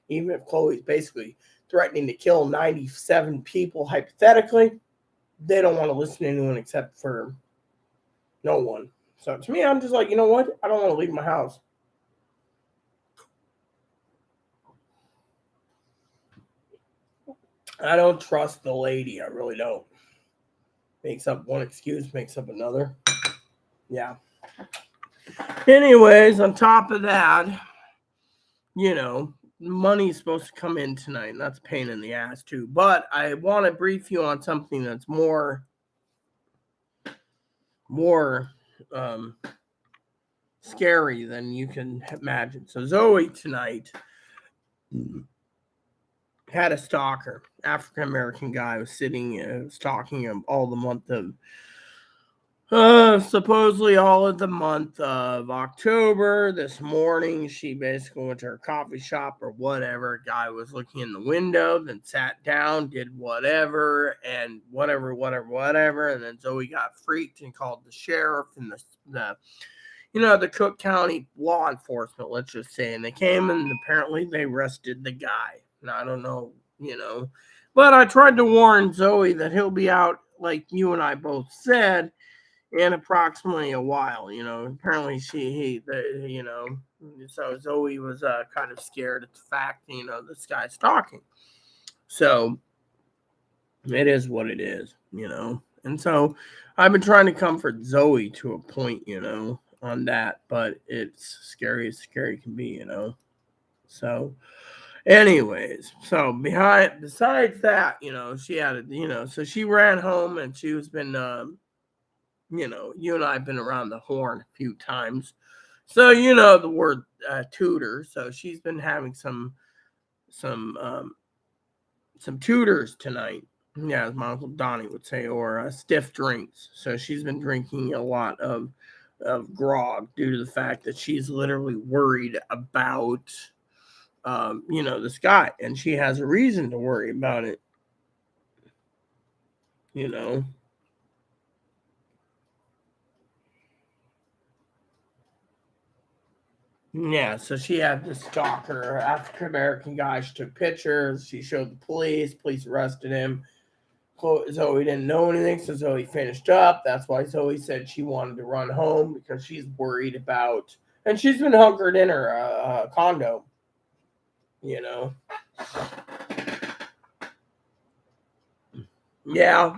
Even if Chloe's basically threatening to kill 97 people, hypothetically, they don't want to listen to anyone except for no one. So to me, I'm just like, you know what? I don't want to leave my house. I don't trust the lady. I really don't. Makes up one excuse, makes up another. Yeah. Anyways, on top of that, money's supposed to come in tonight, and that's a pain in the ass too. But I want to brief you on something that's more scary than you can imagine. So Zoe tonight had a stalker, African American guy was stalking him all the month of supposedly all of the month of October. This morning, she basically went to her coffee shop or whatever. Guy was looking in the window, then sat down, did whatever, and whatever. And then Zoe got freaked and called the sheriff and the Cook County law enforcement, let's just say. And they came and apparently they arrested the guy. Now, I don't know, but I tried to warn Zoe that he'll be out, like you and I both said, in approximately a while. Apparently so Zoe was kind of scared at the fact, this guy's talking. So it is what it is, and so I've been trying to comfort Zoe to a point, on that, but it's scary as scary can be, so anyways, so besides that, she had so she ran home and she was been you and I have been around the horn a few times. So the word tutor. So she's been having some tutors tonight. Yeah, as my Uncle Donnie would say, or stiff drinks. So she's been drinking a lot of grog due to the fact that she's literally worried about this guy. And she has a reason to worry about it. Yeah, so she had this stalker, African American guy. She took pictures. She showed the police. Police arrested him. Zoe didn't know anything, so Zoe finished up. That's why Zoe said she wanted to run home because she's worried about, and she's been hunkered in her condo. Yeah,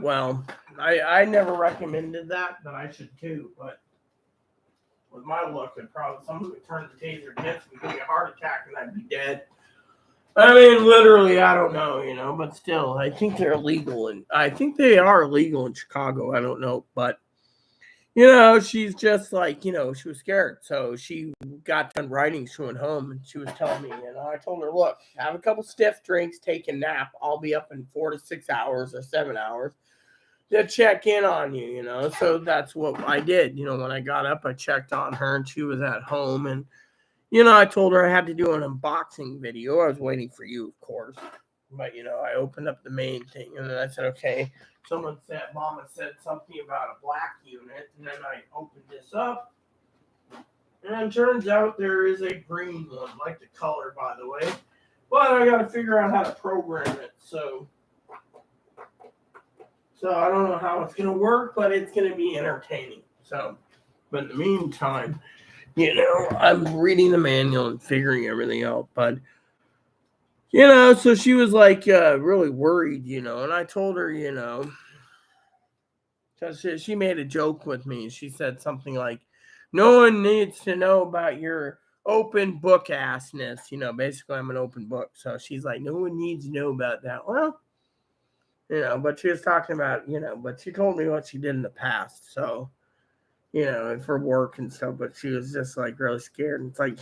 well, I never recommended that, but I should too. But with my luck, someone would turn the taser against me, give me a heart attack, and I'd be dead. I mean, literally, I don't know, but still, I think they're illegal, and I think they are illegal in Chicago. I don't know, but she's just like, she was scared, so she got done writing. She went home, and she was telling me, I told her, look, have a couple stiff drinks, take a nap. I'll be up in 4 to 6 hours or 7 hours to check in on you, So that's what I did. When I got up, I checked on her, and she was at home, and I told her I had to do an unboxing video. I was waiting for you, of course. But, I opened up the main thing and then I said, okay, Mama said something about a black unit. And then I opened this up. And it turns out there is a green one, like the color, by the way. But I got to figure out how to program it. So I don't know how it's going to work, but it's going to be entertaining. But in the meantime, I'm reading the manual and figuring everything out. But, so she was like really worried, and I told her, because she made a joke with me. She said something like, no one needs to know about your open book assness. Basically, I'm an open book. So she's like, no one needs to know about that. Well, but she was talking about, but she told me what she did in the past. So, for work and stuff, but she was just like really scared. And it's like,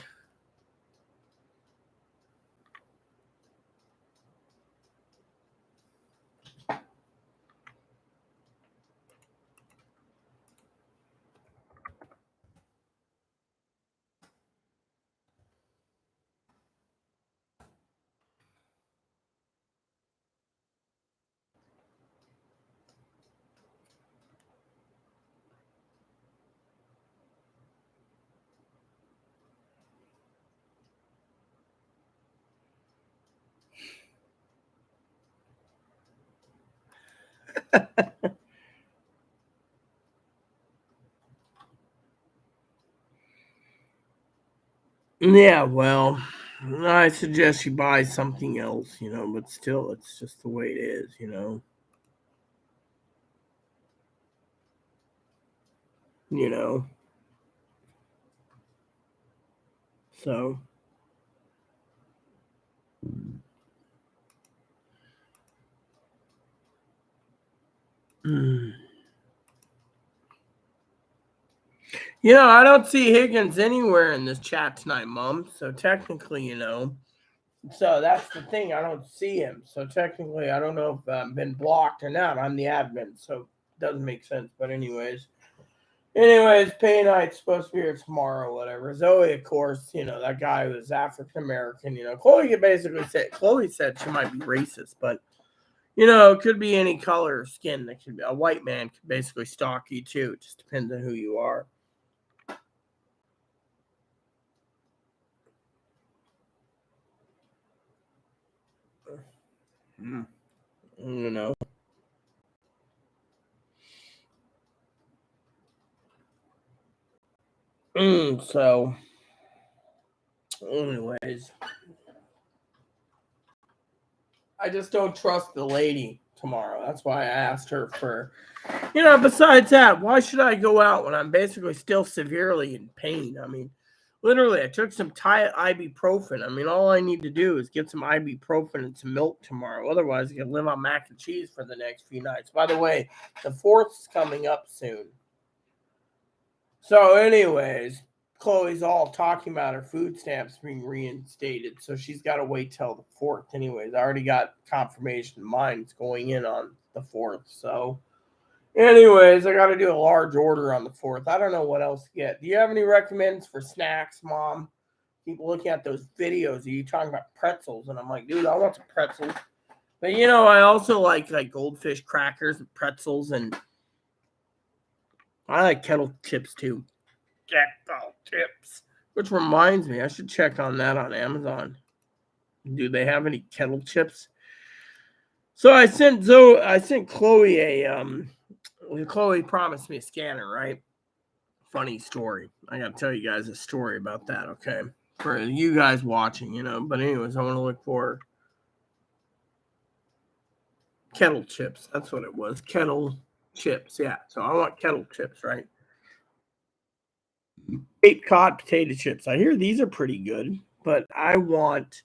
yeah, well, I suggest you buy something else, but still, it's just the way it is, You know, so. Mm. I don't see Higgins anywhere in this chat tonight, Mom. So technically, so that's the thing. I don't see him. So technically, I don't know if I've been blocked or not. I'm the admin, so it doesn't make sense. But anyways, pay night's supposed to be here tomorrow, whatever. Zoe, of course, that guy was African American. Chloe said she might be racist, but it could be any color of skin. That could be a white man could basically stalk you too. It just depends on who you are. Mm. You know. So, anyways, I just don't trust the lady tomorrow. That's why I asked her for, besides that, why should I go out when I'm basically still severely in pain? I mean, literally, I took some ibuprofen. I mean, all I need to do is get some ibuprofen and some milk tomorrow. Otherwise, I can live on mac and cheese for the next few nights. By the way, the 4th is coming up soon. So, anyways, Chloe's all talking about her food stamps being reinstated, so she's got to wait till the 4th. Anyways, I already got confirmation mine's going in on the 4th. So, anyways, I got to do a large order on the 4th. I don't know what else to get. Do you have any recommends for snacks, Mom? Keep looking at those videos. Are you talking about pretzels? And I'm like, dude, I want some pretzels. But I also like goldfish crackers and pretzels, and I like kettle chips too. Kettle chips. Which reminds me, I should check on that on Amazon. Do they have any kettle chips? So I sent Chloe Chloe promised me a scanner, right? Funny story. I gotta tell you guys a story about that, okay? For you guys watching, But anyways, I want to look for kettle chips. That's what it was. Kettle chips, yeah. So I want kettle chips, right? Cape Cod potato chips. I hear these are pretty good, but I want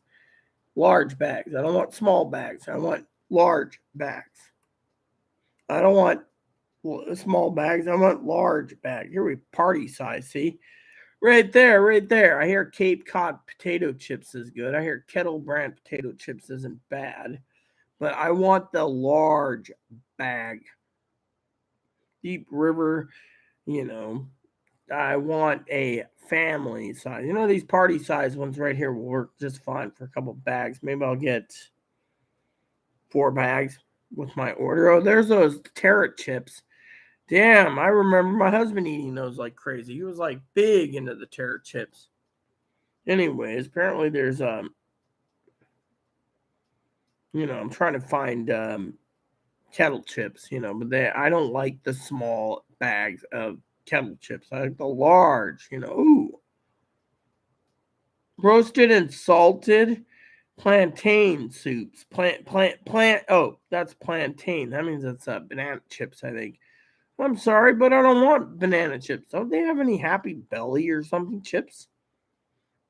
Large bags. I don't want small bags. I want large bags. I don't want small bags. I want large bags. Here we party size. See, right there, right there. I hear Cape Cod potato chips is good. I hear Kettle Brand potato chips isn't bad, but I want the large bag. Deep River, you know. I want a family size. You know, these party size ones right here will work just fine for a couple bags. Maybe I'll get 4 bags with my order. Oh, there's those carrot chips. Damn, I remember my husband eating those like crazy. He was like big into the carrot chips. Anyways, apparently there's I'm trying to find kettle chips, but I don't like the small bags of kettle chips. I like the large, Ooh, roasted and salted plantain soups. Plant. Oh, that's plantain. That means it's banana chips, I think. I'm sorry, but I don't want banana chips. Don't they have any Happy Belly or something chips?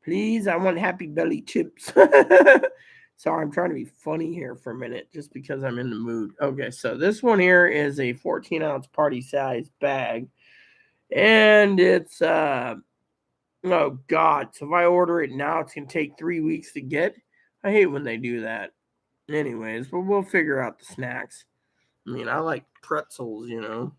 Please, I want Happy Belly chips. Sorry, I'm trying to be funny here for a minute just because I'm in the mood. Okay, so this one here is a 14-ounce party size bag. And it's, oh God. So if I order it now, it's going to take 3 weeks to get. I hate when they do that. Anyways, but we'll figure out the snacks. I mean, I like pretzels. So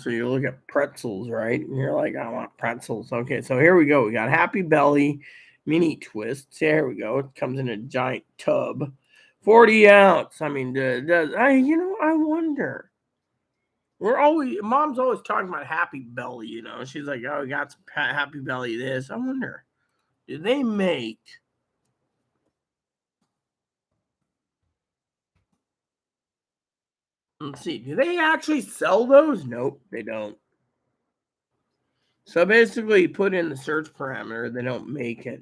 you look at pretzels, right? And you're like, I want pretzels. Okay, so here we go. We got Happy Belly mini twists. Here we go. It comes in a giant tub, 40 ounce. I mean, I wonder. Mom's always talking about Happy Belly. She's like, oh, we got some Happy Belly. This. I wonder, do they make? Let's see. Do they actually sell those? Nope, they don't. So basically, you put in the search parameter, they don't make it.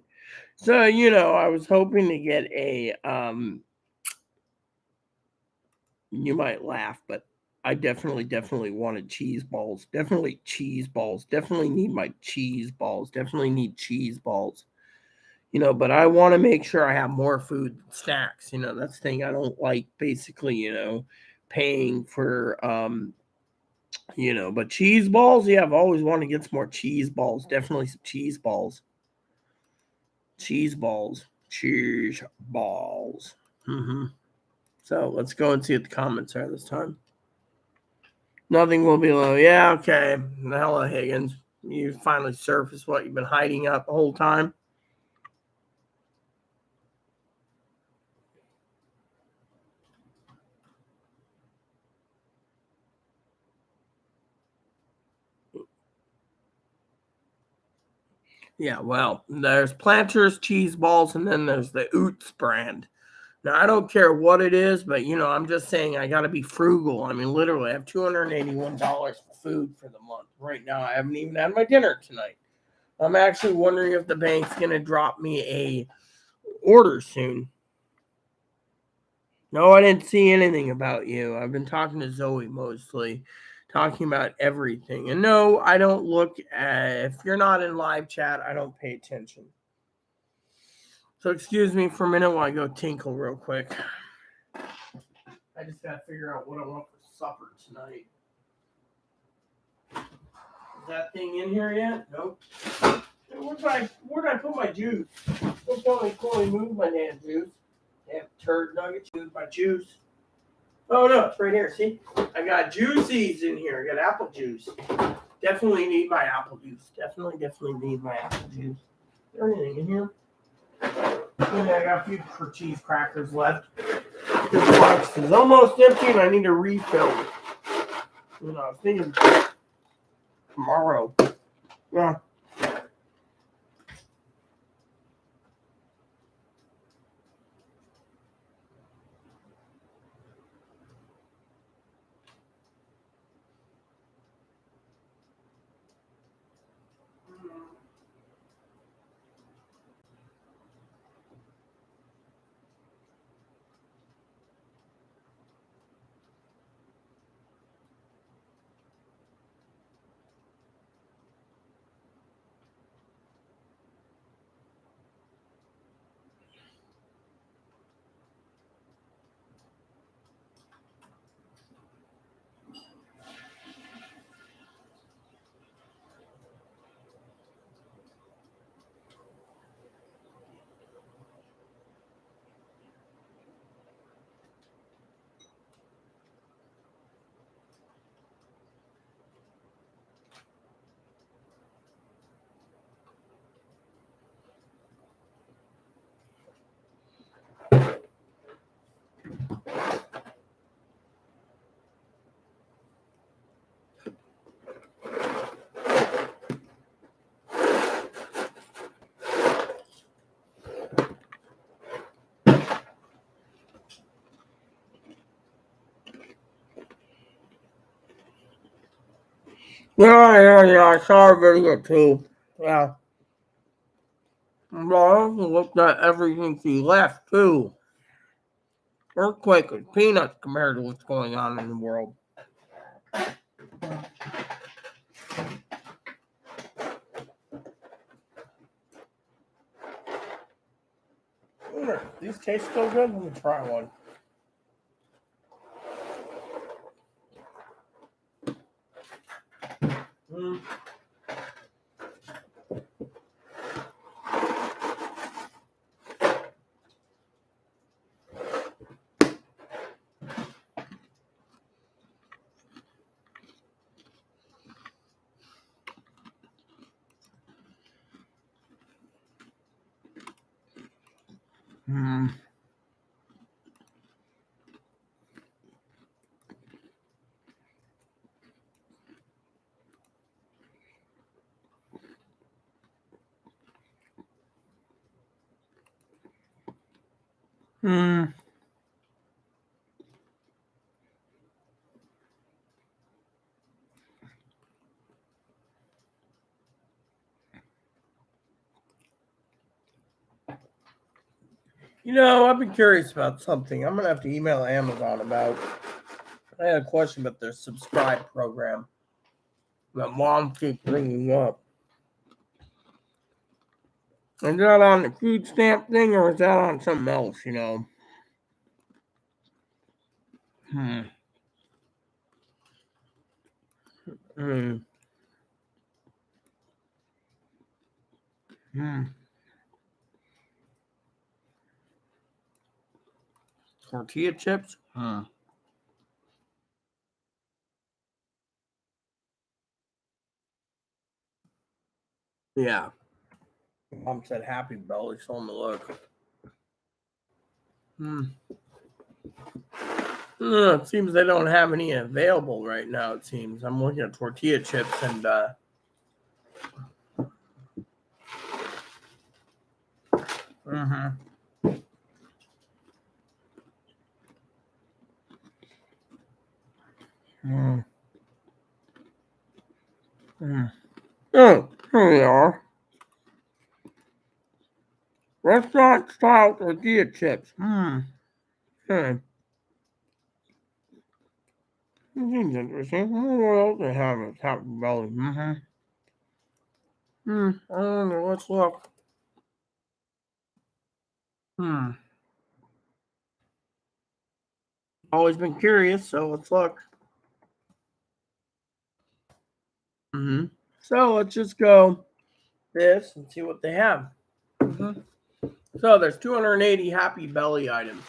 So, I was hoping to get a you might laugh, but I definitely wanted cheese balls. Definitely cheese balls. Definitely need my cheese balls. Definitely need cheese balls. But I want to make sure I have more food than snacks. That's the thing I don't like basically, paying for but cheese balls, yeah, I've always wanted to get some more cheese balls. Definitely some cheese balls. Cheese balls. Cheese balls. So let's go and see what the comments are this time. Nothing will be low. Yeah, okay. The hell of Higgins. You finally surfaced what you've been hiding out the whole time. Yeah, well, there's Planters cheese balls, and then there's the Oots brand. Now, I don't care what it is, but I'm just saying I got to be frugal. I mean, literally, I have $281 for food for the month. Right now, I haven't even had my dinner tonight. I'm actually wondering if the bank's going to drop me a order soon. No, I didn't see anything about you. I've been talking to Zoe mostly, talking about everything. And no, I don't look at, if you're not in live chat, I don't pay attention. So excuse me for a minute while I go tinkle real quick. I just got to figure out what I want for supper tonight. Is that thing in here yet? Nope. Where did I put my juice? Don't tell me Chloe moved my damn juice. Damn turd nuggets, moved my juice. Oh no, it's right here. See? I got juices in here. I got apple juice. Definitely need my apple juice. Definitely need my apple juice. Is there anything in here? Yeah, I got a few cheese crackers left. This box is almost empty and I need to refill it. I was thinking tomorrow. Yeah. Yeah. I saw a video too. Yeah. Well, I looked at everything she left too. Earthquake is peanuts compared to what's going on in the world. These taste so good. Let me try one. Mm. Mm. Mm. I've been curious about something. I'm gonna have to email Amazon about. I had a question about their subscribe program that mom keeps bringing up. Is that on the food stamp thing or is that on something else? Hmm. Hmm. Hmm. Tortilla chips? Hmm. Yeah. Mom said Happy Belly, so let me look. Hmm. It seems they don't have any available right now, it seems. I'm looking at tortilla chips and mm-hmm. Mm. Mm. Oh, here we are. Restaurant style tortilla chips. Hmm. Okay. This seems interesting. I wonder what else they have at Happy Belly. Mm-hmm. Hmm. I don't know. Let's look. Hmm. Always been curious, so let's look. Mm-hmm. So let's just go this and see what they have. Mm-hmm. So there's 280 Happy Belly items.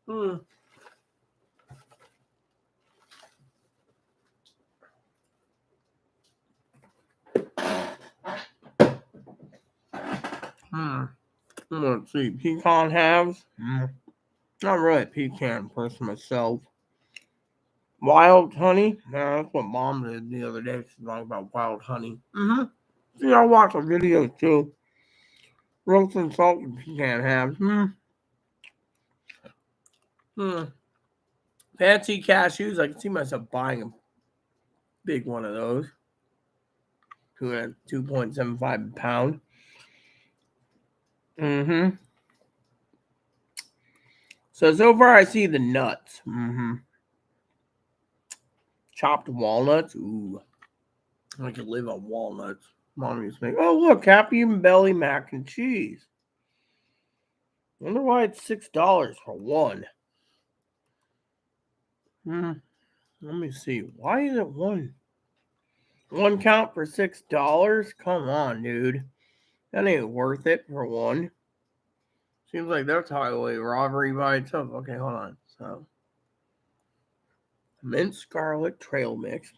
Hmm. Hmm. Let's see. Pecan halves. Not really a pecan person myself. Wild honey. Yeah, that's what mom did the other day. She's talking about wild honey. Mm-hmm. See, I watch her videos too. Roast and salted pecan halves. Hmm. Fancy cashews. I can see myself buying a big one of those. 2.75 a pound. Mm-hmm. So far I see the nuts. Mm-hmm. Chopped walnuts. Ooh. I could live on walnuts. Mom used to make. Oh look, Happy Belly mac and cheese. Wonder why it's $6 for one. Hmm. Let me see. Why is it one count for $6? Come on, dude. That ain't worth it for one. Seems like that's highway robbery by itself. Okay, hold on. So minced garlic trail mix.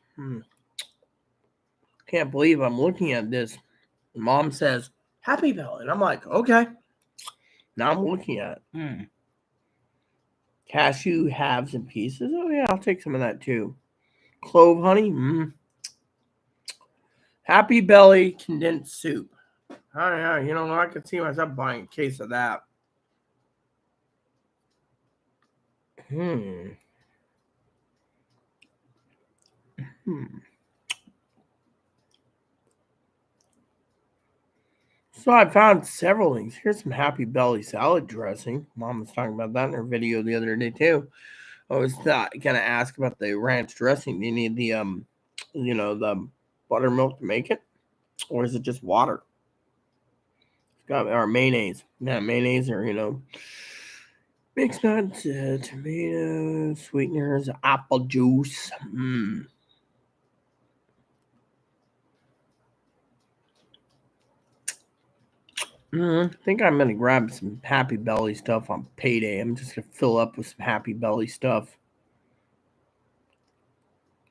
Can't believe I'm looking at this. Mom says Happy Belly, and I'm like, okay. Now I'm looking at it. Cashew halves and pieces. Oh yeah, I'll take some of that too. Clove honey. Happy Belly condensed soup. Oh yeah, I could see myself buying a case of that. Hmm. Hmm. So I found several things. Here's some Happy Belly salad dressing. Mom was talking about that in her video the other day too. I was gonna ask about the ranch dressing. Do you need the buttermilk to make it, or is it just water? It's got or mayonnaise. Yeah, mayonnaise or mixed nuts, tomatoes, sweeteners, apple juice. I think I'm gonna grab some Happy Belly stuff on payday. I'm just gonna fill up with some Happy Belly stuff.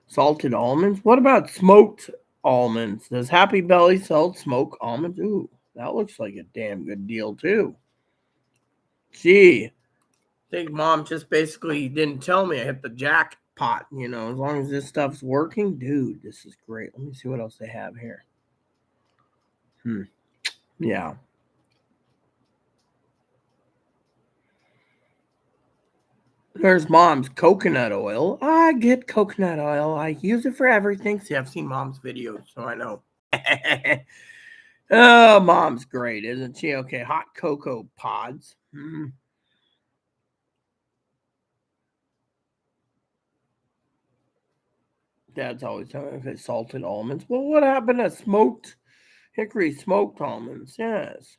Salted almonds? What about smoked almonds? Does Happy Belly sell smoked almonds? Ooh, that looks like a damn good deal too. Gee, I think Mom just basically didn't tell me I hit the jackpot. As long as this stuff's working, dude, this is great. Let me see what else they have here. Yeah. There's Mom's coconut oil. I get coconut oil. I use it for everything. See, I've seen Mom's videos, so I know. Oh, Mom's great, isn't she? Okay, hot cocoa pods. Dad's always talking about salted almonds. Well, what happened to smoked hickory smoked almonds? Yes.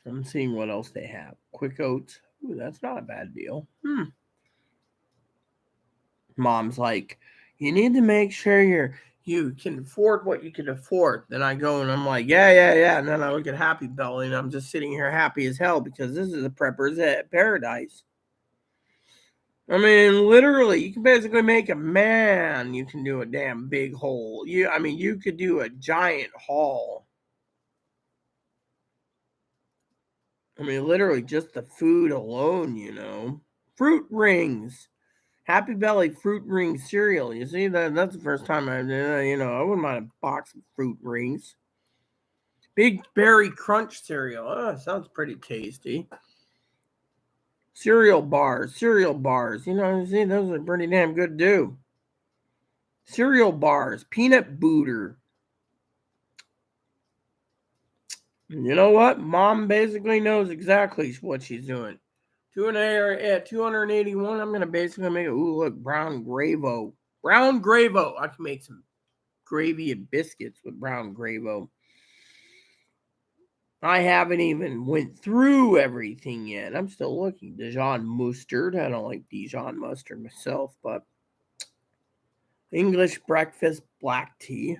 I'm seeing what else they have. Quick oats. Ooh, that's not a bad deal. Mom's like, you need to make sure you can afford what you can afford. Then I go and I'm like, yeah. And then I look at Happy Belly and I'm just sitting here happy as hell because this is a prepper's paradise. I mean, literally, you can basically make a man. You can do a damn big hole. You could do a giant haul. I mean, literally, just the food alone. Fruit rings. Happy Belly fruit ring cereal. You see that's the first time I wouldn't mind a box of fruit rings. Big Berry Crunch cereal. Oh, sounds pretty tasty. Cereal bars. See, those are pretty damn good too. Cereal bars. Peanut booter. You know what? Mom basically knows exactly what she's doing. 281, I'm going to basically make look, brown Gravo. Brown Gravo. I can make some gravy and biscuits with brown Gravo. I haven't even went through everything yet. I'm still looking. Dijon mustard. I don't like Dijon mustard myself, but English breakfast black tea.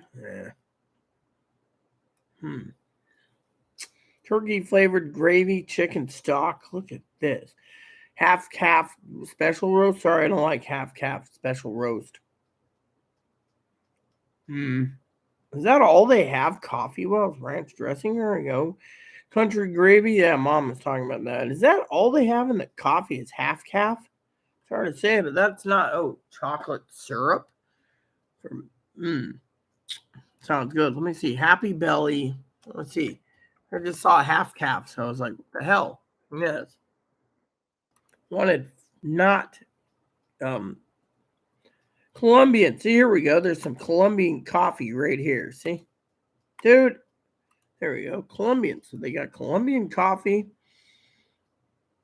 Turkey flavored gravy chicken stock. Look at this. Half calf special roast. Sorry, I don't like half calf special roast. Is that all they have? Coffee wells, ranch dressing? There we go. Country gravy. Yeah, Mom was talking about that. Is that all they have in the coffee? Is half calf? It's hard to say, but that's not. Oh, chocolate syrup. Sounds good. Let me see. Happy Belly. Let's see. I just saw half calf, so I was like, what the hell? Yes. Wanted not Colombian. See, here we go. There's some Colombian coffee right here. See? Dude. There we go. Colombian. So they got Colombian coffee.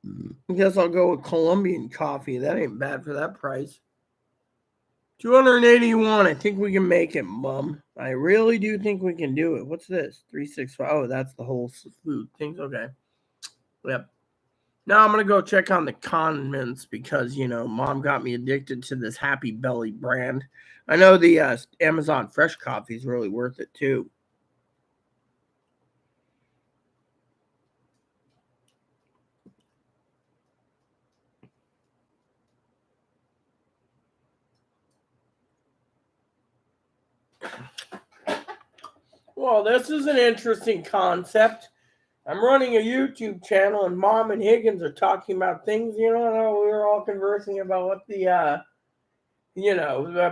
I guess I'll go with Colombian coffee. That ain't bad for that price. 281. I think we can make it, Mom. I really do think we can do it. What's this? 365. Oh, that's the whole food thing. Okay. Yep. Now I'm gonna go check on the condiments because Mom got me addicted to this Happy Belly brand. I know the Amazon Fresh coffee is really worth it too. Well, this is an interesting concept. I'm running a YouTube channel, and Mom and Higgins are talking about things. We were all conversing about what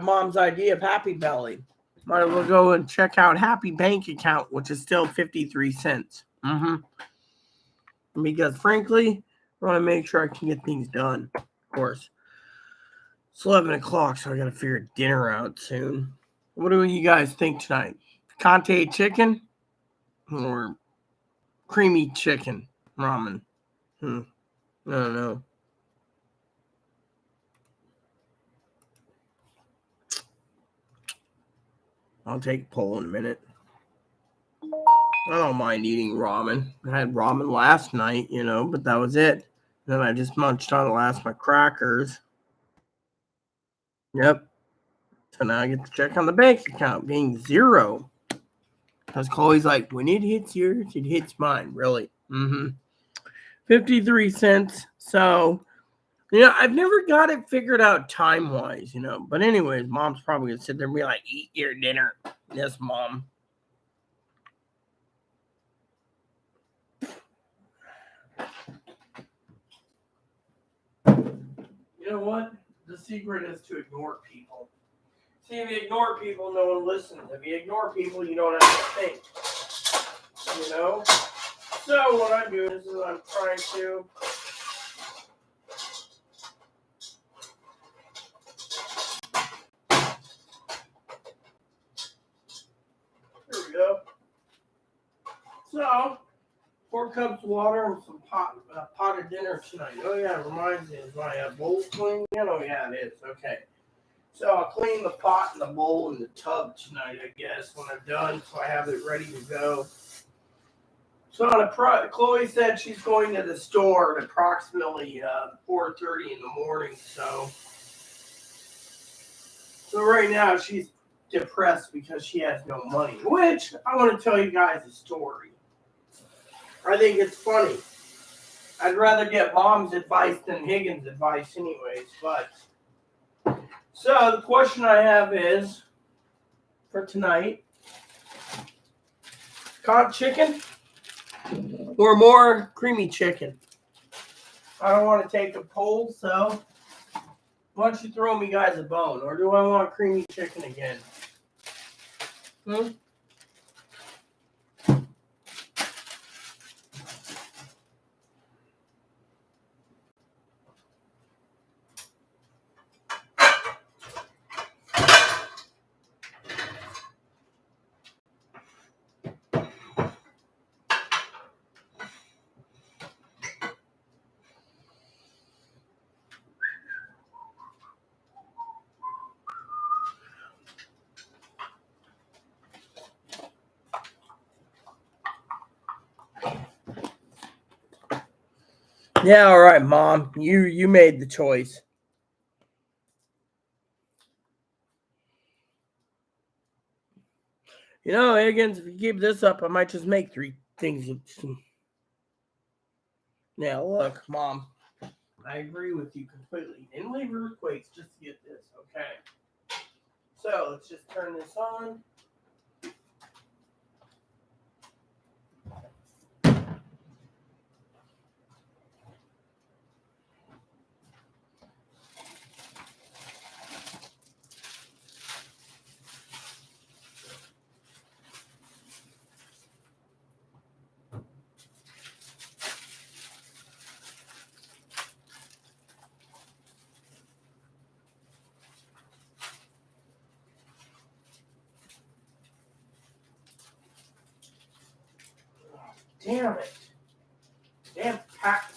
Mom's idea of Happy Belly. Might as well go and check out Happy Bank Account, which is still 53 cents. Because frankly, I want to make sure I can get things done. Of course, it's 11 o'clock, so I got to figure dinner out soon. What do you guys think tonight? Conte chicken or creamy chicken ramen? I don't know. I'll take a poll in a minute. I don't mind eating ramen. I had ramen last night, but that was it. Then I just munched on the last of my crackers. Yep. So now I get to check on the bank account being zero. Because Chloe's like, when it hits yours, it hits mine. Really? 53 cents. So, I've never got it figured out time-wise, But anyways, Mom's probably going to sit there and be like, eat your dinner. Yes, Mom. You know what? The secret is to ignore people. See, if you ignore people, no one listens. If you ignore people, you don't have to think. So what I'm doing is I'm trying to there we go. So 4 cups of water and some pot of dinner tonight. Oh yeah, it reminds me, is my bowl clean again? Oh yeah, it is. Okay. So I'll clean the pot and the bowl and the tub tonight, I guess, when I'm done, so I have it ready to go. So Chloe said she's going to the store at approximately 4:30 in the morning. So right now she's depressed because she has no money. Which I want to tell you guys a story. I think it's funny. I'd rather get Mom's advice than Higgins' advice, anyways. But so the question I have is for tonight: cod chicken or more creamy chicken? I don't want to take a poll, so why don't you throw me guys a bone? Or do I want creamy chicken again? Yeah, all right, Mom. You made the choice. Higgins, if you keep this up, I might just make 3 things. Now, look, Mom, I agree with you completely. Didn't leave earthquakes just to get this, okay? So let's just turn this on. Damn it. Damn pack.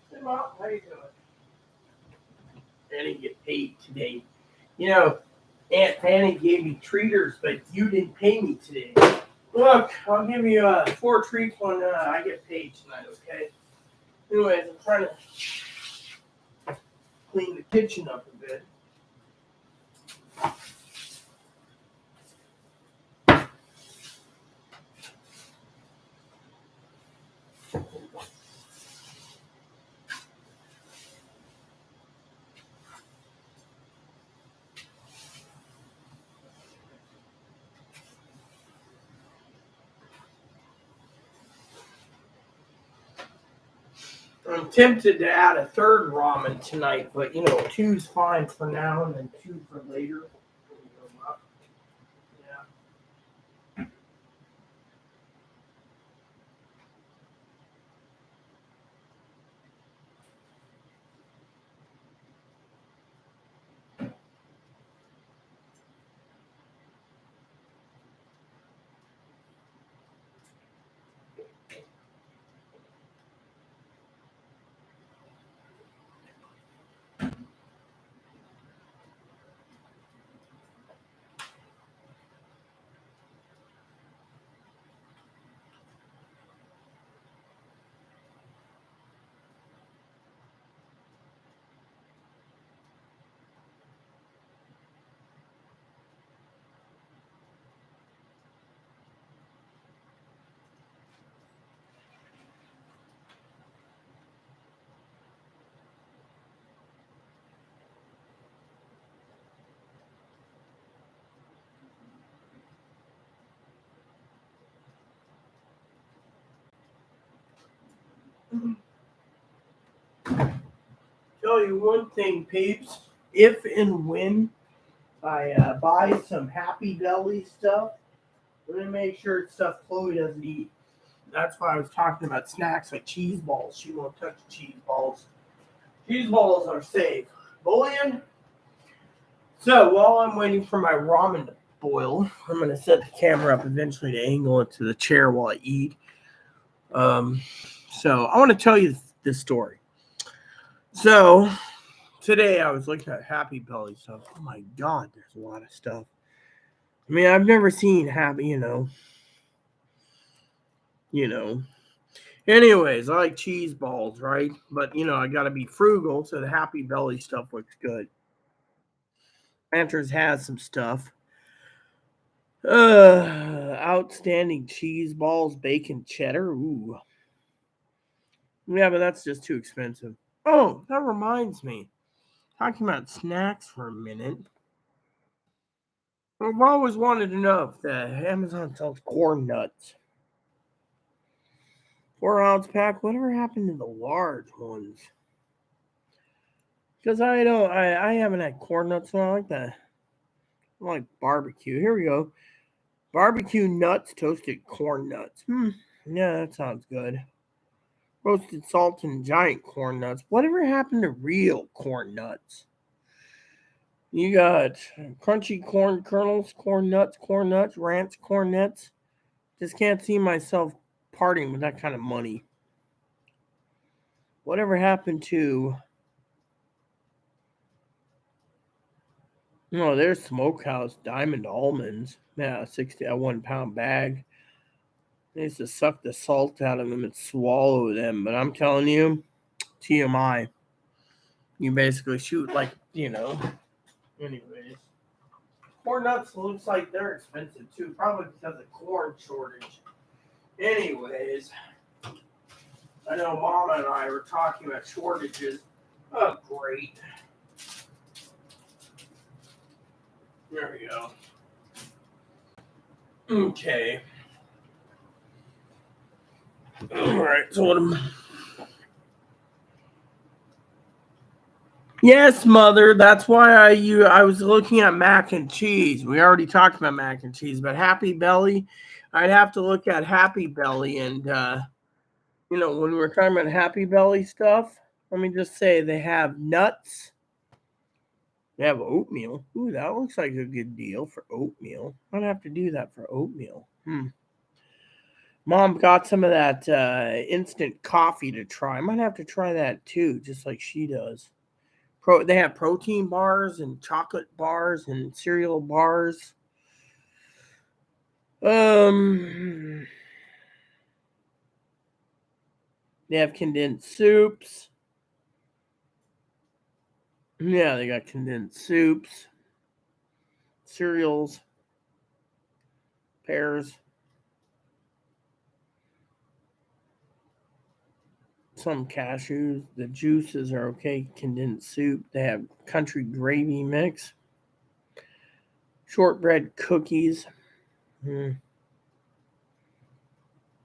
Hey, Mom, how you doing? I didn't get paid today. Aunt Fanny gave me treaters, but you didn't pay me today. Look, I'll give you 4 treats when I get paid tonight, okay? Anyways, I'm trying to clean the kitchen up a bit. I'm tempted to add a third ramen tonight, but 2's fine for now and then 2 for later. Tell you one thing, peeps. If and when I buy some Happy Belly stuff, I'm going to make sure it's stuff Chloe doesn't eat. That's why I was talking about snacks like cheese balls. She won't touch cheese balls. Cheese balls are safe. Bullion. So while I'm waiting for my ramen to boil, I'm going to set the camera up eventually to angle it to the chair while I eat. So I want to tell you this story. So today I was looking at Happy Belly stuff. Oh my God, there's a lot of stuff. I mean, I've never seen Happy, Anyways, I like cheese balls, right? But, I got to be frugal, so the Happy Belly stuff looks good. Planters has some stuff. Outstanding cheese balls, bacon cheddar. Ooh. Yeah, but that's just too expensive. Oh, that reminds me. Talking about snacks for a minute. I've always wanted to know if Amazon sells corn nuts. 4-ounce pack. Whatever happened to the large ones? Because I haven't had corn nuts, so I like that. I like barbecue. Here we go. Barbecue nuts, toasted corn nuts. Yeah, that sounds good. Roasted salt and giant corn nuts. Whatever happened to real corn nuts? You got crunchy corn kernels, corn nuts, ranch corn nuts. Just can't see myself parting with that kind of money. Whatever happened to... No, there's Smokehouse Diamond Almonds. Yeah, 60 a 1 pound bag. They used to suck the salt out of them and swallow them. But I'm telling you, TMI. You basically shoot Anyways. Corn nuts looks like they're expensive too. Probably because of corn shortage. Anyways. I know Mama and I were talking about shortages. Oh, great. There we go. Okay. All right. So what am... Yes, Mother. That's why I was looking at mac and cheese. We already talked about mac and cheese, but Happy Belly, I'd have to look at Happy Belly. And, when we're talking about Happy Belly stuff, let me just say they have nuts. They have oatmeal. Ooh, that looks like a good deal for oatmeal. I'd have to do that for oatmeal. Mom got some of that instant coffee to try. I might have to try that too, just like she does. They have protein bars and chocolate bars and cereal bars. They have condensed soups. Yeah, they got condensed soups, cereals, pears, some cashews. The juices are okay. Condensed soup. They have country gravy mix, shortbread cookies.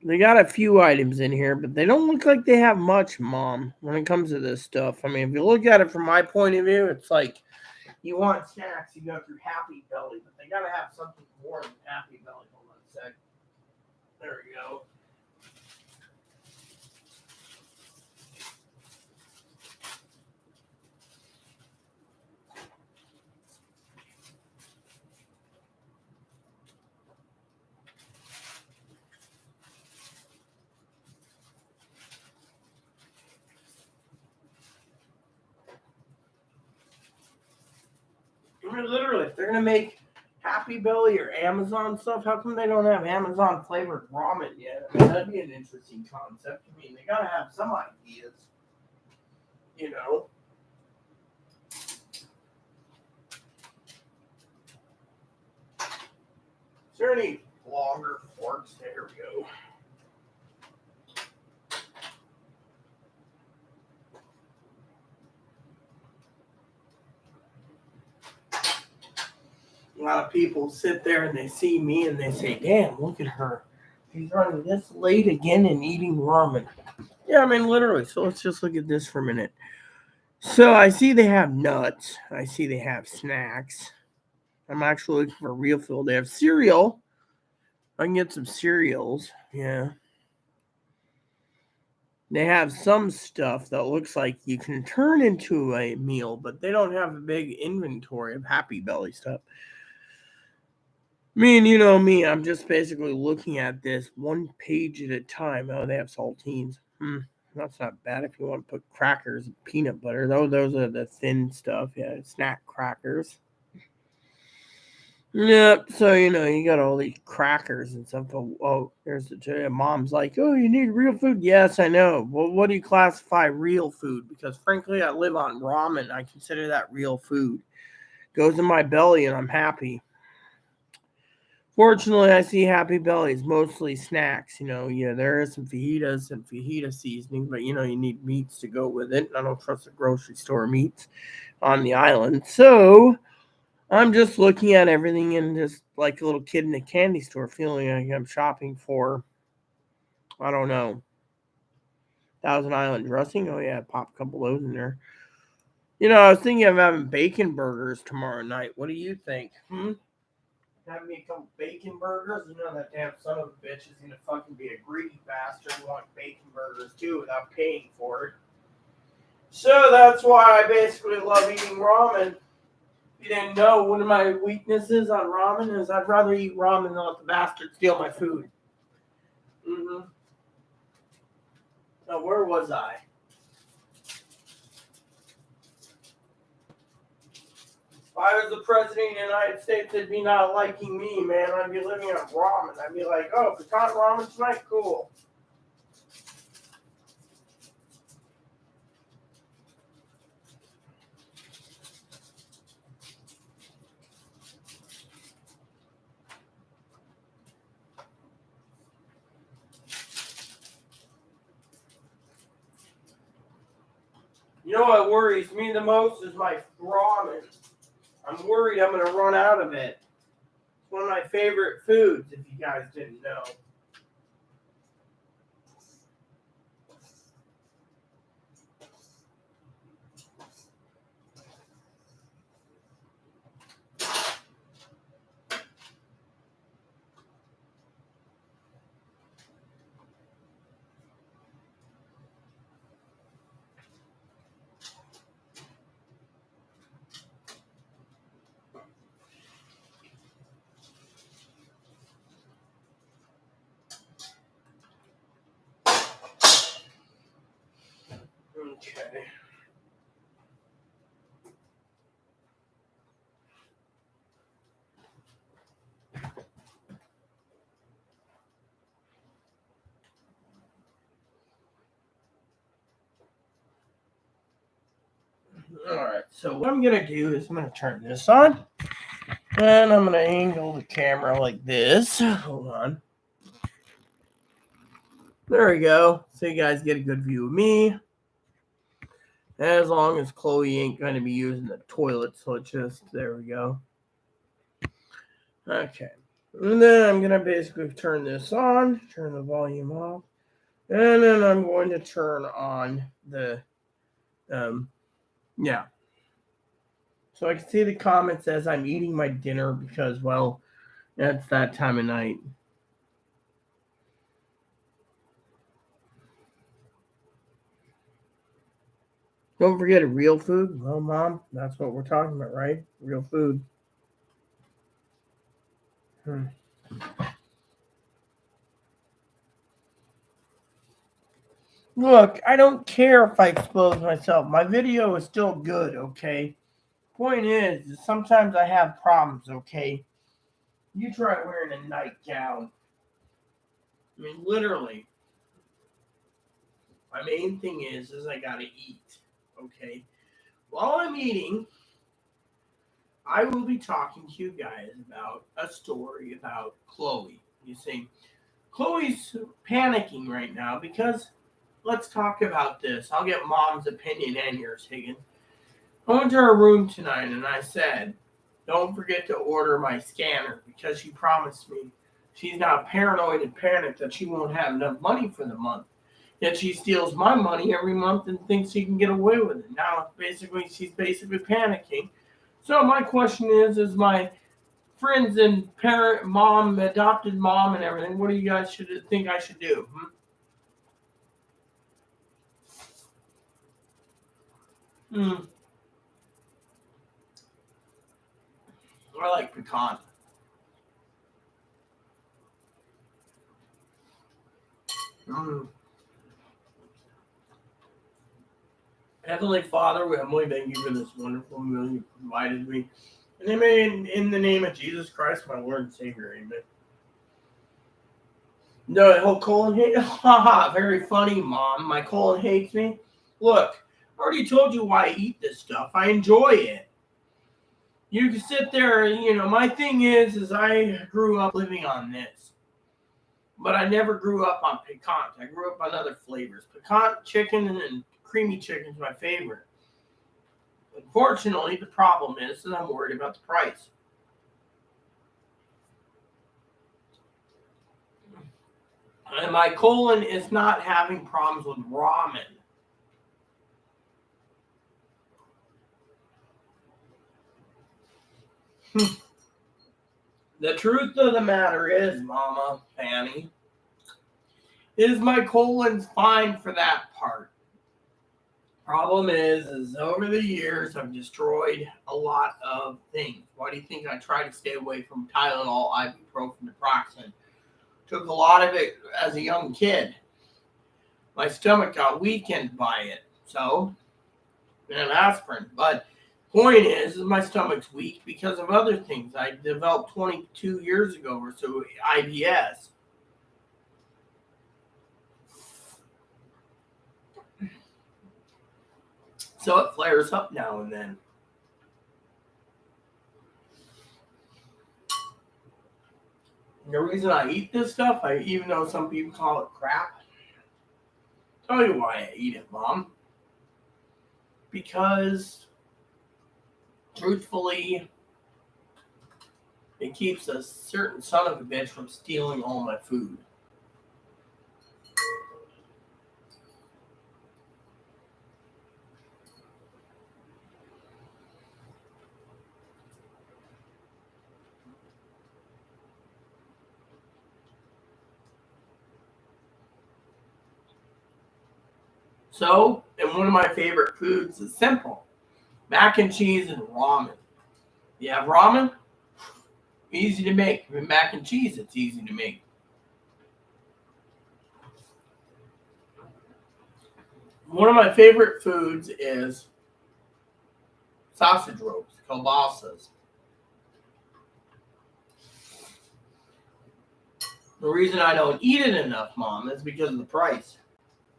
They got a few items in here, but they don't look like they have much, Mom, when it comes to this stuff. I mean, if you look at it from my point of view, it's like you want snacks, you go through Happy Belly, but they got to have something more than Happy Belly. Hold on a sec. There we go. I mean, literally, if they're going to make Happy Belly or Amazon stuff, how come they don't have Amazon flavored ramen yet? I mean, that'd be an interesting concept. I mean, they got to have some ideas, you know? Is there any longer forks? There we go. A lot of people sit there and they see me and they say, damn, look at her. She's running this late again and eating ramen. Yeah, I mean, literally. So let's just look at this for a minute. So I see they have nuts. I see they have snacks. I'm actually looking for real food. They have cereal. I can get some cereals. Yeah. They have some stuff that looks like you can turn into a meal, but they don't have a big inventory of Happy Belly stuff. Me and you know me, I'm just basically looking at this one page at a time. Oh, they have saltines. That's not bad if you want to put crackers and peanut butter. Those are the thin stuff. Yeah, snack crackers. Yep. So you got all these crackers and stuff. Oh, there's the mom's like, oh, you need real food. Yes, I know. Well, what do you classify real food? Because frankly, I live on ramen. I consider that real food. Goes in my belly, and I'm happy. Fortunately, I see Happy Bellies, mostly snacks. Yeah, there is some fajitas and fajita seasoning, but you need meats to go with it. I don't trust the grocery store meats on the island. So I'm just looking at everything and just like a little kid in a candy store, feeling like I'm shopping for, I don't know, Thousand Island dressing. Oh, yeah, pop a couple of those in there. I was thinking of having bacon burgers tomorrow night. What do you think? Have me a couple bacon burgers. You know that damn son of a bitch is gonna fucking be a greedy bastard and want bacon burgers too without paying for it. So that's why I basically love eating ramen. If you didn't know, one of my weaknesses on ramen is I'd rather eat ramen than let the bastard steal my food. Now, where was I? If I was the president of the United States, it'd be not liking me, man. I'd be living on ramen. I'd be like, oh, pecan ramen tonight? Cool. You know what worries me the most is my ramen. I'm worried I'm going to run out of it. It's one of my favorite foods, if you guys didn't know. Okay. So what I'm going to do is I'm going to turn this on. And I'm going to angle the camera like this. Hold on. There we go. So you guys get a good view of me. As long as Chloe ain't going to be using the toilet. So it's just, there we go. Okay. And then I'm going to basically turn this on. Turn the volume off. And then I'm going to turn on the, yeah. So I can see the comment says I'm eating my dinner because, well, it's that time of night. Don't forget real food. Well, Mom, that's what we're talking about, right? Real food. Look, I don't care if I expose myself. My video is still good, okay? Point is sometimes I have problems, okay? You try wearing a nightgown. I mean, literally. My main thing is I gotta eat, okay? While I'm eating, I will be talking to you guys about a story about Chloe. You see, Chloe's panicking right now because let's talk about this. I'll get Mom's opinion and yours, Higgins. I went to her room tonight and I said, don't forget to order my scanner because she promised me she's now paranoid and panicked that she won't have enough money for the month. Yet she steals my money every month and thinks she can get away with it. Now, she's basically panicking. So my question is my friends and adopted mom and everything, what do you guys think I should do? I like pecan. Heavenly Father, we humbly thank you for this wonderful meal you provided me. And amen. In the name of Jesus Christ, my Lord and Savior, amen. No, whole colon hate. Haha, very funny, Mom. My colon hates me. Look, I already told you why I eat this stuff. I enjoy it. You can sit there, my thing is I grew up living on this. But I never grew up on pecans. I grew up on other flavors. Pecan chicken and creamy chicken is my favorite. Unfortunately, the problem is that I'm worried about the price. And my colon is not having problems with ramen. The truth of the matter is, Mama Fanny, is my colon's fine for that part. Problem is over the years I've destroyed a lot of things. Why do you think I try to stay away from Tylenol, ibuprofen, naproxen? Took a lot of it as a young kid. My stomach got weakened by it, so and aspirin. But point is my stomach's weak because of other things I developed 22 years ago or so, IBS. So it flares up now and then. The reason I eat this stuff, even though some people call it crap, I'll tell you why I eat it, Mom. Because, truthfully, it keeps a certain son of a bitch from stealing all my food. So, and one of my favorite foods is simple. Mac and cheese and ramen. You have ramen? Easy to make. With mac and cheese, it's easy to make. One of my favorite foods is sausage rolls, kielbasas. The reason I don't eat it enough, Mom, is because of the price.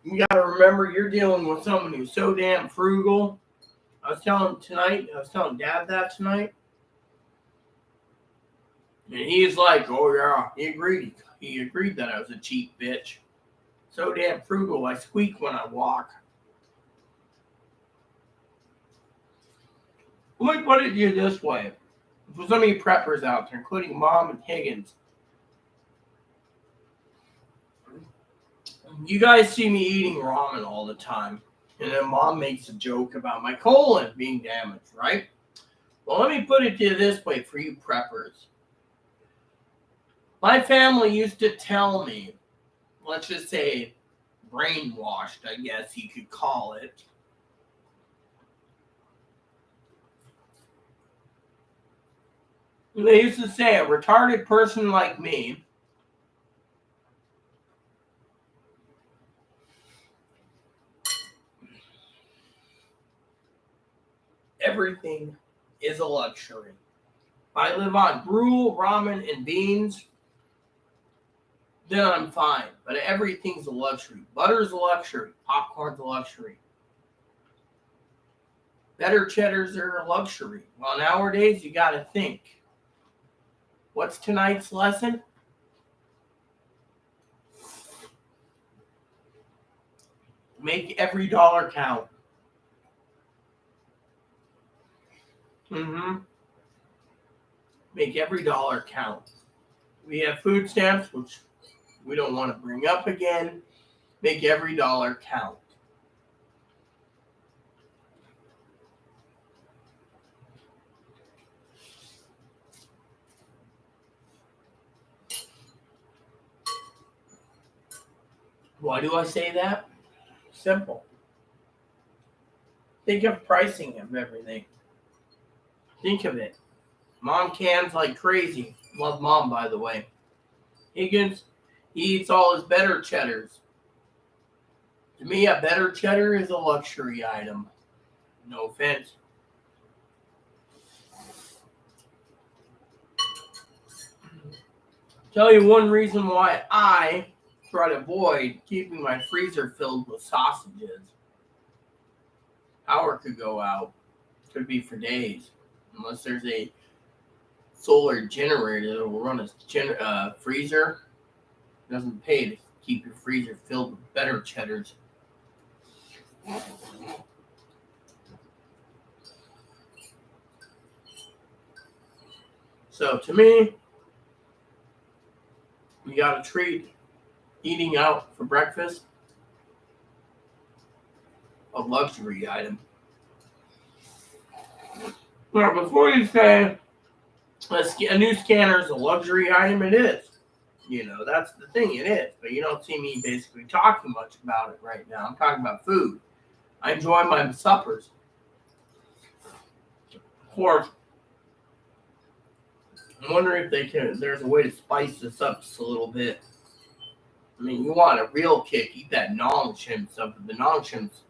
You got to remember you're dealing with someone who's so damn frugal I was telling Dad that tonight. And he's like, oh yeah, he agreed. He agreed that I was a cheap bitch. So damn frugal, I squeak when I walk. Let me put it to you this way. For some of you preppers out there, including Mom and Higgins, you guys see me eating ramen all the time. And then Mom makes a joke about my colon being damaged, right? Well, let me put it to you this way for you preppers. My family used to tell me, let's just say brainwashed, I guess you could call it. They used to say a retarded person like me everything is a luxury. I live on gruel, ramen, and beans, then I'm fine. But everything's a luxury. Butter's a luxury. Popcorn's a luxury. Better cheddars are a luxury. Well, nowadays, you got to think. What's tonight's lesson? Make every dollar count. Make every dollar count. We have food stamps, which we don't want to bring up again. Make every dollar count. Why do I say that? Simple. Think of pricing of everything. Think of it. Mom cans like crazy. Love Mom, by the way. Higgins, he eats all his better cheddars. To me, a better cheddar is a luxury item. No offense. Tell you one reason why I try to avoid keeping my freezer filled with sausages. Power could go out. Could be for days. Unless there's a solar generator that will run a freezer. It doesn't pay to keep your freezer filled with better cheddars. So to me, you got to treat eating out for breakfast a luxury item. Now, before you say a new scanner is a luxury item, it is. You know, that's the thing, it is. But you don't see me basically talking much about it right now. I'm talking about food. I enjoy my suppers. Of course, I'm wondering if there's a way to spice this up just a little bit. I mean, you want a real kick, eat that Nong Shim stuff. The Nong Shim's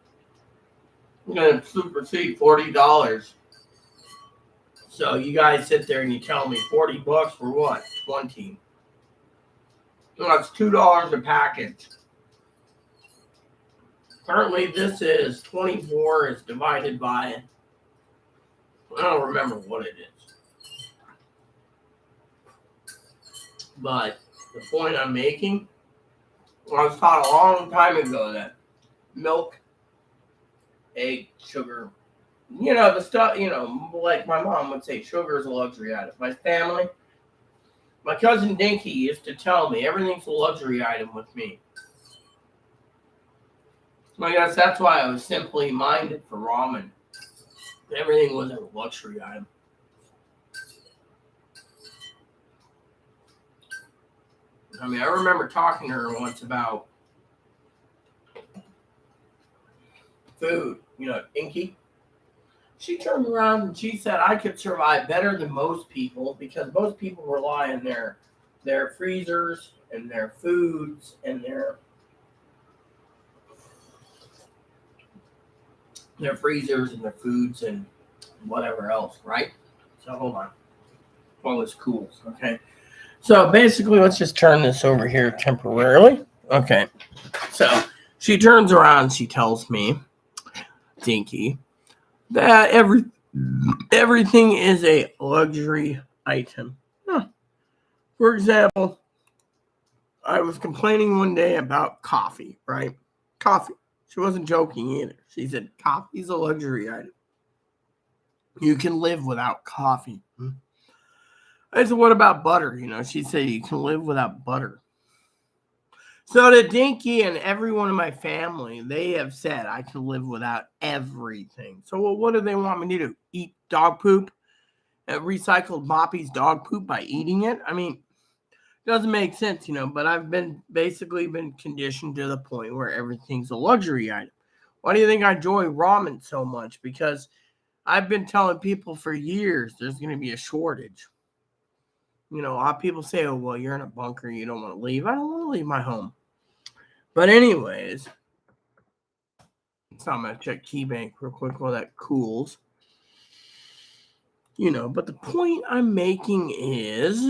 going to supersede $40. So you guys sit there and you tell me $40 for what? 20. Well, that's $2 a package. Currently, this is 24 is divided by, I don't remember what it is. But the point I'm making, I was taught a long time ago that milk, egg, sugar, you know, the stuff, you know, like my mom would say, sugar is a luxury item. My family, my cousin Dinky used to tell me everything's a luxury item with me. I guess that's why I was simply minded for ramen. Everything was a luxury item. I mean, I remember talking to her once about food, you know, Dinky. She turned around and she said I could survive better than most people because most people rely on their freezers and their foods and their freezers and their foods and whatever else, right? So hold on. While this cools, okay? So basically, let's just turn this over here temporarily. Okay. So she turns around and she tells me, Dinky, that everything is a luxury item. Huh. For example, I was complaining one day about coffee, right? Coffee. She wasn't joking either. She said coffee's a luxury item. You can live without coffee. I said, what about butter? She said you can live without butter. So the Dinky and everyone in my family, they have said I can live without everything. So what do they want me to do? Eat dog poop? Recycled Moppy's dog poop by eating it? I mean, it doesn't make sense, but I've been conditioned to the point where everything's a luxury item. Why do you think I enjoy ramen so much? Because I've been telling people for years there's going to be a shortage. A lot of people say, oh, well, you're in a bunker. You don't want to leave. I don't want to leave my home. But anyways, so I'm going to check KeyBank real quick while that cools. But the point I'm making is,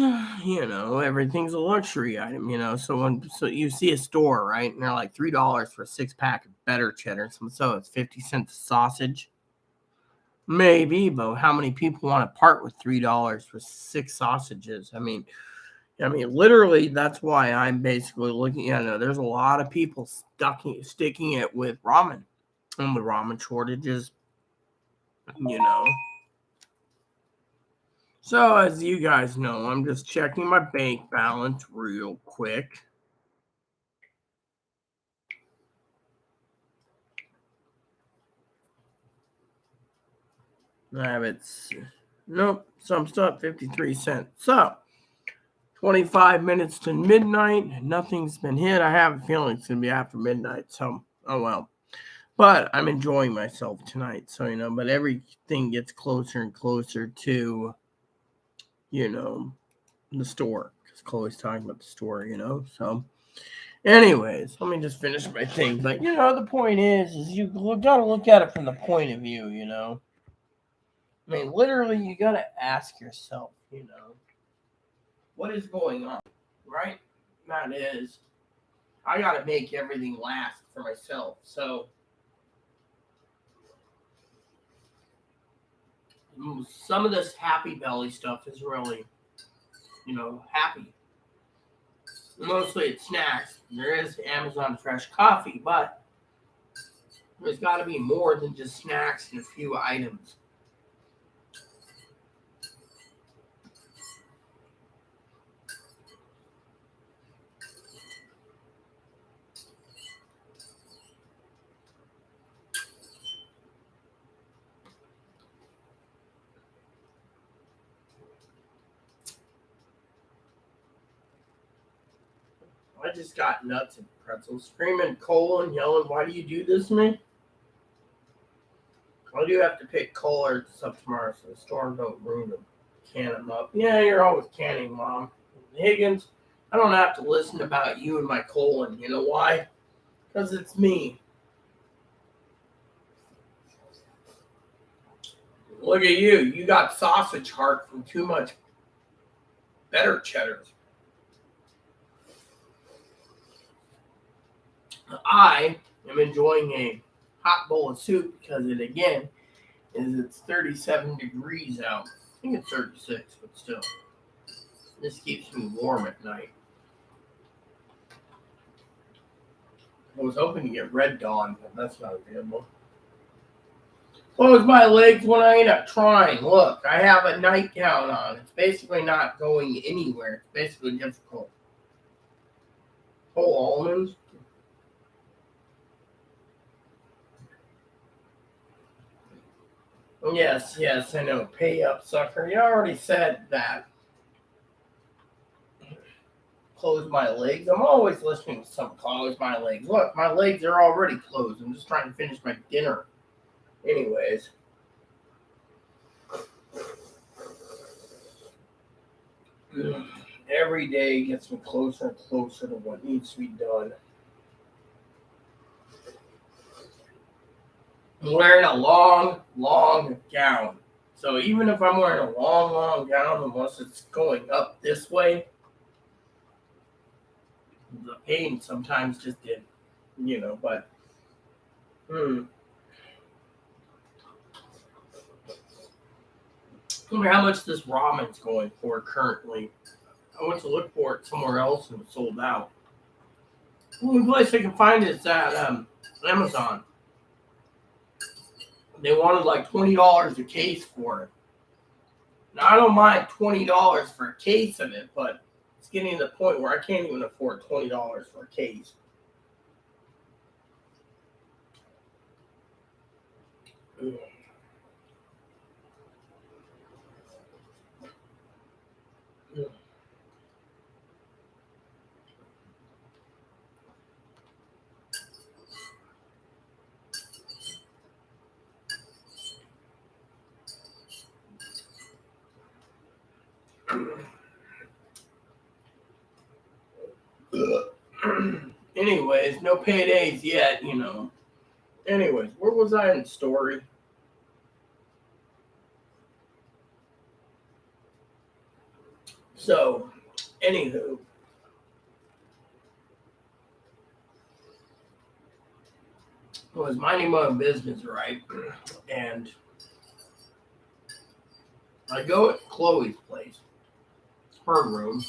everything's a luxury item, so you see a store, right, and they're like $3 for a 6-pack of better cheddar, so it's 50 cents a sausage. Maybe, but how many people want to part with $3 for 6 sausages? I mean, literally, that's why I'm basically looking. There's a lot of people sticking it with ramen, and with ramen shortages, So, as you guys know, I'm just checking my bank balance real quick. I have it. Nope. So I'm still at 53 cents. So, 25 minutes to midnight. Nothing's been hit. I have a feeling it's going to be after midnight. So, oh well. But I'm enjoying myself tonight. So, but everything gets closer and closer to, the store. Because Chloe's talking about the store, So, anyways, let me just finish my thing. But, the point is you got to look at it from the point of view, I mean, literally, you got to ask yourself, what is going on, right? That is, I got to make everything last for myself. So, some of this Happy Belly stuff is really, happy. Mostly it's snacks. There is Amazon Fresh Coffee, but there's got to be more than just snacks and a few items. I just got nuts and pretzels, screaming, cola, and yelling, why do you do this to me? I do have to pick cola up tomorrow so the storm don't ruin them. Can them up. Yeah, you're always canning, Mom. Higgins, I don't have to listen about you and my colon. You know why? Because it's me. Look at you. You got sausage heart from too much better cheddars. I am enjoying a hot bowl of soup because it's 37 degrees out. I think it's 36, but still. This keeps me warm at night. I was hoping to get Red Dawn, but that's not available. Close my legs when I end up trying. Look, I have a nightgown on. It's basically not going anywhere. It's basically difficult. Whole almonds. Yes, I know. Pay up, sucker. You already said that. Close my legs. I'm always listening to some close my legs. Look, my legs are already closed. I'm just trying to finish my dinner. Anyways. Every day gets me closer and closer to what needs to be done. I'm wearing a long, long gown. So even if I'm wearing a long, long gown, unless it's going up this way, the pain sometimes just did, but I wonder how much this ramen's going for currently. I went to look for it somewhere else and it sold out. The only place I can find it is at Amazon. They wanted like $20 a case for it. Now I don't mind $20 for a case of it, but it's getting to the point where I can't even afford $20 for a case. Anyways, no paydays yet, you know. Anyways, where was I in the story? So, anywho, I was minding my own business, right? And I go at Chloe's place, her room.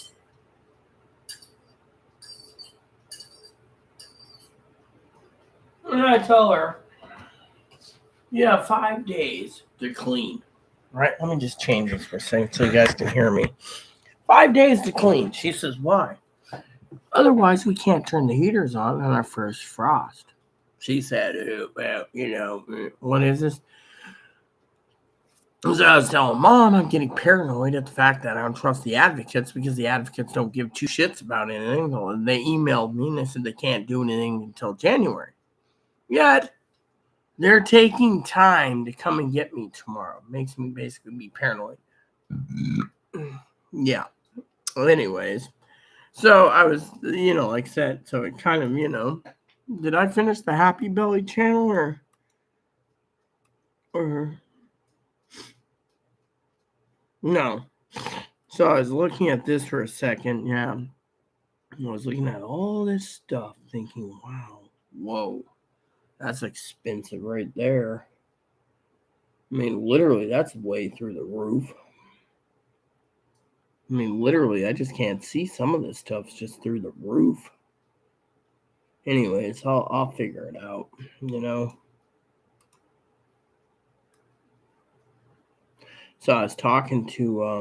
And I tell her, you have 5 days to clean. Right? Let me just change this for a second so you guys can hear me. 5 days to clean. She says, why? Otherwise, we can't turn the heaters on our first frost. She said, well, you know, what is this? So I was telling Mom, I'm getting paranoid at the fact that I don't trust the advocates because the advocates don't give two shits about anything. They emailed me and they said they can't do anything until January. Yet, they're taking time to come and get me tomorrow. Makes me basically be paranoid. Yeah. Well, anyways. So I was, like I said, so it kind of, did I finish the Happy Belly channel or no? So I was looking at this for a second. Yeah. I was looking at all this stuff thinking, wow, whoa, that's expensive right there. I mean, literally, that's way through the roof. I mean, literally, I just can't see some of this stuff's just through the roof. Anyways, I'll figure it out, So I was talking to I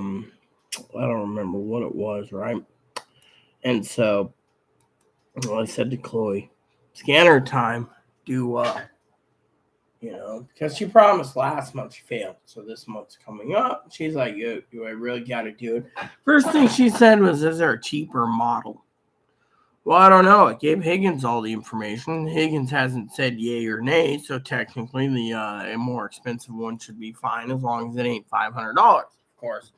don't remember what it was, right? And so I said to Chloe, scanner time, do because she promised last month she failed. So this month's coming up. She's like, do I really got to do it? First thing she said was, is there a cheaper model? Well, I don't know. It gave Higgins all the information. Higgins hasn't said yay or nay, so technically the more expensive one should be fine as long as it ain't $500. Of course,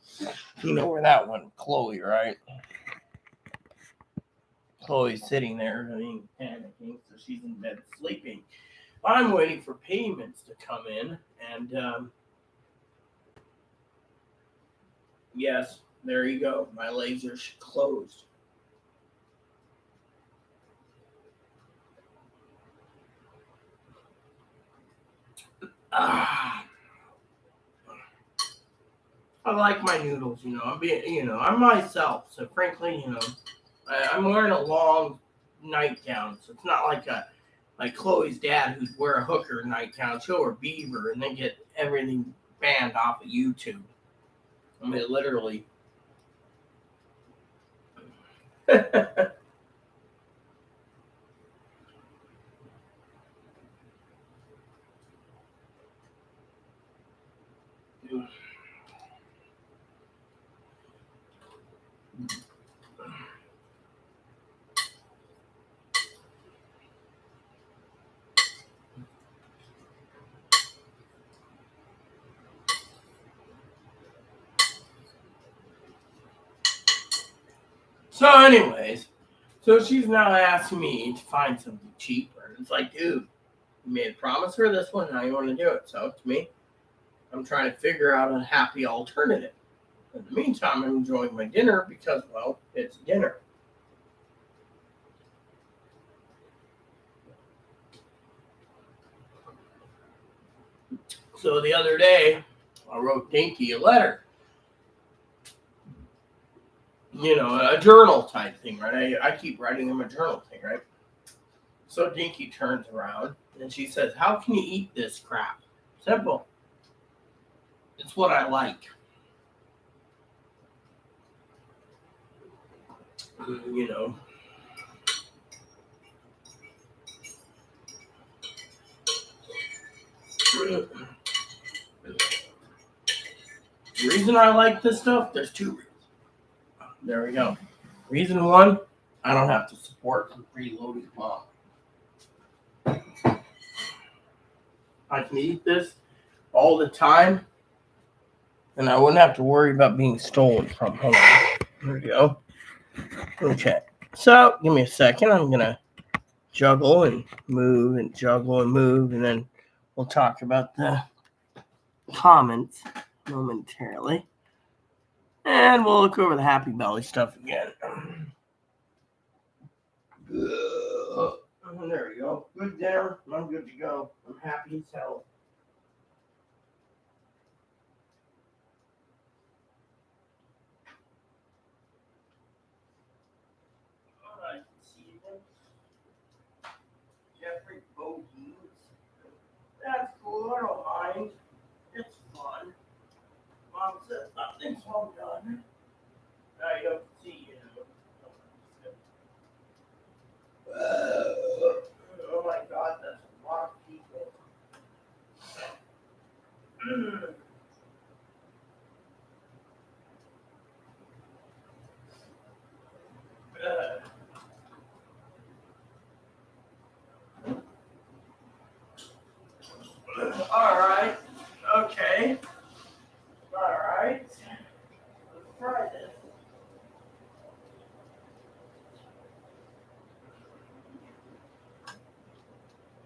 you know where that went, Chloe, right? Chloe's sitting there, panicking, so she's in bed sleeping. I'm waiting for payments to come in, and yes, there you go. My laser's closed. I like my noodles, I'm myself. So frankly, I'm wearing a long nightgown, so it's not like Chloe's dad who'd wear a hooker nightgown. She'll wear beaver and then get everything banned off of YouTube. I mean, literally. So, anyways, so she's now asking me to find something cheaper. And it's like, dude, you made a promise for this one. Now you want to do it. So, to me, I'm trying to figure out a happy alternative. In the meantime, I'm enjoying my dinner because, well, it's dinner. So the other day, I wrote Dinky a letter. a journal type thing, right? I keep writing them a journal thing, right? So Dinky turns around and she says, "How can you eat this crap?" Simple. It's what I like. You know. The reason I like this stuff, there's two reasons. There we go. Reason one, I don't have to support some preloaded mom. I can eat this all the time, and I wouldn't have to worry about being stolen from. Hold on. There we go. Okay. So, give me a second. I'm going to juggle and move and juggle and move, and then we'll talk about the comments momentarily. And we'll look over the Happy Belly stuff again. There we go. Good dinner. I'm good to go. I'm happy as hell. Alright, Steven. Jeffrey Bogies. That's cool. I don't mind. It's fun. Mom says nothing's all done. Now you don't see, oh my god, that's a lot of people. Alright. Okay. Alright. Let's try this.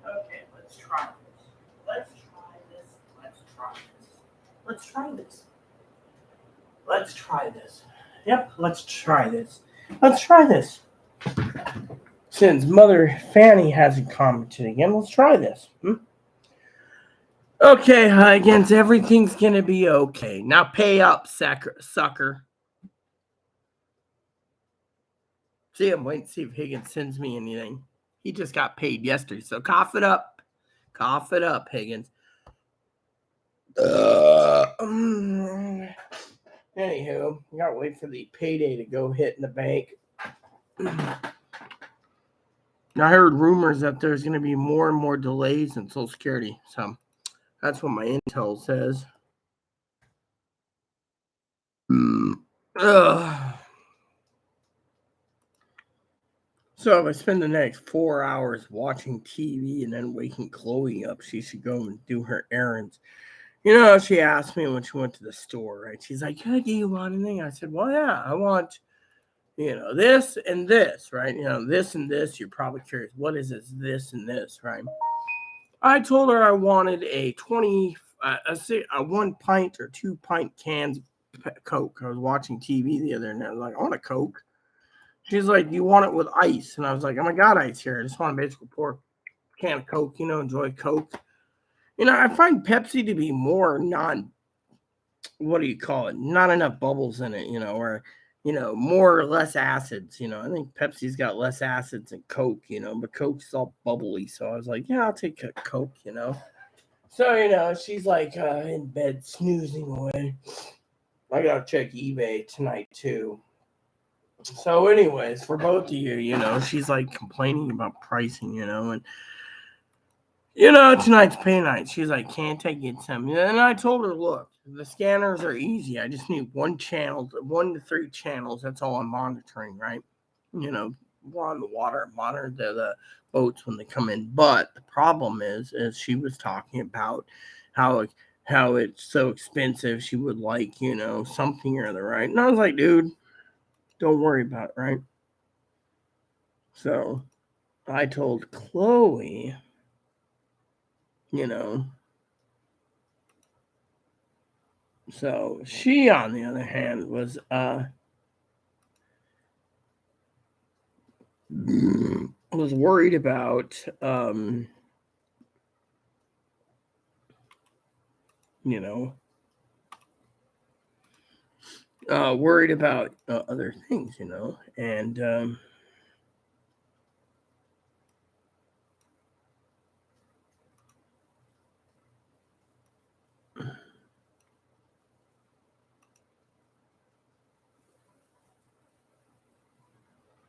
Okay, let's try this. Let's try this. Let's try this. Let's try this. Let's try this. Yep, let's try this. Let's try this. Since Mother Fanny hasn't commented again, let's try this. Okay, Huygens, everything's gonna be okay. Now pay up, sucker. See, I'm waiting to see if Higgins sends me anything. He just got paid yesterday, so cough it up. Cough it up, Higgins. Anywho, you gotta wait for the payday to go hit in the bank. I heard rumors that there's going to be more and more delays in Social Security. So that's what my intel says. So if I spend the next 4 hours watching TV and then waking Chloe up, she should go and do her errands. She asked me when she went to the store, right? She's like, "Hey, do you want anything?" I said, "Well, yeah, I want, this and this, right? This and this." You're probably curious, what is this and this, right? I told her I wanted a 1 pint or 2 pint cans of Coke. I was watching TV the other night. I was like, "I want a Coke." She's like, "Do you want it with ice?" And I was like, "Oh my God, ice here. I just want to basically pour a can of Coke, enjoy Coke." I find Pepsi to be more what do you call it? Not enough bubbles in it, or, more or less acids. I think Pepsi's got less acids than Coke, but Coke's all bubbly. So I was like, yeah, I'll take a Coke, So, she's like in bed snoozing away. I gotta check eBay tonight too. So, anyways, for both of you, she's like complaining about pricing, and tonight's pay night. She's like, "Can't I get some?" And I told her, "Look, the scanners are easy. I just need 1 to 3 channels. That's all I'm monitoring, right? We're on the water, monitor the boats when they come in. But the problem is she was talking about how it's so expensive. She would like, something or other, right? And I was like, dude, don't worry about it, right? So I told Chloe, so she, on the other hand, was worried about worried about other things, and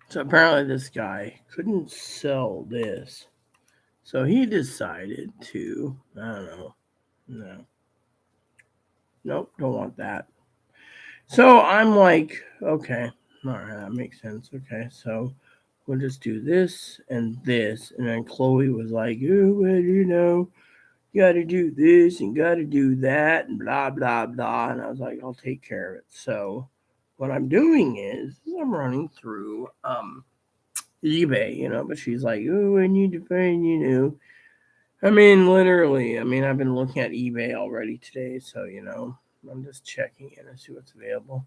so apparently this guy couldn't sell this, so he decided to, I don't know, no, nope, don't want that. So I'm like, okay, all right, that makes sense. Okay, so we'll just do this and this, and then Chloe was like, oh, well, you got to do this and got to do that and blah blah blah, and I was like, I'll take care of it. So what I'm doing is I'm running through eBay, but she's like, oh, I need to find, I mean, literally, I've been looking at eBay already today, so I'm just checking in and see what's available.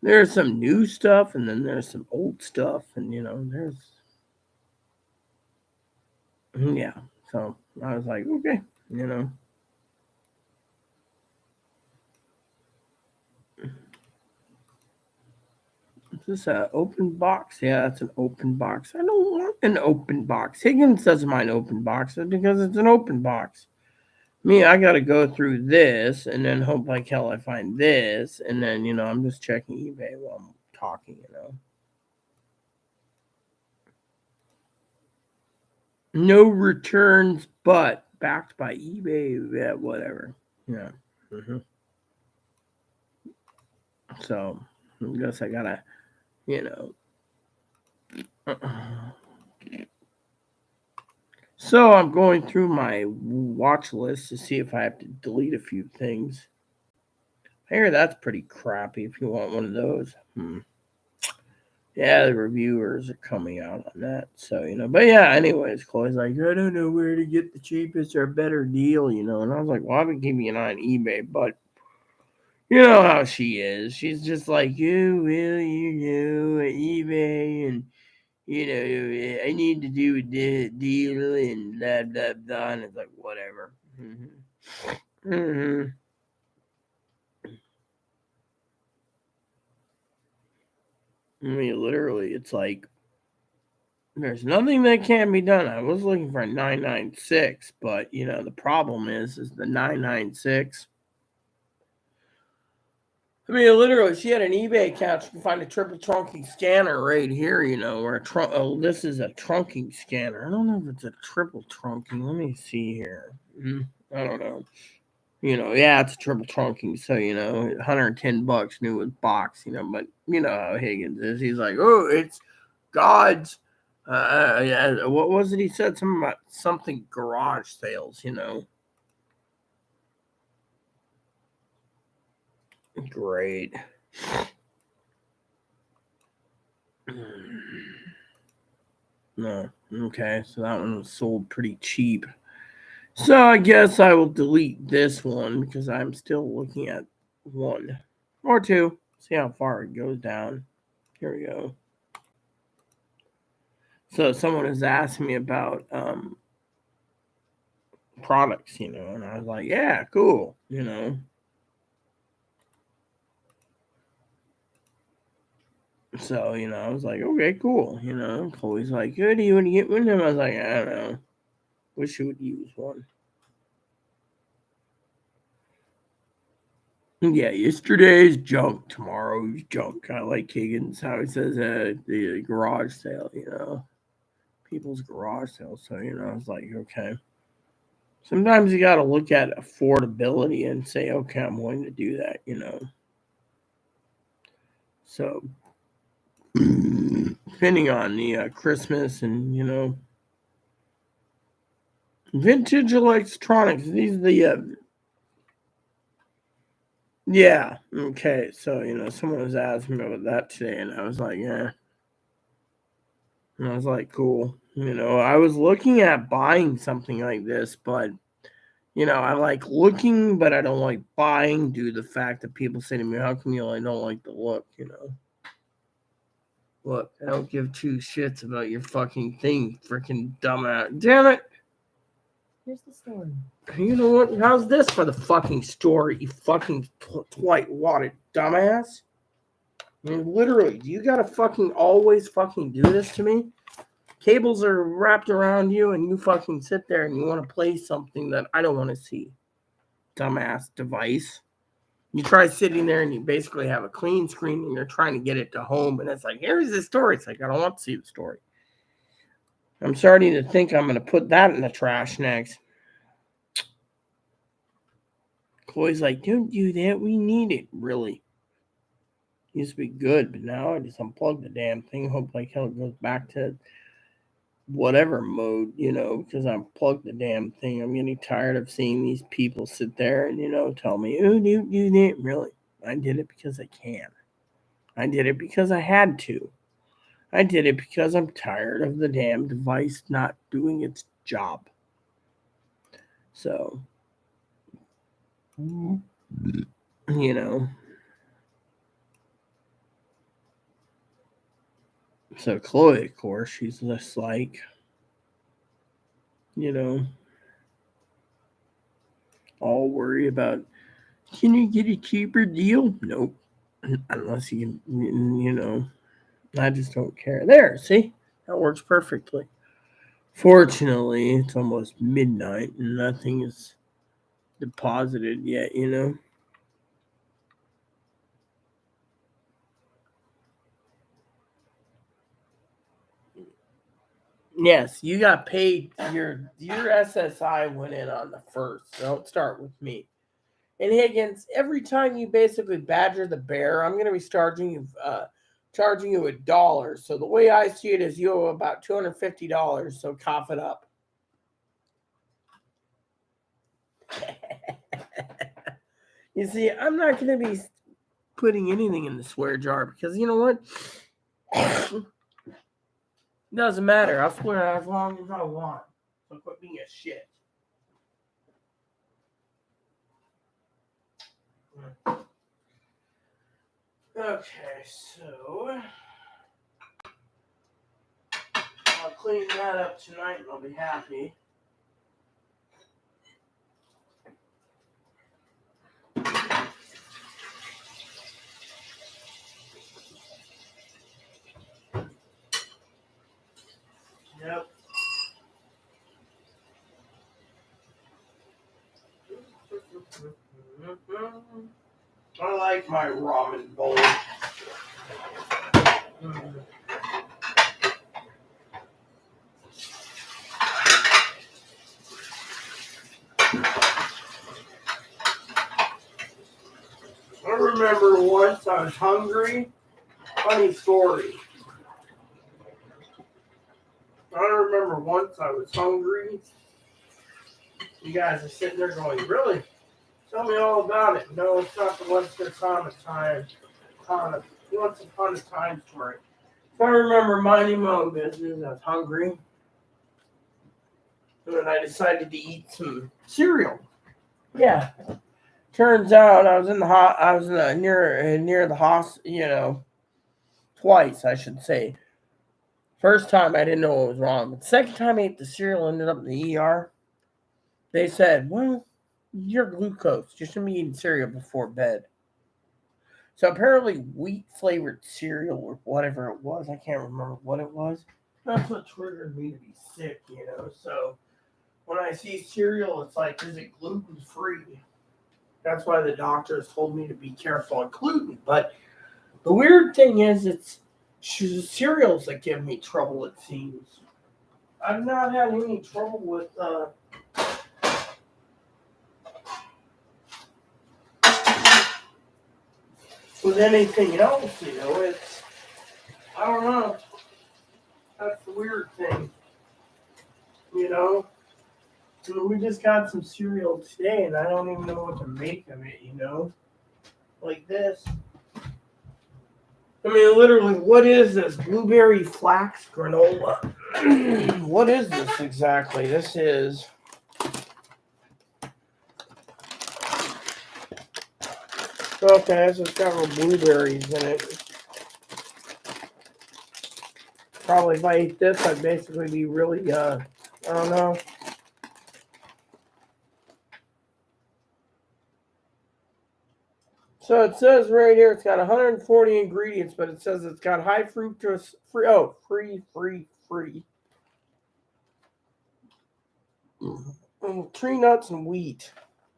There's some new stuff, and then there's some old stuff, and there's yeah. So I was like, okay, you know. Is this an open box? Yeah, it's an open box. I don't want an open box. Higgins doesn't mind open boxes because it's an open box. Me, I got to go through this and then hope like hell I find this, and then I'm just checking eBay while I'm talking. No returns, but backed by eBay. Yeah, whatever. Yeah. hmm So I guess I gotta, you know. So I'm going through my watch list to see if I have to delete a few things. I hear that's pretty crappy if you want one of those. Yeah, the reviewers are coming out on that. So, but yeah, anyways, Chloe's like, I don't know where to get the cheapest or better deal. And I was like, well, I've been keeping an eye on eBay, but you know how she is. She's just like, oh, well, eBay, and, I need to do a deal and blah, blah, blah. And it's like, whatever. Mm-hmm. Mm-hmm. I mean, literally, it's like, there's nothing that can be done. I was looking for a 996, but, the problem is the 996. I mean, literally, she had an eBay account. She can find a triple trunking scanner right here, or this is a trunking scanner. I don't know if it's a triple trunking. Let me see here. I don't know. Yeah, it's a triple trunking. So, $110 new with box, but you know how Higgins is. He's like, oh, it's God's. Yeah, what was it? He said something about something garage sales. Great. No. Okay, so that one was sold pretty cheap. So I guess I will delete this one because I'm still looking at one or two. See how far it goes down. Here we go. So someone has asked me about products, and I was like, yeah, cool. So, I was like, okay, cool. Chloe's like, good, do you want to get one? And I was like, I don't know. Wish you would use one. Yeah, yesterday's junk, tomorrow's junk. I like Higgins how he says the garage sale. People's garage sale. So, I was like, okay. Sometimes you got to look at affordability and say, okay, I'm willing to do that. So, depending on the Christmas and, vintage electronics. These are the, yeah, okay. So, someone was asking me about that today, and I was like, yeah. And I was like, cool. I was looking at buying something like this, but I like looking, but I don't like buying due to the fact that people say to me, how come you don't like the look? Look, I don't give two shits about your fucking thing, freaking dumbass. Damn it. Here's the story. You know what? How's this for the fucking story, you fucking white-wadded dumbass? I mean, literally, do you gotta fucking always fucking do this to me? Cables are wrapped around you and you fucking sit there and you want to play something that I don't want to see. Dumbass device. You try sitting there and you basically have a clean screen and you're trying to get it to home and it's like, here's the story. It's like, I don't want to see the story. I'm starting to think I'm going to put that in the trash next. Chloe's like, don't do that. We need it. Really. Used to be good, but now I just unplug the damn thing. Hope like hell it goes back to whatever mode, because I unplugged the damn thing. I'm getting tired of seeing these people sit there and, tell me, oh, do that. Really. I did it because I can. I did it because I had to. I did it because I'm tired of the damn device not doing its job. So, So Chloe, of course, she's just like, all worried about, can you get a cheaper deal? Nope. Unless you can, I just don't care. There, see? That works perfectly. Fortunately, it's almost midnight and nothing is deposited yet, Yes, you got paid. Your SSI went in on the 1st. So don't start with me. And Higgins, every time you basically badger the bear, I'm going to be charging you $1. So the way I see it is you owe about $250. So cough it up. You see, I'm not going to be putting anything in the swear jar because you know what? Doesn't matter. I'll swear as long as I want. So quit being a shit. Okay, so I'll clean that up tonight and I'll be happy. Yep. I like my ramen bowl. I remember once I was hungry. Funny story. I remember once I was hungry. You guys are sitting there going, really? Tell me all about it. No, it's not the once upon a time story. So I remember minding my own business. I was hungry. And I decided to eat some cereal. Yeah. Turns out I was in the near the hospital, twice, I should say. First time I didn't know what was wrong. But the second time I ate the cereal, ended up in the ER. They said, well, your glucose. You shouldn't be eating cereal before bed. So apparently wheat flavored cereal or whatever it was, I can't remember what it was. That's what triggered me to be sick, So when I see cereal, it's like, is it gluten free? That's why the doctors told me to be careful on gluten. But the weird thing is, it's cereals that give me trouble, it seems. I've not had any trouble with anything else, It's, I don't know. That's the weird thing, We just got some cereal today, and I don't even know what to make of it, Like this. I mean, literally, what is this? Blueberry flax granola. What is this exactly? This is... Okay, so it's got little blueberries in it. Probably if I ate this, I'd basically be really, I don't know. So it says right here it's got 140 ingredients, but it says it's got high fructose free. Oh, free. Tree nuts and wheat.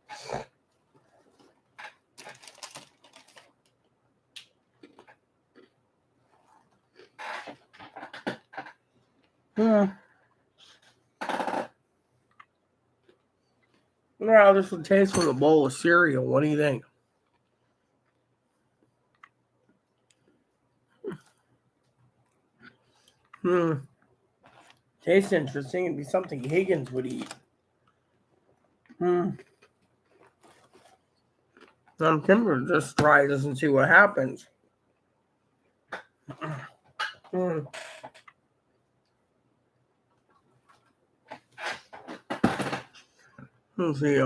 I wonder how this would taste with a bowl of cereal. What do you think? Tastes interesting. It'd be something Higgins would eat. I'm tempted to just try this and see what happens. Let's see.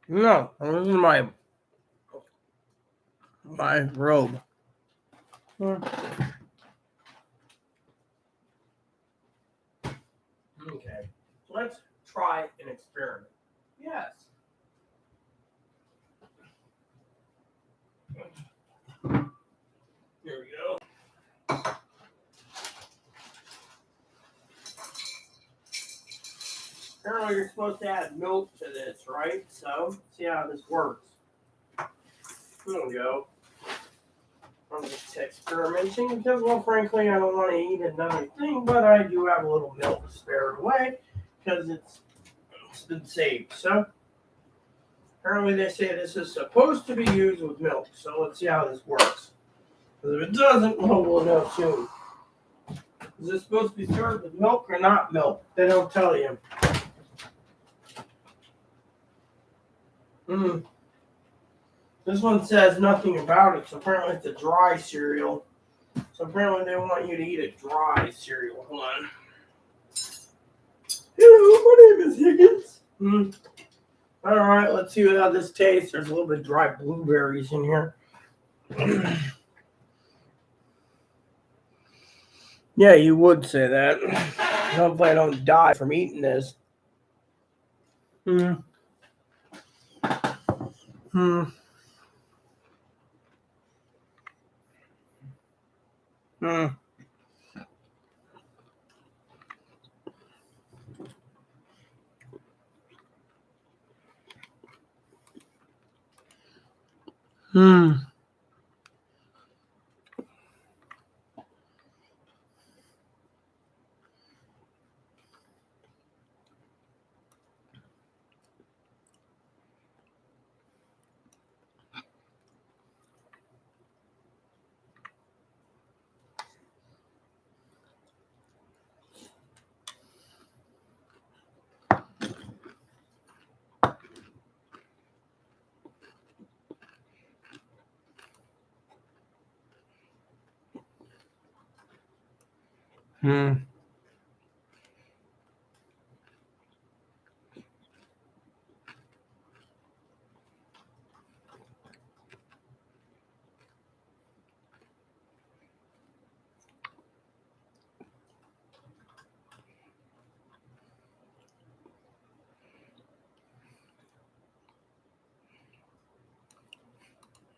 No, this is my robe. Okay, let's try an experiment. Yes. Here we go. Apparently, you're supposed to add milk to this, right? So, see how this works. There we go. I'm just experimenting because, well, frankly, I don't want to eat another thing, but I do have a little milk spared away because it's been saved. So, apparently, they say this is supposed to be used with milk. So, let's see how this works. Because if it doesn't, well, we'll know soon. Is this supposed to be served with milk or not milk? They don't tell you. This one says nothing about it, so apparently it's a dry cereal. So apparently they want you to eat a dry cereal. Hold on. Hello, my name is Higgins. Alright, let's see how this tastes. There's a little bit of dry blueberries in here. Yeah, you would say that. Hopefully I don't die from eating this.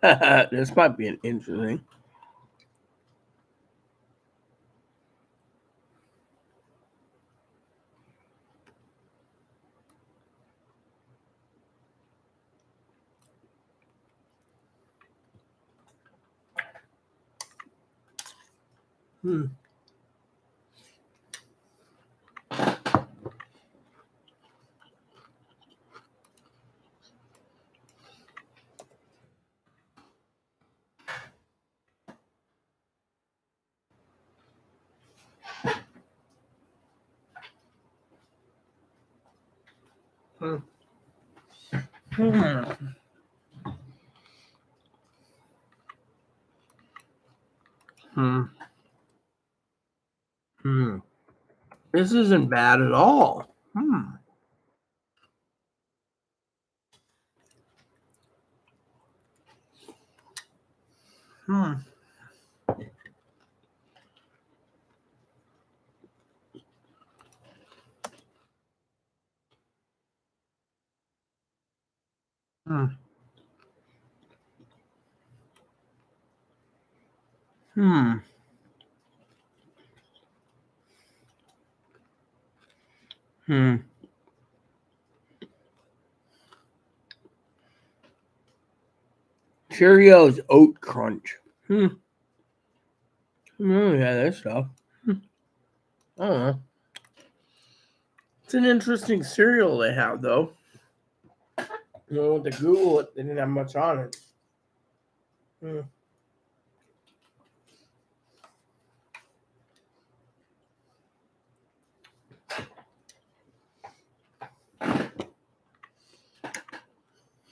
This might be an interesting. Hmm. Hmm. Hmm. Hmm. Hmm. This isn't bad at all. Hmm. Hmm. Hmm. Hmm. Hmm. Cheerios Oat Crunch. Hmm. Oh, yeah, that stuff. Hmm. I don't know. It's an interesting cereal they have, though. You know, to Google it, they didn't have much on it. Hmm.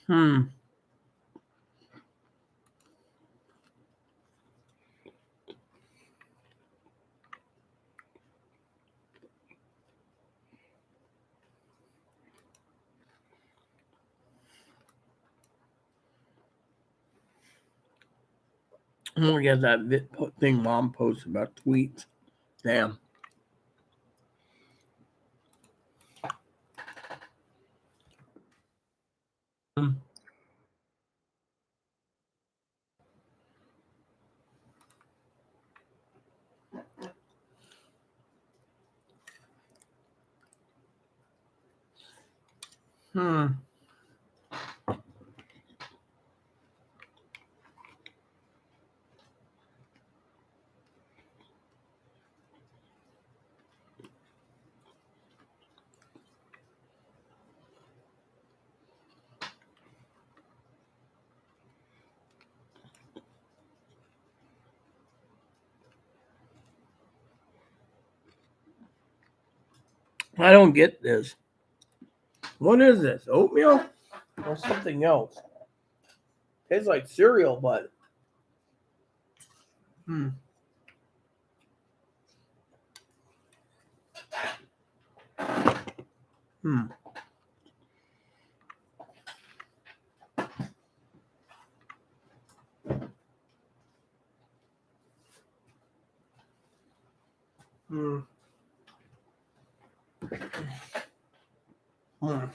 Hmm. I'm gonna get that thing mom posts about tweets. Damn. Hmm. Hmm. I don't get this. What is this? Oatmeal or something else? Tastes like cereal, but hmm. Hmm. Hmm. Hmm.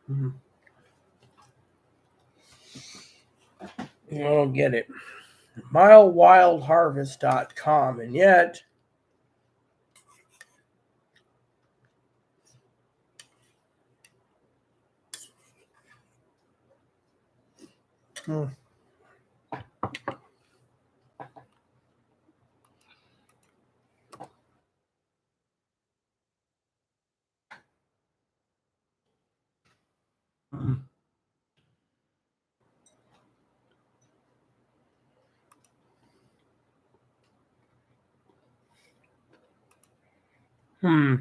Hmm. I don't get it. Milewildharvest.com, and yet. Hmm. Hmm. Hmm.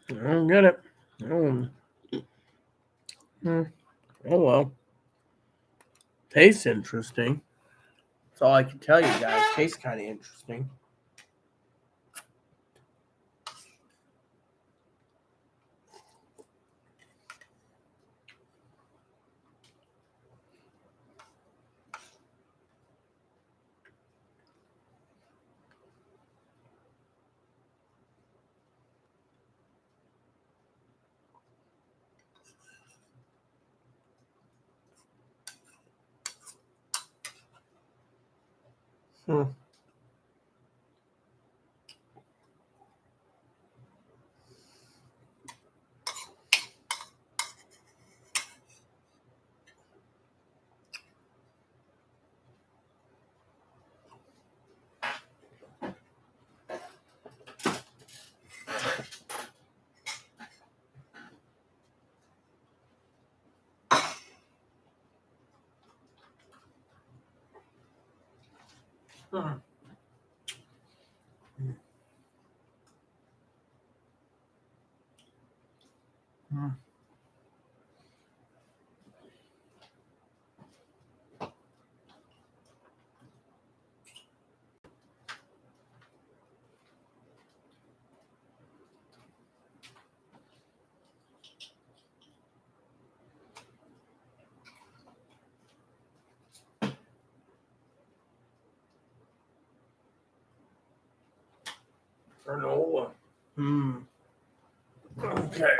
I don't get it. Oh well. Tastes interesting. That's all I can tell you guys. Tastes kind of interesting. Hmm. Hmm. Hmm. Granola. Okay.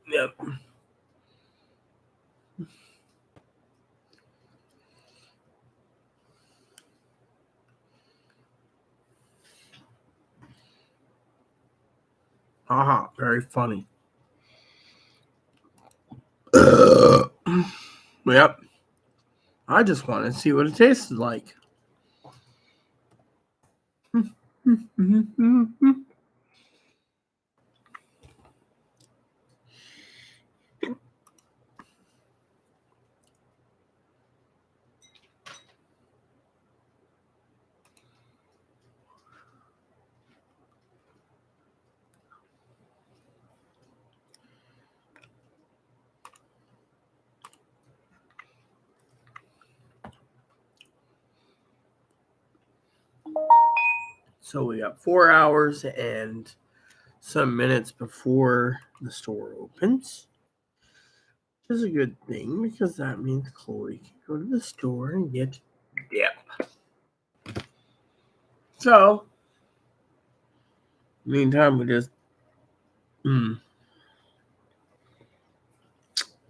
Yep. Haha. Very funny. Yep. I just want to see what it tasted like. So we got 4 hours and some minutes before the store opens. Which is a good thing because that means Chloe can go to the store and get dip. So, meantime, we just.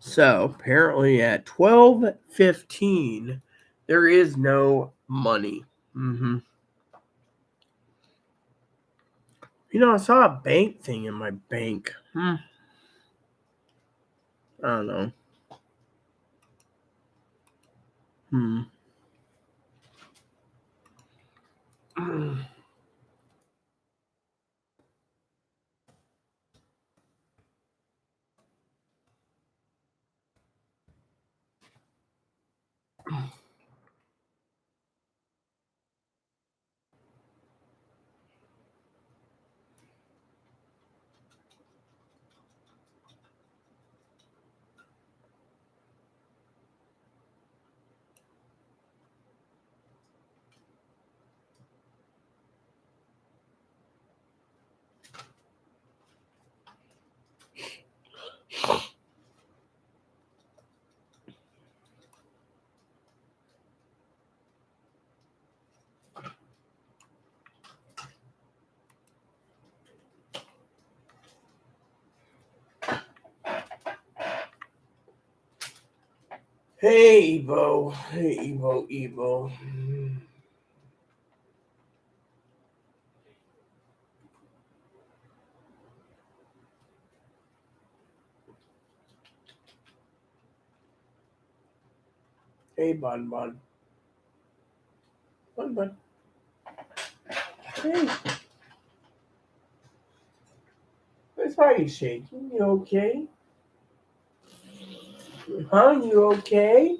So, apparently at 12:15, there is no money. I saw a bank thing in my bank. I don't know. Hey, Evo. Hey, Evo, Evo. Hey, Bun Bun. Bun Bun. Hey. Why are you shaking? You okay? Huh? You okay?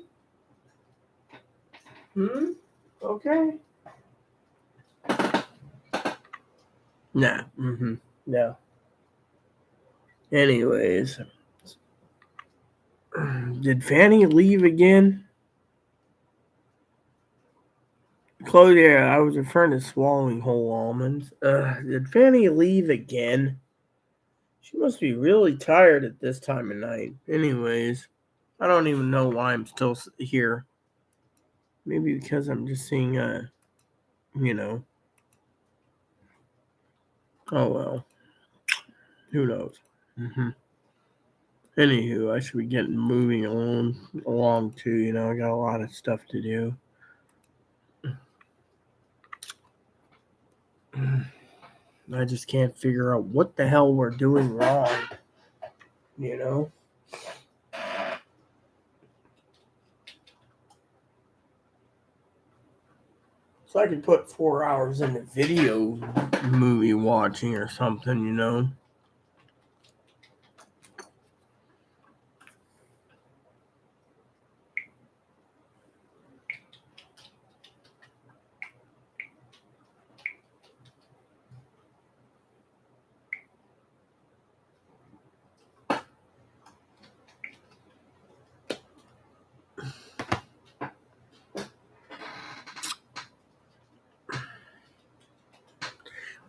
Okay. Nah. No. Anyways, did Fanny leave again? Claudia, I was referring to swallowing whole almonds. Did Fanny leave again? She must be really tired at this time of night. Anyways, I don't even know why I'm still here. Maybe because I'm just seeing, you know. Oh well. Who knows? Mm-hmm. Anywho, I should be getting moving along too. I got a lot of stuff to do. I just can't figure out what the hell we're doing wrong. You know? So I could put 4 hours into video movie watching or something.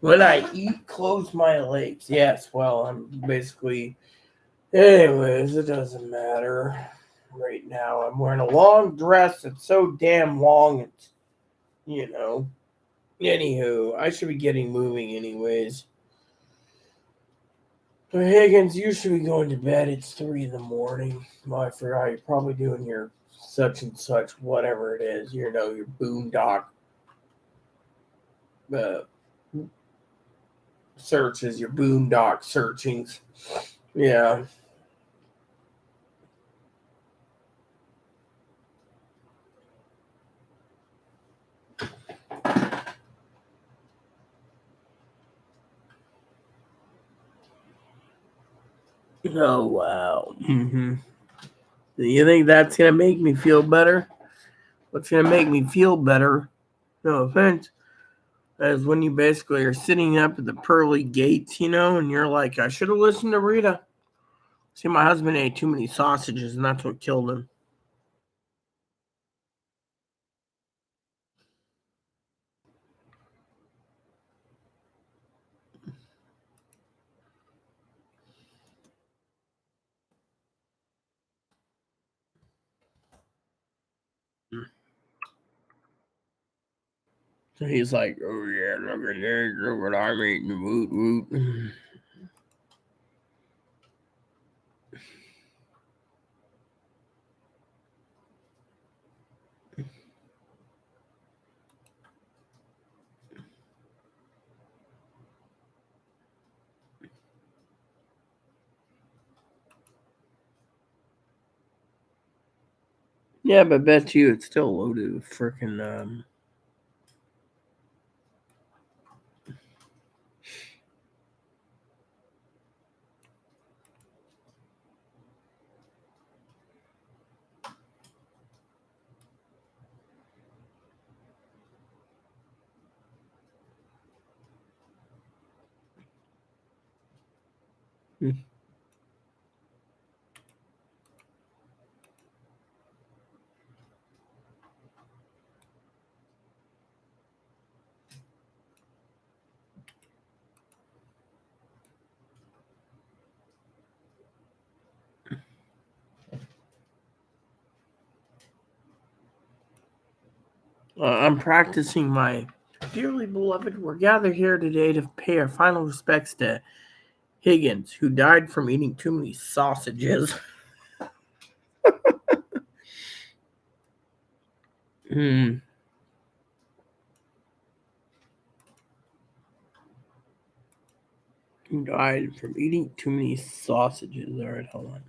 When I eat, close my legs. Yes, well, I'm basically. Anyways, it doesn't matter. Right now, I'm wearing a long dress. It's so damn long. You know. Anywho, I should be getting moving anyways. But Higgins, you should be going to bed. It's 3 in the morning. Well, I forgot you're probably doing your such and such, whatever it is. Your boondock uh, searches, your boondock searchings. Yeah. Oh, wow. Mm-hmm. You think that's going to make me feel better? What's going to make me feel better, no offense, is when you basically are sitting up at the pearly gates, and you're like, I should have listened to Rita. See, my husband ate too many sausages, and that's what killed him. So he's like, oh, yeah, look at this. Look what I'm eating. Woot, woot. Yeah, but bet you it's still loaded with freaking. I'm practicing my dearly beloved. We're gathered here today to pay our final respects to Higgins, who died from eating too many sausages. Hmm. Who died from eating too many sausages. All right, hold on.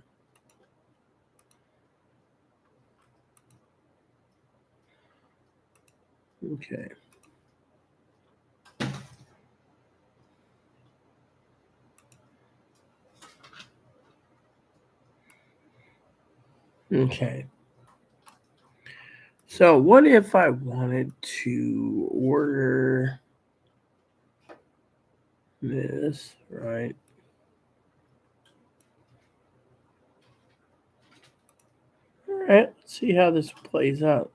Okay. Okay. So, what if I wanted to order this, right? right, let's see how this plays out.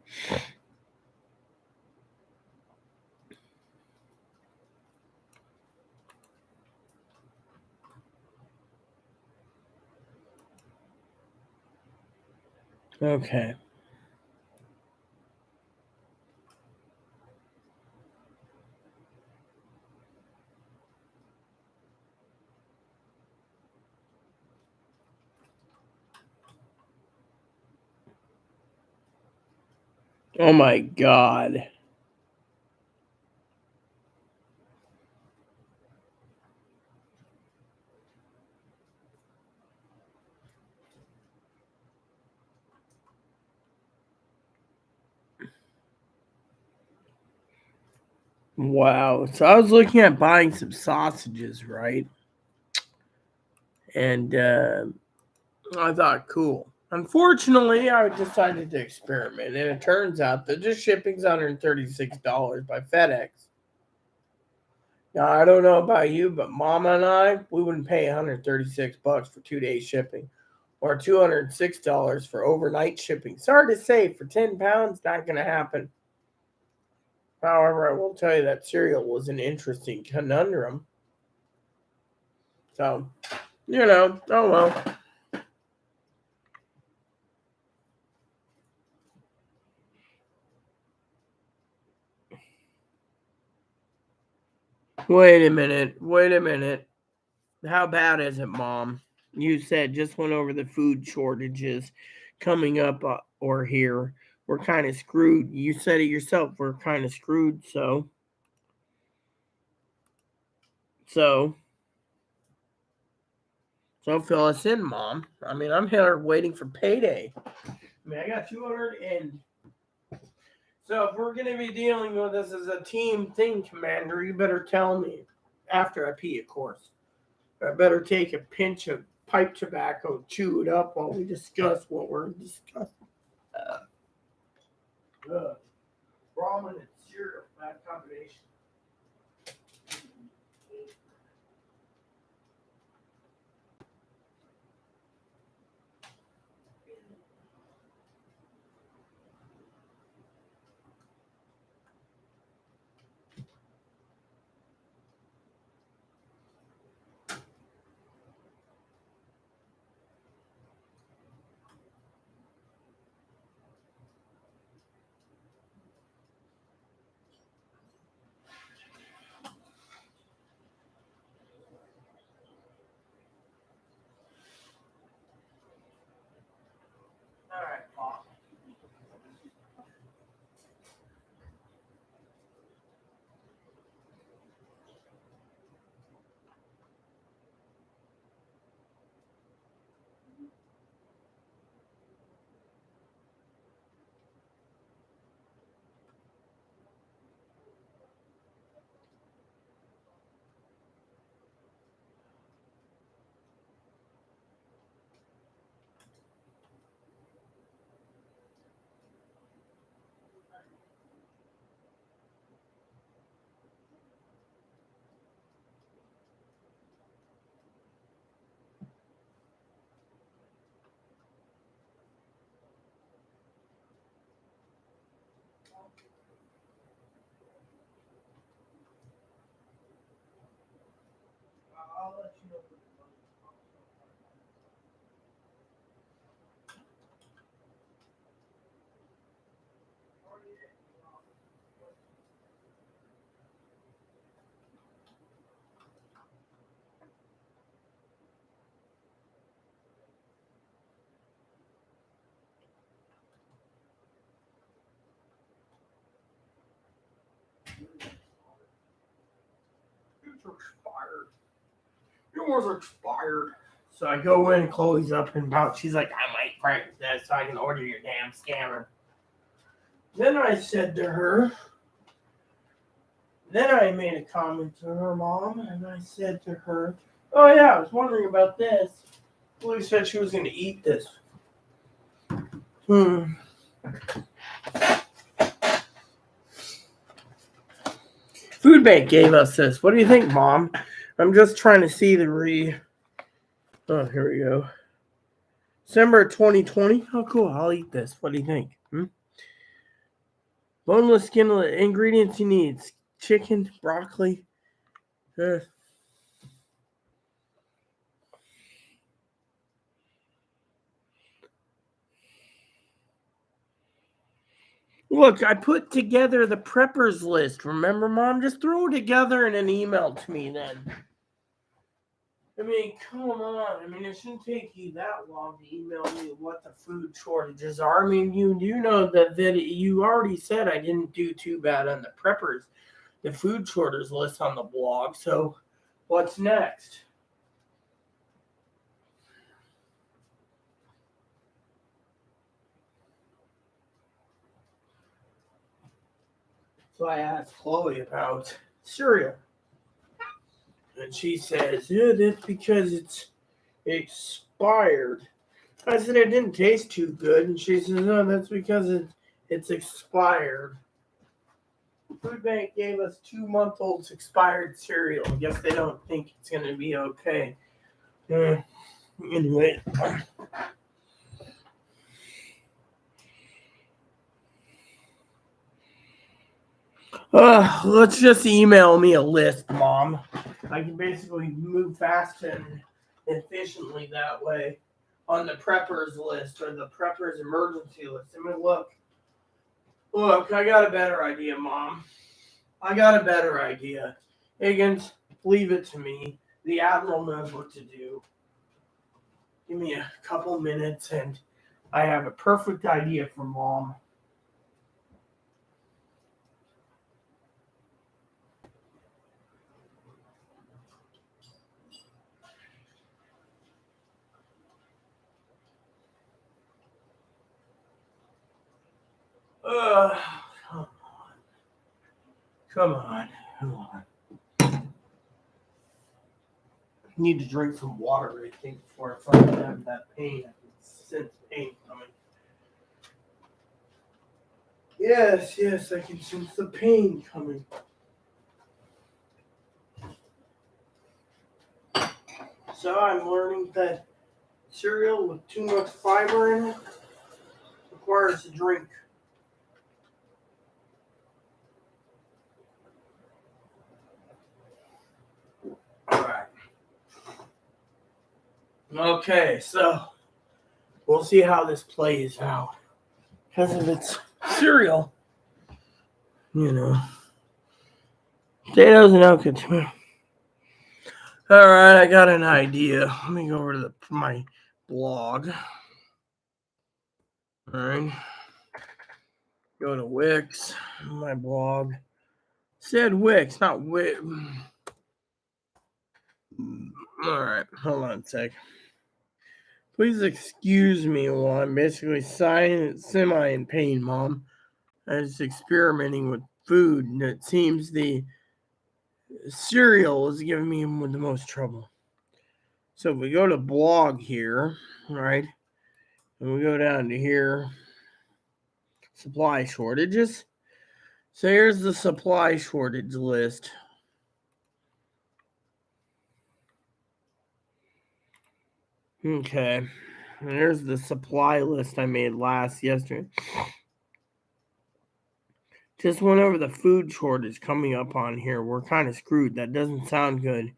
Okay. Oh my God. Wow. So I was looking at buying some sausages, right? And I thought, cool. Unfortunately, I decided to experiment, and it turns out that just shipping's $136 by FedEx. Now, I don't know about you, but Mama and I, we wouldn't pay $136 for 2 days shipping, or $206 for overnight shipping. Sorry to say, for 10 pounds, not going to happen. However, I will tell you that cereal was an interesting conundrum. So, oh well. Wait a minute. Wait a minute. How bad is it, Mom? You said just went over the food shortages coming up or here. We're kind of screwed. You said it yourself. We're kind of screwed. So, so fill us in, Mom. I mean, I'm here waiting for payday. I mean, I got 200 and so if we're going to be dealing with this as a team thing, Commander, you better tell me after I pee, of course. I better take a pinch of pipe tobacco, chew it up while we discuss what we're discussing. Ramen and cereal, bad combination. All right, Pop. I'll let you know. It's expired. Yours expired. So I go in, Chloe's up and about. She's like, I might practice that so I can order your damn scanner. Then I said to her, then I made a comment to her mom, and I said to her, oh yeah, I was wondering about this. Chloe said she was going to eat this. Food Bank gave us this. What do you think, Mom? I'm just trying to see the Oh, here we go. December 2020. Oh, cool. I'll eat this. What do you think? Boneless, skinless. Ingredients you need: chicken, broccoli. Look, I put together the preppers list. Remember, Mom? Just throw it together in an email to me then. I mean, come on. I mean, it shouldn't take you that long to email me what the food shortages are. I mean, you know that you already said I didn't do too bad on the preppers, the food shortage list on the blog. So, what's next? So I asked Chloe about cereal, and she says, "Yeah, that's because it's expired." I said it didn't taste too good, and she says, "No, that's because it's expired." Food Bank gave us 2-month-old expired cereal. I guess they don't think it's going to be okay. Anyway. Let's just email me a list, Mom. I can basically move fast and efficiently that way on the preppers list or the preppers emergency list. I mean, look, I got a better idea, Mom. I got a better idea. Higgins, leave it to me. The Admiral knows what to do. Give me a couple minutes and I have a perfect idea for Mom. Uh, come on. Need to drink some water, I think, before I start having that pain. I can sense pain coming. Yes, I can sense the pain coming. So I'm learning that cereal with too much fiber in it requires a drink. Alright. Okay, so we'll see how this plays out. Because if it's cereal, potatoes and okra too. Alright, I got an idea. Let me go over to my blog. Alright. Go to Wix, my blog. Said Wix, not Wix. Alright, hold on a sec. Please excuse me while I'm basically semi in pain, Mom. I was experimenting with food, and it seems the cereal is giving me the most trouble. So if we go to blog here, right, and we go down to here, supply shortages. So here's the supply shortage list. Okay, and there's the supply list I made yesterday. Just went over the food shortage coming up on here. We're kind of screwed. That doesn't sound good.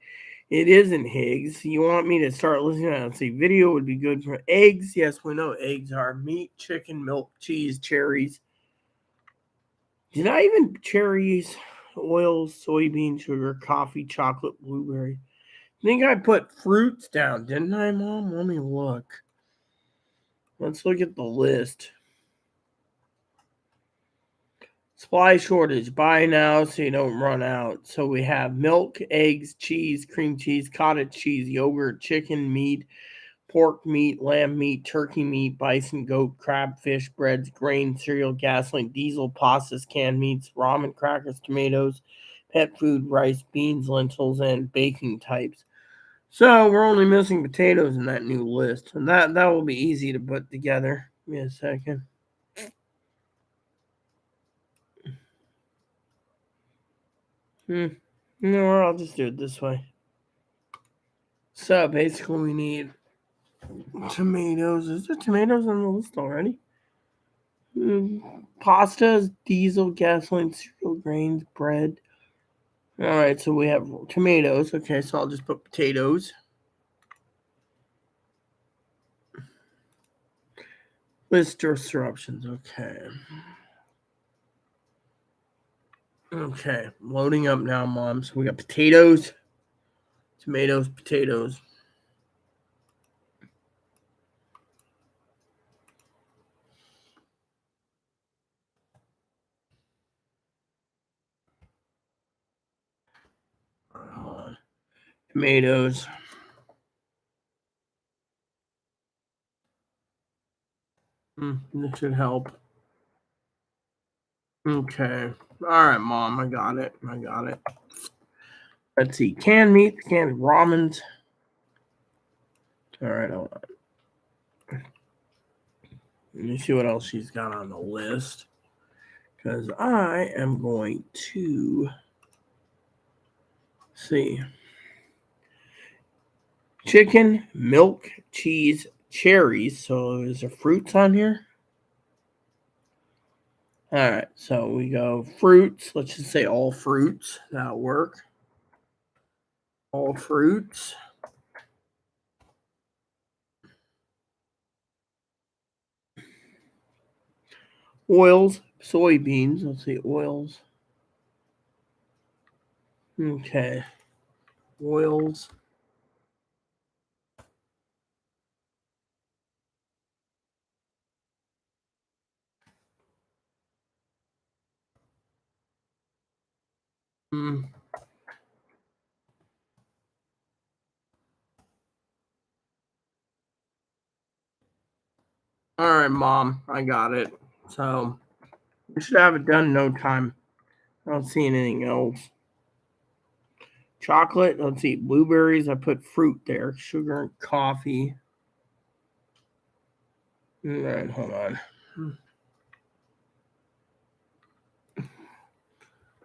It isn't, Higgs. You want me to start listening to that? See, video would be good for eggs. Yes, we know eggs are meat, chicken, milk, cheese, cherries. Did I even cherries, oil, soybean, sugar, coffee, chocolate, blueberry? I think I put fruits down, didn't I, Mom? Let me look. Let's look at the list. Supply shortage. Buy now so you don't run out. So we have milk, eggs, cheese, cream cheese, cottage cheese, yogurt, chicken, meat, pork meat, lamb meat, turkey meat, bison, goat, crab, fish, breads, grain, cereal, gasoline, diesel, pastas, canned meats, ramen, crackers, tomatoes, pet food, rice, beans, lentils, and baking types. So we're only missing potatoes in that new list. And that will be easy to put together. Give me a second. No, I'll just do it this way. So basically we need Tomatoes. Is there tomatoes on the list already? Pastas, diesel, gasoline, cereal, grains, bread. All right, so we have tomatoes. Okay, so I'll just put potatoes. List disruptions. Okay. Okay, loading up now, Mom. So we got potatoes, tomatoes, potatoes. Hold on. Tomatoes. This should help. Okay. All right, Mom. I got it. I got it. Let's see. Canned meat, canned ramens. All right, hold on. Let me see what else she's got on the list. Because I am going to see. Chicken, milk, cheese, cherries. So is there fruits on here? All right, so we go fruits. Let's just say all fruits. That'll work. All fruits. Oils, soybeans. Let's see, oils. Okay, oils. Mm. All right, Mom, I got it. So we should have it done in no time. I don't see anything else. Chocolate. Let's see, blueberries. I put fruit there. Sugar and coffee. All right, hold on.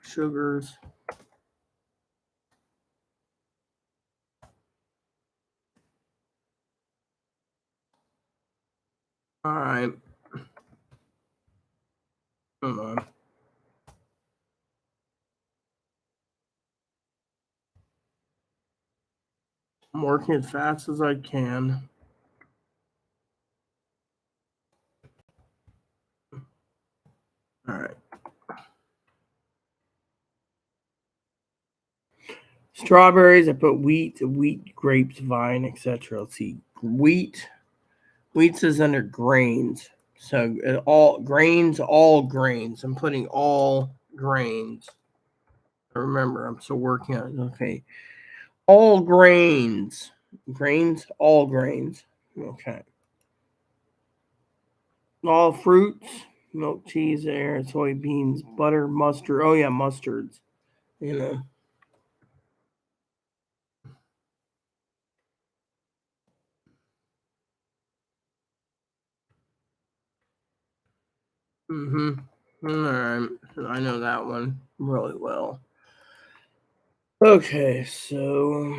Sugars. All right, hold on. I'm working as fast as I can. All right. Strawberries. I put wheat, grapes, vine, etc. Let's see. Wheat. Wheat is under grains. So all grains, all grains. I'm putting all grains. Remember, I'm still working on it. Okay. All grains. Grains, all grains. Okay. All fruits, milk, cheese, air, soybeans, butter, mustard. Oh yeah, mustards. You know. Mm-hmm. All right. I know that one really well. Okay, so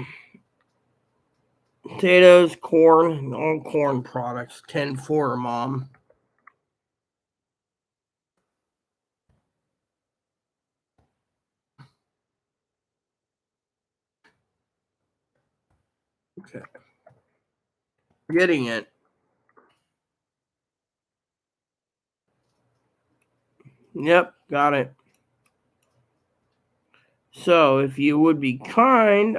potatoes, corn, all corn products. 10-4, Mom. Okay. Getting it. Yep, got it. So, if you would be kind,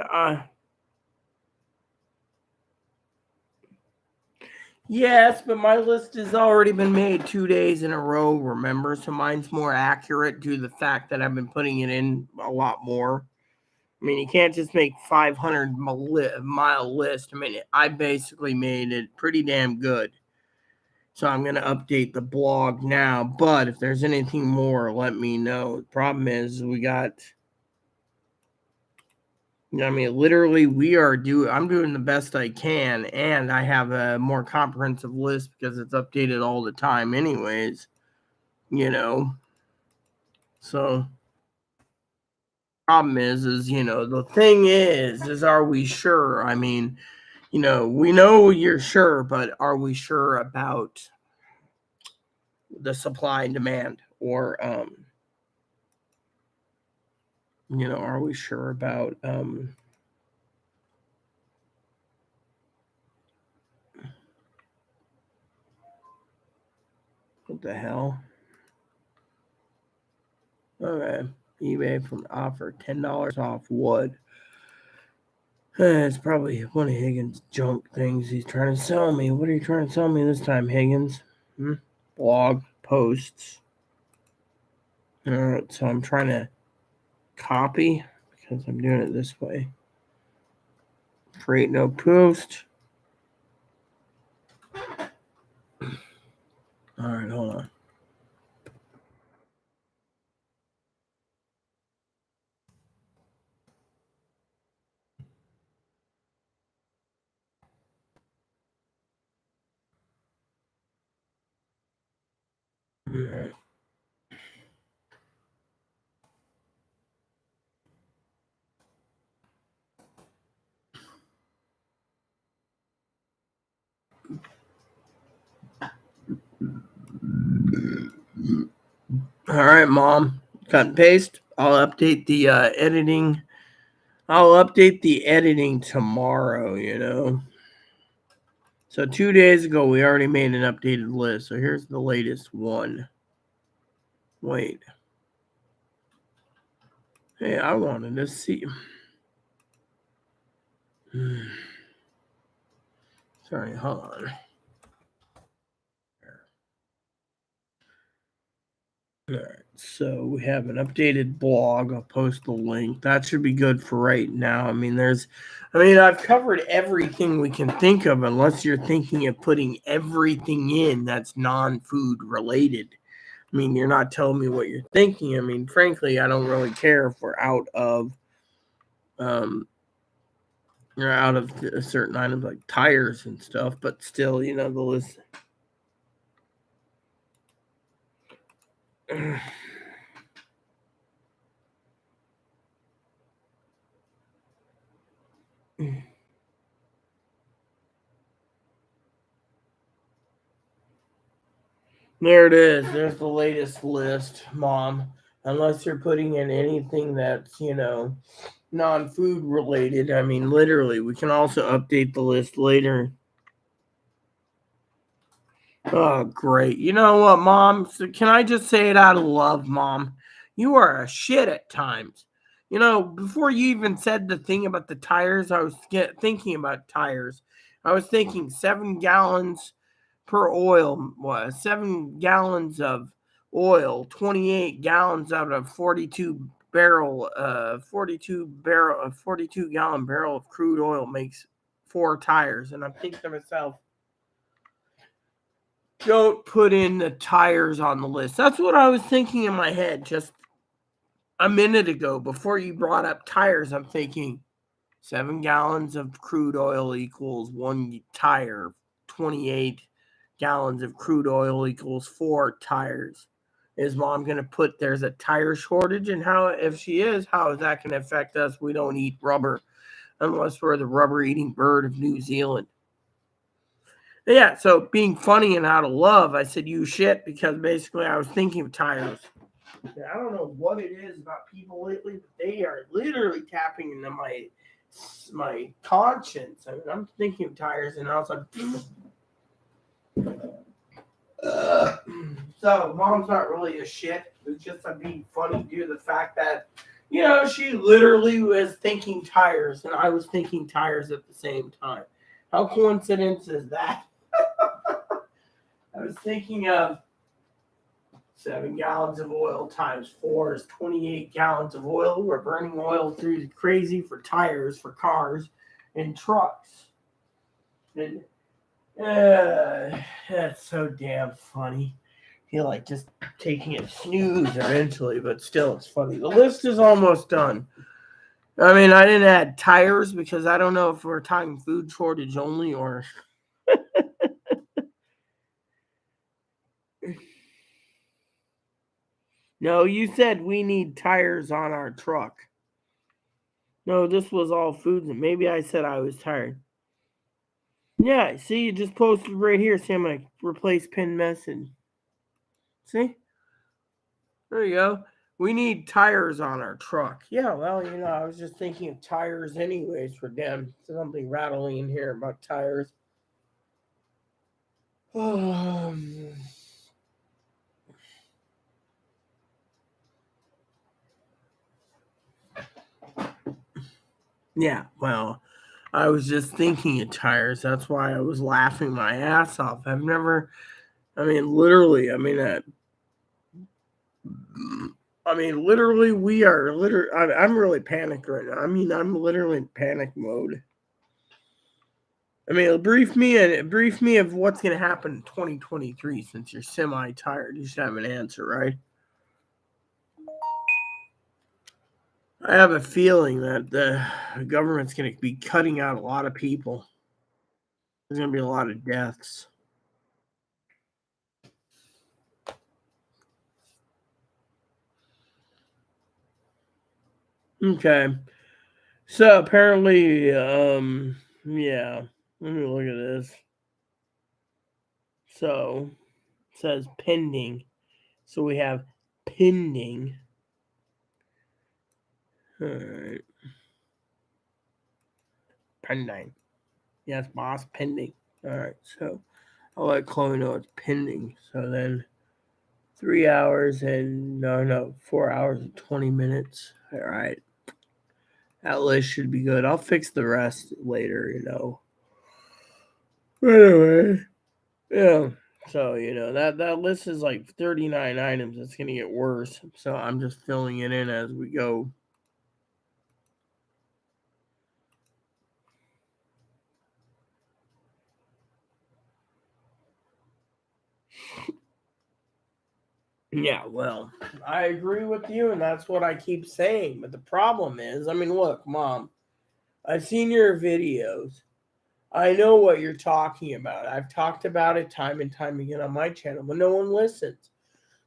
yes, but my list has already been made 2 days in a row, remember? So mine's more accurate due to the fact that I've been putting it in a lot more. I mean, you can't just make 500-mile list. I mean, I basically made it pretty damn good. So I'm going to update the blog now. But if there's anything more, let me know. The problem is we got, I mean, literally I'm doing the best I can. And I have a more comprehensive list because it's updated all the time anyways, you know. So problem is, the thing is are we sure? I mean, We know you're sure, but are we sure about the supply and demand? Or, are we sure about, what the hell? Okay. eBay from offer $10 off wood. It's probably one of Higgins' junk things he's trying to sell me. What are you trying to sell me this time, Higgins? Blog posts. Alright, so I'm trying to copy because I'm doing it this way. Create no post. Alright, hold on. Alright. All right, Mom. Cut and paste. I'll update the editing. I'll update the editing tomorrow. So 2 days ago, we already made an updated list. So here's the latest one. Wait. Hey, I wanted to see. Sorry, hold on. All right, so we have an updated blog. I'll post the link. That should be good for right now. I've covered everything we can think of, unless you're thinking of putting everything in that's non-food related. You're not telling me what you're thinking. Frankly, I don't really care if we're out of, a certain items like tires and stuff, but still, the list. There it is. There's the latest list, Mom. Unless you're putting in anything that's, non-food related. Literally, we can also update the list later. Oh, great. You know what, Mom? So can I just say it out of love, Mom? You are a shit at times. Before you even said the thing about the tires, I was thinking about tires. I was thinking 7 gallons per oil was 7 gallons of oil, 28 gallons out of 42 gallon barrel of crude oil makes 4 tires. And I'm thinking to myself, don't put in the tires on the list. That's what I was thinking in my head just a minute ago. Before you brought up tires, I'm thinking 7 gallons of crude oil equals 1 tire. 28 gallons of crude oil equals 4 tires. Is Mom going to put there's a tire shortage? And if she is, how is that going to affect us? We don't eat rubber unless we're the rubber eating bird of New Zealand. Yeah, so being funny and out of love, I said you shit because basically I was thinking of tires. I don't know what it is about people lately, but they are literally tapping into my conscience. I'm thinking of tires, and I was like, so Mom's not really a shit. It's just I'm being funny due to the fact that she literally was thinking tires, and I was thinking tires at the same time. How coincidence is that? I was thinking of 7 gallons of oil times 4 is 28 gallons of oil. We're burning oil through crazy for tires, for cars, and trucks. And that's so damn funny. I feel like just taking a snooze eventually, but still, it's funny. The list is almost done. I didn't add tires because I don't know if we're talking food shortage only or. No, you said we need tires on our truck. No, this was all foods, and maybe I said I was tired. Yeah, see, you just posted right here. See, I'm going to replace pinned message. See? There you go. We need tires on our truck. Yeah, well, I was just thinking of tires anyways for them. Something rattling in here about tires. Yeah, well, I was just thinking of tires. That's why I was laughing my ass off. Literally, literally, we are literally. I'm really panicked right now. I'm literally in panic mode. Brief me of what's going to happen in 2023 since you're semi-tired. You should have an answer, right? I have a feeling that the government's going to be cutting out a lot of people. There's going to be a lot of deaths. Okay. So apparently, yeah. Let me look at this. So it says pending. So we have pending. All right. Pending. Yes, boss, pending. All right. So I'll let Chloe know it's pending. So then 3 hours and no, 4 hours and 20 minutes. All right. That list should be good. I'll fix the rest later. Anyway, yeah. So, that list is like 39 items. It's going to get worse. So I'm just filling it in as we go. Yeah, well, I agree with you, and that's what I keep saying. But the problem is, look, Mom, I've seen your videos. I know what you're talking about. I've talked about it time and time again on my channel, but no one listens.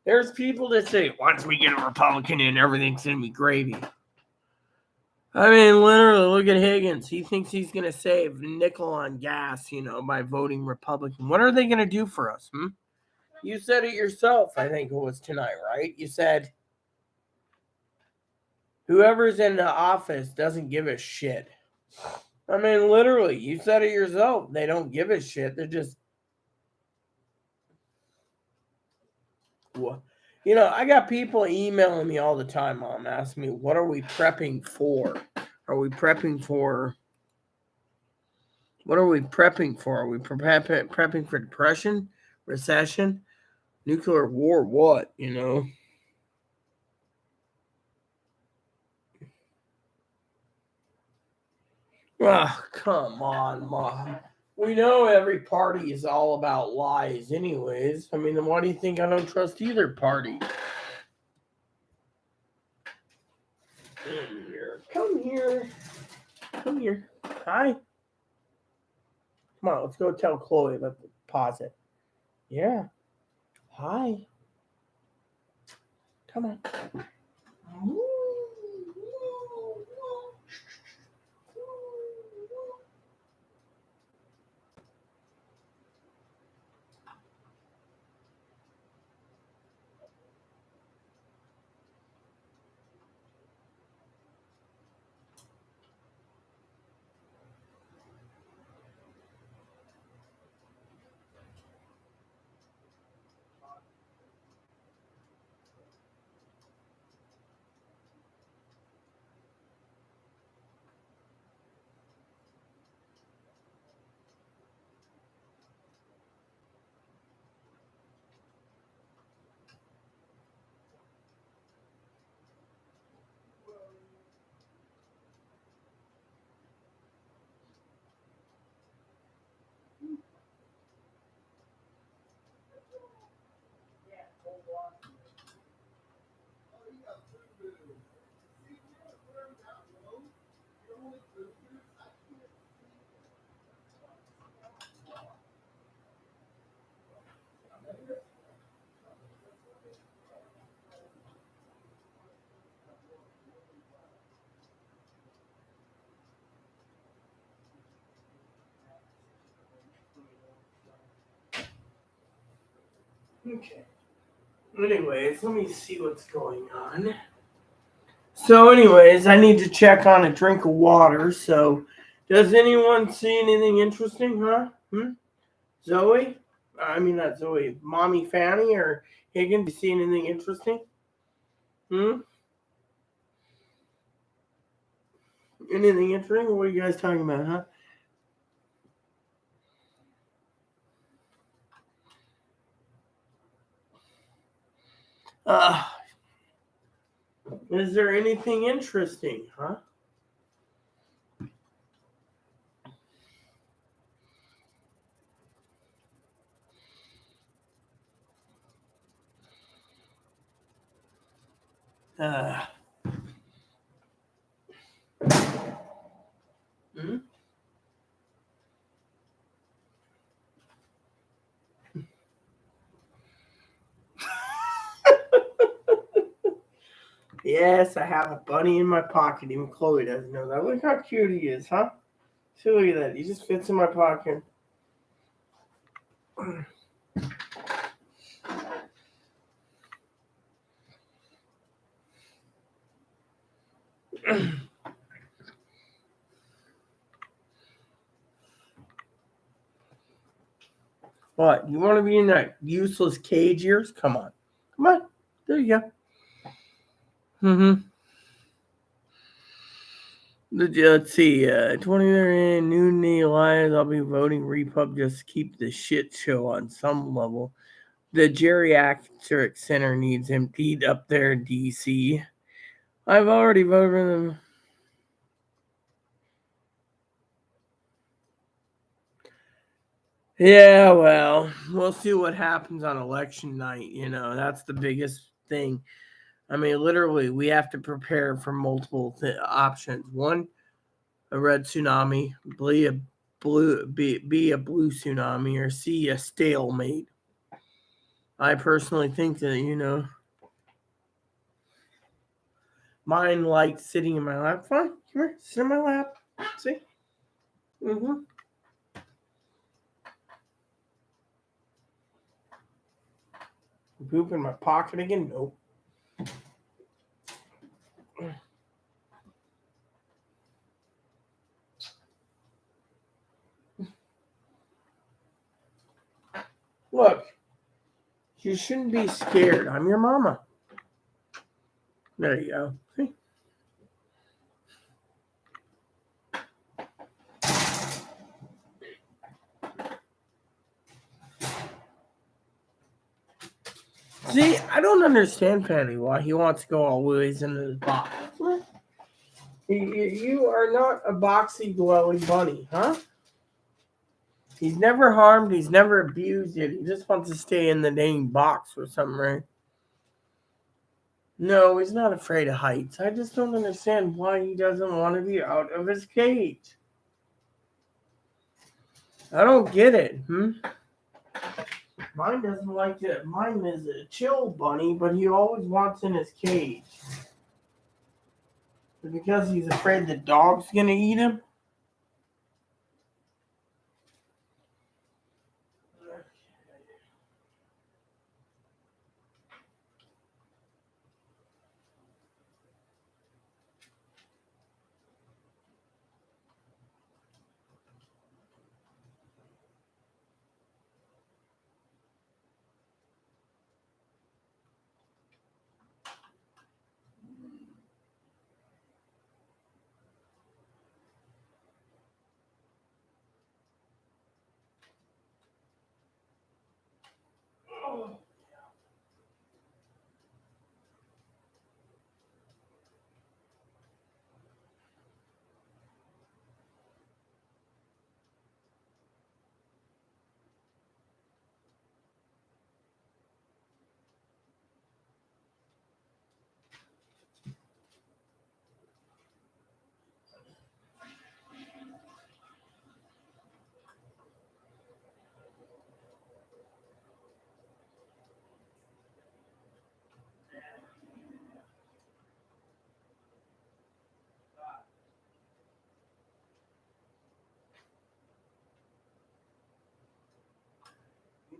There's people that say, once we get a Republican in, everything's going to be gravy. Literally, look at Higgins. He thinks he's going to save a nickel on gas, by voting Republican. What are they going to do for us? You said it yourself, I think it was tonight, right? You said, whoever's in the office doesn't give a shit. Literally, you said it yourself. They don't give a shit. They're just, I got people emailing me all the time, Mom, asking me, what are we prepping for? Are we prepping for? What are we prepping for? Are we prepping for depression, recession, nuclear war? What, Oh, come on, Mom. We know every party is all about lies, anyways. Then why do you think I don't trust either party? Come here. Come here. Come here. Hi. Come on, let's go tell Chloe. Let's pause it. Yeah. Hi. Come on. Okay. Anyways, let me see what's going on. So, anyways, I need to check on a drink of water. So, does anyone see anything interesting, huh? Zoe? I mean, not Zoe. Mommy Fanny or Higgins? You see anything interesting? Hmm? Anything interesting? What are you guys talking about, huh? Uh, is there anything interesting, huh? Uh, hmm? Yes, I have a bunny in my pocket. Even Chloe doesn't know that. Look how cute he is, huh? See, look at that. He just fits in my pocket. What? You want to be in that useless cage yours? Come on. Come on. There you go. Mm-hmm. Let's see. 20 there in Noonday Alliance. I'll be voting Repub just to keep the shit show on some level. The geriatric center needs emptied up there in DC. I've already voted for them. Yeah, well, we'll see what happens on election night. That's the biggest thing. I mean, literally, we have to prepare for multiple options. One, a red tsunami, be a blue tsunami, or C, a stalemate. I personally think that, mine likes sitting in my lap. Fine, come here, sit in my lap. See? Mm-hmm. Poop in my pocket again? Nope. Look, you shouldn't be scared. I'm your mama. There you go. See? See, I don't understand Patty why he wants to go always into his box. You are not a boxy dwelling bunny, huh? He's never harmed, he's never abused it. He just wants to stay in the dang box or something, right? No, he's not afraid of heights. I just don't understand why he doesn't want to be out of his cage. I don't get it. Mine doesn't like it. Mine is a chill bunny, but he always wants in his cage. Because he's afraid the dog's gonna eat him?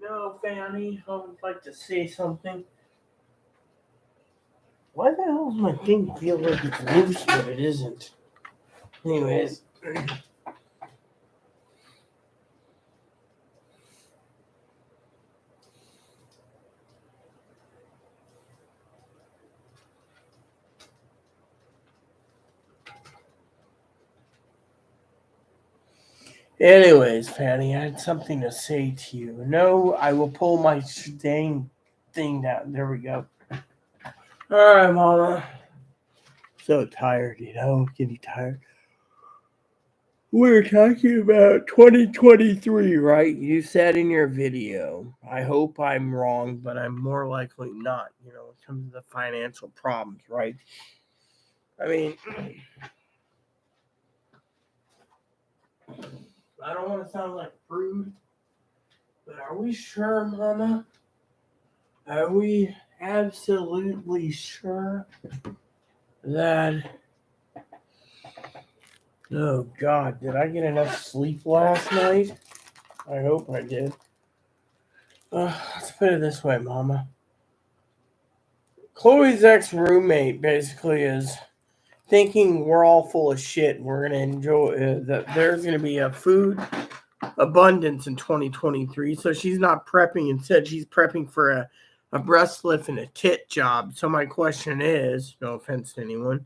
No, Fanny, I would like to say something. Why the hell does my thing feel like it's loose, but it isn't? Anyways. Anyways, Fanny, I had something to say to you. No, I will pull my dang thing down. There we go. Alright, Mama. So tired, getting tired. We're talking about 2023, right? You said in your video. I hope I'm wrong, but I'm more likely not, when it comes to the financial problems, right? I mean, I don't want to sound like prude, but are we sure, Mama? Are we absolutely sure that. Oh, God, did I get enough sleep last night? I hope I did. Let's put it this way, Mama. Chloe's ex-roommate basically is thinking we're all full of shit and we're going to enjoy that there's going to be a food abundance in 2023. So she's not prepping. Instead, she's prepping for a breast lift and a tit job. So my question is, no offense to anyone,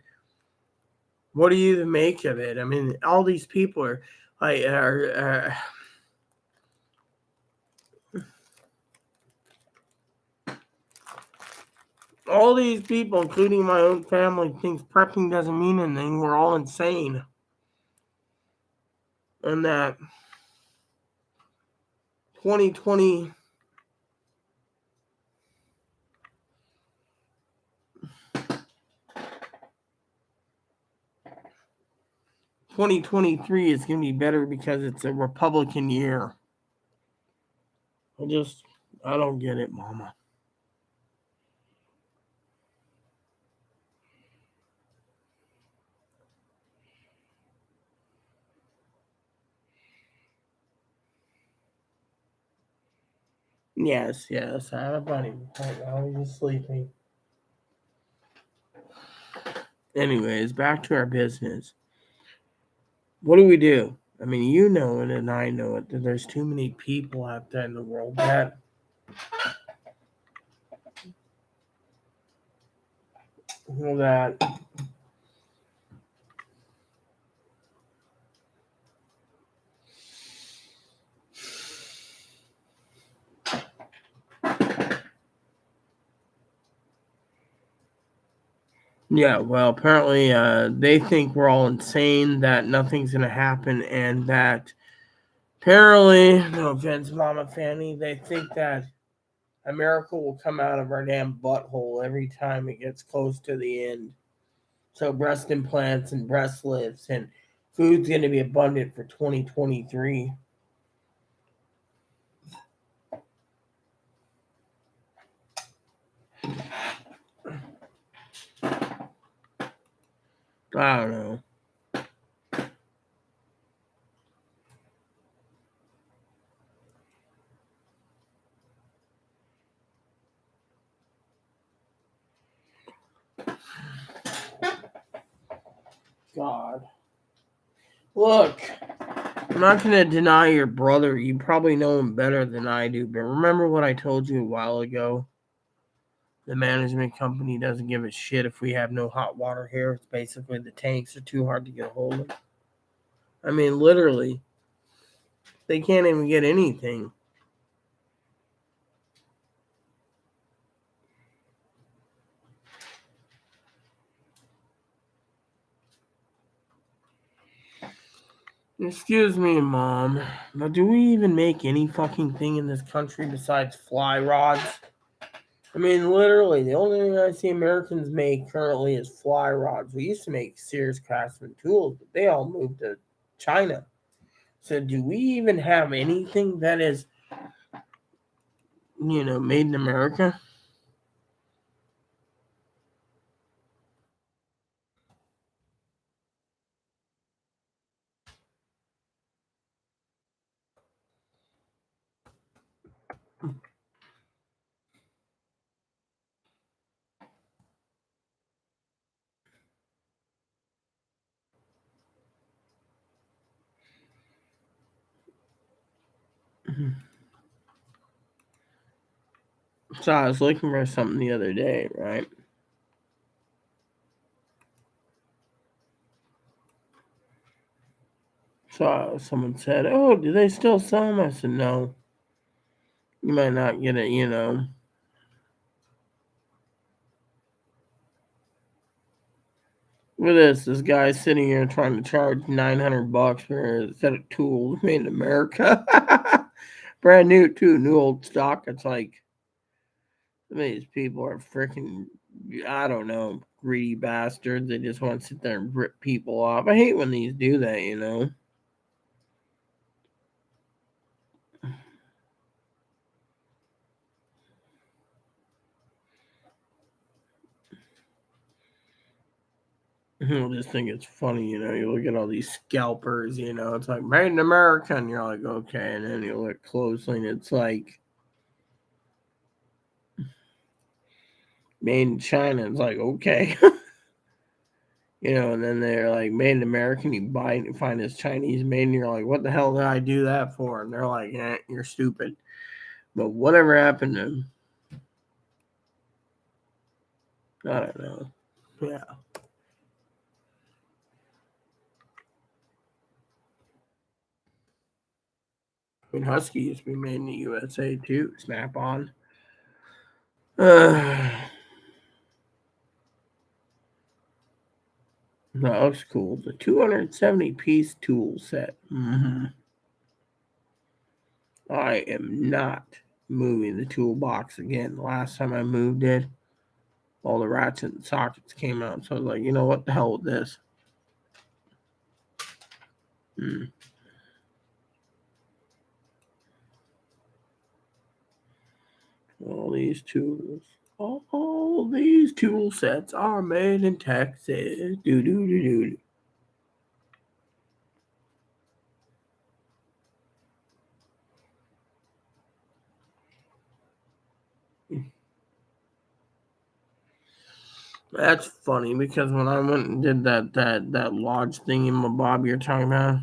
what do you make of it? I mean, all these people are like, all these people, including my own family, thinks prepping doesn't mean anything. We're all insane. And that 2020 2023 is going to be better because it's a Republican year. I don't get it, Mama. Yes, I have a bunny right now. He's sleeping. Anyways, back to our business. What do we do? I mean, you know it and I know it that there's too many people out there in the world that yeah, well, apparently they think we're all insane, that nothing's going to happen, and that apparently, no offense, Mama Fanny, they think that America will come out of our damn butthole every time it gets close to the end. So breast implants and breast lifts and food's going to be abundant for 2023. I don't know. God. Look, I'm not going to deny your brother. You probably know him better than I do. But remember what I told you a while ago? The management company doesn't give a shit if we have no hot water here. It's basically the tanks are too hard to get a hold of. I mean, literally, they can't even get anything. Excuse me, Mom, but do we even make any fucking thing in this country besides fly rods? I mean, literally, the only thing I see Americans make currently is fly rods. We used to make Sears Craftsman tools, but they all moved to China. So, do we even have anything that is, made in America? So I was looking for something the other day, right? So someone said, "Oh, do they still sell them?" I said, "No, you might not get it, you know." Look at this. This guy sitting here trying to charge $900 for a set of tools made in America. Brand new, too. New old stock. It's like, some of these people are freaking, I don't know, greedy bastards. They just want to sit there and rip people off. I hate when these do that, you know. I just think it's funny, you know. You look at all these scalpers, you know, it's like made in America, and you're like, okay. And then you look closely, and it's like made in China. It's like, okay. You know, and then they're like made in America, and you buy it and find it's Chinese made, and you're like, what the hell did I do that for? And they're like, you're stupid. But whatever happened to, I don't know. Yeah. I mean, Husky used to be made in the USA too. Snap on. That looks cool. The 270-piece tool set. I am not moving the toolbox again. The last time I moved it, all the ratchets and sockets came out. So I was like, you know what the hell with this? Mm. All these tools. All these tool sets are made in Texas. Do do do do. That's funny because when I went and did that lodge thing in my Bob you're talking about.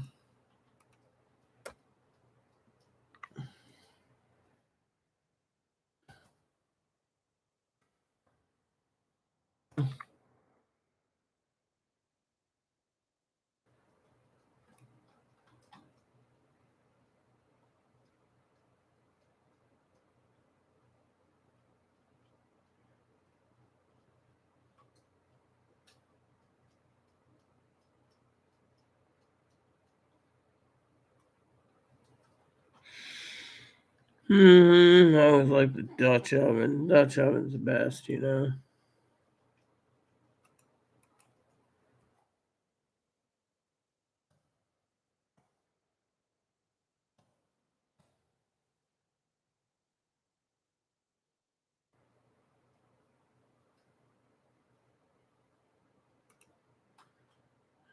I always like the Dutch oven. Dutch oven's the best, you know.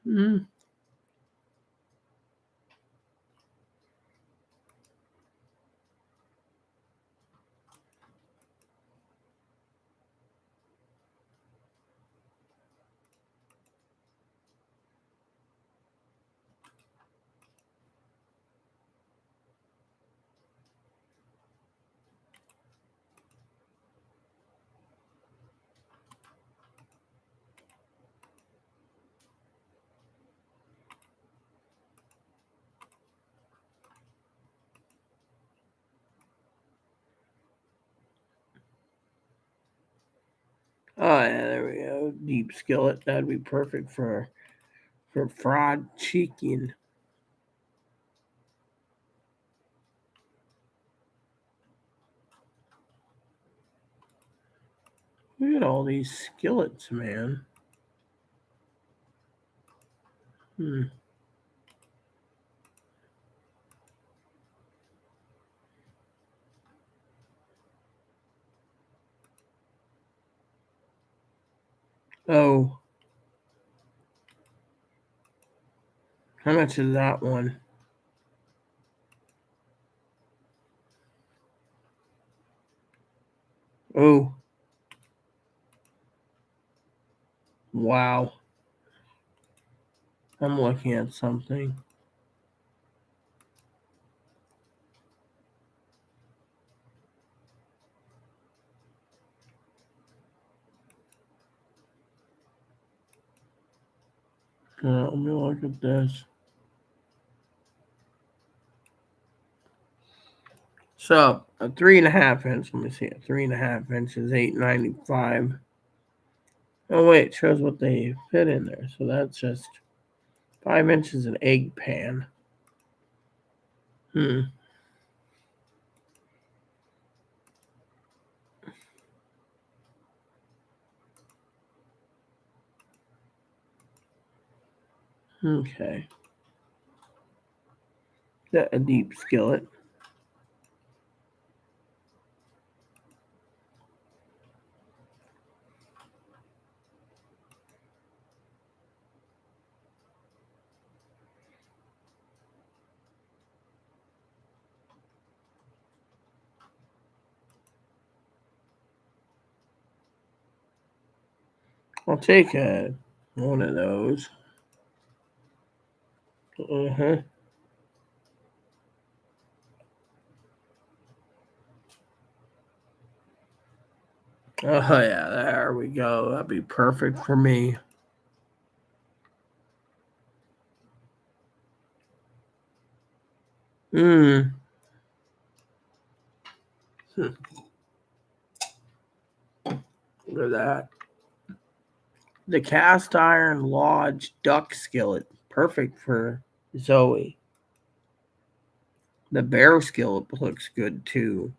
Mm. Oh yeah, there we go. Deep skillet. That'd be perfect for fried chicken. Look at all these skillets, man. Hmm. Oh, how much is that one? Oh, wow. I'm looking at something. Let me look at this. So a 3.5 inch. Let me see. A 3.5 inch is $8.95. Oh wait, it shows what they fit in there. So that's just 5 inches an egg pan. Okay. A deep skillet. I'll take one of those. Uh-huh. Oh yeah, there we go. That'd be perfect for me. Hmm. Look at that. The cast iron lodge duck skillet. Perfect for Zoe. The bear skillet looks good too.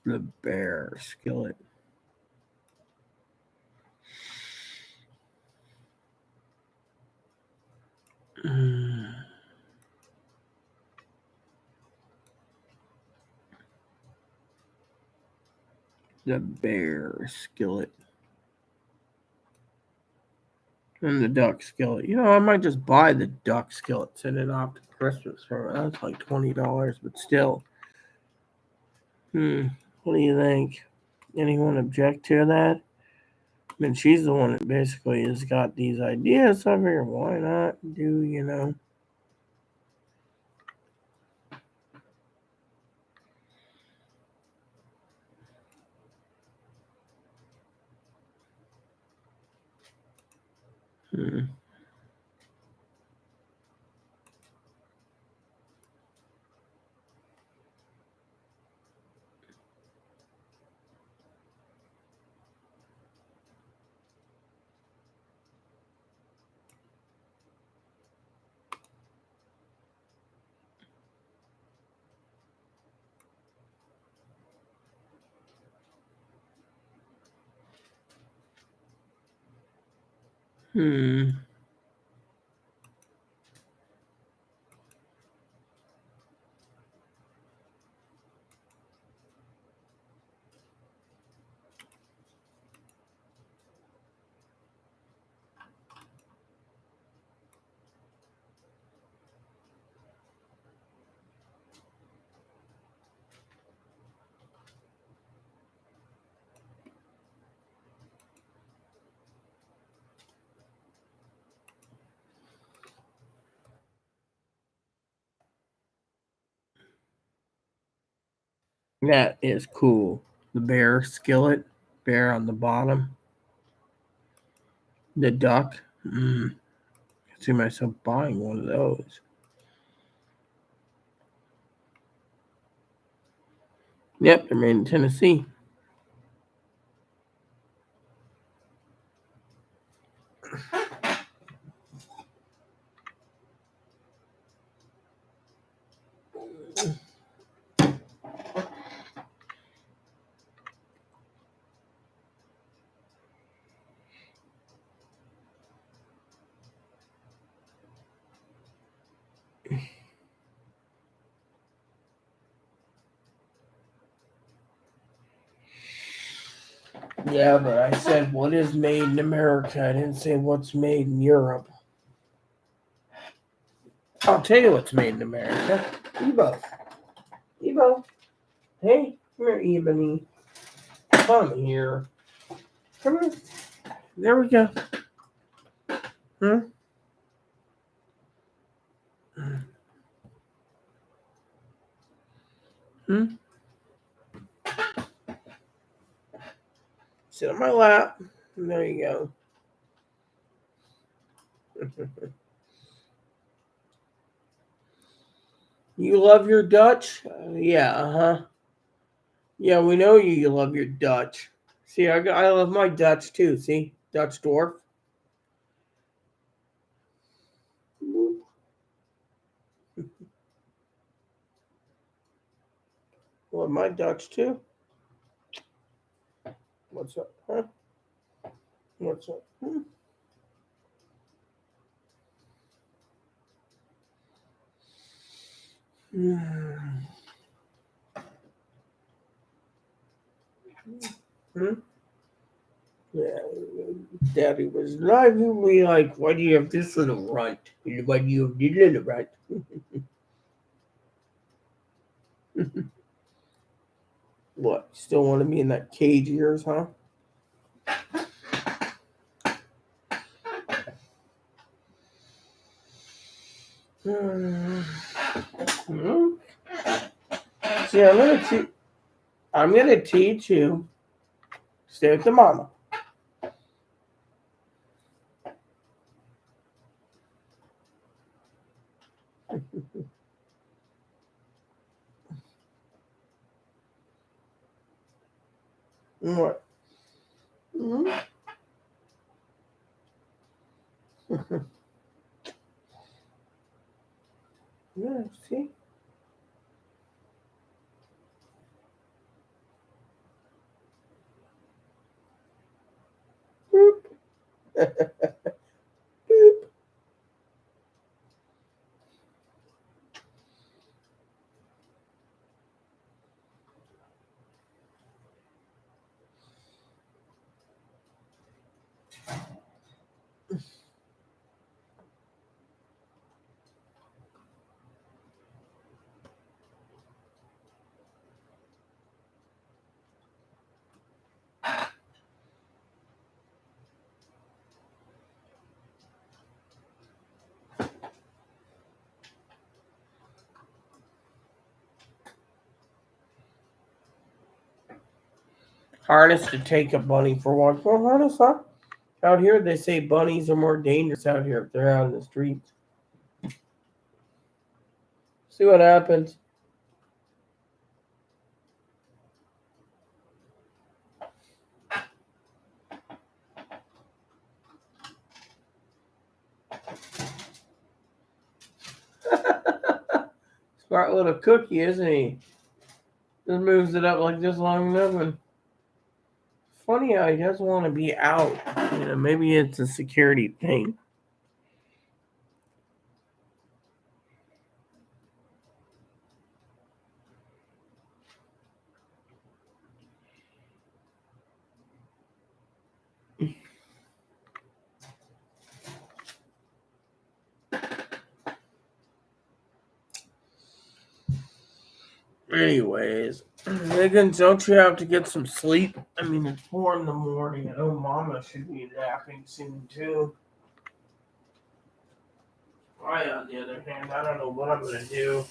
The bear skillet. Mm. The bear skillet. And the duck skillet. I might just buy the duck skillet, send it off to Christmas for that's like $20, but still. What do you think? Anyone object to that? I mean, she's the one that basically has got these ideas. So I figure, why not do. Hmm. Hmm. That is cool. The bear skillet, bear on the bottom. The duck. I see myself buying one of those. Yep, they're made in Tennessee. Yeah, but I said what is made in America. I didn't say what's made in Europe. I'll tell you what's made in America. Ebo. Ebo. Hey, come here, Ebony. Come here. Come here. There we go. Hmm? Hmm? Sit on my lap. There you go. You love your Dutch? Yeah, uh-huh. Yeah, we know you. You love your Dutch. See, I love my Dutch too. See, Dutch dwarf. Love my Dutch too. What's up? Huh? What's up? Hmm? Hmm? Yeah, Daddy was lively like, why do you have this little runt? Why do you have this little runt? What? Still want to be in that cage of yours, huh? Hmm. Hmm? See, I'm gonna teach you. Stay with the mama. What? Hmm? Yeah, see? Boop. Boop. Harness to take a bunny for walk. Well, harness, huh? Out here, they say bunnies are more dangerous out here if they're out in the streets. See what happens. Smart little cookie, isn't he? Just moves it up like this long enough. And funny how he doesn't want to be out. Maybe it's a security thing. Anyways, Megan, don't you have to get some sleep? I mean, it's 4 in the morning. I know Mama should be napping soon too. I, on the other hand, I don't know what I'm gonna do.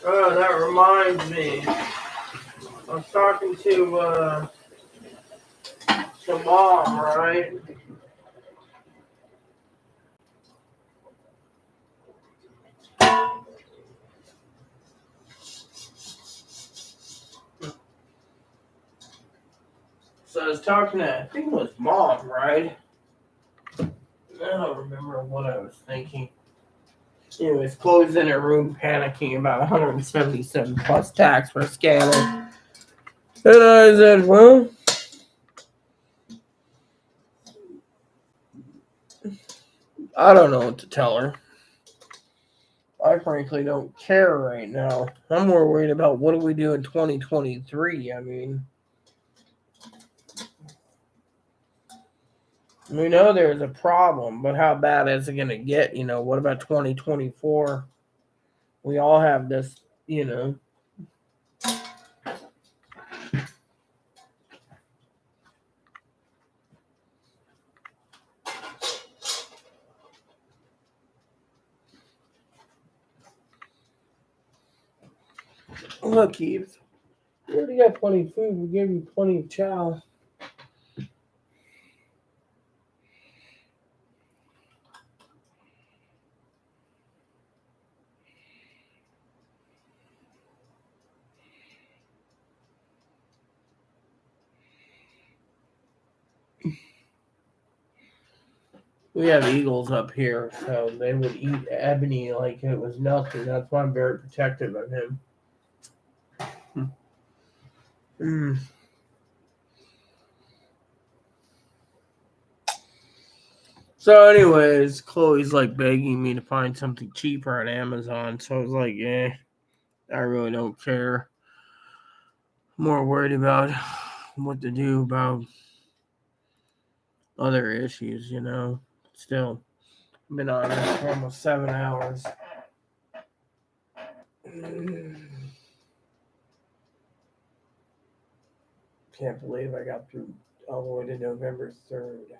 Oh, that reminds me. I was talking to Mom, right? So I was talking to, I think it was Mom, right? I don't remember what I was thinking. Anyways, closed in her room, panicking about 177 plus tax for a scanner. And I said, well, I don't know what to tell her. I frankly don't care right now. I'm more worried about what do we do in 2023. I mean, we know there's a problem, but how bad is it going to get? What about 2024? We all have this. Look, Eve, you already got plenty of food. We gave you plenty of chow. We have eagles up here, so they would eat Ebony like it was nothing. That's why I'm very protective of him. Mm. So, anyways, Chloe's like begging me to find something cheaper on Amazon. So I was like, I really don't care. I'm more worried about what to do about other issues, Still, I've been on this for almost 7 hours. Can't believe I got through all the way to November 3rd.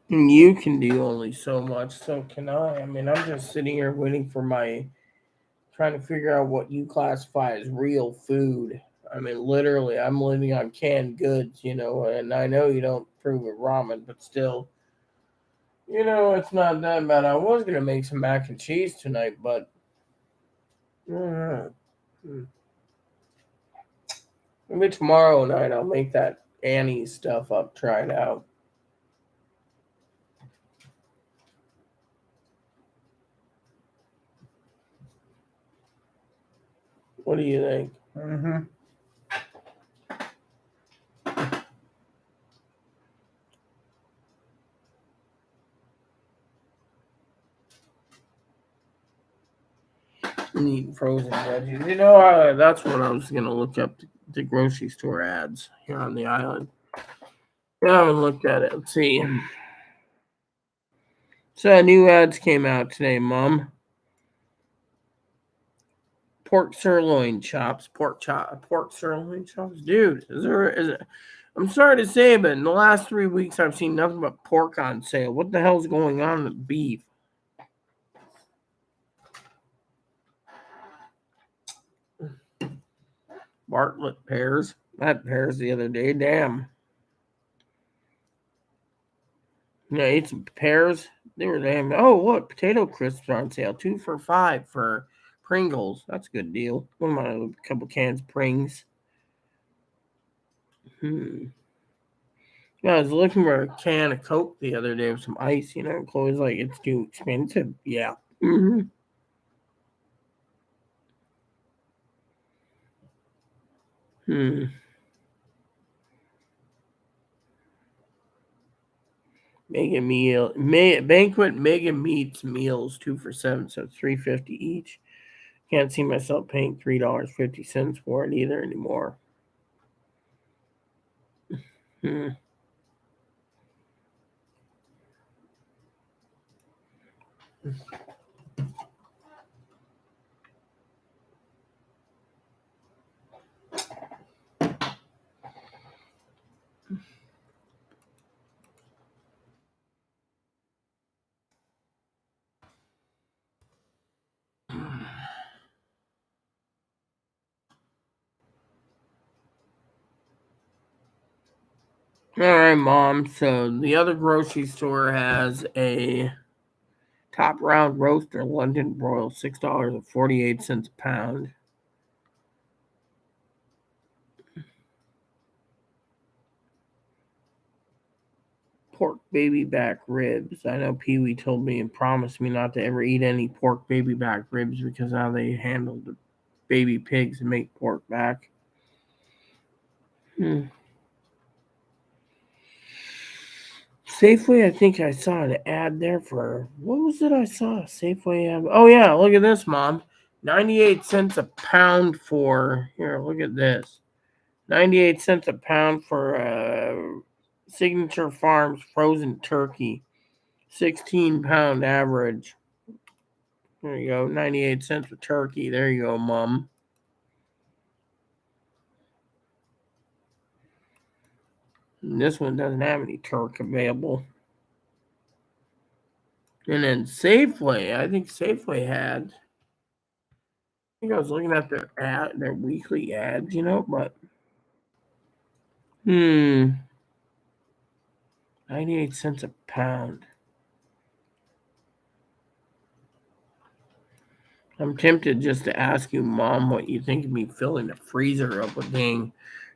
You can do only so much, so can I. I mean, I'm just sitting here waiting for trying to figure out what you classify as real food. I mean, literally, I'm living on canned goods, and I know you don't approve of ramen, but still, it's not that bad. I was going to make some mac and cheese tonight, but I don't know. Maybe tomorrow night I'll make that Annie stuff up, try it out. What do you think? Mm-hmm. And eating frozen veggies. You know, that's what I was gonna look up the grocery store ads here on the island. Yeah, I haven't looked at it. Let's see. So new ads came out today, Mom. Pork sirloin chops, pork sirloin chops, dude. Is it? I'm sorry to say, but in the last 3 weeks, I've seen nothing but pork on sale. What the hell's going on with beef? Bartlett pears. I had pears the other day. Damn. I ate some pears. They were damn. Oh, look, potato crisps are on sale. 2 for $5 for Pringles. That's a good deal. One of my a couple cans of Prings. Hmm. Yeah, I was looking for a can of Coke the other day with some ice. Chloe's like, it's too expensive. Yeah. Mm-hmm. Hmm. Banquet mega meats meals 2 for $7, so it's $3.50 each. Can't see myself paying $3.50 for it either anymore. Hmm. All right, Mom. So the other grocery store has a top round roaster London broil, $6.48 a pound. Pork baby back ribs. I know Pee Wee told me and promised me not to ever eat any pork baby back ribs because how they handle the baby pigs and make pork back. Hmm. Safeway, I think I saw an ad there for what was it I saw? Safeway ad. Oh yeah, look at this, Mom. 98 cents a pound for here, look at this. 98 cents a pound for Signature Farms frozen turkey. 16-pound average. There you go. 98 cents for turkey. There you go, Mom. And this one doesn't have any turk available. And then Safeway, I think Safeway had. I think I was looking at their weekly ads, but 98 cents a pound. I'm tempted just to ask you, Mom, what you think of me filling the freezer up with dang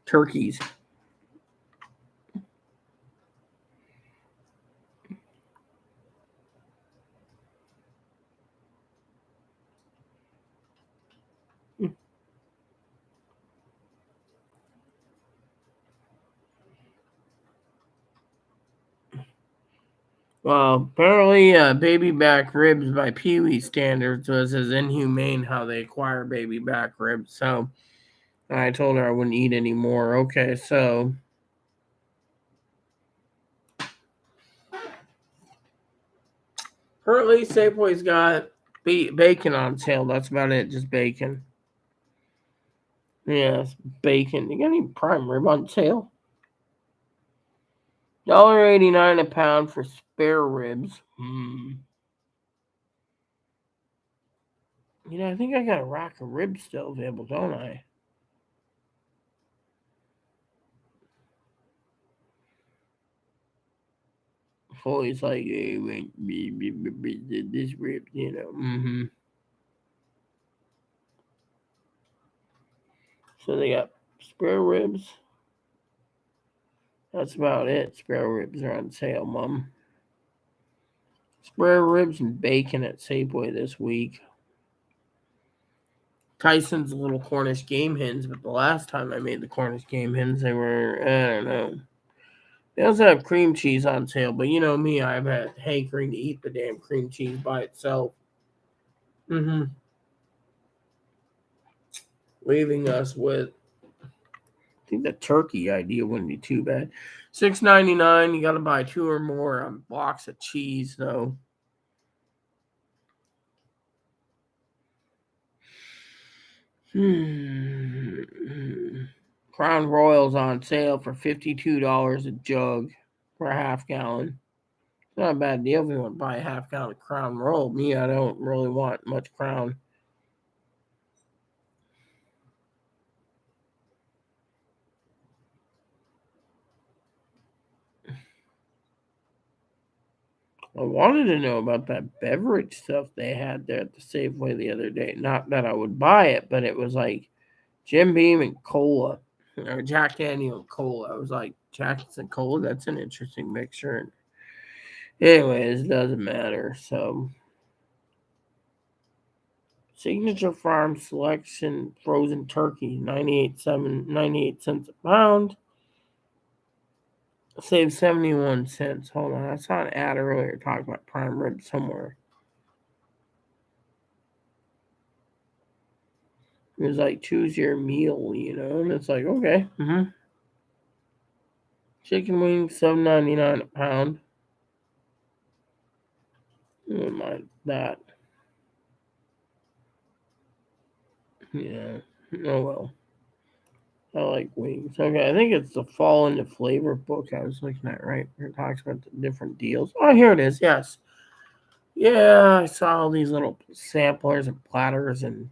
turkeys. Well, apparently, baby back ribs by Pee Wee standards was as inhumane how they acquire baby back ribs. So I told her I wouldn't eat any more. Okay, so currently Safeway's got bacon on sale. That's about it, just bacon. Yes, bacon. You got any prime rib on sale? $1.89 a pound for spare ribs. I think I got a rack of ribs still available, don't I? Always like, hey, wait, this rib. So they got spare ribs. That's about it. Spare ribs are on sale, Mom. Spare ribs and bacon at Safeway this week. Tyson's little Cornish game hens, but the last time I made the Cornish game hens, they were, I don't know. They also have cream cheese on sale, but you know me, I've had hankering to eat the damn cream cheese by itself. Mm-hmm. Leaving us with, I think the turkey idea wouldn't be too bad. $6.99. You got to buy 2 or more blocks of cheese, though. Crown Royal's on sale for $52 a jug for a half gallon. It's not a bad deal if you want to buy a half gallon of Crown Royal. Me, I don't really want much Crown. I wanted to know about that beverage stuff they had there at the Safeway the other day. Not that I would buy it, but it was like Jim Beam and cola, or Jack Daniel and cola. I was like, Jack's and cola? That's an interesting mixture. Anyways, it doesn't matter. So, Signature Farm Selection Frozen Turkey, 98 cents a pound. Save 71 cents. Hold on. I saw an ad earlier talking about prime rib somewhere. It was like, choose your meal, and it's like, okay. Mm-hmm. Chicken wings, $7.99 a pound. I wouldn't mind that. Yeah. Oh, well. I like wings. Okay, I think it's the Fall into Flavor book I was looking at, right? It talks about the different deals. Oh, here it is. Yes. Yeah, I saw all these little samplers and platters, and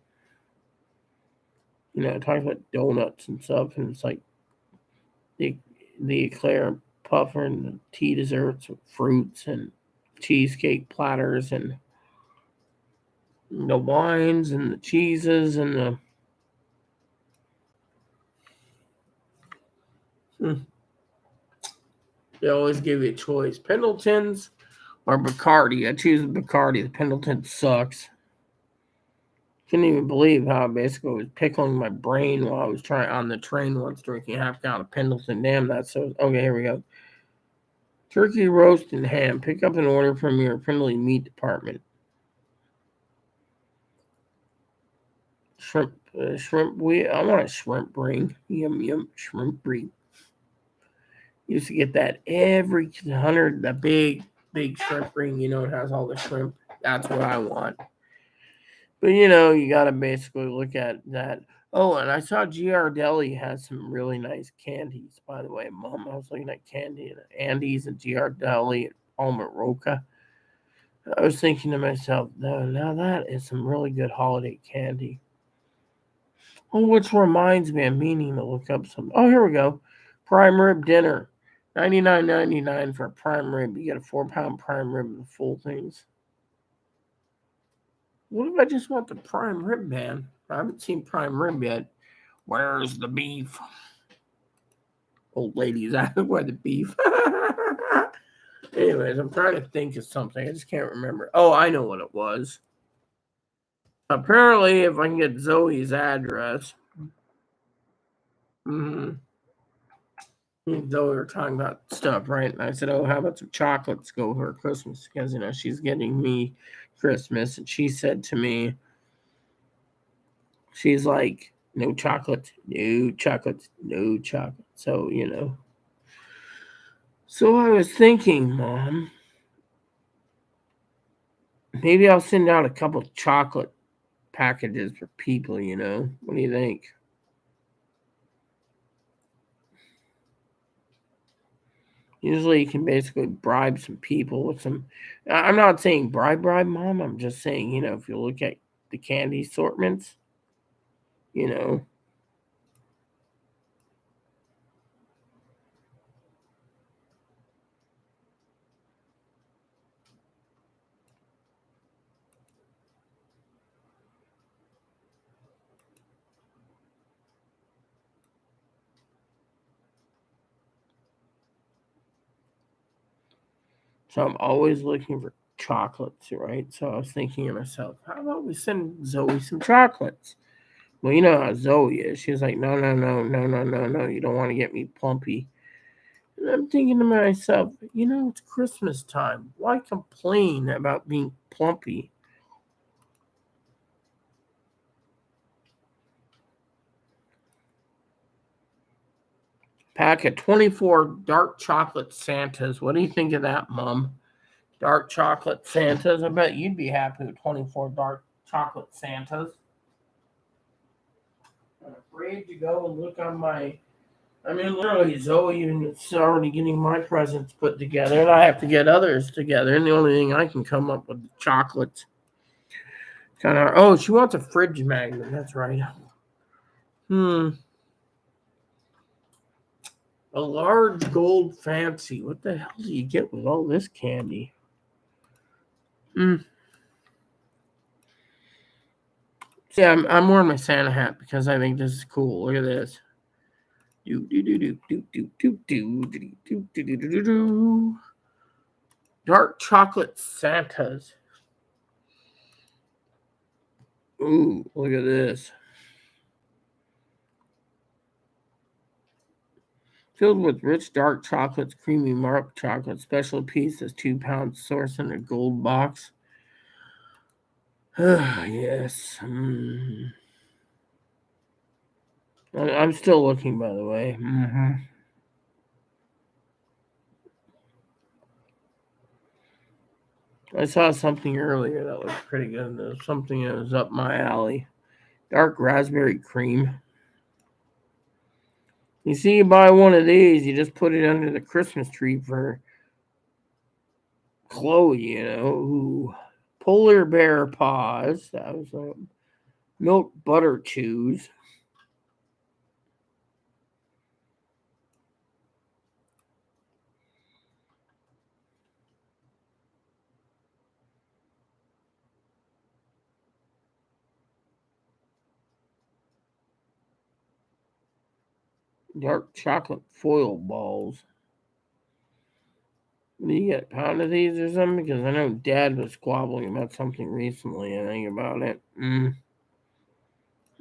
it talks about donuts and stuff, and it's like the eclair puffer and the tea desserts with fruits and cheesecake platters and the wines and the cheeses and the they always give you a choice. Pendleton's or Bacardi. I choose Bacardi. The Pendleton sucks. Couldn't even believe how it basically was pickling my brain while I was trying on the train once drinking half gallon of Pendleton. Damn, that's so. Okay, here we go. Turkey roast and ham. Pick up an order from your friendly meat department. Shrimp. I want a shrimp ring. Yum yum. Shrimp ring. Used to get that every 100. The big shrimp ring. It has all the shrimp. That's what I want. But you gotta basically look at that. Oh, and I saw GR Deli has some really nice candies. By the way, Mom, I was looking at candy at Andy's and GR Deli and Alma Roca. I was thinking to myself, no, now that is some really good holiday candy. Oh, which reminds me, I'm meaning to look up some. Oh, here we go. Prime rib dinner, $99.99 for a prime rib. You get a 4-pound prime rib and the full things. What if I just want the prime rib, man? I haven't seen prime rib yet. Where's the beef? Old ladies asking where the beef. Anyways, I'm trying to think of something. I just can't remember. Oh, I know what it was. Apparently, if I can get Zoe's address, mm-hmm. Though we were talking about stuff, right? And I said, "Oh, how about some chocolates go for Christmas?" Because she's getting me Christmas, and she said to me, she's like, "No chocolate, no chocolate, no chocolate." So So I was thinking, Mom, maybe I'll send out a couple chocolate packages for people. What do you think? Usually, you can basically bribe some people with some. I'm not saying bribe, Mom. I'm just saying, if you look at the candy assortments, you know. So I'm always looking for chocolates, right? So I was thinking to myself, how about we send Zoe some chocolates? Well, you know how Zoe is. She's like, no, no, no, no, no, no, no. You don't want to get me plumpy. And I'm thinking to myself, it's Christmas time. Why complain about being plumpy? Pack of 24 dark chocolate Santas. What do you think of that, Mum? Dark chocolate Santas. I bet you'd be happy with 24 dark chocolate Santas. I'm afraid to go and look on my. I mean, literally, Zoe is already getting my presents put together, and I have to get others together. And the only thing I can come up with is chocolates. Kind of. Oh, she wants a fridge magnet. That's right. Hmm. A large gold fancy. What the hell do you get with all this candy? Hmm. See, I'm wearing my Santa hat because I think this is cool. Look at this. Do do do do do do do do do do do do do do. Dark chocolate Santas. Ooh, look at this. Filled with rich dark chocolates, creamy milk chocolate, special piece is 2 pounds sourced in a gold box. Yes. I'm still looking, by the way. I saw something earlier that looked pretty good. There was something that was up my alley. Dark raspberry cream. You see, you buy one of these, you just put it under the Christmas tree for Chloe, Ooh. Polar bear paws. That was milk butter chews. Dark chocolate foil balls. Do you get a pound of these or something? Because I know Dad was squabbling about something recently. I think about it. I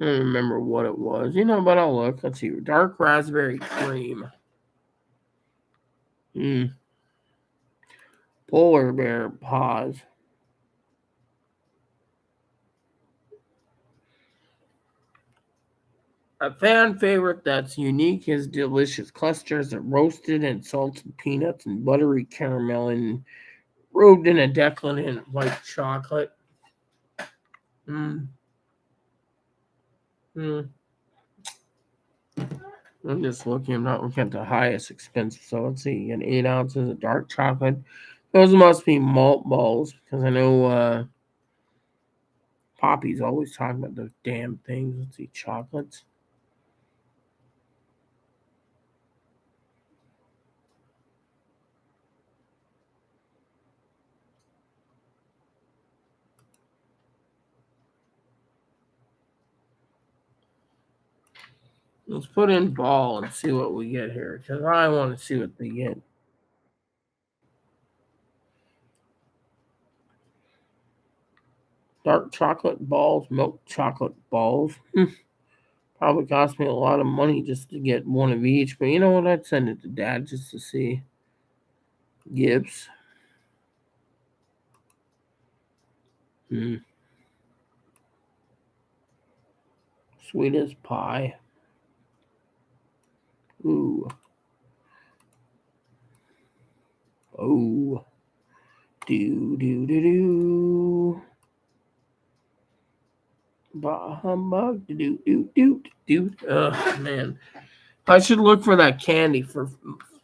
don't remember what it was. But I'll look. Let's see. Dark raspberry cream. Mm. Polar bear paws. A fan favorite that's unique is delicious clusters of roasted and salted peanuts and buttery caramel and robed in a decadent white chocolate. Mm. Mm. I'm just looking. I'm not looking at the highest expensive. So let's see. You get 8 ounces of dark chocolate. Those must be malt balls because I know Poppy's always talking about those damn things. Let's see. Chocolates. Let's put in ball and see what we get here because I want to see what they get. Dark chocolate balls, milk chocolate balls. Probably cost me a lot of money just to get one of each, but you know what? I'd send it to Dad just to see. Gibbs. Hmm. Sweet as pie. Ooh. Oh. Do do do do. Bah humbug. Do do do do. Oh man. I should look for that candy for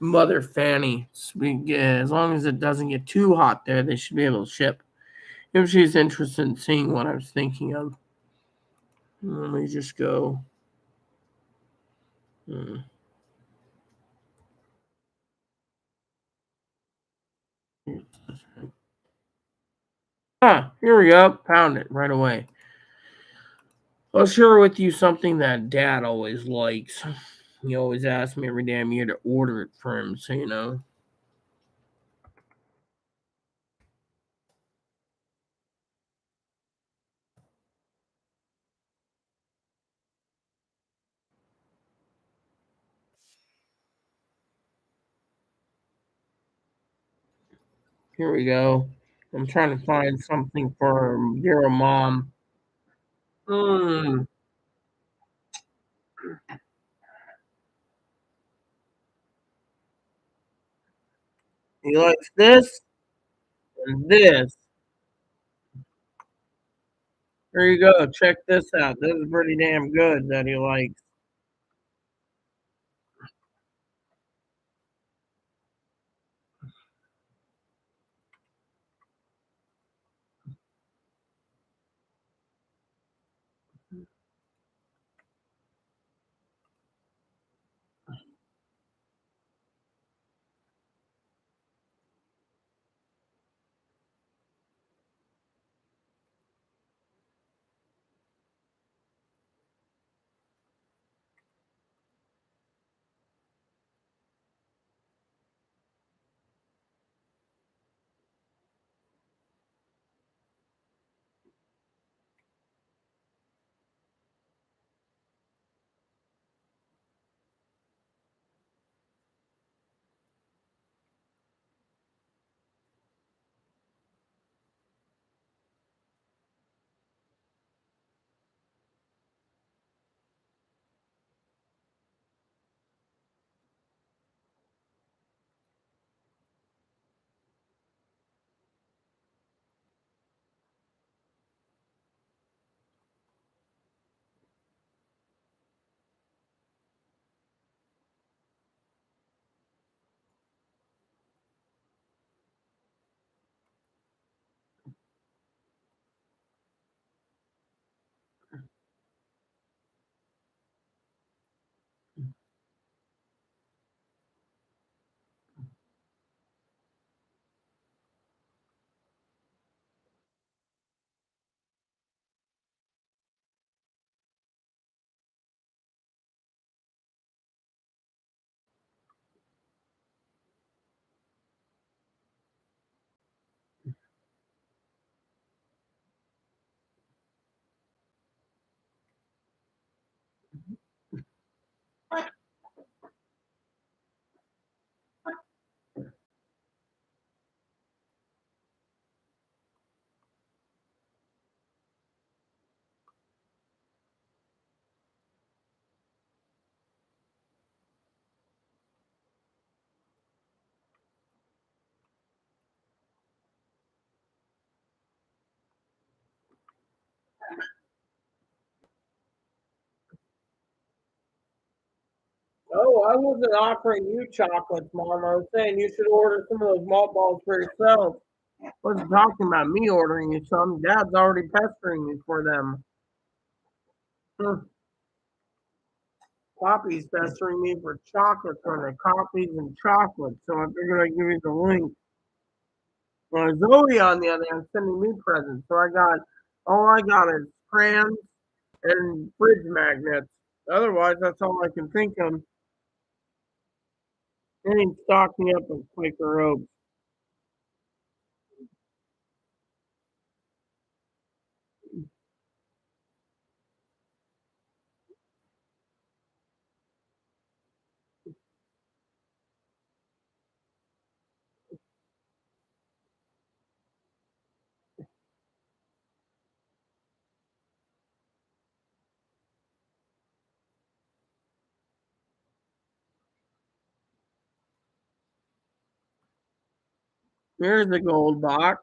Mother Fanny. As long as it doesn't get too hot there, they should be able to ship. If she's interested in seeing what I was thinking of. Let me just go. Hmm. Ah, here we go. Found it right away. I'll share with you something that Dad always likes. He always asks me every damn year to order it for him, so Here we go. I'm trying to find something for dear mom. Hmm. He likes this and this. Here you go. Check this out. This is pretty damn good that he likes. Oh, I wasn't offering you chocolates, Mom. I was saying you should order some of those malt balls for yourself. I wasn't talking about me ordering you some. Dad's already pestering me for them. Hmm. Poppy's pestering me for chocolate for the coffees and chocolate, so I figured I'd give you the link. Zoe, on the other hand, sending me presents. So all I got is crayons and fridge magnets. Otherwise, that's all I can think of. They didn't stock me up with Quaker Oats. Here's a gold box.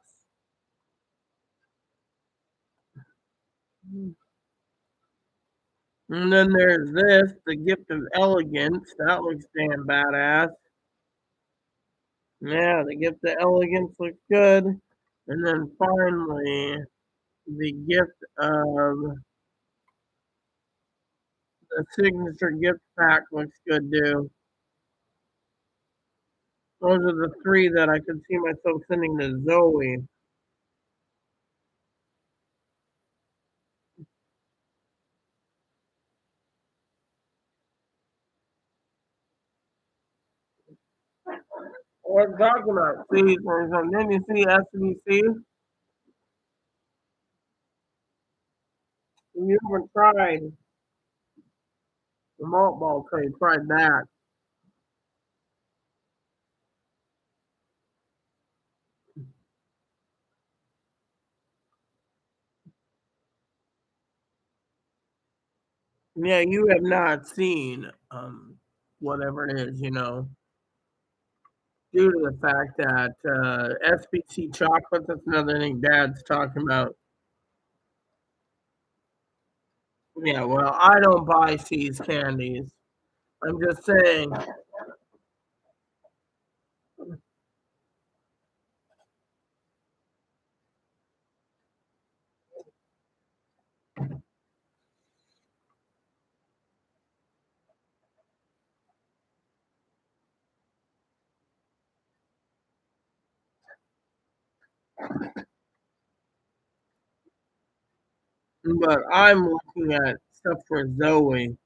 And then there's this, the gift of elegance. That looks damn badass. Yeah, the gift of elegance looks good. And then finally, the gift of the signature gift pack looks good too. Those are the three that I could see myself sending to Zoe. What I'm talking about? See, for example, then you see SBC. You haven't tried the malt ball tray. Tried that. Yeah, you have not seen whatever it is, due to the fact that SBC chocolate. That's another thing Dad's talking about. Yeah, well, I don't buy C's candies. I'm just saying, but I'm looking at stuff for Zoe.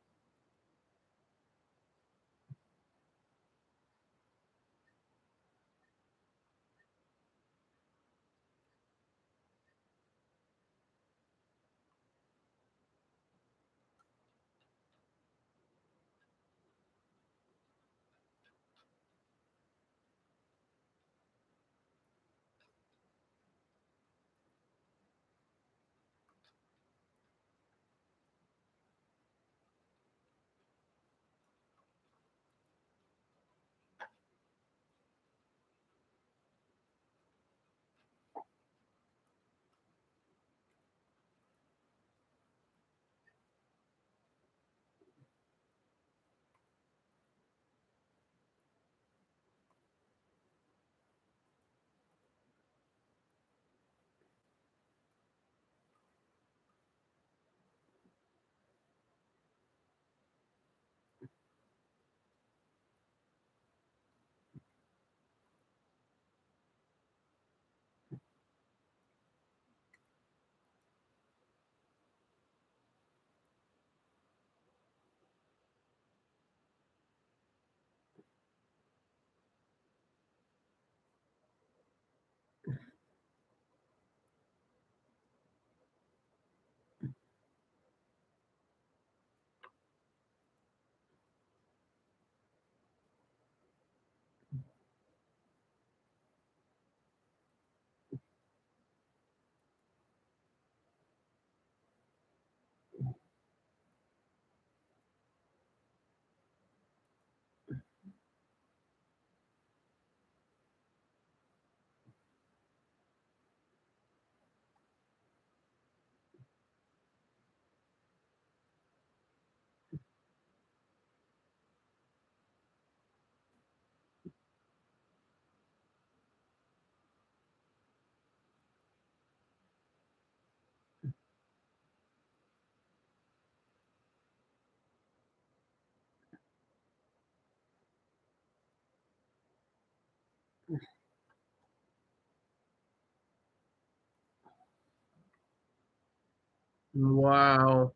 Wow,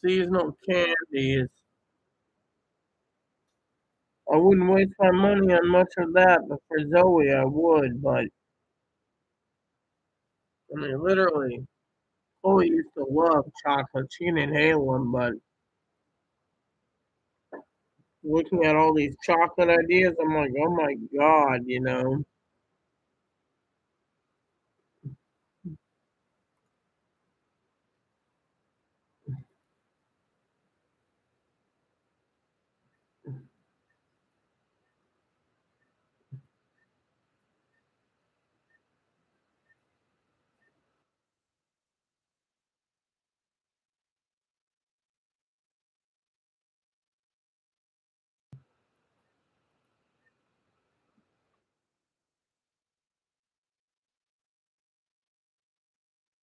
seasonal candies. I wouldn't waste my money on much of that, but for Zoe, I would. But I mean, literally, Chloe used to love chocolate. She didn't inhale them, but looking at all these chocolate ideas, I'm like, oh my god.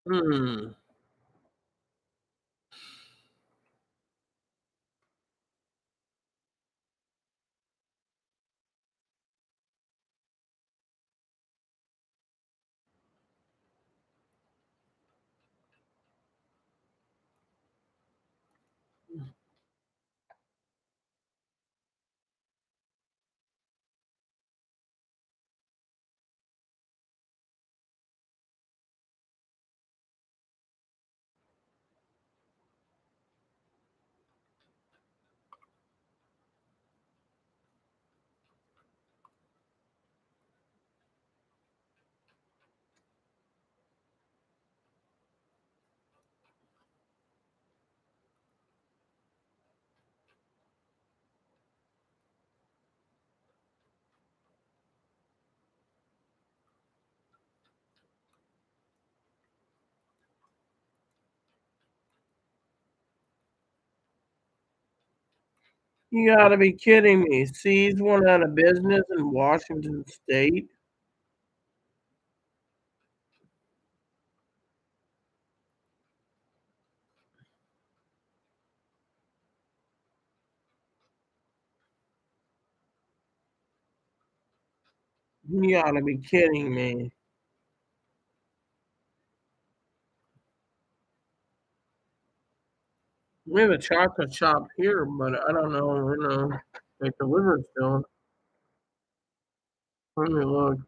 Hmm. You gotta be kidding me. Seas went out of business in Washington State? You gotta be kidding me. We have a chocolate shop here, but I don't know, they deliver still. Let me look.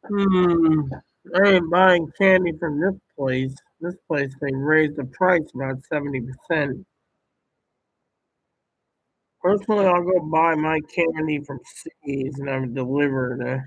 Hmm. I ain't buying candy from this place. This place, they raised the price about 70%. Personally, I'll go buy my candy from C's and have it delivered.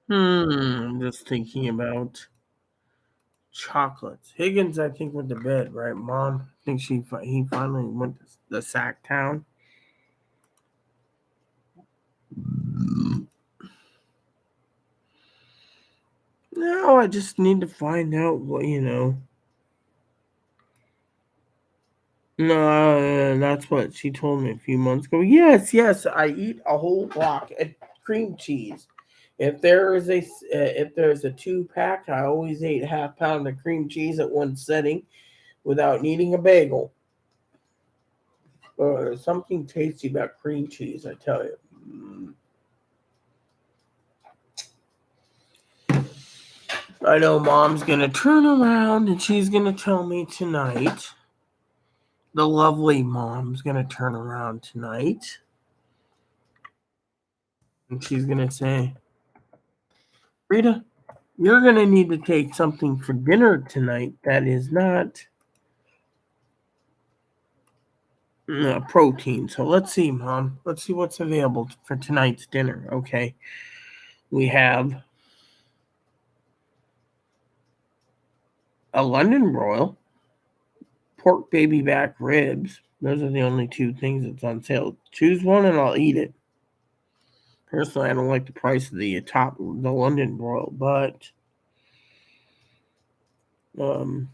I'm just thinking about chocolates. Higgins, I think, went to bed, right, Mom? I think he finally went to the sack town. No, I just need to find out what. No, that's what she told me a few months ago. Yes, yes, I eat a whole block of cream cheese. If there's a 2 pack, I always ate half pound of cream cheese at one setting without needing a bagel. There's something tasty about cream cheese, I tell you. I know Mom's gonna turn around and she's gonna tell me tonight. The lovely Mom's gonna turn around tonight and she's gonna say, Rita, you're going to need to take something for dinner tonight that is not protein. So let's see, Mom. Let's see what's available for tonight's dinner. Okay. We have a London broil, pork baby back ribs. Those are the only two things that's on sale. Choose one and I'll eat it. Personally, I don't like the price of the London broil, but um,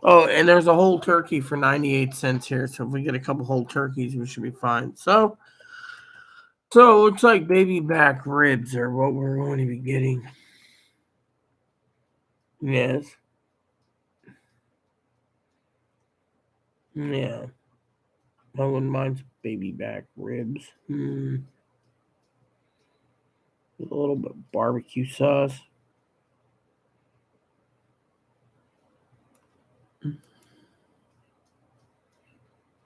oh, and there's a whole turkey for 98 cents here. So if we get a couple whole turkeys, we should be fine. So it looks like baby back ribs are what we're going to be getting. Yes. Yeah. I wouldn't mind some baby back ribs. With a little bit of barbecue sauce.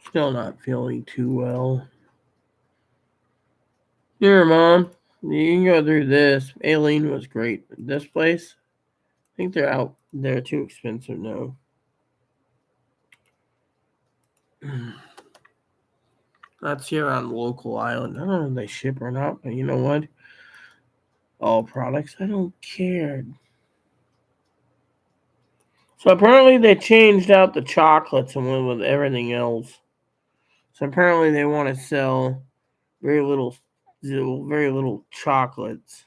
Still not feeling too well. Here, Mom. You can go through this. Aileen was great. This place, I think they're out. They're too expensive now. That's here on local island. I don't know if they ship or not, but you know what? All products. I don't care. So apparently they changed out the chocolates and went with everything else. So apparently they want to sell very little, very little chocolates.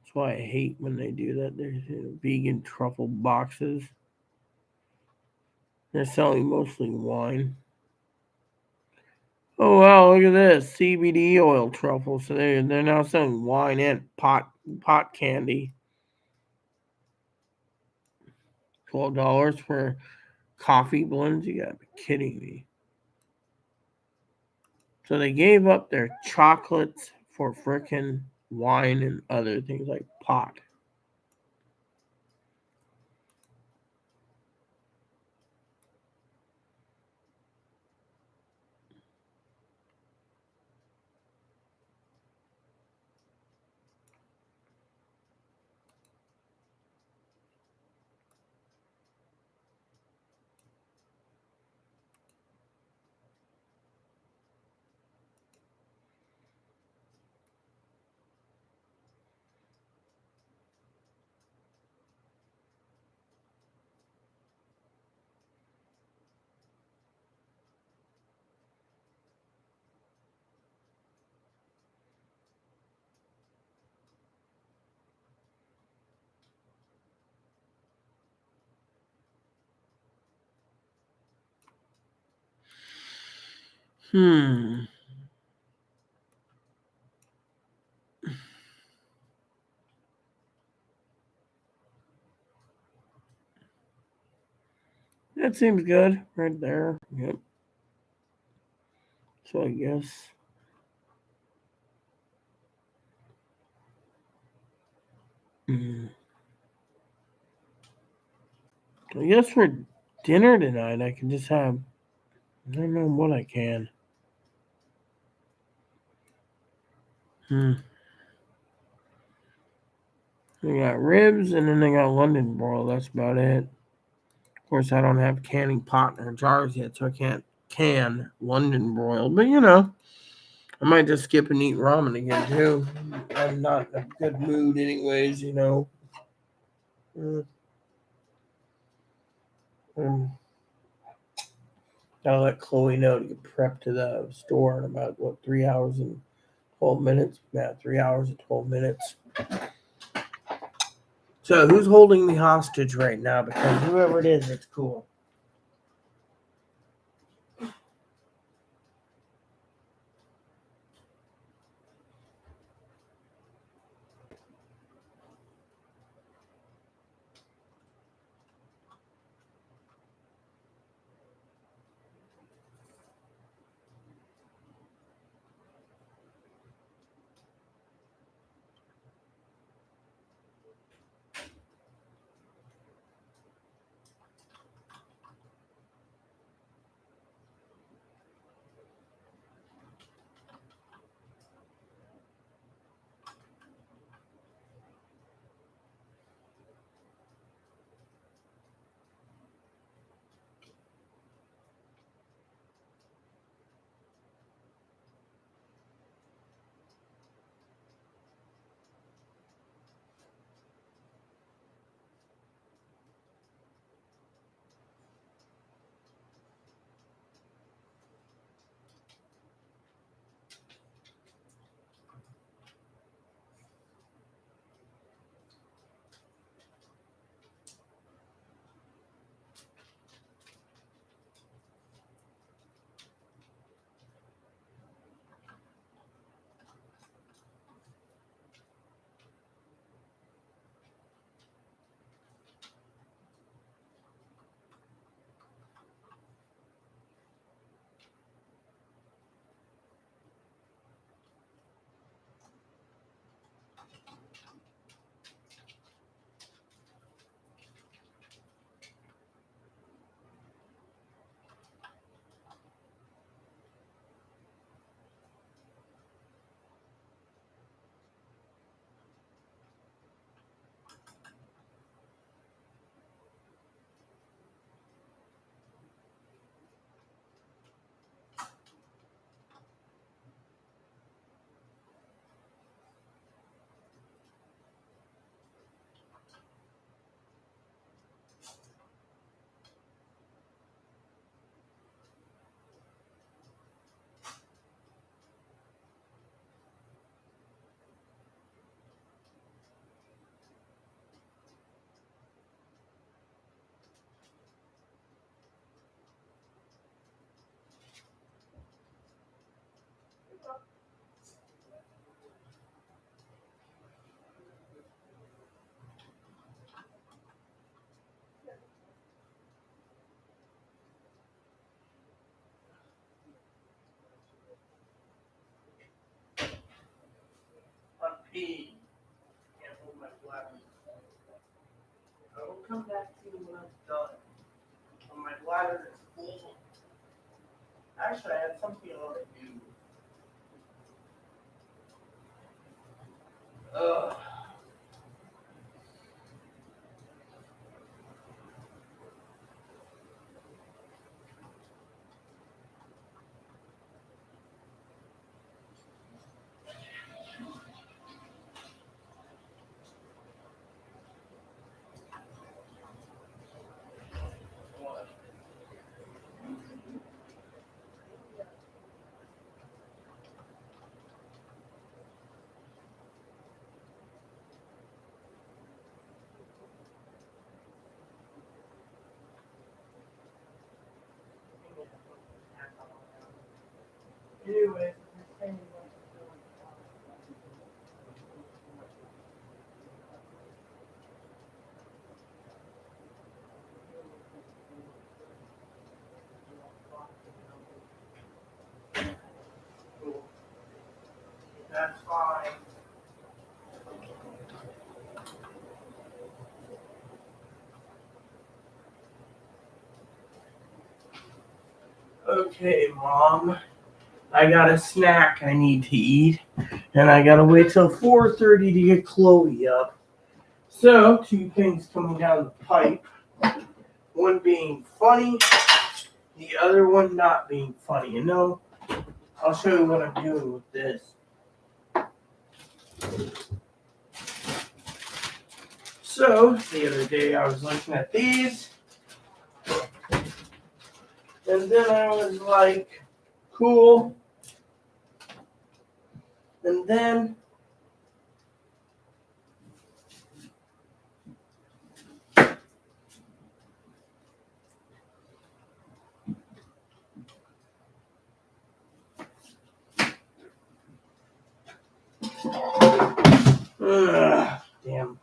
That's why I hate when they do that. There's vegan truffle boxes. They're selling mostly wine. Oh wow! Look at this CBD oil truffle. So they're now selling wine and pot candy. $12 for coffee blends. You gotta be kidding me. So they gave up their chocolates for frickin' wine and other things like pot. Hmm. That seems good right there. Yep. So I guess. Hmm. I guess for dinner tonight I can just have. I don't know what I can. Hmm. They got ribs and then they got London broil. That's about it. Of course, I don't have canning pot or jars yet, so I can't can London broil. But I might just skip and eat ramen again too. I'm not in a good mood, anyways. Mm, mm. I'll let Chloe know to get prepped to the store in about 3 hours and 12 minutes. Yeah, 3 hours and 12 minutes. So who's holding me hostage right now? Because whoever it is, it's cool. back to you when I'm done. On my bladder is full. Actually, I had something I want to do. Ugh. What? Anyways, that's fine. Okay, Mom. I got a snack I need to eat, and I gotta wait till 4:30 to get Chloe up. So, two things coming down the pipe. One being funny, the other one not being funny. And no, I'll show you what I'm doing with this. So, the other day I was looking at these, and then I was like, cool. And then damn.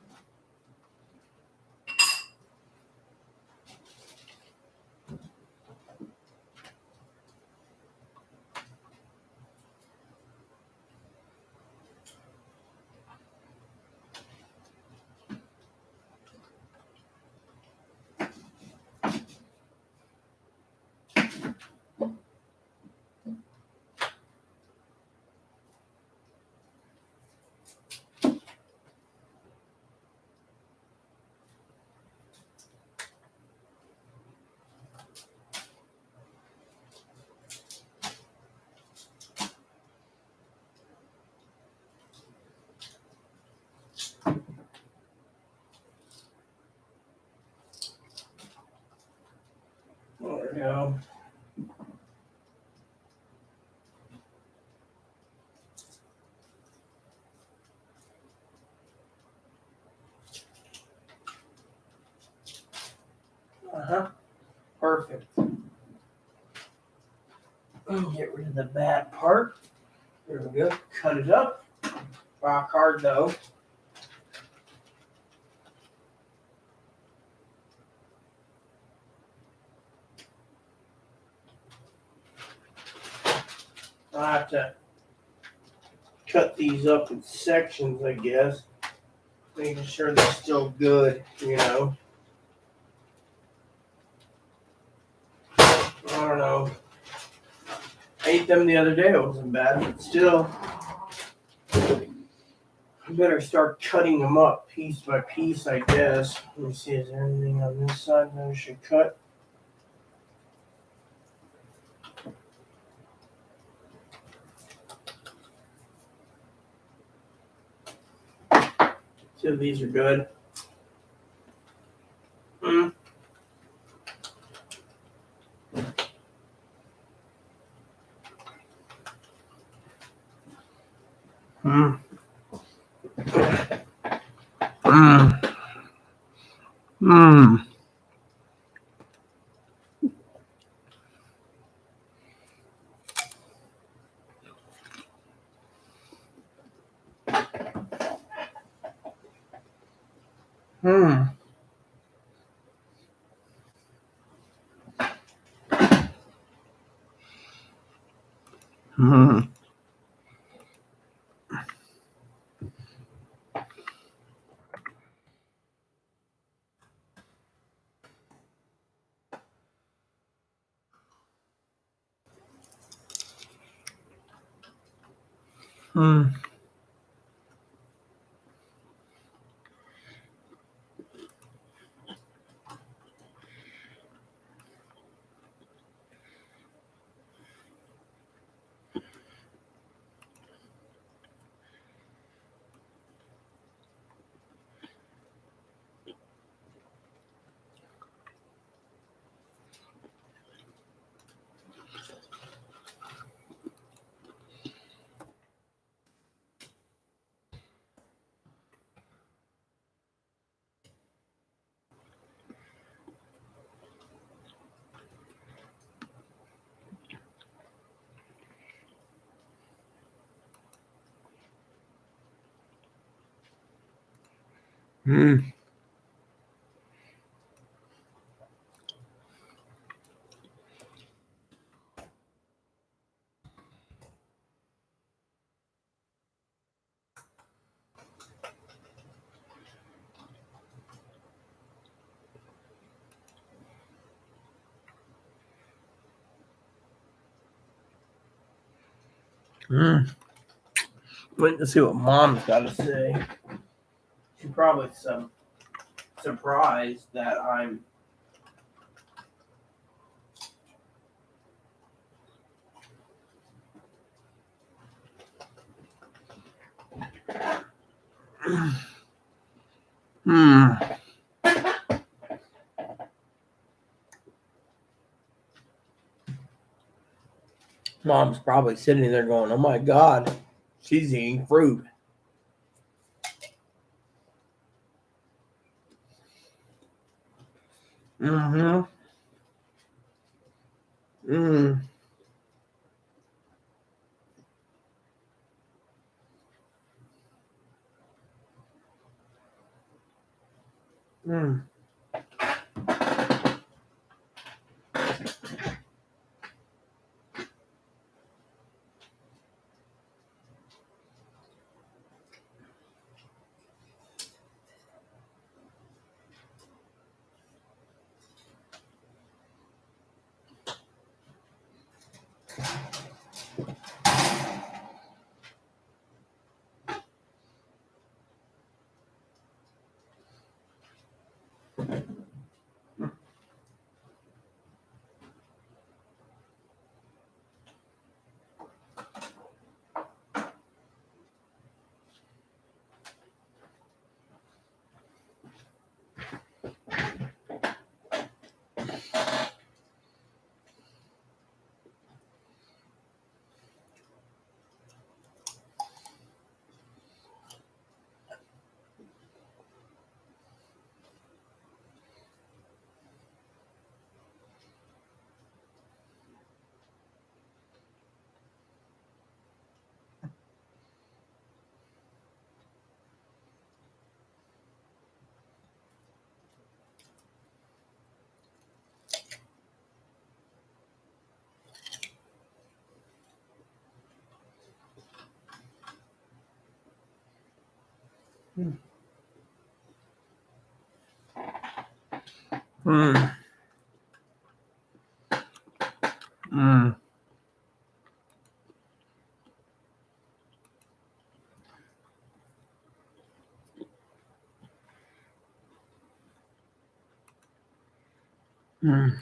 There we go. Perfect. Get rid of the bad part. There we go. Cut it up. Rock hard though. I'll have to cut these up in sections, I guess. Making sure they're still good, you know. I don't know. I ate them the other day. It wasn't bad, but still. I better start cutting them up piece by piece, I guess. Let me see, is there anything on this side that I should cut? See if these are good. Hmm. Hmm. Hmm. Hmm. Hmm. Hmm. Hmm. Hmm. Hmm. Waiting to see what Mom's got to say. She's probably surprised that I'm. Hmm. Mom's probably sitting there going, "Oh my God, she's eating fruit." Mm-hmm. Mm. Mm. Mm. Mm. Mm.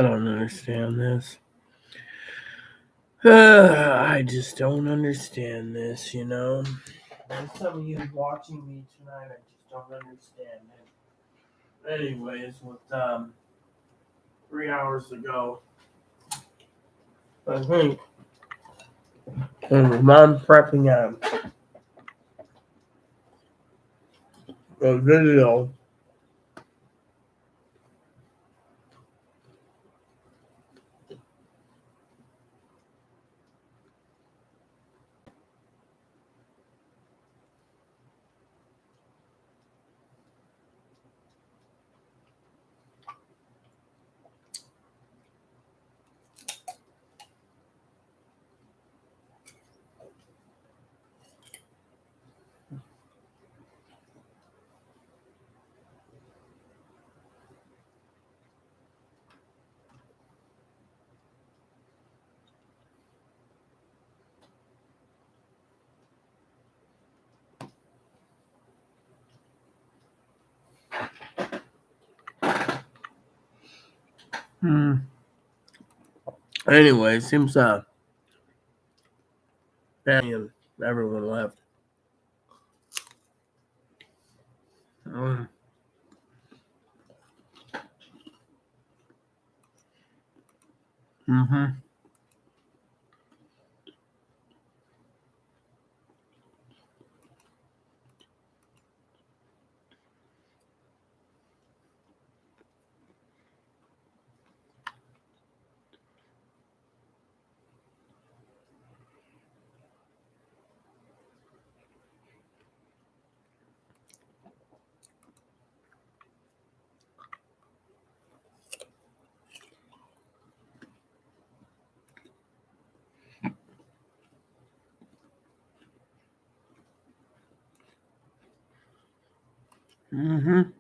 I don't understand this. I just don't understand this, There's some of you watching me tonight, I just don't understand it. Anyways, with 3 hours ago, I think, and mom prepping a video. Anyway, seems Danny and everyone left. Mm-hmm. 嗯哼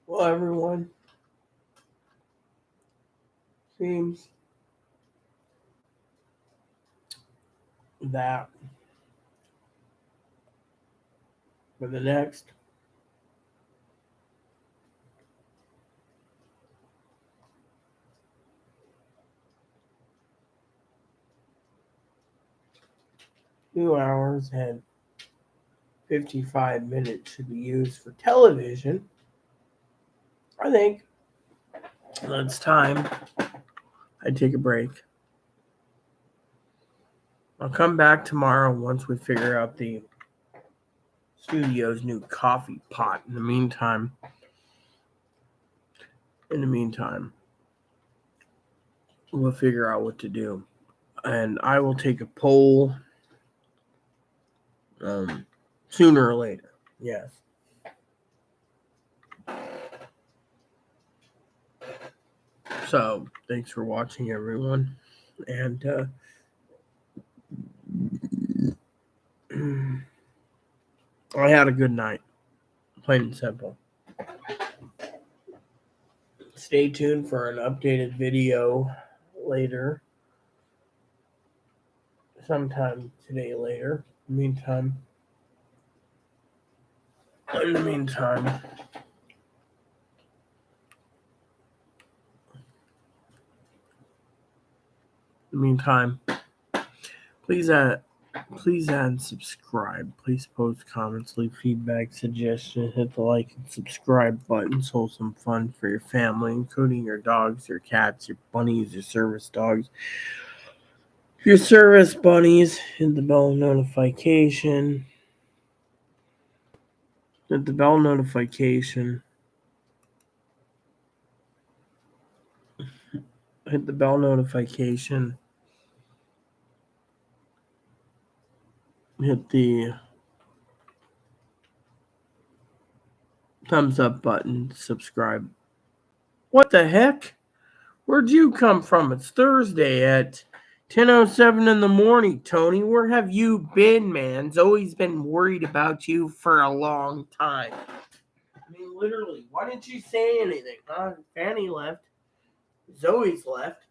，Well, everyone seems that for the next 2 hours and 55 minutes should be used for television. I think it's time I take a break. I'll come back tomorrow once we figure out the studio's new coffee pot. In the meantime, we'll figure out what to do. And I will take a poll sooner or later. Yes. So, thanks for watching, everyone. And I had a good night. Plain and simple. Stay tuned for an updated video later. Sometime today later. In the meantime, please add and subscribe. Please post comments, leave feedback, suggestions, hit the like and subscribe buttons. Hold some fun for your family, including your dogs, your cats, your bunnies, your service dogs. Your service bunnies, hit the bell notification. Hit the bell notification. Hit the bell notification. Hit the thumbs up button. Subscribe. What the heck? Where'd you come from? It's Thursday at 10:07 in the morning, Tony. Where have you been, man? Zoe's been worried about you for a long time. I mean, literally, why didn't you say anything? Fanny left. Zoe's left.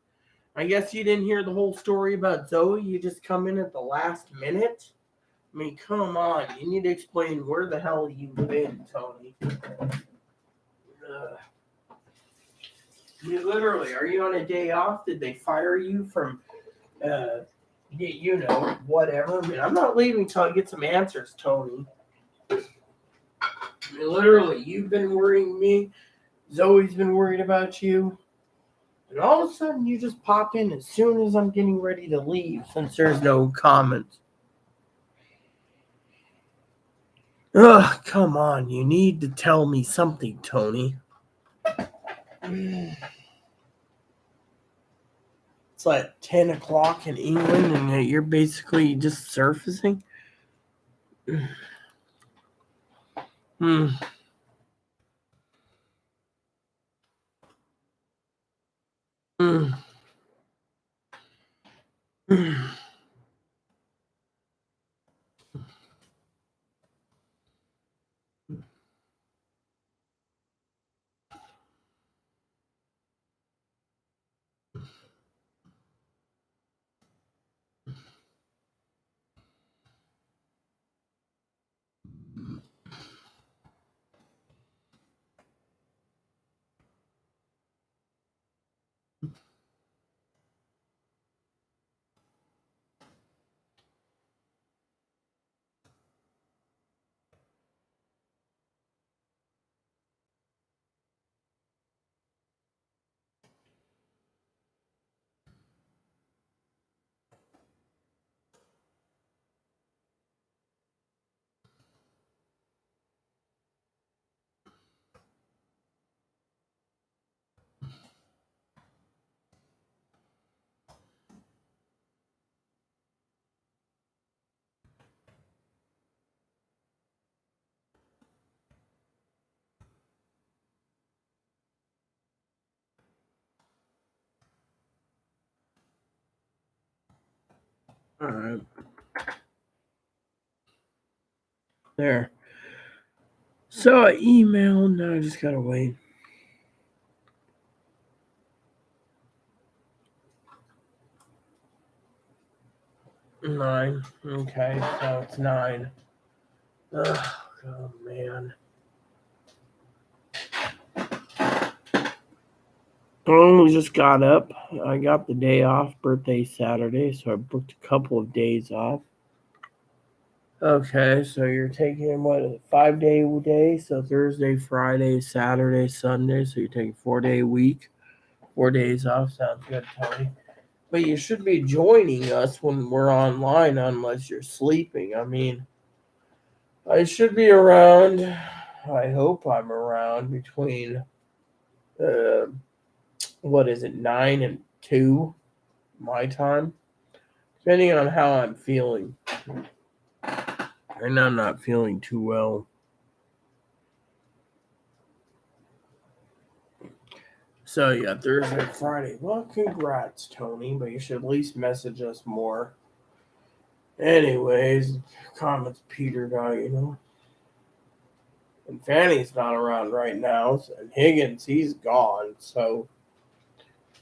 I guess you didn't hear the whole story about Zoe. You just come in at the last minute. I mean, come on. You need to explain where the hell you've been, Tony. You literally, are you on a day off? Did they fire you from, whatever? I mean, I'm not leaving until I get some answers, Tony. I mean, literally, you've been worrying me. Zoe's been worried about you. And all of a sudden, you just pop in as soon as I'm getting ready to leave, since there's no comments. Ugh, come on. You need to tell me something, Tony. It's like 10 o'clock in England, and you're basically just surfacing? Hmm. Hmm. All right. There. So I emailed. Now I just gotta wait. 9. Okay, so it's 9. Ugh, oh, man. We just got up. I got the day off, birthday Saturday, so I booked a couple of days off. Okay, so you're taking what, a 5-day? So Thursday, Friday, Saturday, Sunday. So you're taking 4-day week, 4 days off. Sounds good, Tony. But you should be joining us when we're online, unless you're sleeping. I mean, I should be around. I hope I'm around between, uh, 9 and 2 my time, depending on how I'm feeling. And I'm not feeling too well. So yeah, Thursday, Friday. Well, congrats, Tony, but you should at least message us more. Anyways, comments petered out. And Fanny's not around right now, and Higgins, he's gone. So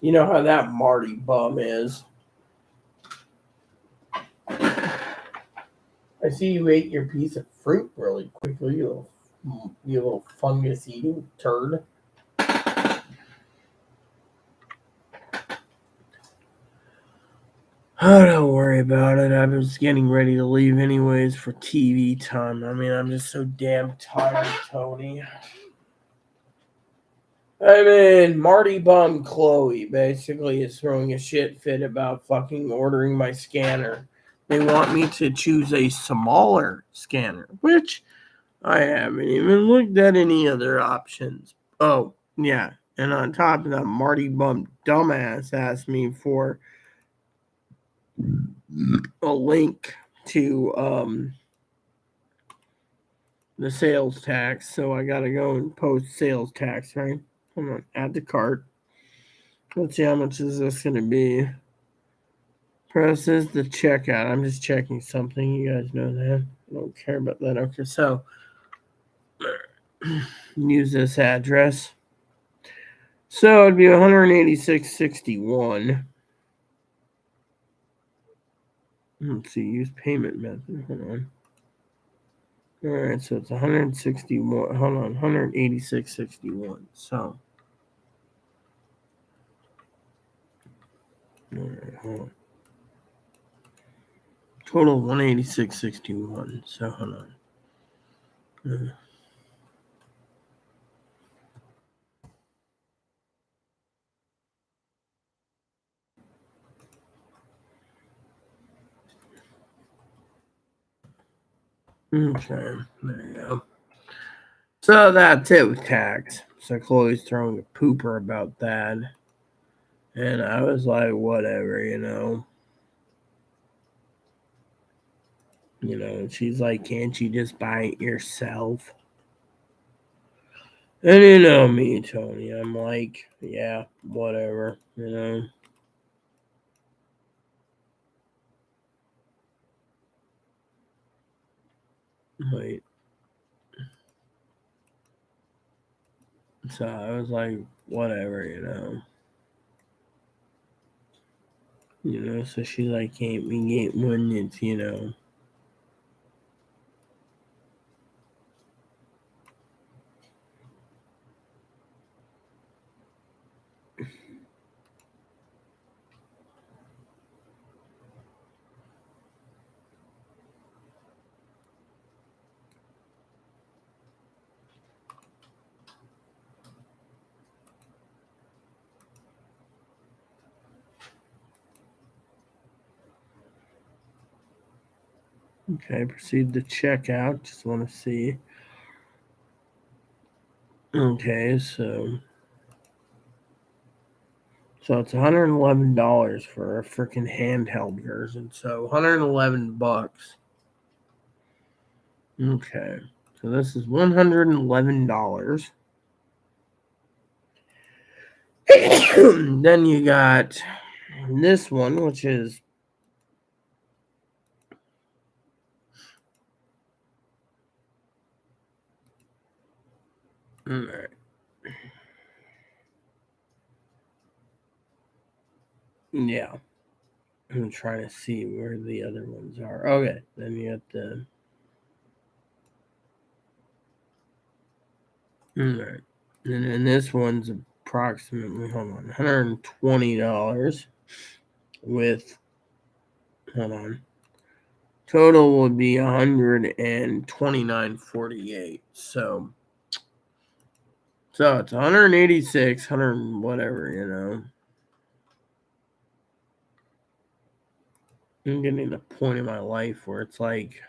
you know how that Marty bum is. I see you ate your piece of fruit really quickly, you little fungus eating turd. Oh, don't worry about it. I was getting ready to leave anyways for TV time. I mean, I'm just so damn tired, Tony. I mean, Marty Bum Chloe basically is throwing a shit fit about fucking ordering my scanner. They want me to choose a smaller scanner, which I haven't even looked at any other options. Oh, yeah. And on top of that, Marty Bum dumbass asked me for a link to the sales tax, so I gotta go and post sales tax, right? Hold on, add to cart. Let's see how much is this gonna be Process the checkout. I'm just checking something. You guys know that. I don't care about that. Okay, so use this address. So it'd be 186.61. Let's see, use payment method. Hold on. All right, so it's 161. Hold on, 186.61. So, all right, hold on. Total 186.61. So hold on. Okay, there you go. So that's it with tax. So Chloe's throwing a pooper about that. And I was like, whatever, you know. You know, she's like, can't you just buy it yourself? And you know me, Tony. I'm like, yeah, whatever, you know. Wait. So I was like, whatever, you know. You know, so she's like, can't we get one that's, you know. Okay, proceed to checkout. Just want to see. Okay, so it's $111 for a freaking handheld version. So $111. Okay, so this is $111. Then you got this one, which is all right. Yeah, I'm trying to see where the other ones are. Okay, then you got the all right, and then this one's approximately hold on $120 with hold on. Total would be 129.48. So it's 186, 100 whatever, you know. I'm getting to a point in my life where it's like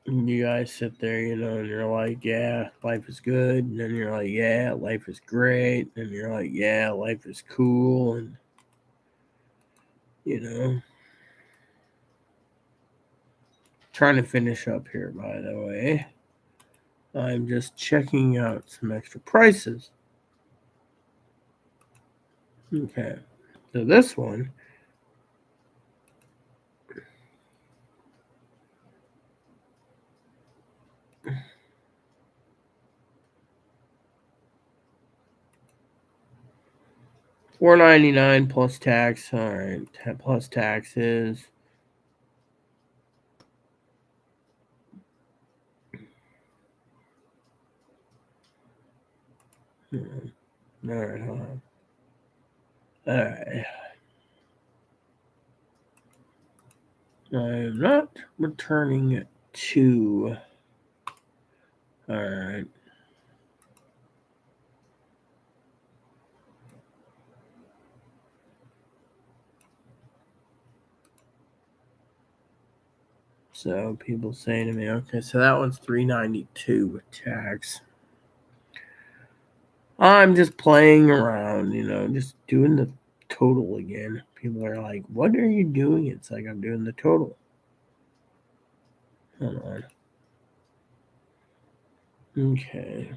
you guys sit there, you know, and you're like, yeah, life is good. And then you're like, yeah, life is great. And you're like, yeah, life is cool. And, you know, trying to finish up here, by the way. I'm just checking out some extra prices. Okay. So this one, $4.99 plus tax. All right, plus taxes. All right, hold on. All right. I'm not returning to. All right. So people saying to me, okay, so that one's $3.92 with tax. I'm just playing around, you know, just doing the total again. People are like, "What are you doing?" It's like I'm doing the total. Hold on. Okay.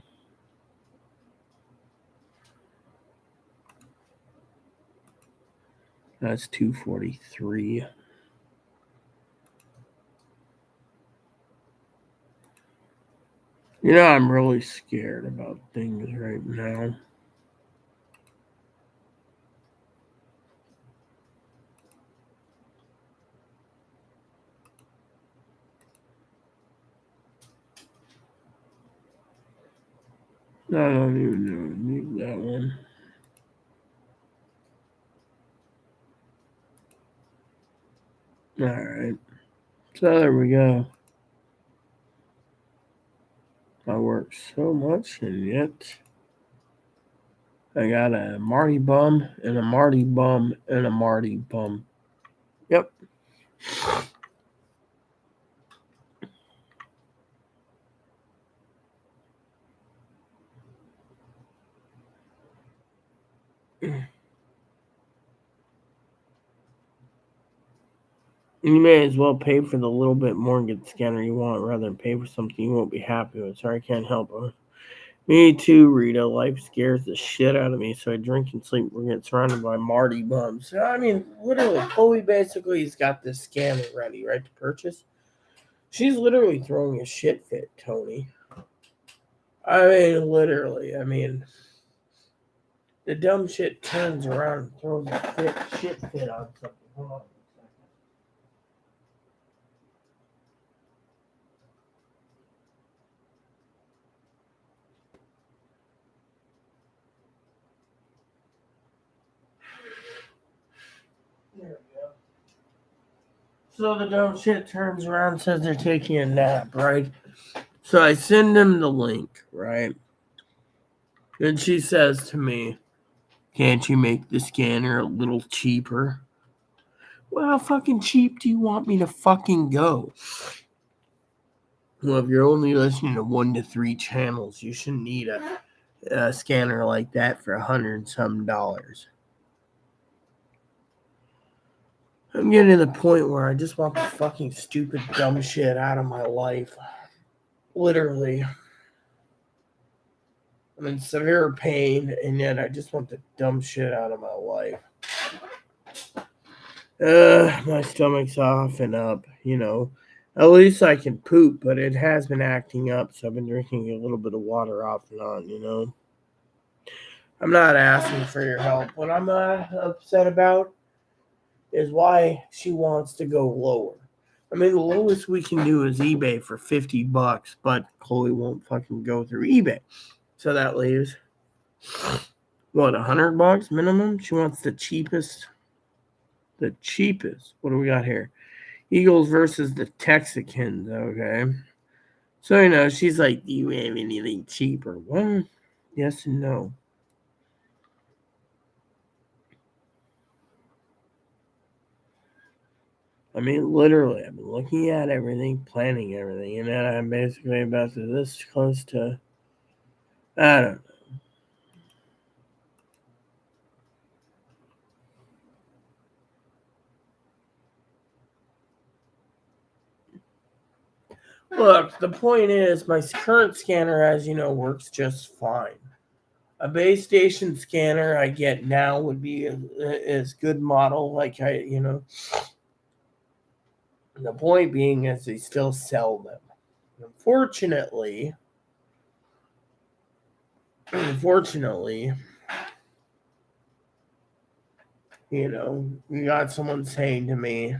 That's 243. You know, I'm really scared about things right now. I don't even need that one. Alright. So there we go. I work so much and yet I got a Marty bum and a Marty bum and a Marty bum. Yep. You may as well pay for the little bit more and get the scanner you want rather than pay for something you won't be happy with. Sorry, I can't help it. Me too, Rita. Life scares the shit out of me, so I drink and sleep. We're getting surrounded by Marty bums. I mean, literally, Chloe basically has got this scanner ready, right, to purchase. She's literally throwing a shit fit, Tony. I mean, literally. I mean, the dumb shit turns around and throws a shit fit on something. Hold on. There we go. So the dumb shit turns around and says they're taking a nap, right? So I send him the link, right? And she says to me, can't you make the scanner a little cheaper? Well, how fucking cheap do you want me to fucking go? Well, if you're only listening to 1 to 3 channels, you shouldn't need a scanner like that for $100 and some dollars. I'm getting to the point where I just want the fucking stupid dumb shit out of my life. Literally. I'm in severe pain, and yet I just want the dumb shit out of my life. My stomach's off and up, you know. At least I can poop, but it has been acting up, so I've been drinking a little bit of water off and on, you know. I'm not asking for your help. What I'm upset about is why she wants to go lower. I mean, the lowest we can do is eBay for $50, but Chloe won't fucking go through eBay. So that leaves, what, $100 minimum? She wants the cheapest. The cheapest. What do we got here? Eagles versus the Texicans, okay. So, you know, she's like, do you have anything cheaper? Well, yes and no. I mean, literally, I've been looking at everything, planning everything, and then I'm basically about to this close to, I don't know. Look, the point is, my current scanner, as you know, works just fine. A base station scanner I get now would be a good model, like the point being is they still sell them. Unfortunately, you know, you got someone saying to me,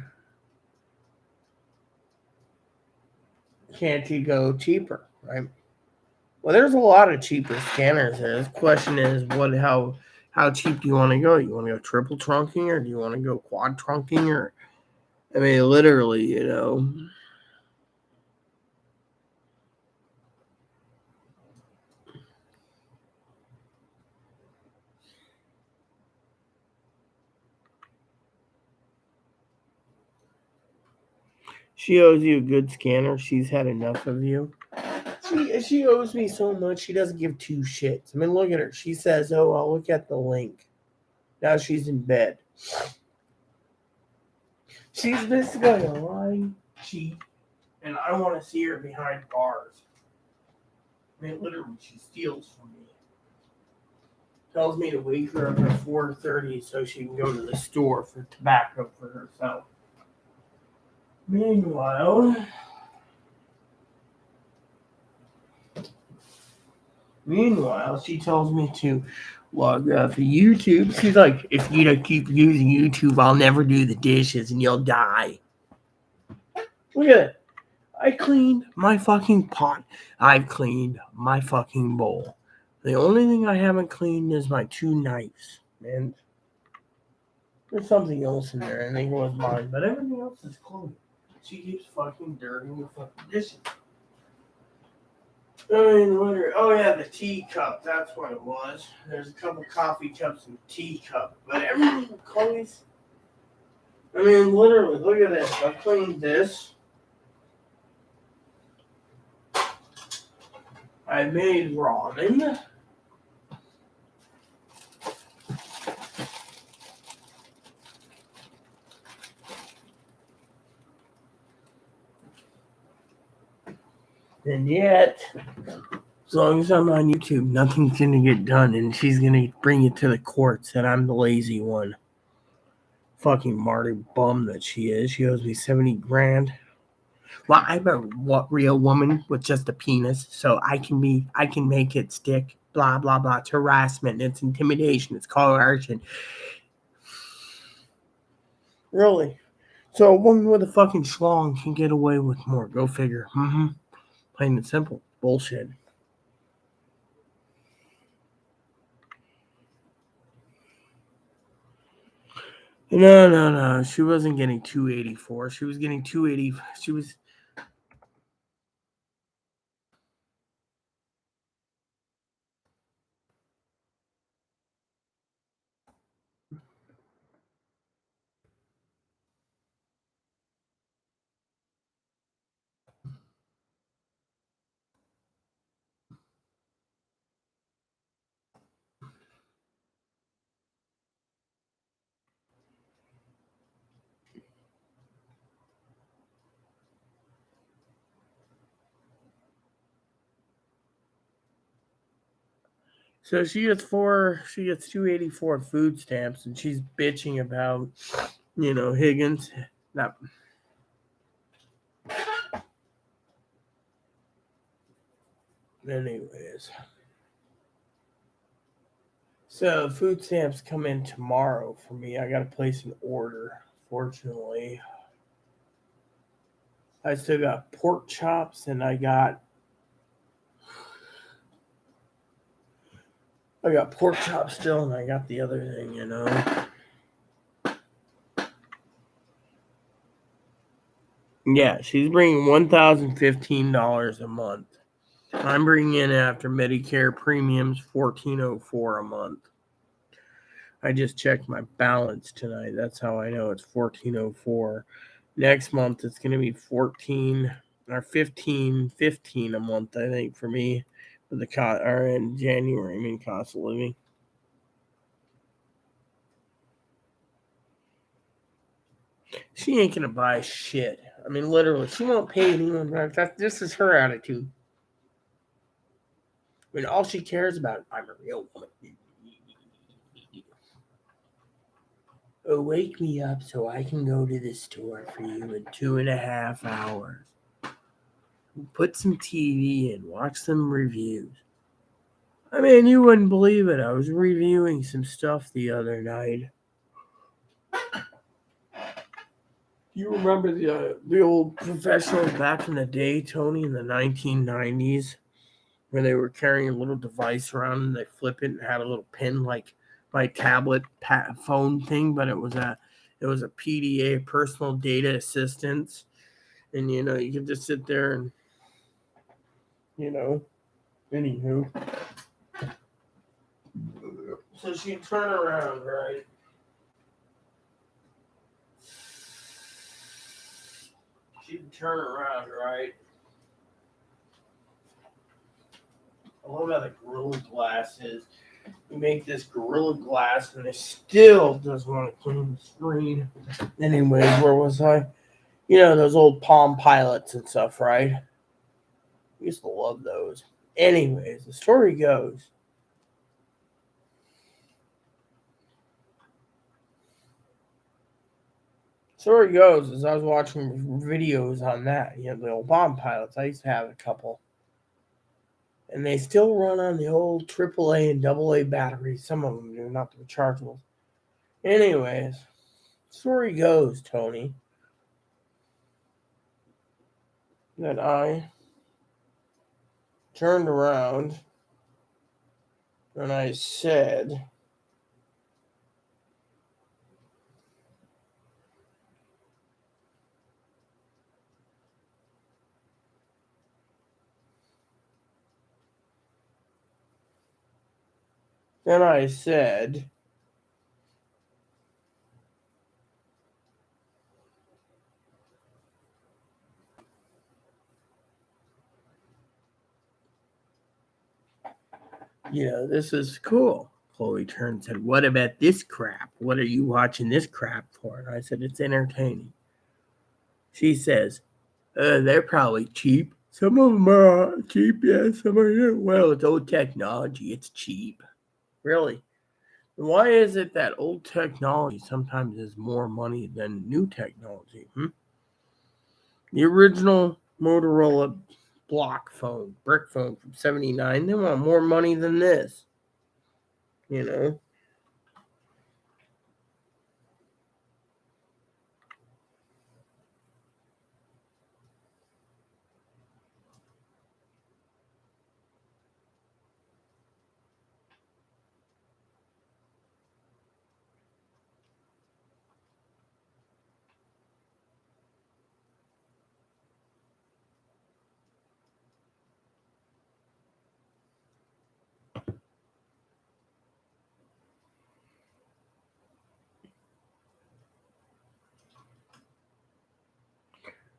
can't you go cheaper, right? Well, there's a lot of cheaper scanners there. The question is, how cheap do you want to go? You want to go triple trunking, or do you want to go quad trunking, or I mean, literally, you know. She owes you a good scanner. She's had enough of you. She owes me so much. She doesn't give two shits. I mean, look at her. She says, "Oh, I'll look at the link." Now she's in bed. She's basically a lying cheat, and I want to see her behind bars. I mean, literally, she steals from me. Tells me to wake her up at 4:30 so she can go to the store for tobacco for herself. Meanwhile, she tells me to log off of YouTube. She's like, if you don't keep using YouTube, I'll never do the dishes and you'll die. Look at it. I cleaned my fucking pot. I've cleaned my fucking bowl. The only thing I haven't cleaned is my 2 knives. And there's something else in there. I think it was mine. But everything else is clean. She keeps fucking dirtying the fucking dishes. Oh yeah, the teacup. That's what it was. There's a couple coffee cups and a teacup. But everything cleans. I mean, literally, look at this. I cleaned this. I made ramen. And yet, as long as I'm on YouTube, nothing's going to get done. And she's going to bring it to the courts that I'm the lazy one. Fucking Marty bum that she is. She owes me 70 grand. Well, I'm a real woman with just a penis, so I can make it stick. Blah, blah, blah. It's harassment. It's intimidation. It's coercion. Really? So a woman with a fucking schlong can get away with more. Go figure. Plain and simple. Bullshit. No. She wasn't getting 284. She was getting 280. She was. So she gets 284 food stamps, and she's bitching about, Higgins. That. Anyways. So food stamps come in tomorrow for me. I gotta place an order. Fortunately, I still got pork chops, and I got pork chops still, and I got the other thing, Yeah, she's bringing $1,015 a month. I'm bringing in after Medicare premiums $1,404 a month. I just checked my balance tonight. That's how I know it's $1,404. Next month it's going to be 14 or 15 a month, I think, for me, for the cost, or in January, cost of living. She ain't gonna buy shit. Literally, she won't pay anyone. This is her attitude. All she cares about, I'm a real woman. Oh, wake me up so I can go to the store for you in 2.5 hours. Put some TV in, watch some reviews. You wouldn't believe it. I was reviewing some stuff the other night. You remember the old professionals back in the day, Tony, in the 1990s, where they were carrying a little device around and they flip it and had a little pin like my tablet phone thing, but it was a PDA, personal data assistance, and you could just sit there and anywho. So she'd turn around, right? She'd turn around, right? I love how the Gorilla Glass is. You make this Gorilla Glass, and it still doesn't want to clean the screen. Anyways, where was I? Those old Palm Pilots and stuff, right? I used to love those. Anyways, the story goes, Story goes, as I was watching videos on that, the old bomb pilots, I used to have a couple. And they still run on the old AAA and AA batteries. Some of them do, not the rechargeables. Anyways, story goes, Tony, that I turned around and I said, this is cool. Chloe turned and said, what about this crap? What are you watching this crap for? And I said, it's entertaining. She says, they're probably cheap. Some of them are cheap, yeah, some are not. Well, it's old technology. It's cheap. Really? Why is it that old technology sometimes is more money than new technology? The original Motorola block phone, brick phone from 79, they want more money than this. You know?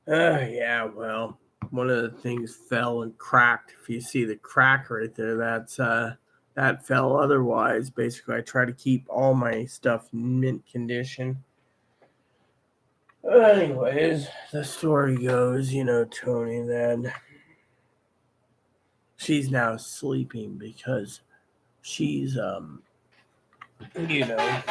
Yeah, well, one of the things fell and cracked. If you see the crack right there, that fell. Otherwise, basically, I try to keep all my stuff mint condition. Anyways, the story goes, Tony, that she's now sleeping because she's, you know,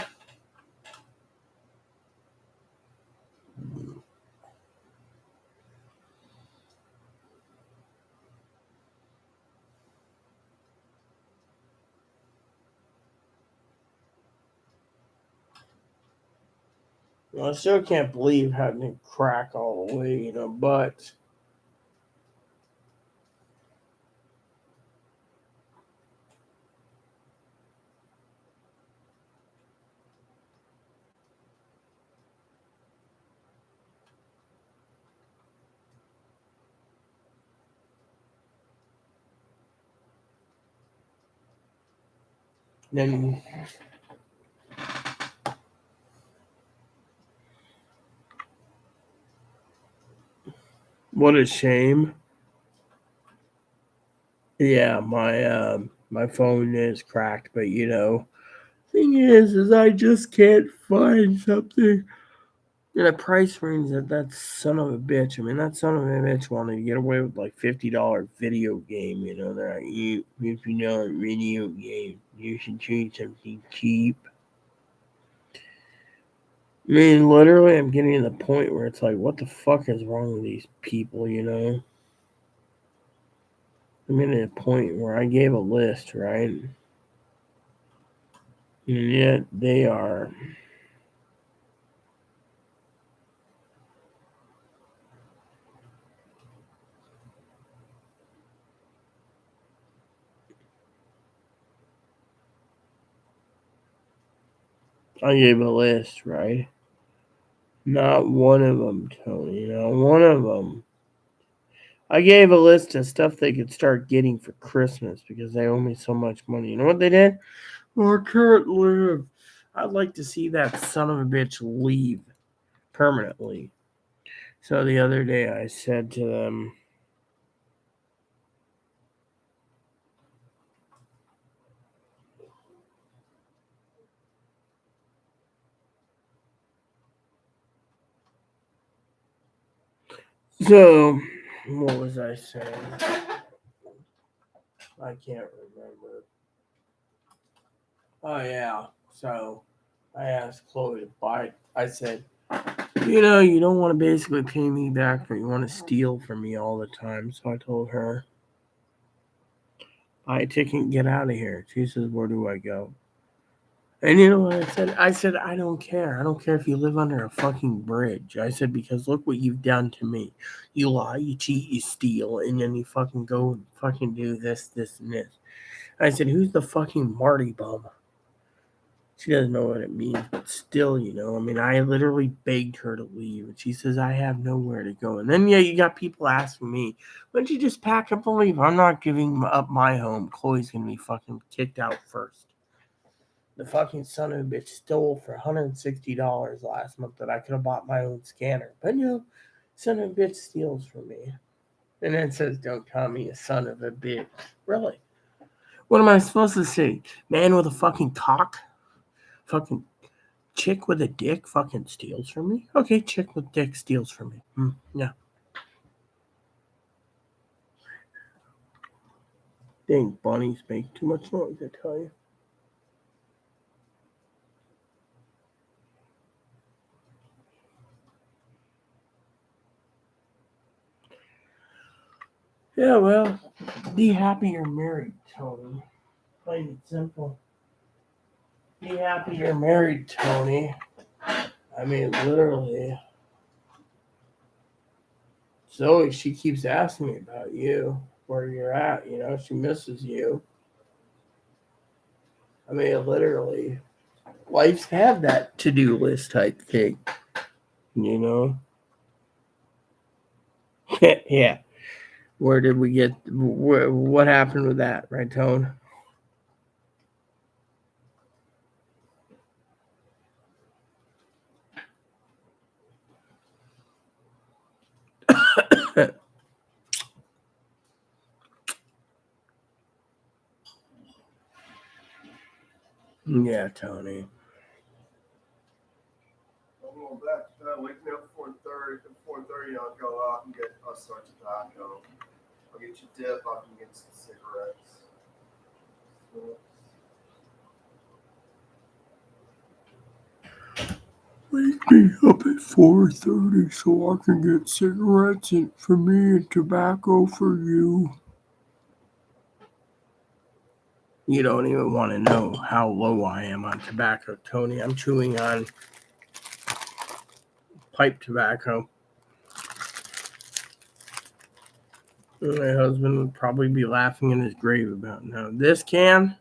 I still can't believe how it didn't crack all the way, but then what a shame. Yeah, my phone is cracked, but thing is I just can't find something in a price range that son of a bitch. I mean, that son of a bitch wanted to get away with like $50 video game. They're like, you if you know a video game, you should choose something cheap. I mean, literally, I'm getting to the point where it's like, what the fuck is wrong with these people? I'm getting to the point where I gave a list, right? And yet they are. I gave a list, right? Not one of them, Tony. Not one of them. I gave a list of stuff they could start getting for Christmas because they owe me so much money. You know what they did? I can't live. I'd like to see that son of a bitch leave permanently. So the other day I said to them, so what was I saying? I can't remember. Oh, yeah. So I asked Chloe to buy. I said, You know, you don't want to basically pay me back, but you want to steal from me all the time. So I told her, buy a ticket and get out of here. She says, where do I go? And you know what I said? I said, I don't care. I don't care if you live under a fucking bridge. I said, because look what you've done to me. You lie, you cheat, you steal, and then you fucking go and fucking do this, this, and this. I said, who's the fucking Marty bum? She doesn't know what it means, but still, you know, I mean, I literally begged her to leave, and she says, I have nowhere to go. And then, yeah, you got people asking me, why don't you just pack up and leave? I'm not giving up my home. Chloe's going to be fucking kicked out first. The fucking son of a bitch stole for $160 last month that I could have bought my own scanner. But, you know, son of a bitch steals from me. And then says, don't call me a son of a bitch. Really? What am I supposed to say? Man with a fucking cock? Fucking chick with a dick fucking steals from me? Okay, chick with dick steals from me. Yeah. Dang, bunnies make too much noise, I tell you. Yeah, well, be happy you're married, Tony. Plain and simple. Be happy you're married, Tony. I mean, literally. Zoe, she keeps asking me about you, where you're at. You know, she misses you. I mean, literally. Wives have that to do list type thing, you know? Yeah. Where did we get, what happened with that, right, Tone? Yeah, Tony. I'm going back. Wake me up 4:30. At 4:30, I'll go out and get us some tobacco. I'll get you dip. I can get some cigarettes. So, Wake me up at 4:30 so I can get cigarettes and for me and tobacco for you. You don't even want to know how low I am on tobacco, Tony. I'm chewing on pipe tobacco. My husband would probably be laughing in his grave about now. This can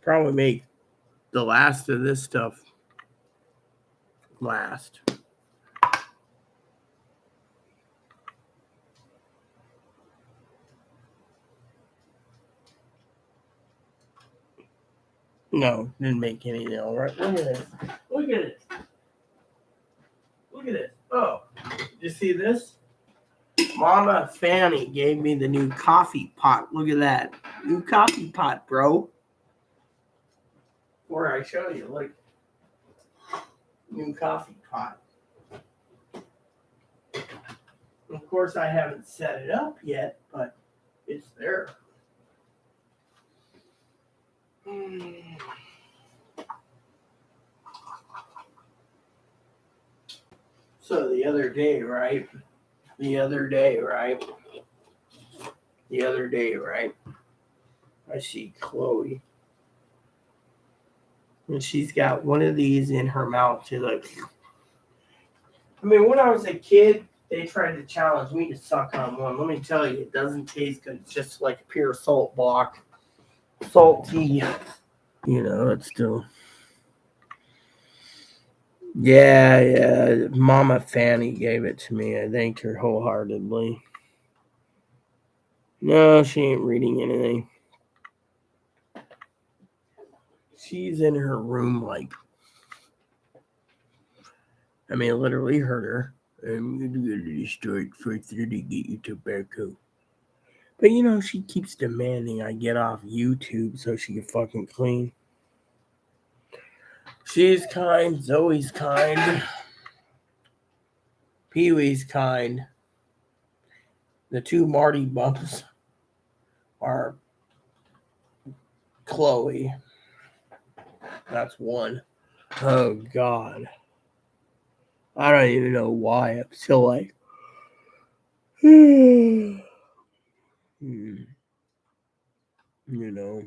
probably make the last of this stuff last. No, didn't make anything. All right, look at this. Look at it. Look at this. Oh, did you see this? Mama Fanny gave me the new coffee pot. Look at that. New coffee pot, bro. Where I show you, look. New coffee pot. Of course, I haven't set it up yet, but it's there. So the other day, right? The other day, right? The other day, right? I see Chloe. And she's got one of these in her mouth. She's like, I mean, when I was a kid, they tried to challenge me to suck on one. Let me tell you, it doesn't taste good. It's just like a pure salt block. Salty. You know, it's still. Yeah. Mama Fanny gave it to me. I thanked her wholeheartedly. No, she ain't reading anything. She's in her room, like, I mean, I literally heard her. I'm gonna go to the store at 4:30 to get you tobacco. But you know, she keeps demanding I get off YouTube so she can fucking clean. She's kind, Zoe's kind, Pee Wee's kind. The two Marty bumps are Chloe. That's one. Oh God, I don't even know why I'm still like. You know,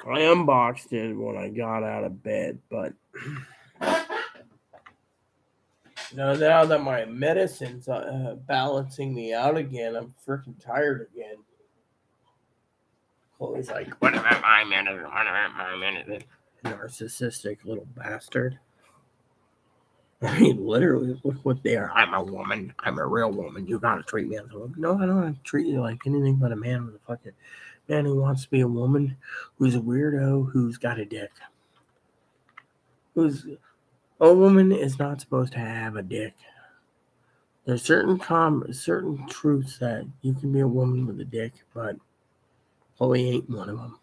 I unboxed it when I got out of bed, but now that my medicine's balancing me out again, I'm freaking tired again. Chloe's like, what about my medicine? What about my medicine? Narcissistic little bastard. I mean, literally, look what they are. I'm a woman. I'm a real woman. You gotta treat me as a woman. No, I don't want to treat you like anything but a man with a fucking man who wants to be a woman, who's a weirdo, who's got a dick. Who's a woman is not supposed to have a dick. There's certain truths that you can be a woman with a dick, but Chloe ain't one of them.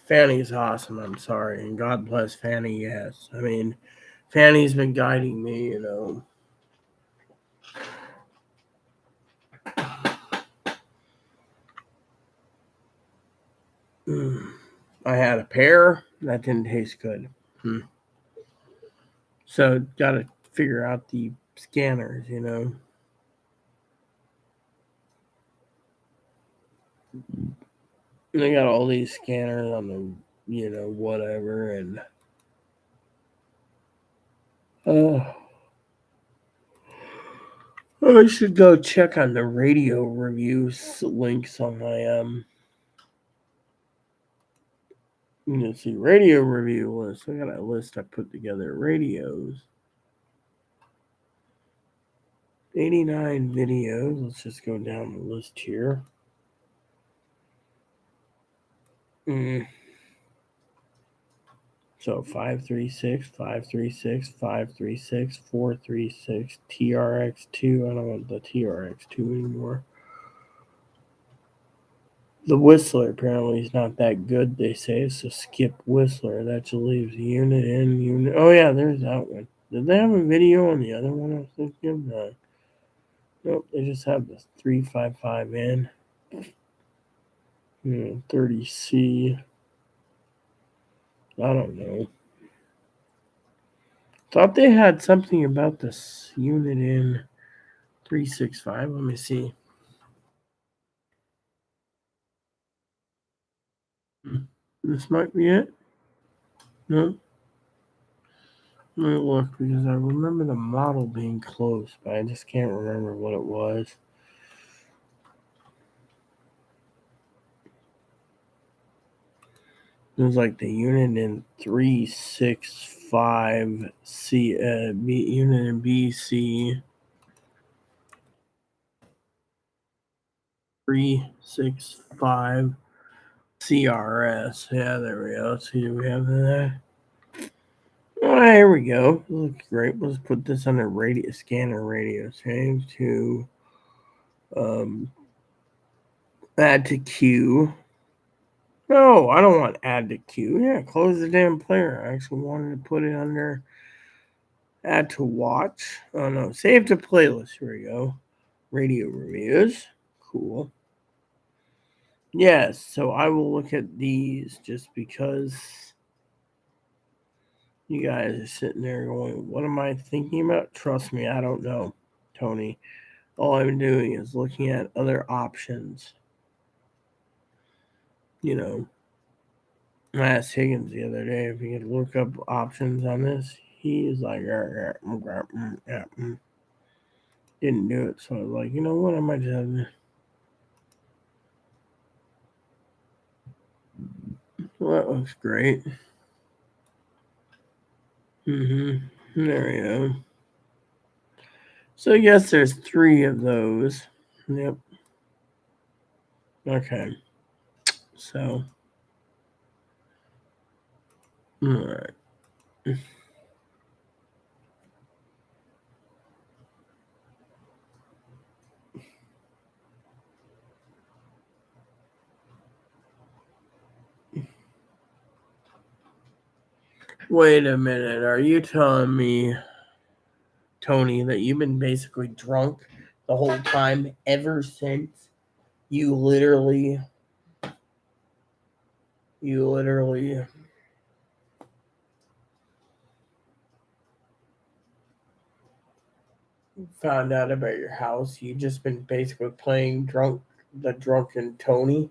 Fanny's awesome. I'm sorry, and God bless Fanny. Yes, I mean, Fanny's been guiding me. I had a pear that didn't taste good. So got to figure out the scanners. And they got all these scanners on the whatever, and I should go check on the radio reviews links on my let's see, radio review list. I got a list I put together. Radios. 89 videos. Let's just go down the list here. So 536, 536, 536, 436, TRX2. I don't want the TRX2 anymore. The Whistler apparently is not that good, they say. It's a skip Whistler. That just leaves unit in, unit. Oh, yeah, there's that one. Did they have a video on the other one I was thinking of? No. Nope, they just have the 355N. 30C. I don't know. Thought they had something about this unit in 365. Let me see. This might be it. No. Let me look because I remember the model being close, but I just can't remember what it was. It was like the unit in 365C, unit in BC 365 CRS. Yeah, there we go. Let's see, do we have that? Oh, here we go. Looks great. Let's put this under radio scanner radio. Save to add to queue. No, I don't want add to queue. Yeah, close the damn player. I actually wanted to put it under add to watch. Oh no, save to playlist. Here we go. Radio reviews. Cool. Yes, so I will look at these just because you guys are sitting there going, what am I thinking about? Trust me, I don't know, Tony. All I'm doing is looking at other options. I asked Higgins the other day if he could look up options on this. He is like, didn't do it. So I was like, you know what? I might just have to. Well, that looks great. There we go. So I guess there's 3 of those. Yep. Okay. So. All right. Wait a minute. Are you telling me, Tony, that you've been basically drunk the whole time ever since You literally found out about your house. You just been basically playing the drunken Tony.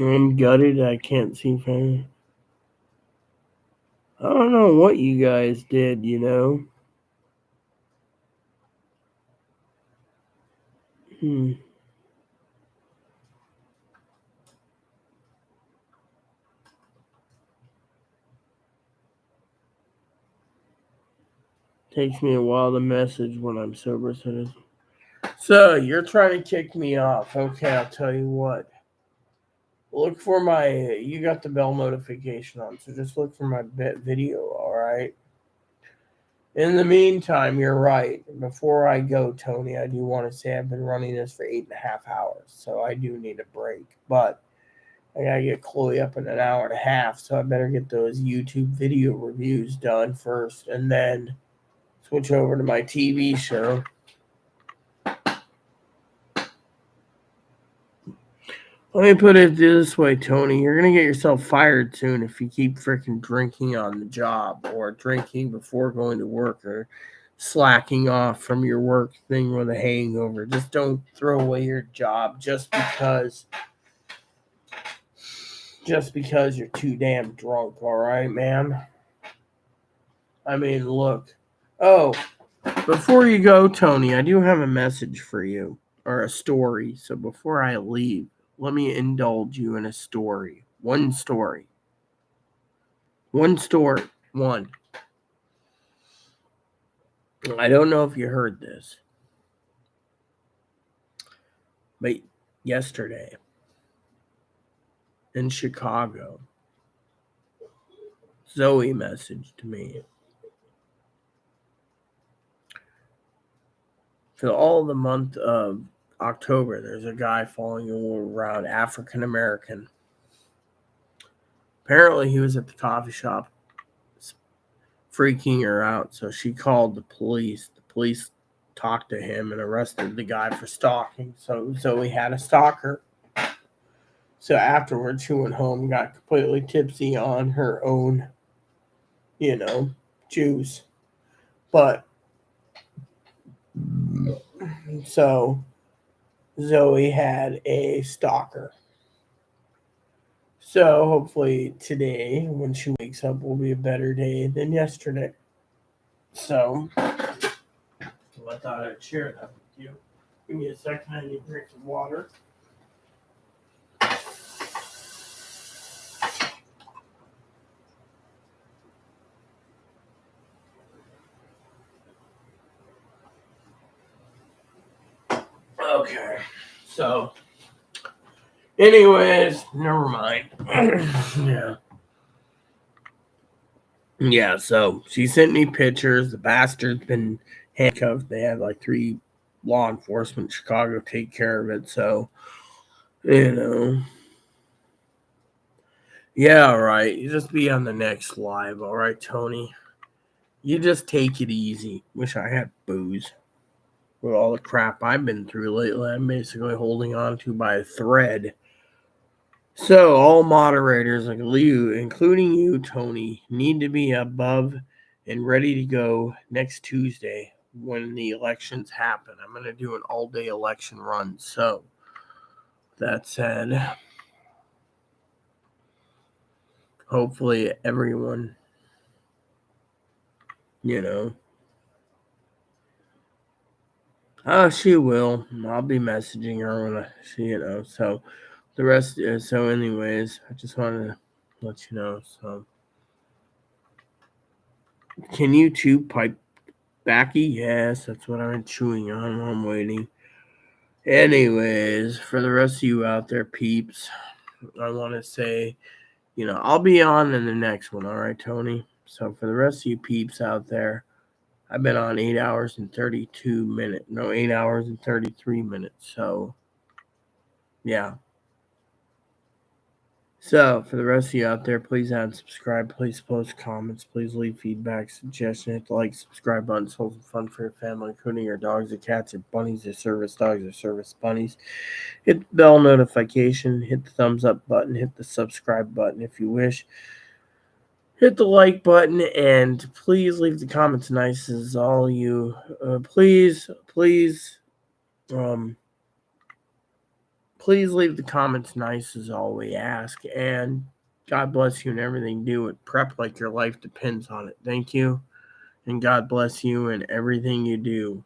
I'm gutted. I can't see from. I don't know what you guys did. Hmm. Takes me a while to message when I'm sober. So you're trying to kick me off. Okay, I'll tell you what. Look for my. You got the bell notification on, so just look for my video. All right. In the meantime, you're right. Before I go, Tony, I do want to say I've been running this for 8.5 hours, so I do need a break. But I gotta get Chloe up in an hour and a half, so I better get those YouTube video reviews done first, and then switch over to my TV show. Let me put it this way, Tony. You're gonna get yourself fired soon if you keep freaking drinking on the job or drinking before going to work or slacking off from your work thing with a hangover. Just don't throw away your job just because you're too damn drunk, all right, man? I mean, look. Oh, before you go, Tony, I do have a message for you or a story. So before I leave, let me indulge you in a story. One story. One story. One. I don't know if you heard this, but yesterday in Chicago, Zoe messaged me. For all the month of October, there's a guy following around, African American. Apparently, he was at the coffee shop freaking her out, so she called the police. The police talked to him and arrested the guy for stalking. So Zoe had a stalker. So afterwards, she went home and got completely tipsy on her own, you know, juice. But so Zoe had a stalker. So hopefully today, when she wakes up, will be a better day than yesterday. So I thought I'd share that with you. Give me a second. I need to drink some water. Okay. So, anyways, never mind. Yeah. Yeah, so she sent me pictures. The bastard's been handcuffed. They had like 3 law enforcement in Chicago take care of it. So, you know. Yeah, all right. You just be on the next live, all right, Tony? You just take it easy. Wish I had booze. With all the crap I've been through lately, I'm basically holding on to by a thread. So, all moderators, like you, including you, Tony, need to be above and ready to go next Tuesday when the elections happen. I'm going to do an all day election run. So, that said, hopefully, everyone, you know, she will. I'll be messaging her when so the rest, so, anyways, I just wanted to let you know. So, can you two pipe backy? Yes, that's what I've been chewing on while I'm waiting. Anyways, for the rest of you out there, peeps, I want to say, I'll be on in the next one, all right, Tony? So for the rest of you peeps out there, I've been on 8 hours and 32 minutes. No, 8 hours and 33 minutes. So, yeah. So, for the rest of you out there, please add and subscribe. Please post comments. Please leave feedback, suggestions. Hit the like, subscribe button. It's wholesome fun for your family, including your dogs, or cats, or bunnies, or service dogs, or service bunnies. Hit the bell notification. Hit the thumbs up button. Hit the subscribe button if you wish. Hit the like button, and please leave the comments nice as all you. Please leave the comments nice as all we ask, and God bless you and everything you do. Prep like your life depends on it. Thank you, and God bless you and everything you do.